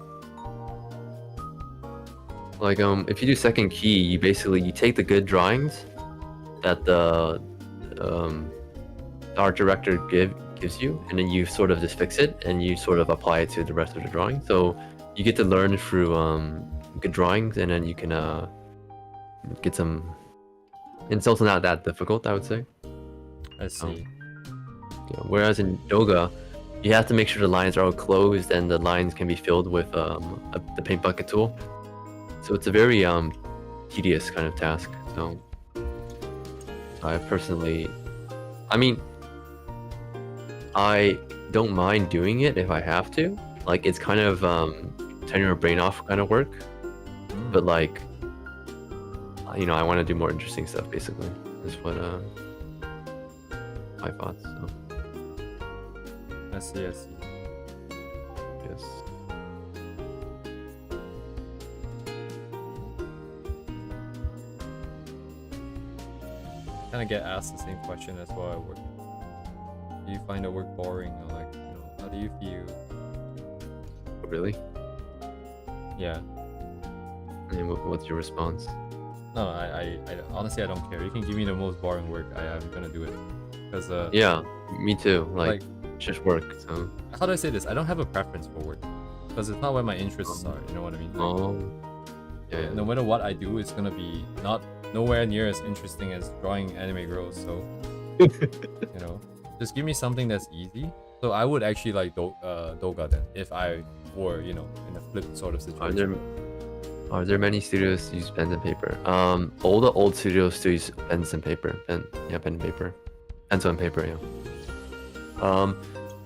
like if you do second key, you take the good drawings that the art director gives you, and then you sort of just fix it and you sort of apply it to the rest of the drawing. So you get to learn through good drawings, and then you can get some. It's also not that difficult, I would say. I see. Yeah, whereas in Doga, you have to make sure the lines are all closed and the lines can be filled with the paint bucket tool. So it's a very tedious kind of task. So I personally, I mean, I don't mind doing it if I have to. Like it's kind of turning your brain off kind of work, but like I want to do more interesting stuff. Basically, is what my thoughts. So. I see. Yes. Kind of get asked the same question as well at work. Do you find the work boring, or like, how do you feel? Really? Yeah. And what's your response? No, I honestly I don't care. You can give me the most boring work. I'm gonna do it. Because Yeah, me too. Like, like just work. So. how do I say this? I don't have a preference for work. Because it's not where my interests are. You know what I mean? Like, Oh. Yeah. no matter what I do, it's gonna be nowhere near as interesting as drawing anime girls. So you know, just give me something that's easy. So I would actually like Doga then if I were, you know, in a flip sort of situation. Are there many studios use pen and paper? All the old studios still use pens and paper. Pen and paper. Pencil and paper, yeah.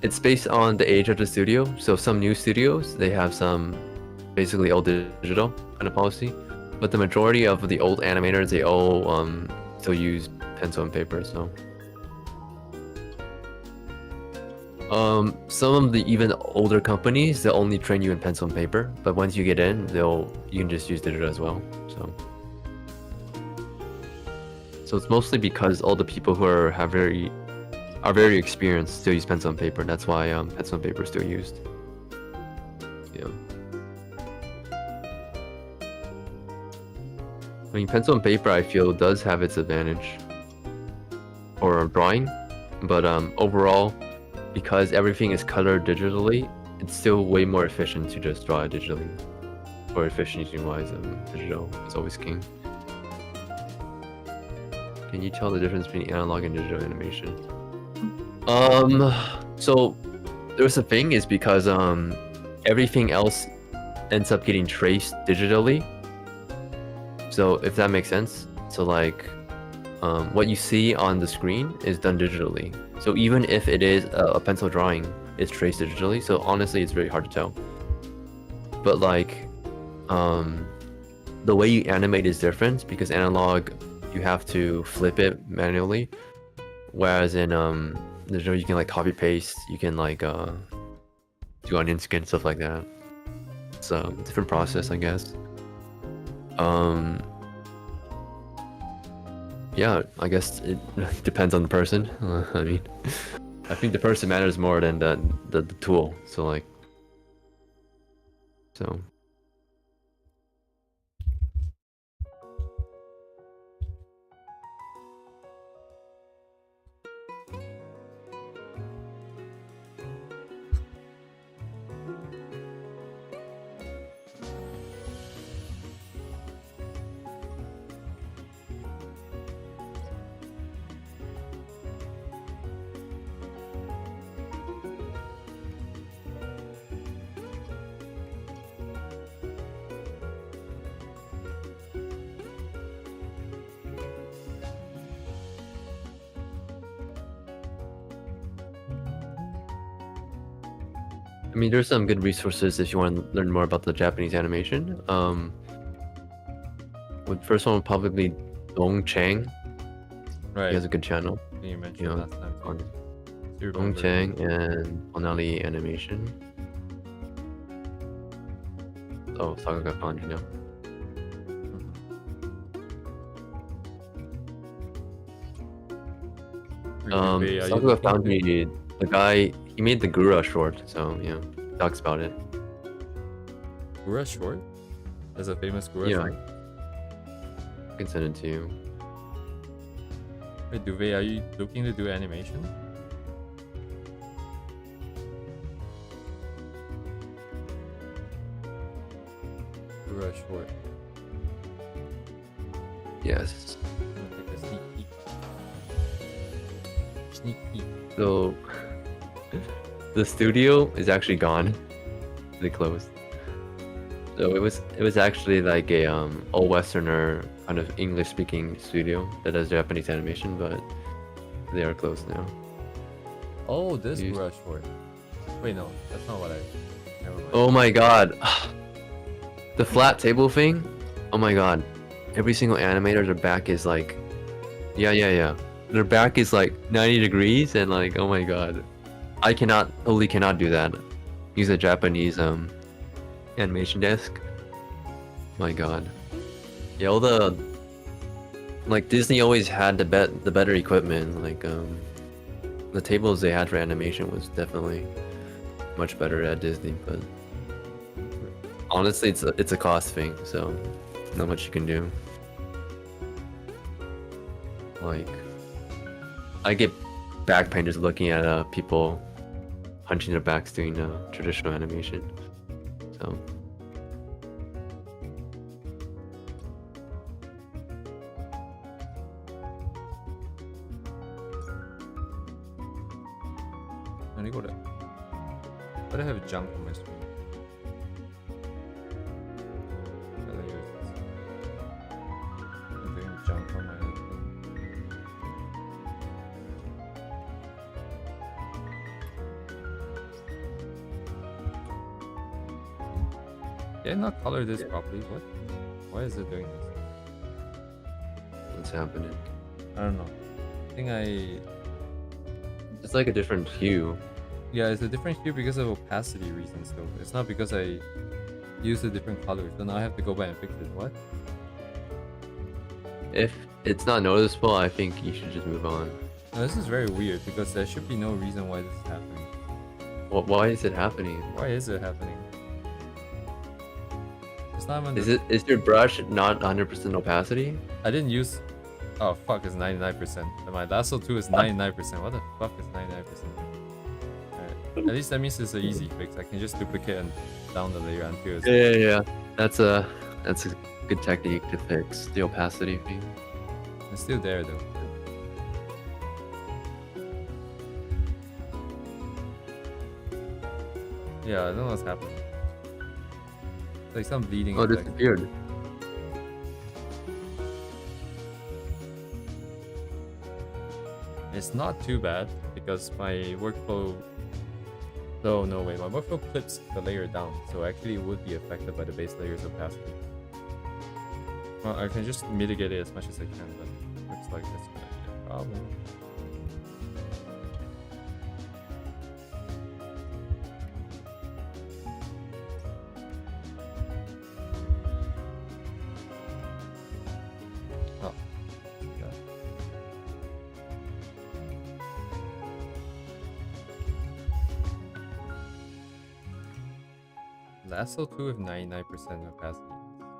It's based on the age of the studio. So some new studios, they have some basically all digital kind of policy. But the majority of the old animators, they all still use pencil and paper, so. Some of the even older companies, they'll only train you in pencil and paper, but once you get in, you can just use digital as well. So it's mostly because all the people who are very experienced still use pencil and paper. That's why pencil and paper is still used. Yeah. I mean, pencil and paper, I feel, does have its advantage for drawing, but overall, because everything is colored digitally, it's still way more efficient to just draw it digitally. For efficiency-wise, digital is always king. Can you tell the difference between analog and digital animation? So there's a thing is because everything else ends up getting traced digitally. So if that makes sense, so like what you see on the screen is done digitally. So even if it is a pencil drawing, it's traced digitally. So honestly, it's very hard to tell. But like, the way you animate is different because analog, you have to flip it manually, whereas in digital, you can like copy paste. You can like do onion skin, stuff like that. It's a different process, I guess. Yeah, I guess it depends on the person. I mean, I think the person matters more than the tool. So like, so. I mean, there's some good resources if you want to learn more about the Japanese animation. The first one would probably be Dong Chang. Right. He has a good channel. You mentioned last time. Dong Chang and Onali Animation. Oh, Saga got found, you know. Saga Foundry, the guy, he made the Gura short, so yeah, he talks about it. Gura short? There's a famous Gura short? I can send it to you. Wait, Duve, are you looking to do animation? Gura short. Yes. I'm gonna take a sneak peek. Sneak peek. So the studio is actually gone. They closed. So it was actually like a all Westerner kind of English speaking studio that does Japanese animation, but they are closed now. Oh, this Gura short. Wait, no, that's not what I. Never mind. Oh my god. The flat table thing? Oh my god. Every single animator, their back is like, yeah. Their back is like 90 degrees and like, oh my god. I totally cannot do that. Use a Japanese animation desk. My god. Yeah, all the, like Disney always had the better equipment. Like the tables they had for animation was definitely much better at Disney, but honestly it's a cost thing, so not much you can do. Like, I get back pain just looking at people hunching their backs doing traditional animation. So. But I have junk on my screen. I'm doing junk on my Did I not color this properly? What? Why is it doing this? What's happening? I don't know. I think It's like a different hue. Yeah, it's a different hue because of opacity reasons though. It's not because I use a different color. So now I have to go back and fix it. What? If it's not noticeable, I think you should just move on. No, this is very weird because there should be no reason why this is happening. Why is it happening? Why is it happening? It's not even Is your brush not 100% opacity? I didn't use. Oh fuck! It's 99%. And my lasso 2 is 99%. What the fuck is 99%? Alright. At least that means it's an easy fix. I can just duplicate and down the layer until it's. Yeah. That's a good technique to fix the opacity thing. It's still there though. Yeah, I don't know what's happening. It's like some bleeding. Oh, effect. disappeared. It's not too bad because my workflow. Oh no way, my workflow clips the layer down, so actually it would be affected by the base layer's opacity. Well, I can just mitigate it as much as I can, but looks like that's gonna be a problem. Oh, yeah. Lasso 2 with 99% opacity.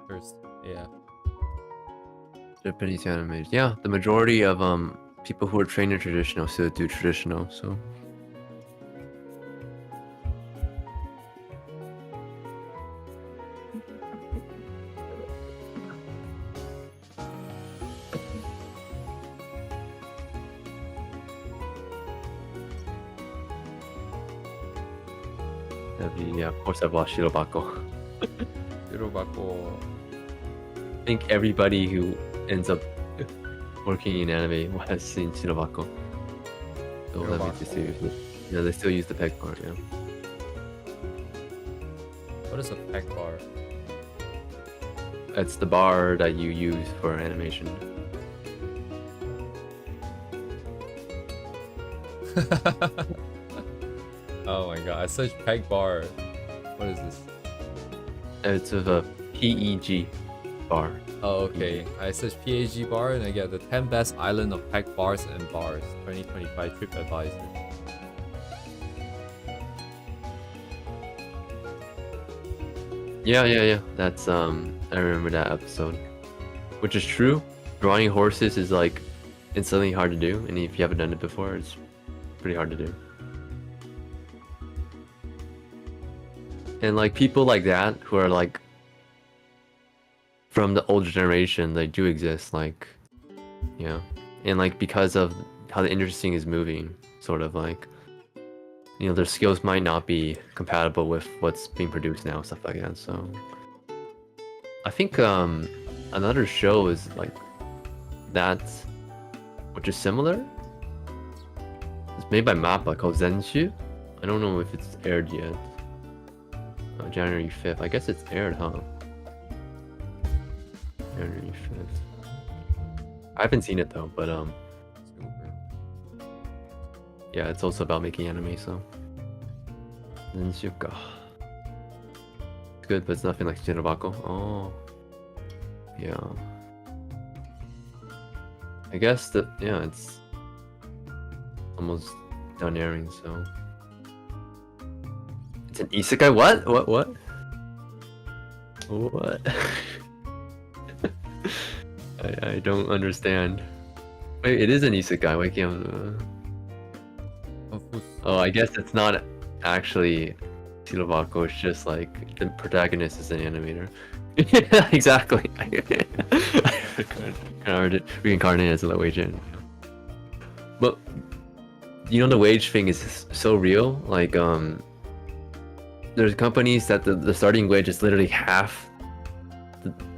First, yeah. Japanese animators. Yeah, the majority of people who are trained in traditional still do traditional, so. Yeah, of course I've watched Shirobako. Shirobako. I think everybody who ends up working in anime has seen Shirobako. So let me just seriously. Yeah, they still use the peg bar, yeah. What is a peg bar? It's the bar that you use for animation. Oh my god, I searched peg bar. What is this? It's with a PEG bar. Oh, okay. I searched PAG bar and I get the 10 best island of peg bars and bars 2025 TripAdvisor. Yeah. That's I remember that episode. Which is true. Drawing horses is like instantly hard to do, and if you haven't done it before, it's pretty hard to do. And like people like that who are like from the older generation, they do exist, like, yeah. And like because of how the industry is moving, sort of like, you know, their skills might not be compatible with what's being produced now, stuff like that. So I think another show is like that, which is similar. It's made by MAPPA called Zenshu. I don't know if it's aired yet. January 5th. I guess it's aired, huh? January 5th. I haven't seen it though, but yeah, it's also about making anime, so. Zenshuka. It's good, but it's nothing like Shirobako. Oh. Yeah. I guess that, yeah, it's almost done airing, so. It's an isekai? What? What? I don't understand. Wait, it is an isekai. Why can't? Oh, I guess it's not actually Shirobako. It's just like the protagonist is an animator. Yeah, exactly. Reincarnated as a wage in. But you know the wage thing is so real. Like there's companies that the starting wage is literally half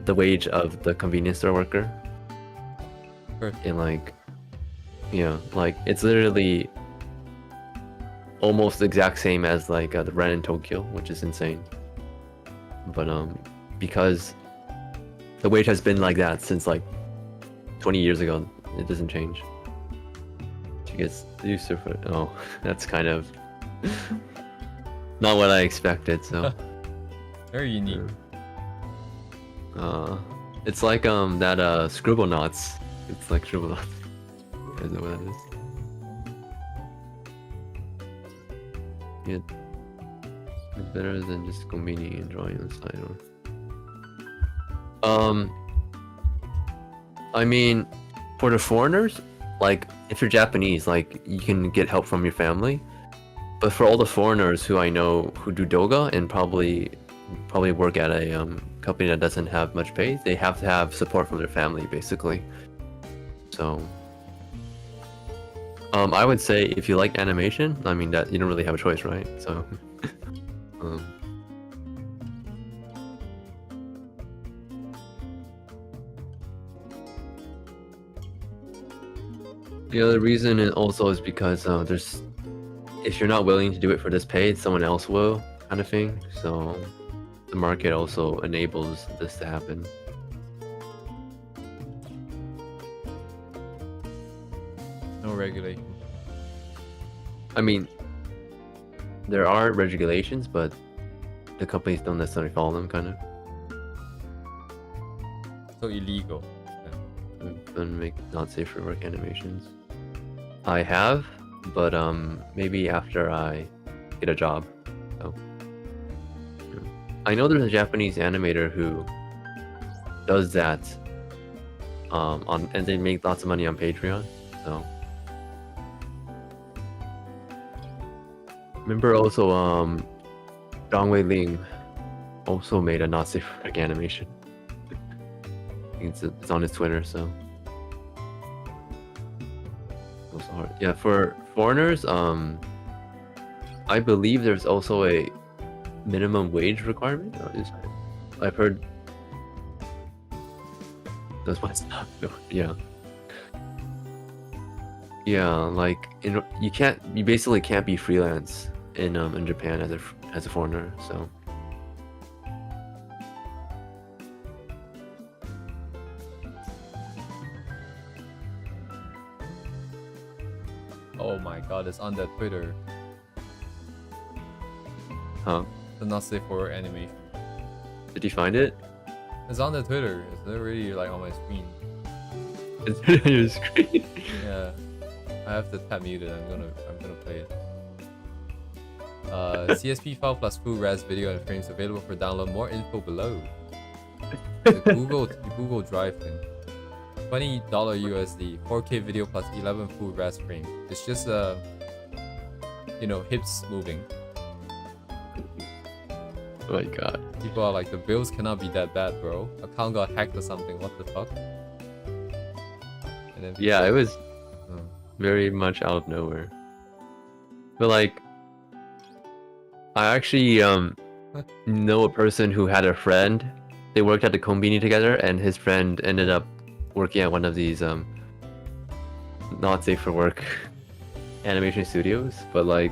the wage of the convenience store worker. Sure. And like, yeah, like it's literally almost the exact same as like the rent in Tokyo, which is insane. But because the wage has been like that since like 20 years ago, it doesn't change. She gets used to it. Oh, that's kind of not what I expected. So very unique. It's like that Scribble Knots. It's like Scribble Knots. You guys know what that is? Yeah, it's better than just Kombini and drawing on the side. Or I mean, for the foreigners, like if you're Japanese, like you can get help from your family. But for all the foreigners who I know who do doga and probably work at a company that doesn't have much pay, they have to have support from their family, basically. So I would say if you like animation, I mean that you don't really have a choice, right? So the other reason also is because there's, if you're not willing to do it for this pay, someone else will, kind of thing. So the market also enables this to happen. No regulation. I mean, there are regulations, but the companies don't necessarily follow them, kind of. So illegal. Don't make not safe for work animations. I have, but maybe after I get a job. So I know there's a Japanese animator who does that and they make lots of money on Patreon. So remember also Dong Wei Ling also made a not safe for work animation. I think it's on his Twitter, so also hard. Yeah, for foreigners, I believe there's also a minimum wage requirement. I've heard those ones. Yeah, like you basically can't be freelance in Japan as a foreigner. So oh my god, it's on that Twitter. huh? The not safe for work animation. Did you find it? It's on the Twitter. It's already like on my screen. It's on your screen. Yeah, I have the tab muted. I'm gonna play it. CSP file plus full res video and frames available for download. More info below. The Google Drive thing. $20 USD. 4K video plus 11 full res frame. It's just hips moving. Oh my god. People are like, the bills cannot be that bad, bro. Account got hacked or something. What the fuck? And then Yeah, it was very much out of nowhere. But like, I actually know a person who had a friend. They worked at the Konbini together, and his friend ended up working at one of these not safe for work animation studios. But like,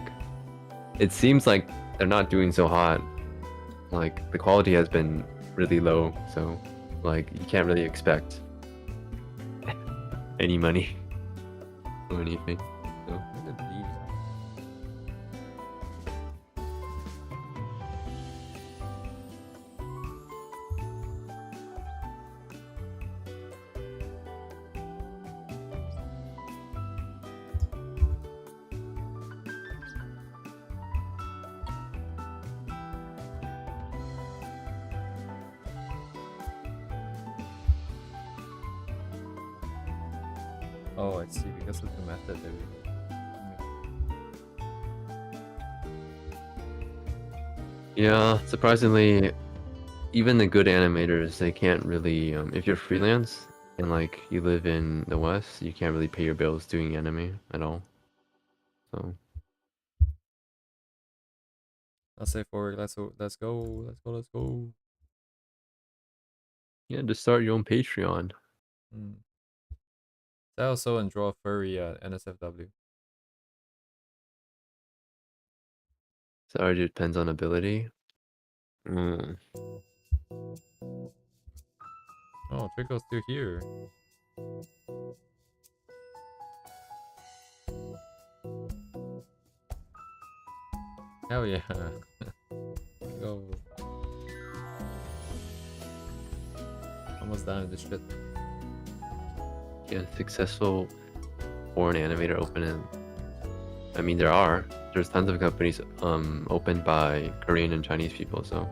it seems like they're not doing so hot. Like, the quality has been really low, so like you can't really expect any money or anything. So Oh, I see. Because of the method that we. Yeah, surprisingly, even the good animators, they can't really. If you're freelance and like you live in the West, you can't really pay your bills doing anime at all. So. I'll say forward. Let's go. Let's go. Let's go. Let's go. Yeah, just start your own Patreon. I also draw furry NSFW. Sorry, it depends on ability. Oh, Trickle's still here. Hell yeah. Go. Almost done with this shit. Yeah, successful foreign animator open in. I mean, there's tons of companies opened by Korean and Chinese people, so.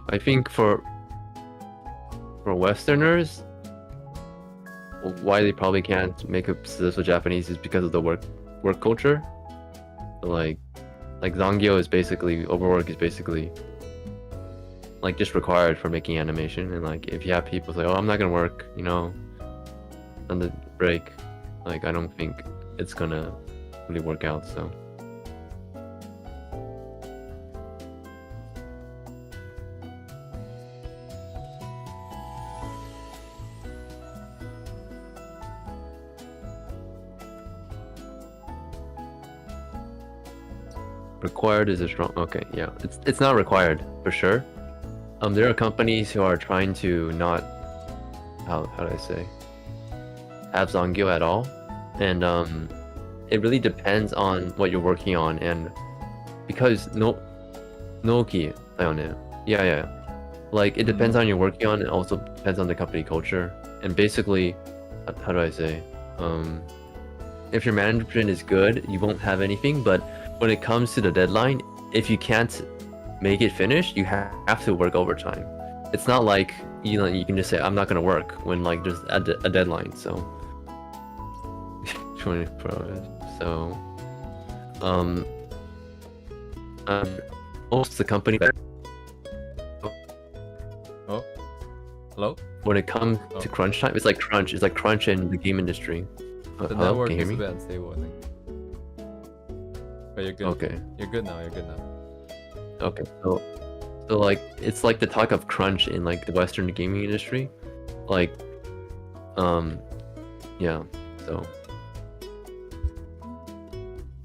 I think for Westerners, why they probably can't make a successful Japanese is because of the work culture. So like Zangyo is basically, overwork is basically like just required for making animation, and like if you have people say, oh, I'm not gonna work, you know, on the break, like I don't think it's gonna really work out. So required is a strong. Okay, yeah, it's not required for sure. There are companies who are trying to not, how do I say, have Zangyo at all, and it really depends on what you're working on, and because Noki, yeah, like it depends on what you're working on, and also depends on the company culture, and basically, how do I say, if your management is good, you won't have anything, but when it comes to the deadline, if you can't make it finished, you have to work overtime. It's not like, you know, you can just say I'm not gonna work when like there's a deadline. So 24 hours. So most of the company that Hello? When it comes to crunch time, it's like crunch in the game industry. The hello? network Can you is hear a me? bit unstable, I think. But you're good. Okay. You're good now. Okay, so like it's like the talk of crunch in like the Western gaming industry, like, yeah. So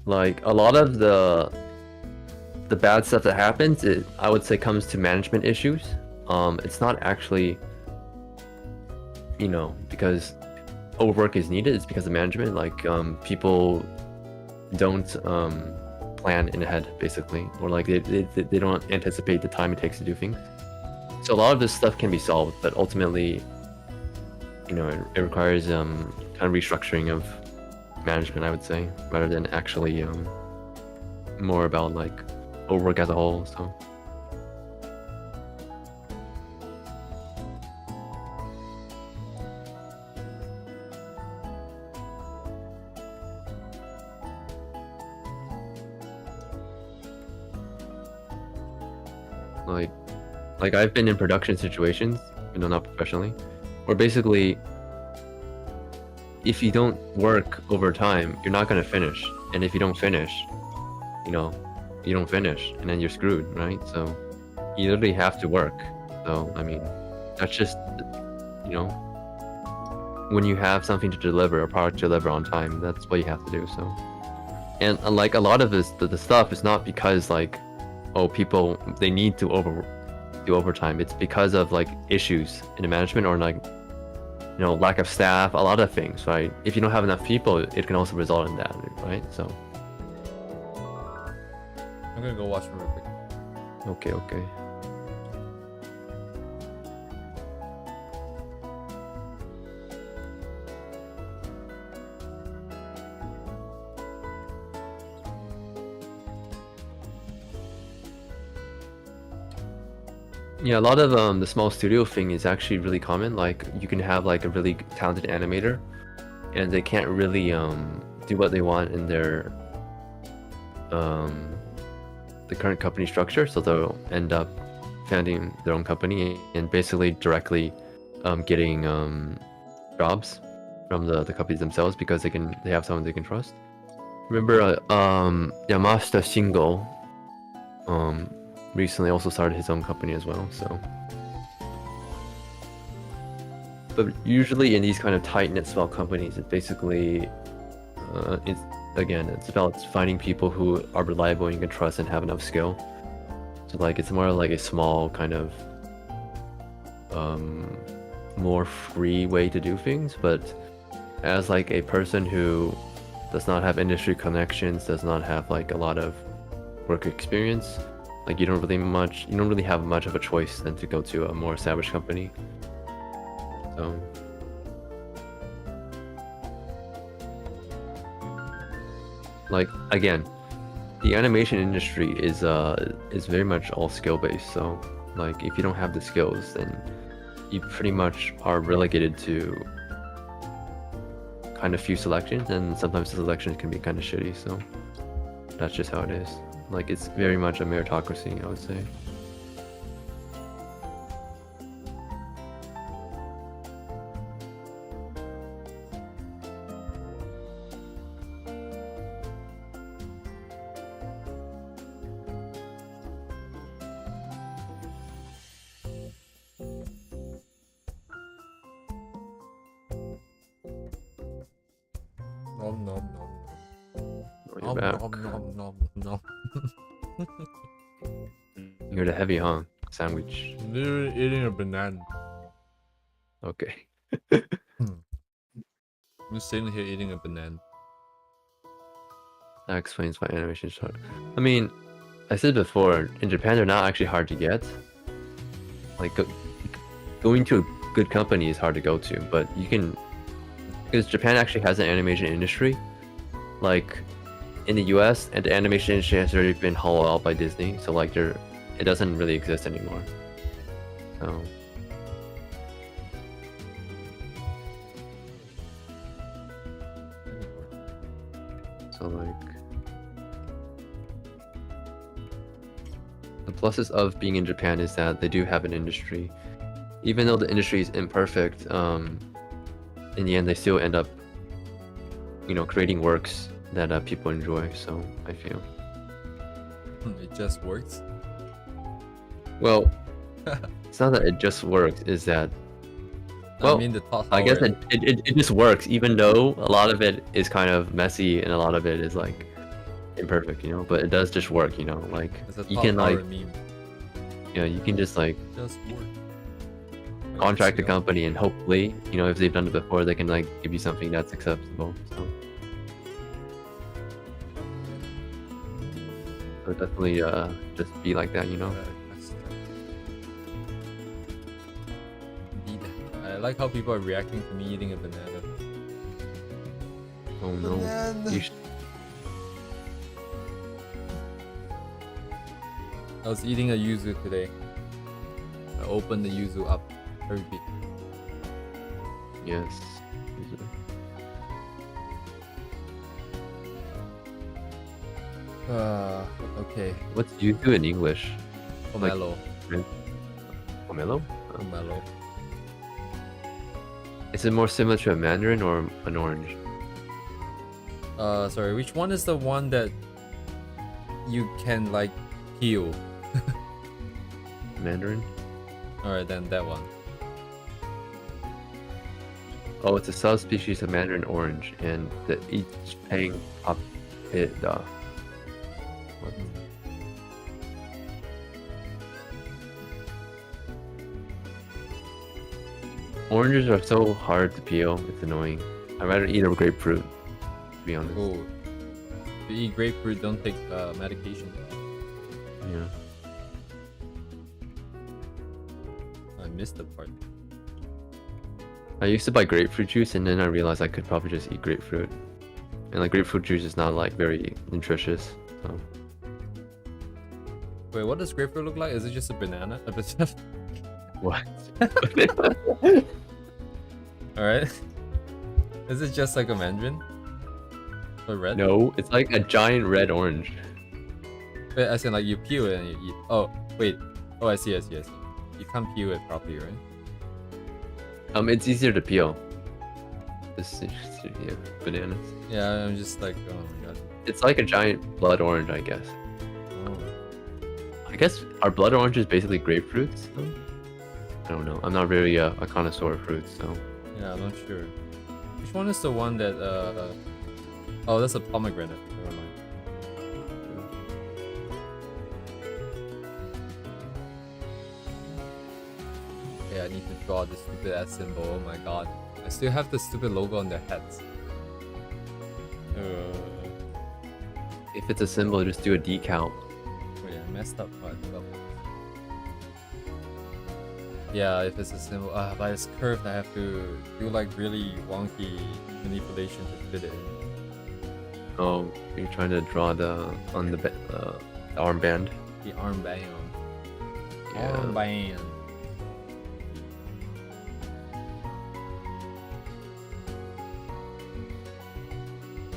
like a lot of the bad stuff that happens, I would say comes to management issues. It's not actually, you know, because overwork is needed. It's because of management. Like people don't plan in ahead, basically, or like they don't anticipate the time it takes to do things. So a lot of this stuff can be solved, but ultimately, you know, it requires kind of restructuring of management, I would say, rather than actually more about like overwork as a whole. So like I've been in production situations, you know, not professionally, where basically if you don't work overtime, you're not going to finish, and if you don't finish, you know, you don't finish, and then you're screwed, right? So you literally have to work. So I mean, that's just, you know, when you have something to deliver, a product to deliver on time, that's what you have to do. So, and like a lot of this, the stuff is not because like, oh, people, they need to do overtime. It's because of like issues in the management, or like, you know, lack of staff, a lot of things, right? If you don't have enough people, it can also result in that, right? So I'm gonna go watch real quick. okay. Yeah, a lot of the small studio thing is actually really common. Like you can have like a really talented animator, and they can't really do what they want in their the current company structure, so they'll end up founding their own company and basically directly getting jobs from the companies themselves because they have someone they can trust. Remember Yamashita Shingo recently also started his own company as well, so. But usually in these kind of tight-knit small companies, it basically it's about finding people who are reliable and you can trust and have enough skill. So like it's more like a small kind of more free way to do things, but as like a person who does not have industry connections, does not have like a lot of work experience, like you don't really have much of a choice than to go to a more established company. So like again, the animation industry is very much all skill based, so like if you don't have the skills, then you pretty much are relegated to kind of few selections, and sometimes the selections can be kind of shitty, so that's just how it is. Like it's very much a meritocracy, I would say. Nom nom nom You're nom. back. Nom nom nom nom. You're the heavy sandwich. I'm literally eating a banana. Okay. I'm just sitting here eating a banana. That explains why animation is hard. I mean, I said before, in Japan they're not actually hard to get. Like going to a good company is hard to go to, but you can, because Japan actually has an animation industry. Like in the US, and the animation industry has already been hollowed out by Disney, so like it doesn't really exist anymore. So like the pluses of being in Japan is that they do have an industry. Even though the industry is imperfect, in the end they still end up, creating works that people enjoy, so I feel. It just works. Well, it's not that it just works, is that, well, I mean I guess it just works, even though a lot of it is kind of messy and a lot of it is like imperfect, but it does just work, like you can like, meme. You can just like Just work. contract a company and hopefully, if they've done it before, they can like give you something that's acceptable. So definitely just be like that, Indeed. I like how people are reacting to me eating a banana. Oh no. Banana. You I was eating a yuzu today. I opened the yuzu up very big. Yes. Okay. What's yuzu in English? Pomelo. Pomelo? Pomelo. Is it more similar to a mandarin or an orange? Sorry, which one is the one that you can like peel? Mandarin? Alright, then that one. Oh, it's a subspecies of mandarin orange, and each paying up it. What? Oranges are so hard to peel. It's annoying. I'd rather eat a grapefruit, to be honest. Oh, if you eat grapefruit, don't take medication. Yeah. I missed the part. I used to buy grapefruit juice, and then I realized I could probably just eat grapefruit. And like grapefruit juice is not like very nutritious. So. Wait, what does grapefruit look like? Is it just a banana? A banana? What? Alright. Is it just like a mandarin? Or red? No, it's like a giant red orange. Wait, as in like you peel it and you eat. Oh, wait. Oh, I see. You can't peel it properly, right? It's easier to peel. This is, yeah, bananas. Yeah, I'm just like, oh my god. It's like a giant blood orange, I guess. Oh. I guess are blood oranges basically grapefruits? Though? I don't know. I'm not really a connoisseur of fruits, so. Yeah, I'm not sure. Which one is the one that oh, that's a pomegranate. Never mind. Yeah, I need to draw this stupid ass symbol. Oh my god. I still have the stupid logo on their heads. If it's a symbol, just do a decal. Wait, I messed up. Yeah, if it's a symbol, but it's curved, I have to do like really wonky manipulation to fit it in. Oh, you're trying to draw the armband. The armband. Yeah. Armband.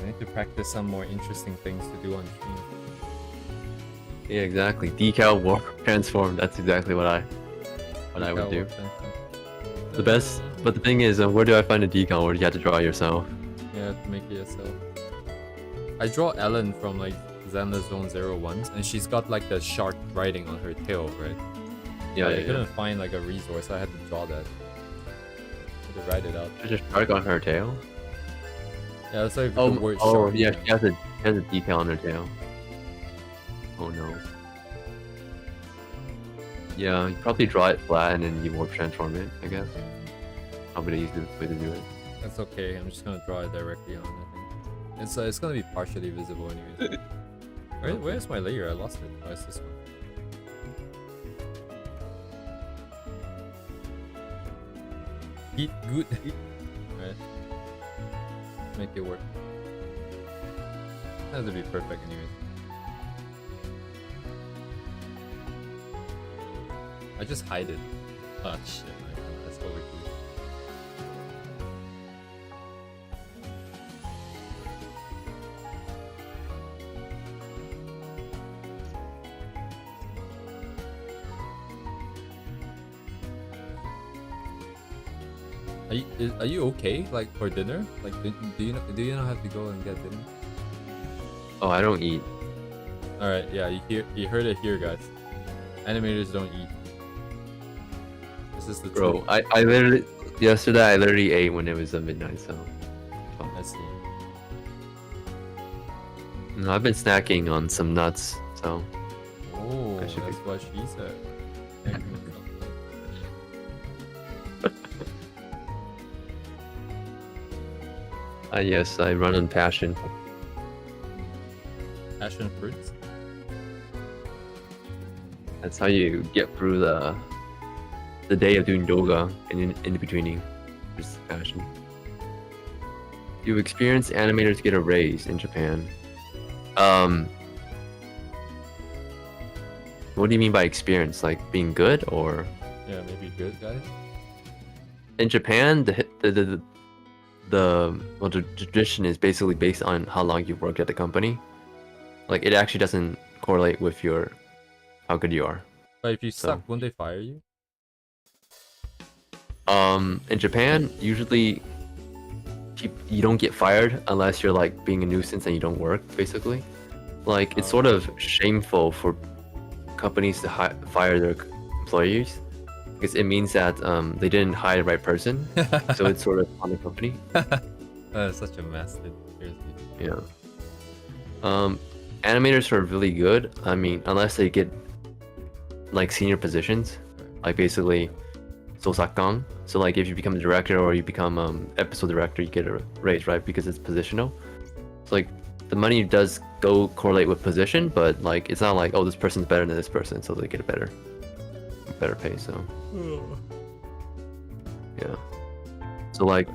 I need to practice some more interesting things to do on stream. Yeah, exactly. Decal warp transform. That's exactly what I would do. The best, but the thing is, where do I find a decal? Or do you have to draw it yourself? Yeah, to make it yourself. I draw Ellen from like Xander Zone 01, and she's got like the shark writing on her tail, right? Yeah, I couldn't find like a resource, so I had to draw that. I had to write it out. There's a shark on her tail? Yeah, that's like the word oh shark. yeah, she has a decal on her tail. Oh no. Yeah, you probably draw it flat and then you warp transform it, I guess. Probably the easiest way to do it. That's okay, I'm just gonna draw it directly on, I think. It's gonna be partially visible anyways. Where's my layer? I lost it. Oh, it's this one. Eat good. Alright. Make it work. It has to be perfect anyways. I just hide it. Oh shit, that's overkill. Are you okay? Like for dinner? Like do you not have to go and get dinner? Oh, I don't eat. All right, yeah, you heard it here, guys. Animators don't eat. This is the truth. Bro, I literally yesterday I literally ate when it was midnight, so. I see. No, I've been snacking on some nuts, so. Oh, that's what she said. Yes, I run on passion. Passion fruits? That's how you get through the day of doing yoga and in betweening. Just passion. You experience animators get a raise in Japan. What do you mean by experience? Like being good or? Yeah, maybe good guys. In Japan, the tradition is basically based on how long you've worked at the company. Like it actually doesn't correlate with how good you are. But if you suck, won't they fire you? In Japan, usually you don't get fired unless you're like being a nuisance and you don't work, basically. Like it's sort of shameful for companies to fire their employees because it means that they didn't hire the right person. So it's sort of on the company. That's such a mess, dude. Seriously. Yeah. Animators are really good. I mean, unless they get like senior positions, like basically Sosakan. So like if you become a director or you become episode director, you get a raise, right? Because it's positional. So like the money does go correlate with position, but like it's not like, oh, this person's better than this person, so they get a better pay. So yeah. So like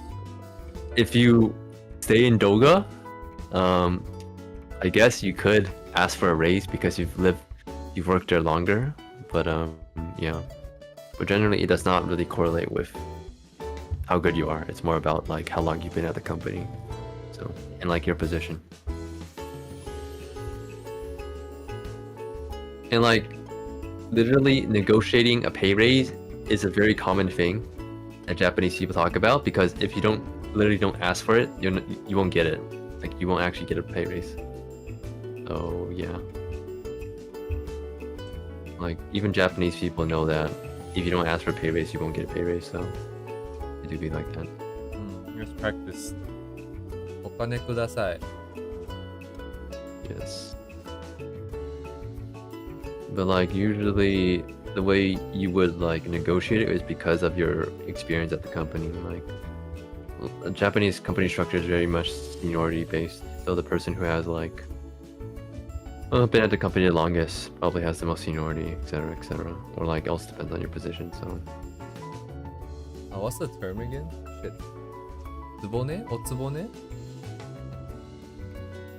if you stay in Doga, I guess you could ask for a raise because you've lived you've worked there longer, but yeah. But generally, it does not really correlate with how good you are. It's more about like how long you've been at the company, so and like your position. And like literally negotiating a pay raise is a very common thing that Japanese people talk about, because if you don't ask for it, you won't get it. Like you won't actually get a pay raise. So yeah. Like even Japanese people know that if you don't ask for a pay raise, you won't get a pay raise. So it do be like that. Here's practice. お金ください. Yes. But like usually the way you would like negotiate it is because of your experience at the company. Like a Japanese company structure is very much seniority based. So the person who has like been at the company the longest probably has the most seniority, etc., etc. Or like else depends on your position. So What's the term again? Shit. つぼね? おつぼね?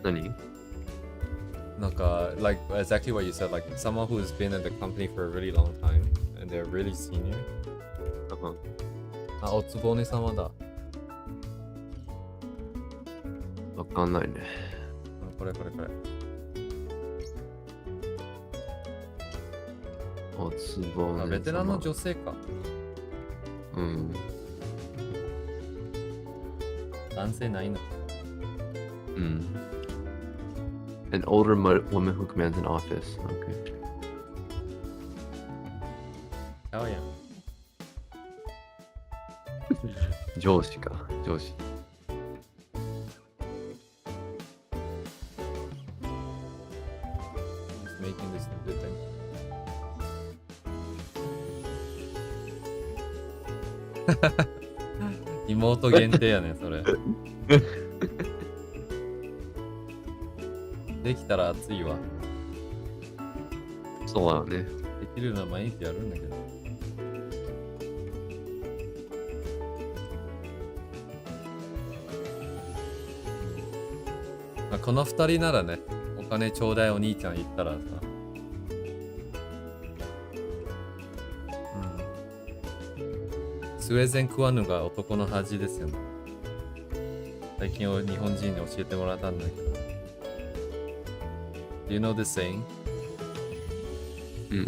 Nani? Like exactly what you said, like someone who's been at the company for a really long time and they're really senior. Uh-huh. あ、おつぼね様だ。わかんないね。これ。おつぼね様。ベテランの女性か。うん。男性ないの。An older woman who commands an office. Okay. Oh yeah. 上司か。上司。Just making this good thing. Remote 限定やねそれ。できたら熱いわ。そうだね。できるのは毎日やるんだけど。この2人ならね、お金ちょうだいお兄ちゃん言ったらさ。スウェーデン食わぬが男の恥ですよね。最近日本人に教えてもらったんだけど。Do you know this saying?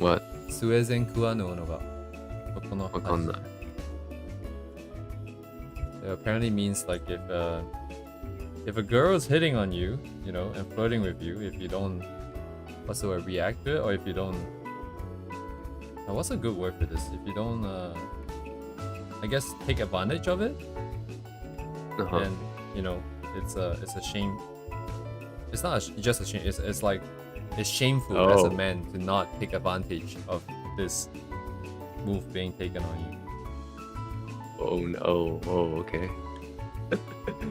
What? スウェーデン食わぬのが男の恥。わかんない。It apparently means like if a girl is hitting on you, you know, and flirting with you, if you don't, what's the word, react to it, or if you don't, what's a good word for this? If you don't, I guess take advantage of it, then you know it's a shame. It's not just a shame. It's like it's shameful as a man to not take advantage of this move being taken on you. Oh no! Oh, okay.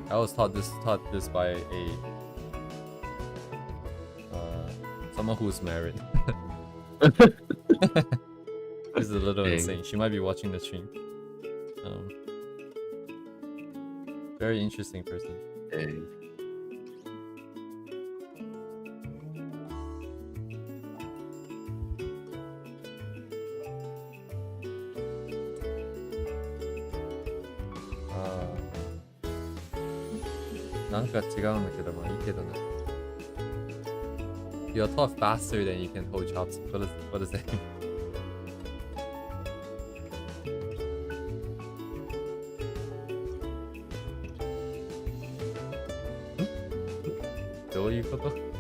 I was taught this by a someone who's married. This is a little insane. She might be watching the stream. Very interesting person. Dang. You're taught faster than you can hold chopsticks. What does that mean? What do you mean?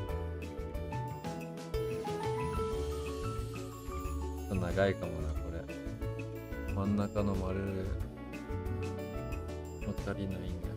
長いかもなこれ。真ん中の丸も足りないんだ。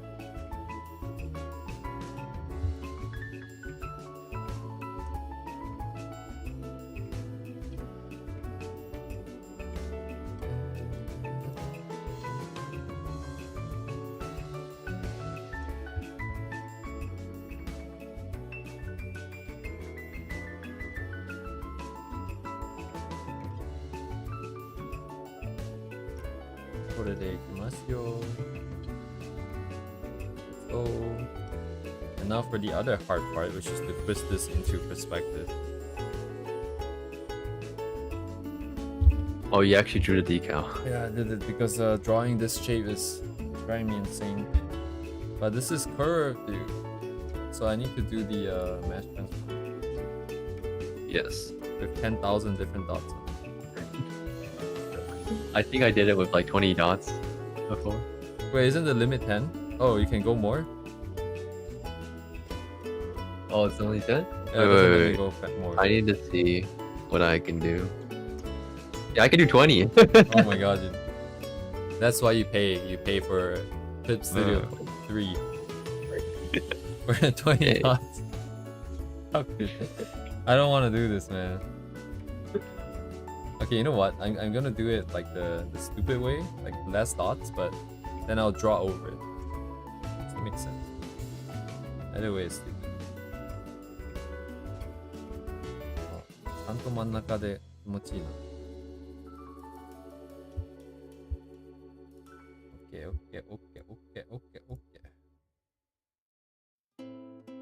これでいきますよ。So, and now for the other hard part, which is to twist this into perspective. Oh, you actually drew the decal. Yeah, I did it because drawing this shape is driving me insane. But this is curved, dude. So I need to do the mesh transfer Yes. with 10,000 different dots. I think I did it with like 20 dots before. Wait, isn't the limit 10? Oh, you can go more? Oh, it's only 10? Yeah, it doesn't let me go more. I need to see what I can do. Yeah, I can do 20. Oh my god, dude. That's why you pay. You pay for Pip Studio 3 for 20 Hey. dots. How could I don't want to do this, man. Okay, you know what? I'm gonna do it like the stupid way, like less dots, but then I'll draw over it. Does that make sense? Either way is stupid. ちゃんと真ん中で気持ちいいな。Okay, okay, okay, okay, okay, okay.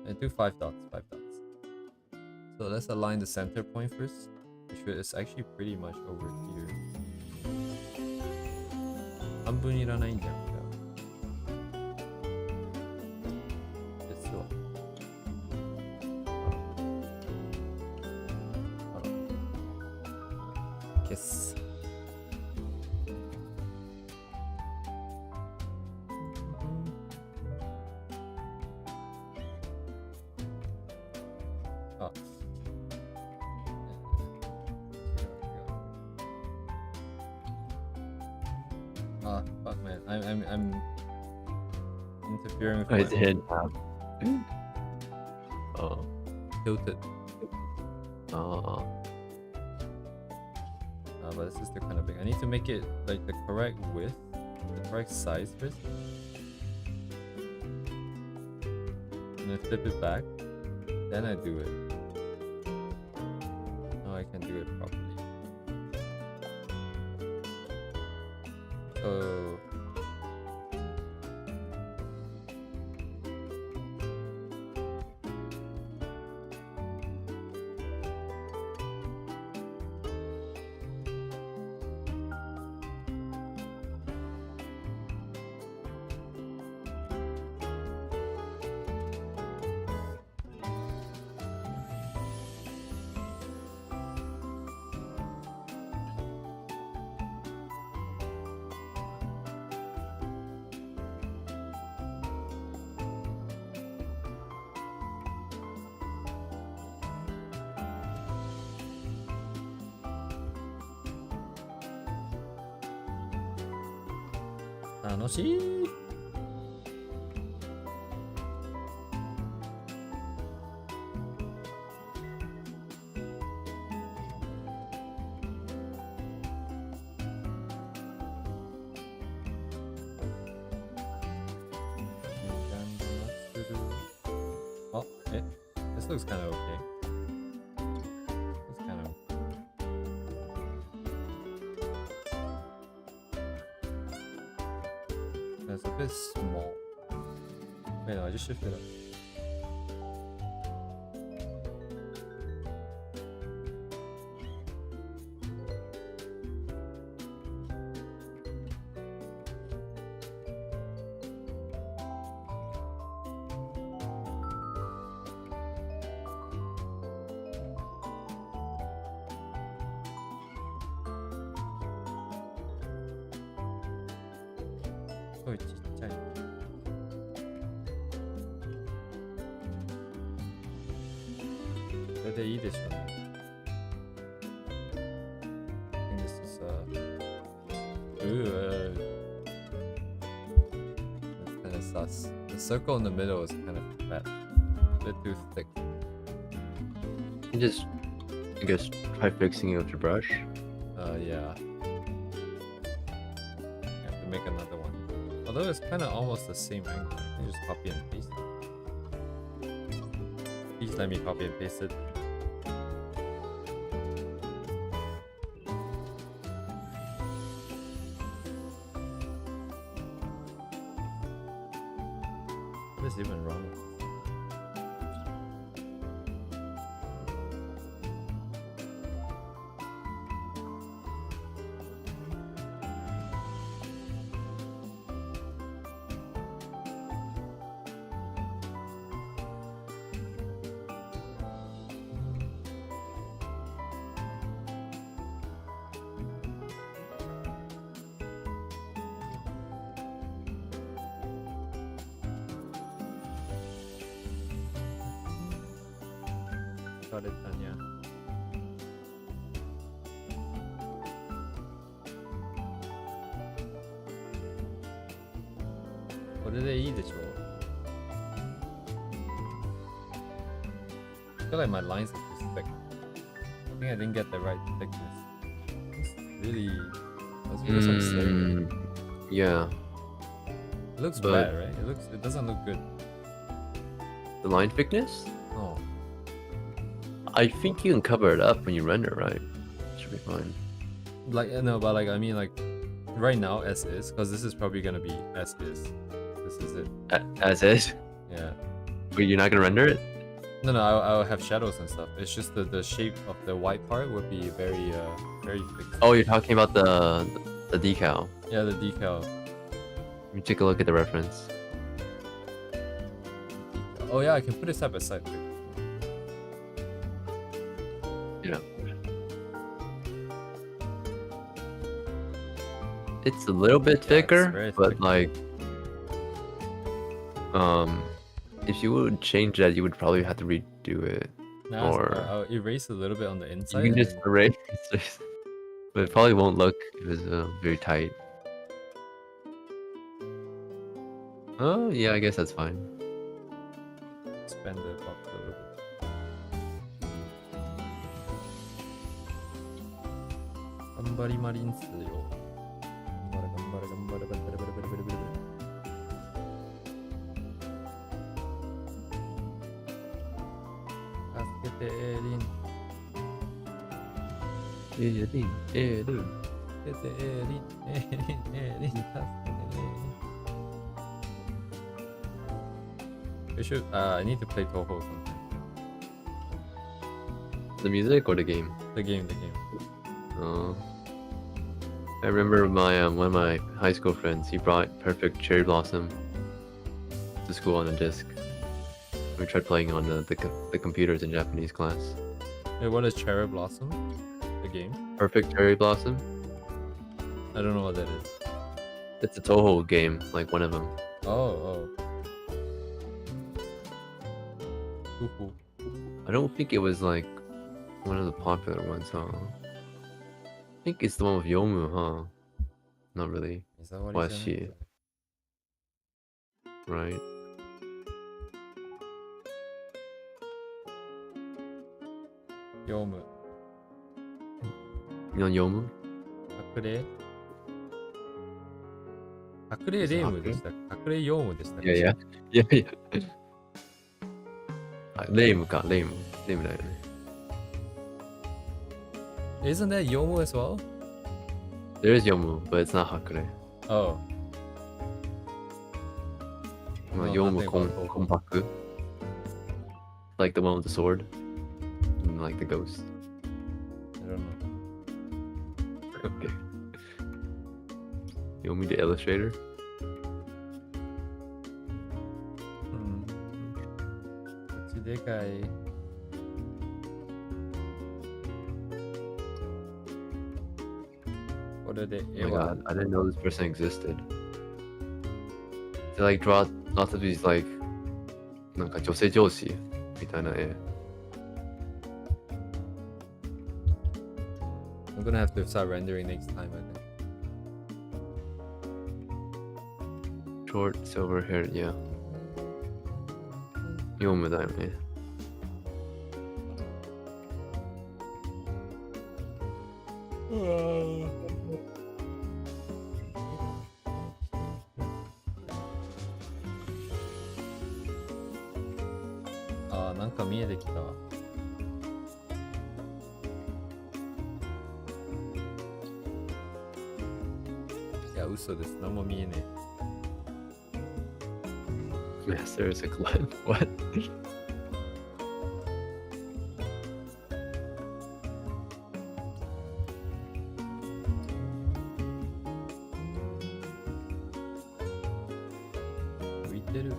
I do 5 dots, 5 dots. So let's align the center point first, which is actually pretty much over here. 半分いらないんじゃん。実は。消す。あ。Ah, fuck, man. I'm interfering with I my did. own Oh. tilted. Oh. But this is still kind of big. I need to make it like the correct width, the correct size first. And then flip it back. Then I do it. Now I can do it properly. So楽しい。Oh, this looks kind of okay. It's kind of that's a bit small. Wait, no, I just shifted it up. Oh, ちっちゃい。これでいいでしょうね。I think this is that's kind of sus. The circle in the middle is kind of fat. A bit too thick. You just, I guess, try fixing it with your brush. Yeah. I have to make another one. Although it's kind of almost the same angle. I can just copy and paste it. Please let me copy and paste it. What is even wrong? されたにゃ。これでいいでしょう。I feel like my lines are too thick. I think I didn't get the right thickness. It's really... Let's give it some stain. Yeah. It looks But- bad, right? It doesn't look good. The line thickness? Oh. I think you can cover it up when you render, right? Should be fine. Like, no, but like, I mean, like, right now, as is, because this is probably gonna be as is. This is it. As is? Yeah. But you're not gonna render it? No, I'll have shadows and stuff. It's just the shape of the white part would be very fixed. Oh, you're talking about the decal. Yeah, the decal. Let me take a look at the reference. Oh yeah, I can put it side by side. Yeah. It's a little bit thicker, very but thick. like, if you would change that, you would probably have to redo it. Nah, it's Or- alright. I'll erase a little bit on the inside. You can and just then- erase it, but it probably won't look if it's very tight. Oh yeah, I guess that's fine. expand the box a little bit. Gambari marinsu yo. Gambara. 助けてエリン。助けてエリン。We should. I need to play Toho sometime. The music or the game? The game. I remember my one of my high school friends. He brought Perfect Cherry Blossom to school on a disc. We tried playing on the computers in Japanese class. Wait, what is Cherry Blossom? The game? Perfect Cherry Blossom. I don't know what that is. It's a Toho game, like one of them. Oh. Cool. I don't think it was like one of the popular ones, huh? I think it's the one with Yomu, huh? Not really. Is that what Was he she? Right. Yomu. You know Yomu? 隠れレームでしたっけ？隠れヨームでしたっけ？ Yeah. Lame か、Lame だよね。Isn't that Yomu as well? There is Yomu, but it's not Hakure. Oh. Well, No, Yomu nothing about Toho. Konpaku. Like the one with the sword. And like the ghost. I don't know. Okay. Yomi the illustrator? Hmm. 口でかい。これで Oh 絵 my は god, I didn't know this person existed. They like draw lots of these like なんか女性上司みたいな絵。I'm gonna have to start rendering next time, I think. Short, silver hair, yeah. ヨムだよね。あー、なんか見えてきたわ。いや、嘘です。何も見えねえ。 Master is a glen. What?浮いてる。ウ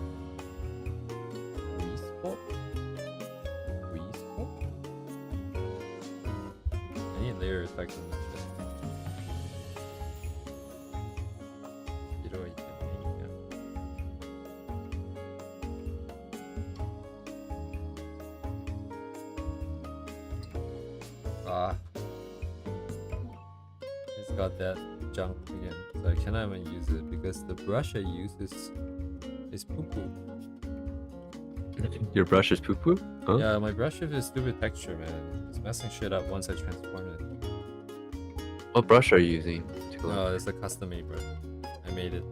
ィスポI need layer effect on this shit. 白い点が。got that junk again, so I cannot even use it because the brush I use is poo poo. Your brush is poo poo? Huh? Yeah, my brush has this stupid texture, man. It's messing shit up once I transform it. What brush are you using? No, it's a custom made brush. I made it.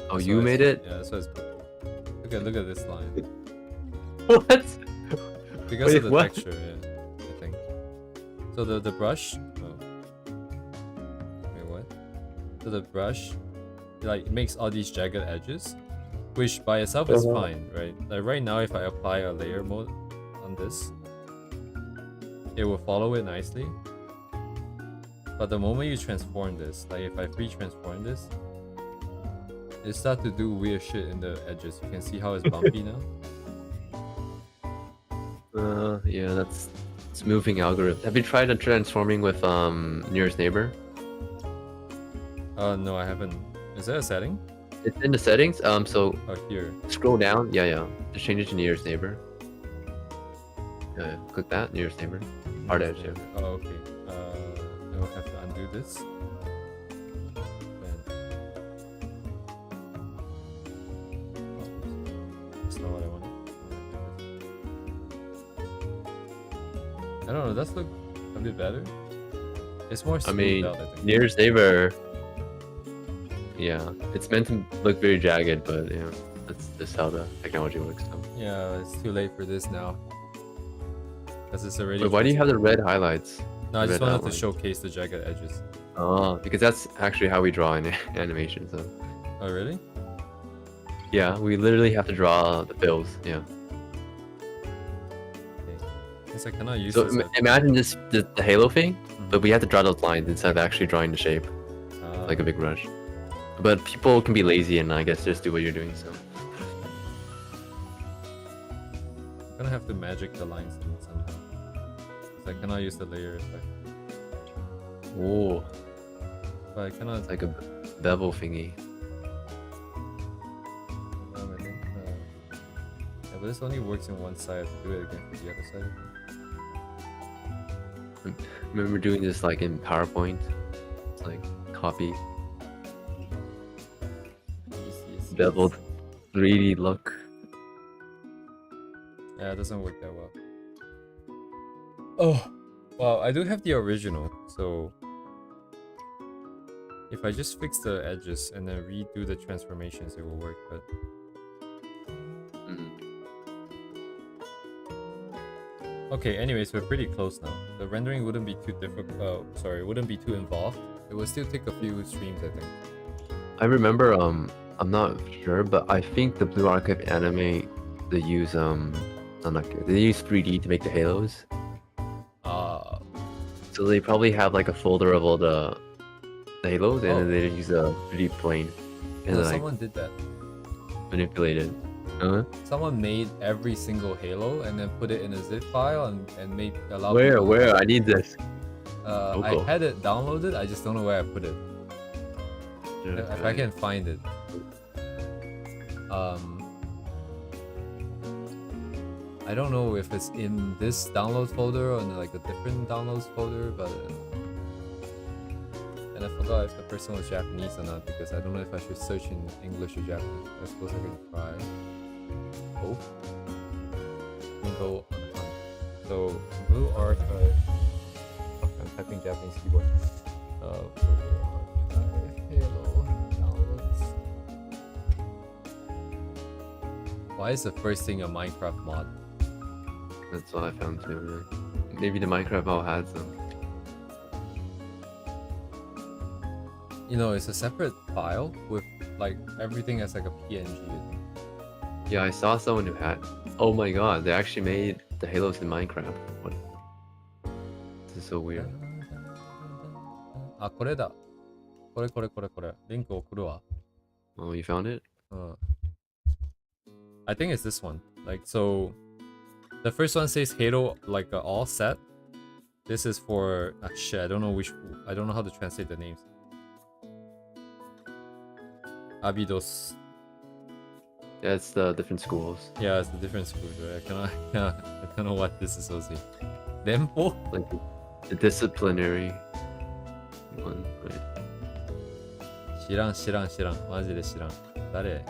Oh, That's you why made it's- it? Yeah, that's why it's poo poo. Look at this line. What? Because Wait, of the what? texture, yeah, I think. So the brush. Oh. Wait, what? So the brush, like, makes all these jagged edges, which by itself is fine, right? Like right now, if I apply a layer mode on this, it will follow it nicely. But the moment you transform this, like if I free transform this, it starts to do weird shit in the edges. You can see how it's bumpy now. Yeah, that's smoothing algorithm. Have you tried transforming with nearest neighbor? No, I haven't. Is that a setting? It's in the settings. So Oh, here. scroll down. Yeah. Just change it to nearest neighbor. Click that nearest neighbor. Hard edge. Yeah. Oh, okay. I will have to undo this. Then. Oh, that's not what I wanted. I don't know. Does look a bit better. It's more I smoothed mean, out, I think. nearest neighbor. Yeah, it's meant to look very jagged, but yeah, that's just how the technology works. So. Yeah, it's too late for this now. Because it's already. Wait, why do you have the red highlights? No, I just red wanted outline? to showcase the jagged edges. Oh, because that's actually how we draw in animation. So Oh, really? yeah, we literally have to draw the fills. Yeah. Guess I cannot use So this. imagine this the halo thing, but we have to draw those lines instead of actually drawing the shape like a big brush. But people can be lazy and I guess just do what you're doing. So I'm gonna have to magic the lines in somehow. Because I cannot use the layer effect. oh, But I cannot. it's like a bevel thingy. I think, yeah, but this only works in one side. I have to do it again for the other side. Remember doing this like in PowerPoint? It's like copy, Yes. beveled, 3D look. Yeah, it doesn't work that well. Oh, well, I do have the original, so if I just fix the edges and then redo the transformations, it will work. But okay, anyways, we're pretty close now. The rendering wouldn't be too difficult. Sorry, it wouldn't be too involved. It will still take a few streams, I think. I remember, I'm not sure, but I think the Blue Archive anime, they use they use 3D to make the halos. So they probably have like a folder of all the halos, and then they just use a 3D plane and No, like someone did that. manipulate it. Someone made every single halo and then put it in a zip file and made allow. Where? I need this. I had it downloaded. I just don't know where I put it. If I can find it. I don't know if it's in this download folder or in like a different downloads folder, but and I forgot if the person was Japanese or not because I don't know if I should search in English or Japanese. I suppose I can try both. We can go on hunt. So Blue Archive. Okay, I'm typing Japanese keyboard. Blue Archive Halo downloads. Why is the first thing a Minecraft mod? That's what I found too. Yeah. Maybe the Minecraft mod had some. You know, it's a separate file with like everything as like a PNG. I think. Yeah, I saw someone who had. Oh my god, they actually made the halos in Minecraft. What? This is so weird. あ、これだ。これ。リンク送るわ。 Oh, you found it? I think it's this one. Like, so the first one says Halo like all set. This is for shit, I don't know how to translate the names. Abidos. Yeah, it's the different schools. Yeah, it's the different schools, right? I don't know what this is supposed to be. Dempo? Like the disciplinary. one, right? 知らん知らん知らん。マジで知らん。誰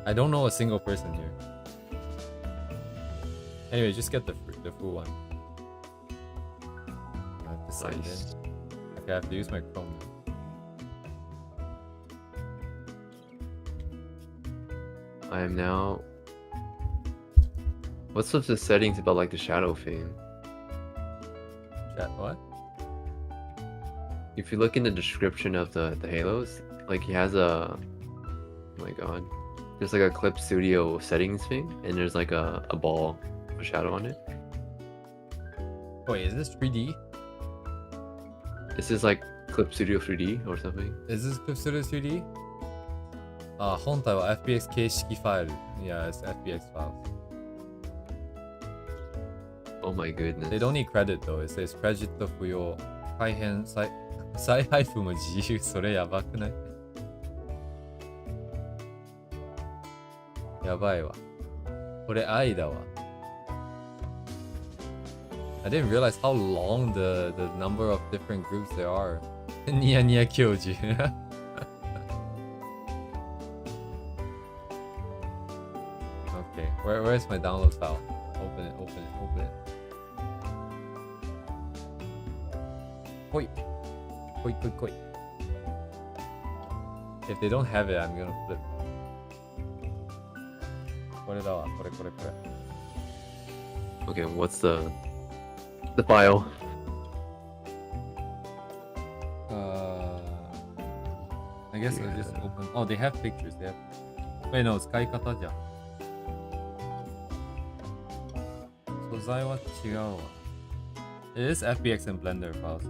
I don't know a single person here. Anyway, just get the full one. I have to sign in. Okay, I have to use my Chrome now. I am now. What's up the settings about like the shadow thing? Chat, what? If you look in the description of the halos, like he has a. Oh my god. There's like a Clip Studio settings thing, and there's like a ball, a shadow on it. Wait, is this 3D? This is like Clip Studio 3D or something. Is this Clip Studio 3D? あ、本体は FBX 形式ファイル。Yeah, it's FBX files. Oh my goodness. They don't need credit though. It says credit for your 大変再配布も自由。それやばくない？やばいわ。これ愛だわ。I didn't realize how long the number of different groups there are. ニヤニヤ教授。Okay, where's my download file? Open it, open it, open it. 来い。来い来い来い。If they don't have it, I'm gonna flip. これだわ、これこれこれ。Okay, what's the file? I guess I just open. Oh, they have pictures. They have. Wait, no, 使い方じゃん。素材は違うわ。It is FBX and Blender files.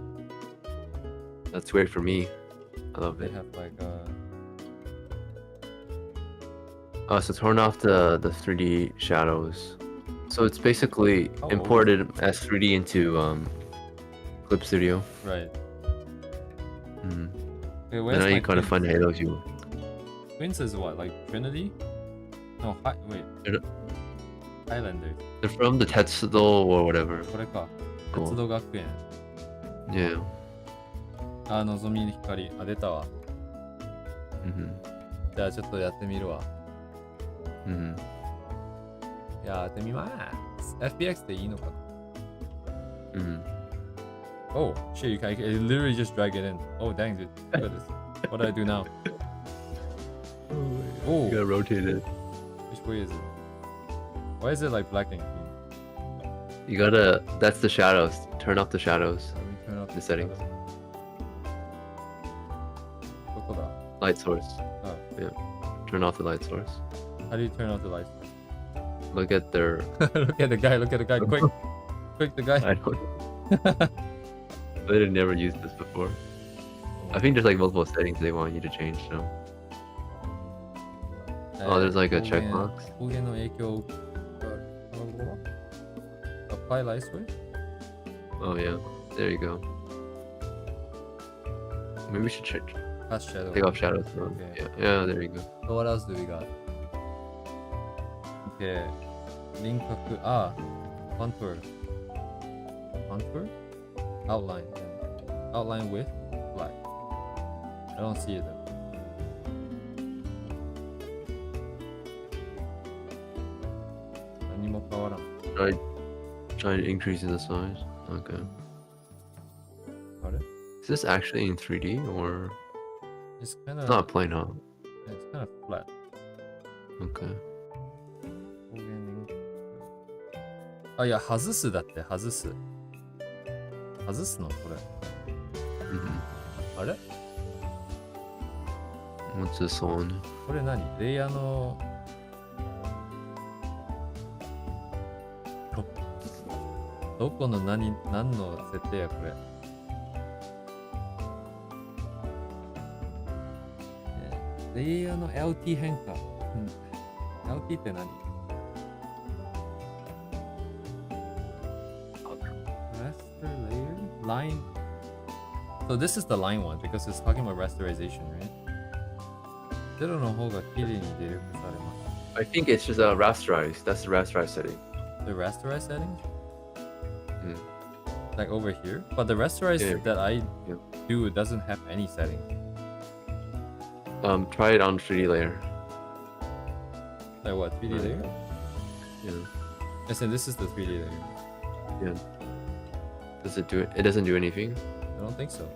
That's weird for me. I love They it. have like So turn off the 3D shadows. So it's basically Oh. imported as 3D into Clip Studio. right. Mm. Okay, And where's now my you kind of find the halos you. Twins is what? Like Trinity? No, wait. They're- Highlanders. They're from the Tetsudo or whatever. これか。 Cool. 鉄道学園。 Yeah. あ、のぞみに光。あ、出たわ。 Mm-hmm. じゃあちょっとやってみるわ。 Mm-hmm. やってみます。FBX でいいのか。 Mm-hmm. Oh, shit, you can literally just drag it in. Oh, dang, dude. Look at this. What do I do now? Oh, You gotta rotate it. which way is it? Why is it like black and green? You gotta. That's the shadows. Turn off the shadows. Let me turn off The settings. どこだ? Light source. Oh. Yeah. Turn off the light source. How do you turn off the lights? Look at their. Look at the guy, quick. Quick, the guy. I don't. I had never used this before. I think there's like multiple settings they want you to change. So. Oh, there's like a checkbox. 光源の影響がApply light switch? Oh yeah. There you go. Maybe we should check. Cast shadow. Take off shadows. though. Okay. Yeah. Yeah. There you go. So what else do we got? Okay. 輪郭. Ah. Contour. Contour? Outline. Outline with black. I don't see it though. Try increasing the size. Okay. Got it? Is this actually in 3D or It's kind it's of. not plain, huh? It's kind of flat. Okay. あ、いや、外すだって、外す。外すのこれ。 Mm-hmm. あれ What's this one? これ何レイヤーの。どこの何の設定やこれ。レイヤーの LT 変化。LT って何？Raster layer? Line. So this is the line one because it's talking about rasterization, right? ゼロの方が綺麗に出力されます。 I think it's just a rasterize. That's the rasterize setting. The rasterize setting? Like over here, but the rasterize Yeah. that I Yeah. do doesn't have any setting. Try it on 3D layer. Like what, 3D layer? Yeah. Listen, this is the 3D layer. Yeah. Does it do it? It doesn't do anything. I don't think so.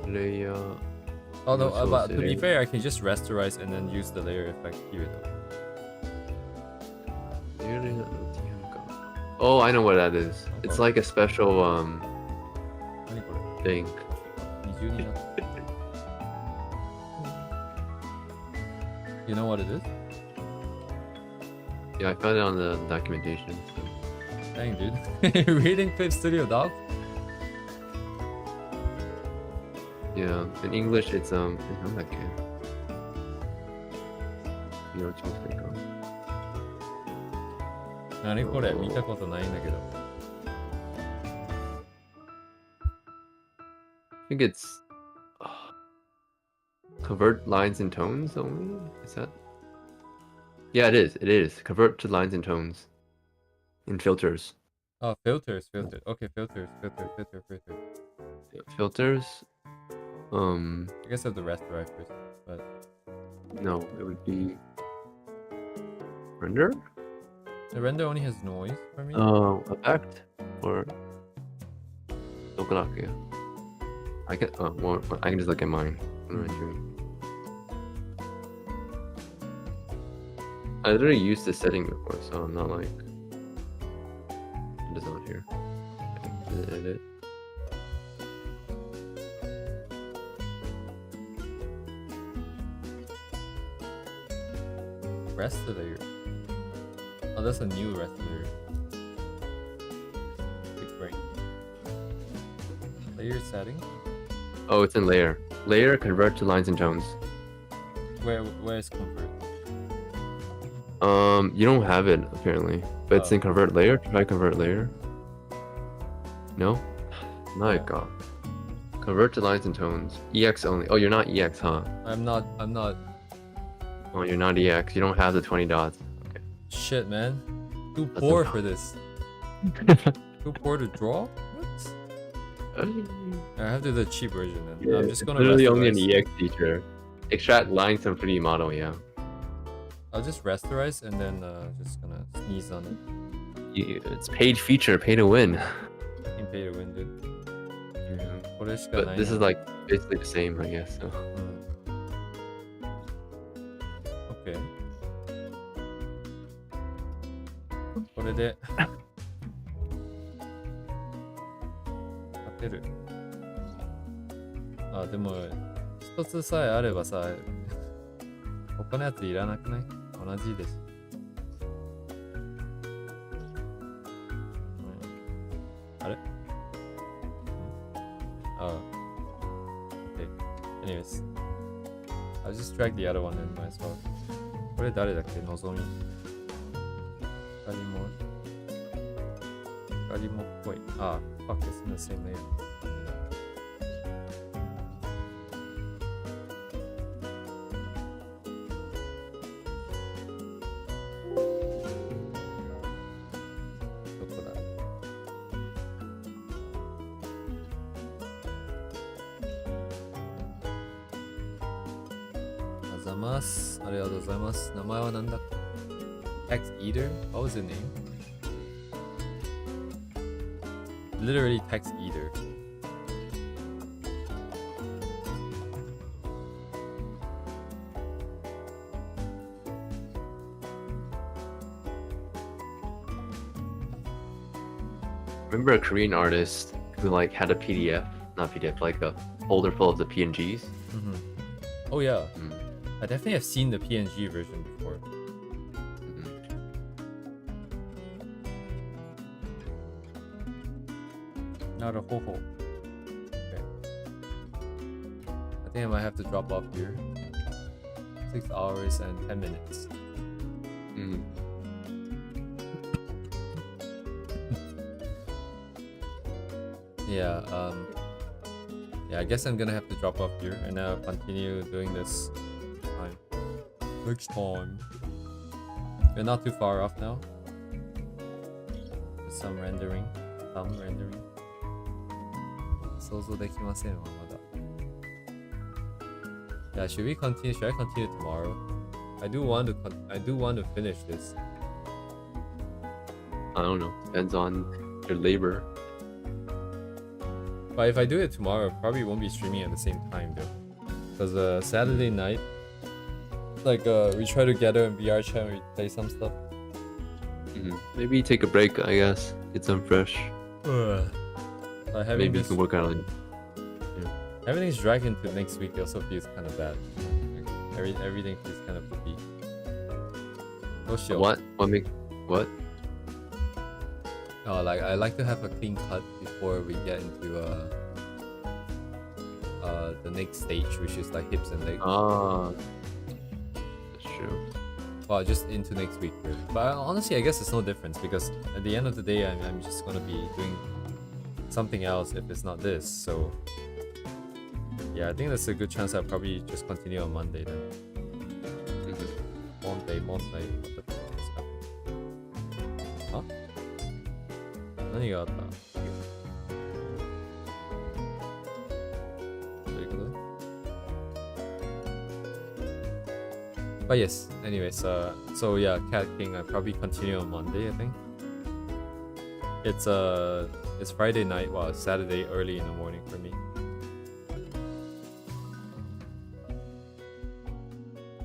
Layer. Oh no, so but to be setting. fair, I can just rasterize and then use the layer effect here though. Oh, I know what that is. It's like a special 何これ thing. 二重になって You know what it is? Yeah, I found it on the documentation. So. Dang, dude. You're reading Clip Studio Doc? Yeah, in English it'sなんだっけ? You know, 何これ見たことないんだけど。I think it's convert lines and tones only. Is that? Yeah, it is. It is convert to lines and tones in filters. Oh, filters. Okay, filter. Yeah, filters. I guess I have the rasterize first, but No, it would be render. the render only has noise for me. Effect or yeah. I can I can just look at mine. I literally used this setting before, so I'm not like it is on here. Edit. Rest layer. Oh, that's a new rest layer. Big brain. Layer setting. Oh, it's in layer. Layer convert to lines and tones. Where is convert? You don't have it apparently, but it's in convert layer. Try convert layer. No, my god. Convert to lines and tones. EX only. Oh, you're not EX, huh? I'm not. Oh, you're not EX. You don't have the 20 dots. Okay. Shit, man. Too That's poor enough. for this. Too poor to draw? What? I have to do the cheap version then. Yeah, I'm just gonna literally only an rasterize. EX feature. Extract lines from 3D model, yeah. I'll just rasterize and then just gonna sneeze on it. It's paid feature, pay to win. Fucking pay to win, dude. Yeah. これしかないな。 But this is like basically the same, I guess. So. Okay. これで勝てる。あ、でも一つさえあればさ、他のやついらなくない？同じです。あれ？Okay. Anyways. I'll just drag the other one in might as well. これ誰だっけ？のぞみ。光もっぽい。あ、fuck, it's in the same layer. Azamasu. ありがとうございます。名前は何だっけ？ Text Eater? What was the name? Literally Text Eater. Remember a Korean artist who like had a PDF, not PDF, like a folder full of the PNGs? Mm-hmm. Oh yeah. I definitely have seen the PNG version before. Naruhoho. Okay. I think I might have to drop off here. 6 hours and 10 minutes. Yeah, I guess I'm gonna have to drop off here and now continue doing this next time. We're not too far off now. Just some rendering. Thumb rendering. 想像できませんわ、まだ。Yeah, should we continue? Should I continue tomorrow? I do want to finish this. I don't know. Depends on your labor. But if I do it tomorrow, probably won't be streaming at the same time though. Because Saturday night, like we try to gather in VR chat and we play some stuff. Maybe take a break, I guess. Get some fresh. Maybe you can work out on it. Everything's dragged into next week. It also feels kind of bad. Everything feels kind of poopy. Oh shit. What? What? Oh, like I like to have a clean cut before we get into the next stage, which is like hips and legs. Ah, that's true. Well, just into next week, really. But honestly, I guess it's no difference because at the end of the day, I'm just gonna be doing something else if it's not this. So yeah, I think that's a good chance I'll probably just continue on Monday then. Monday. What the fuck is happening? Huh? 何があった？どういうこと？ But yes, anyways, so yeah, Cat King, I probably continue on Monday, I think. It's Friday night, well, it's Saturday early in the morning for me.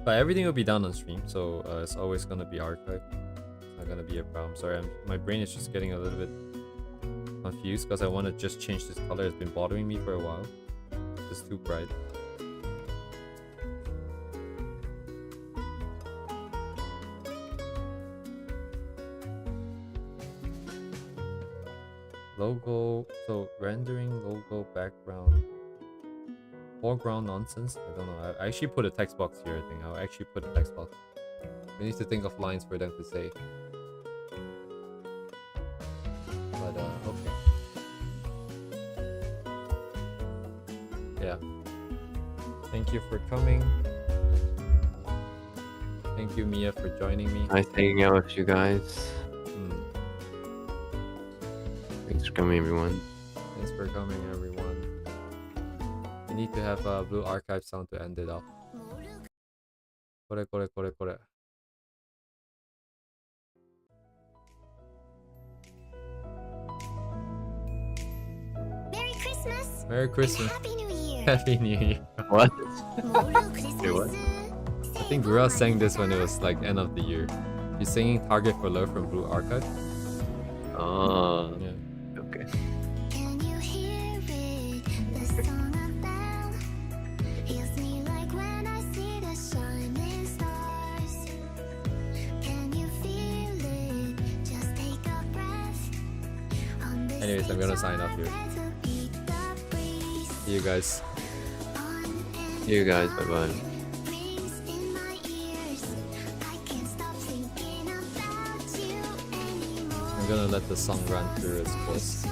But everything will be done on stream, so it's always gonna be archived. It's not gonna be a problem. Sorry, my brain is just getting a little bit confused because I want to just change this color. It's been bothering me for a while. It's too bright. Logo, so rendering logo background. Foreground nonsense? I don't know. I actually put a text box here, I think. I'll actually put a text box. We need to think of lines for them to say. But, okay. Yeah. Thank you for coming. Thank you, Miya, for joining me. Nice hanging out with you guys. Thanks for coming, everyone. Thanks for coming, everyone. We need to have a blue archive sound to end it off. Kore. Merry Christmas! Merry Christmas. Happy New Year! Happy New Year. What? Wait, what? I think Boo0o0ooba sang this when it was like end of the year. He's singing Target for Love from Blue Archive. Oh, yeah. Okay. Can you hear it? The song about heals me like when I see the shining stars. Can you feel it? Just take a breath. Anyways, I'm gonna sign off here. See you guys. See you guys. Bye bye. I'm gonna let the song run through its course.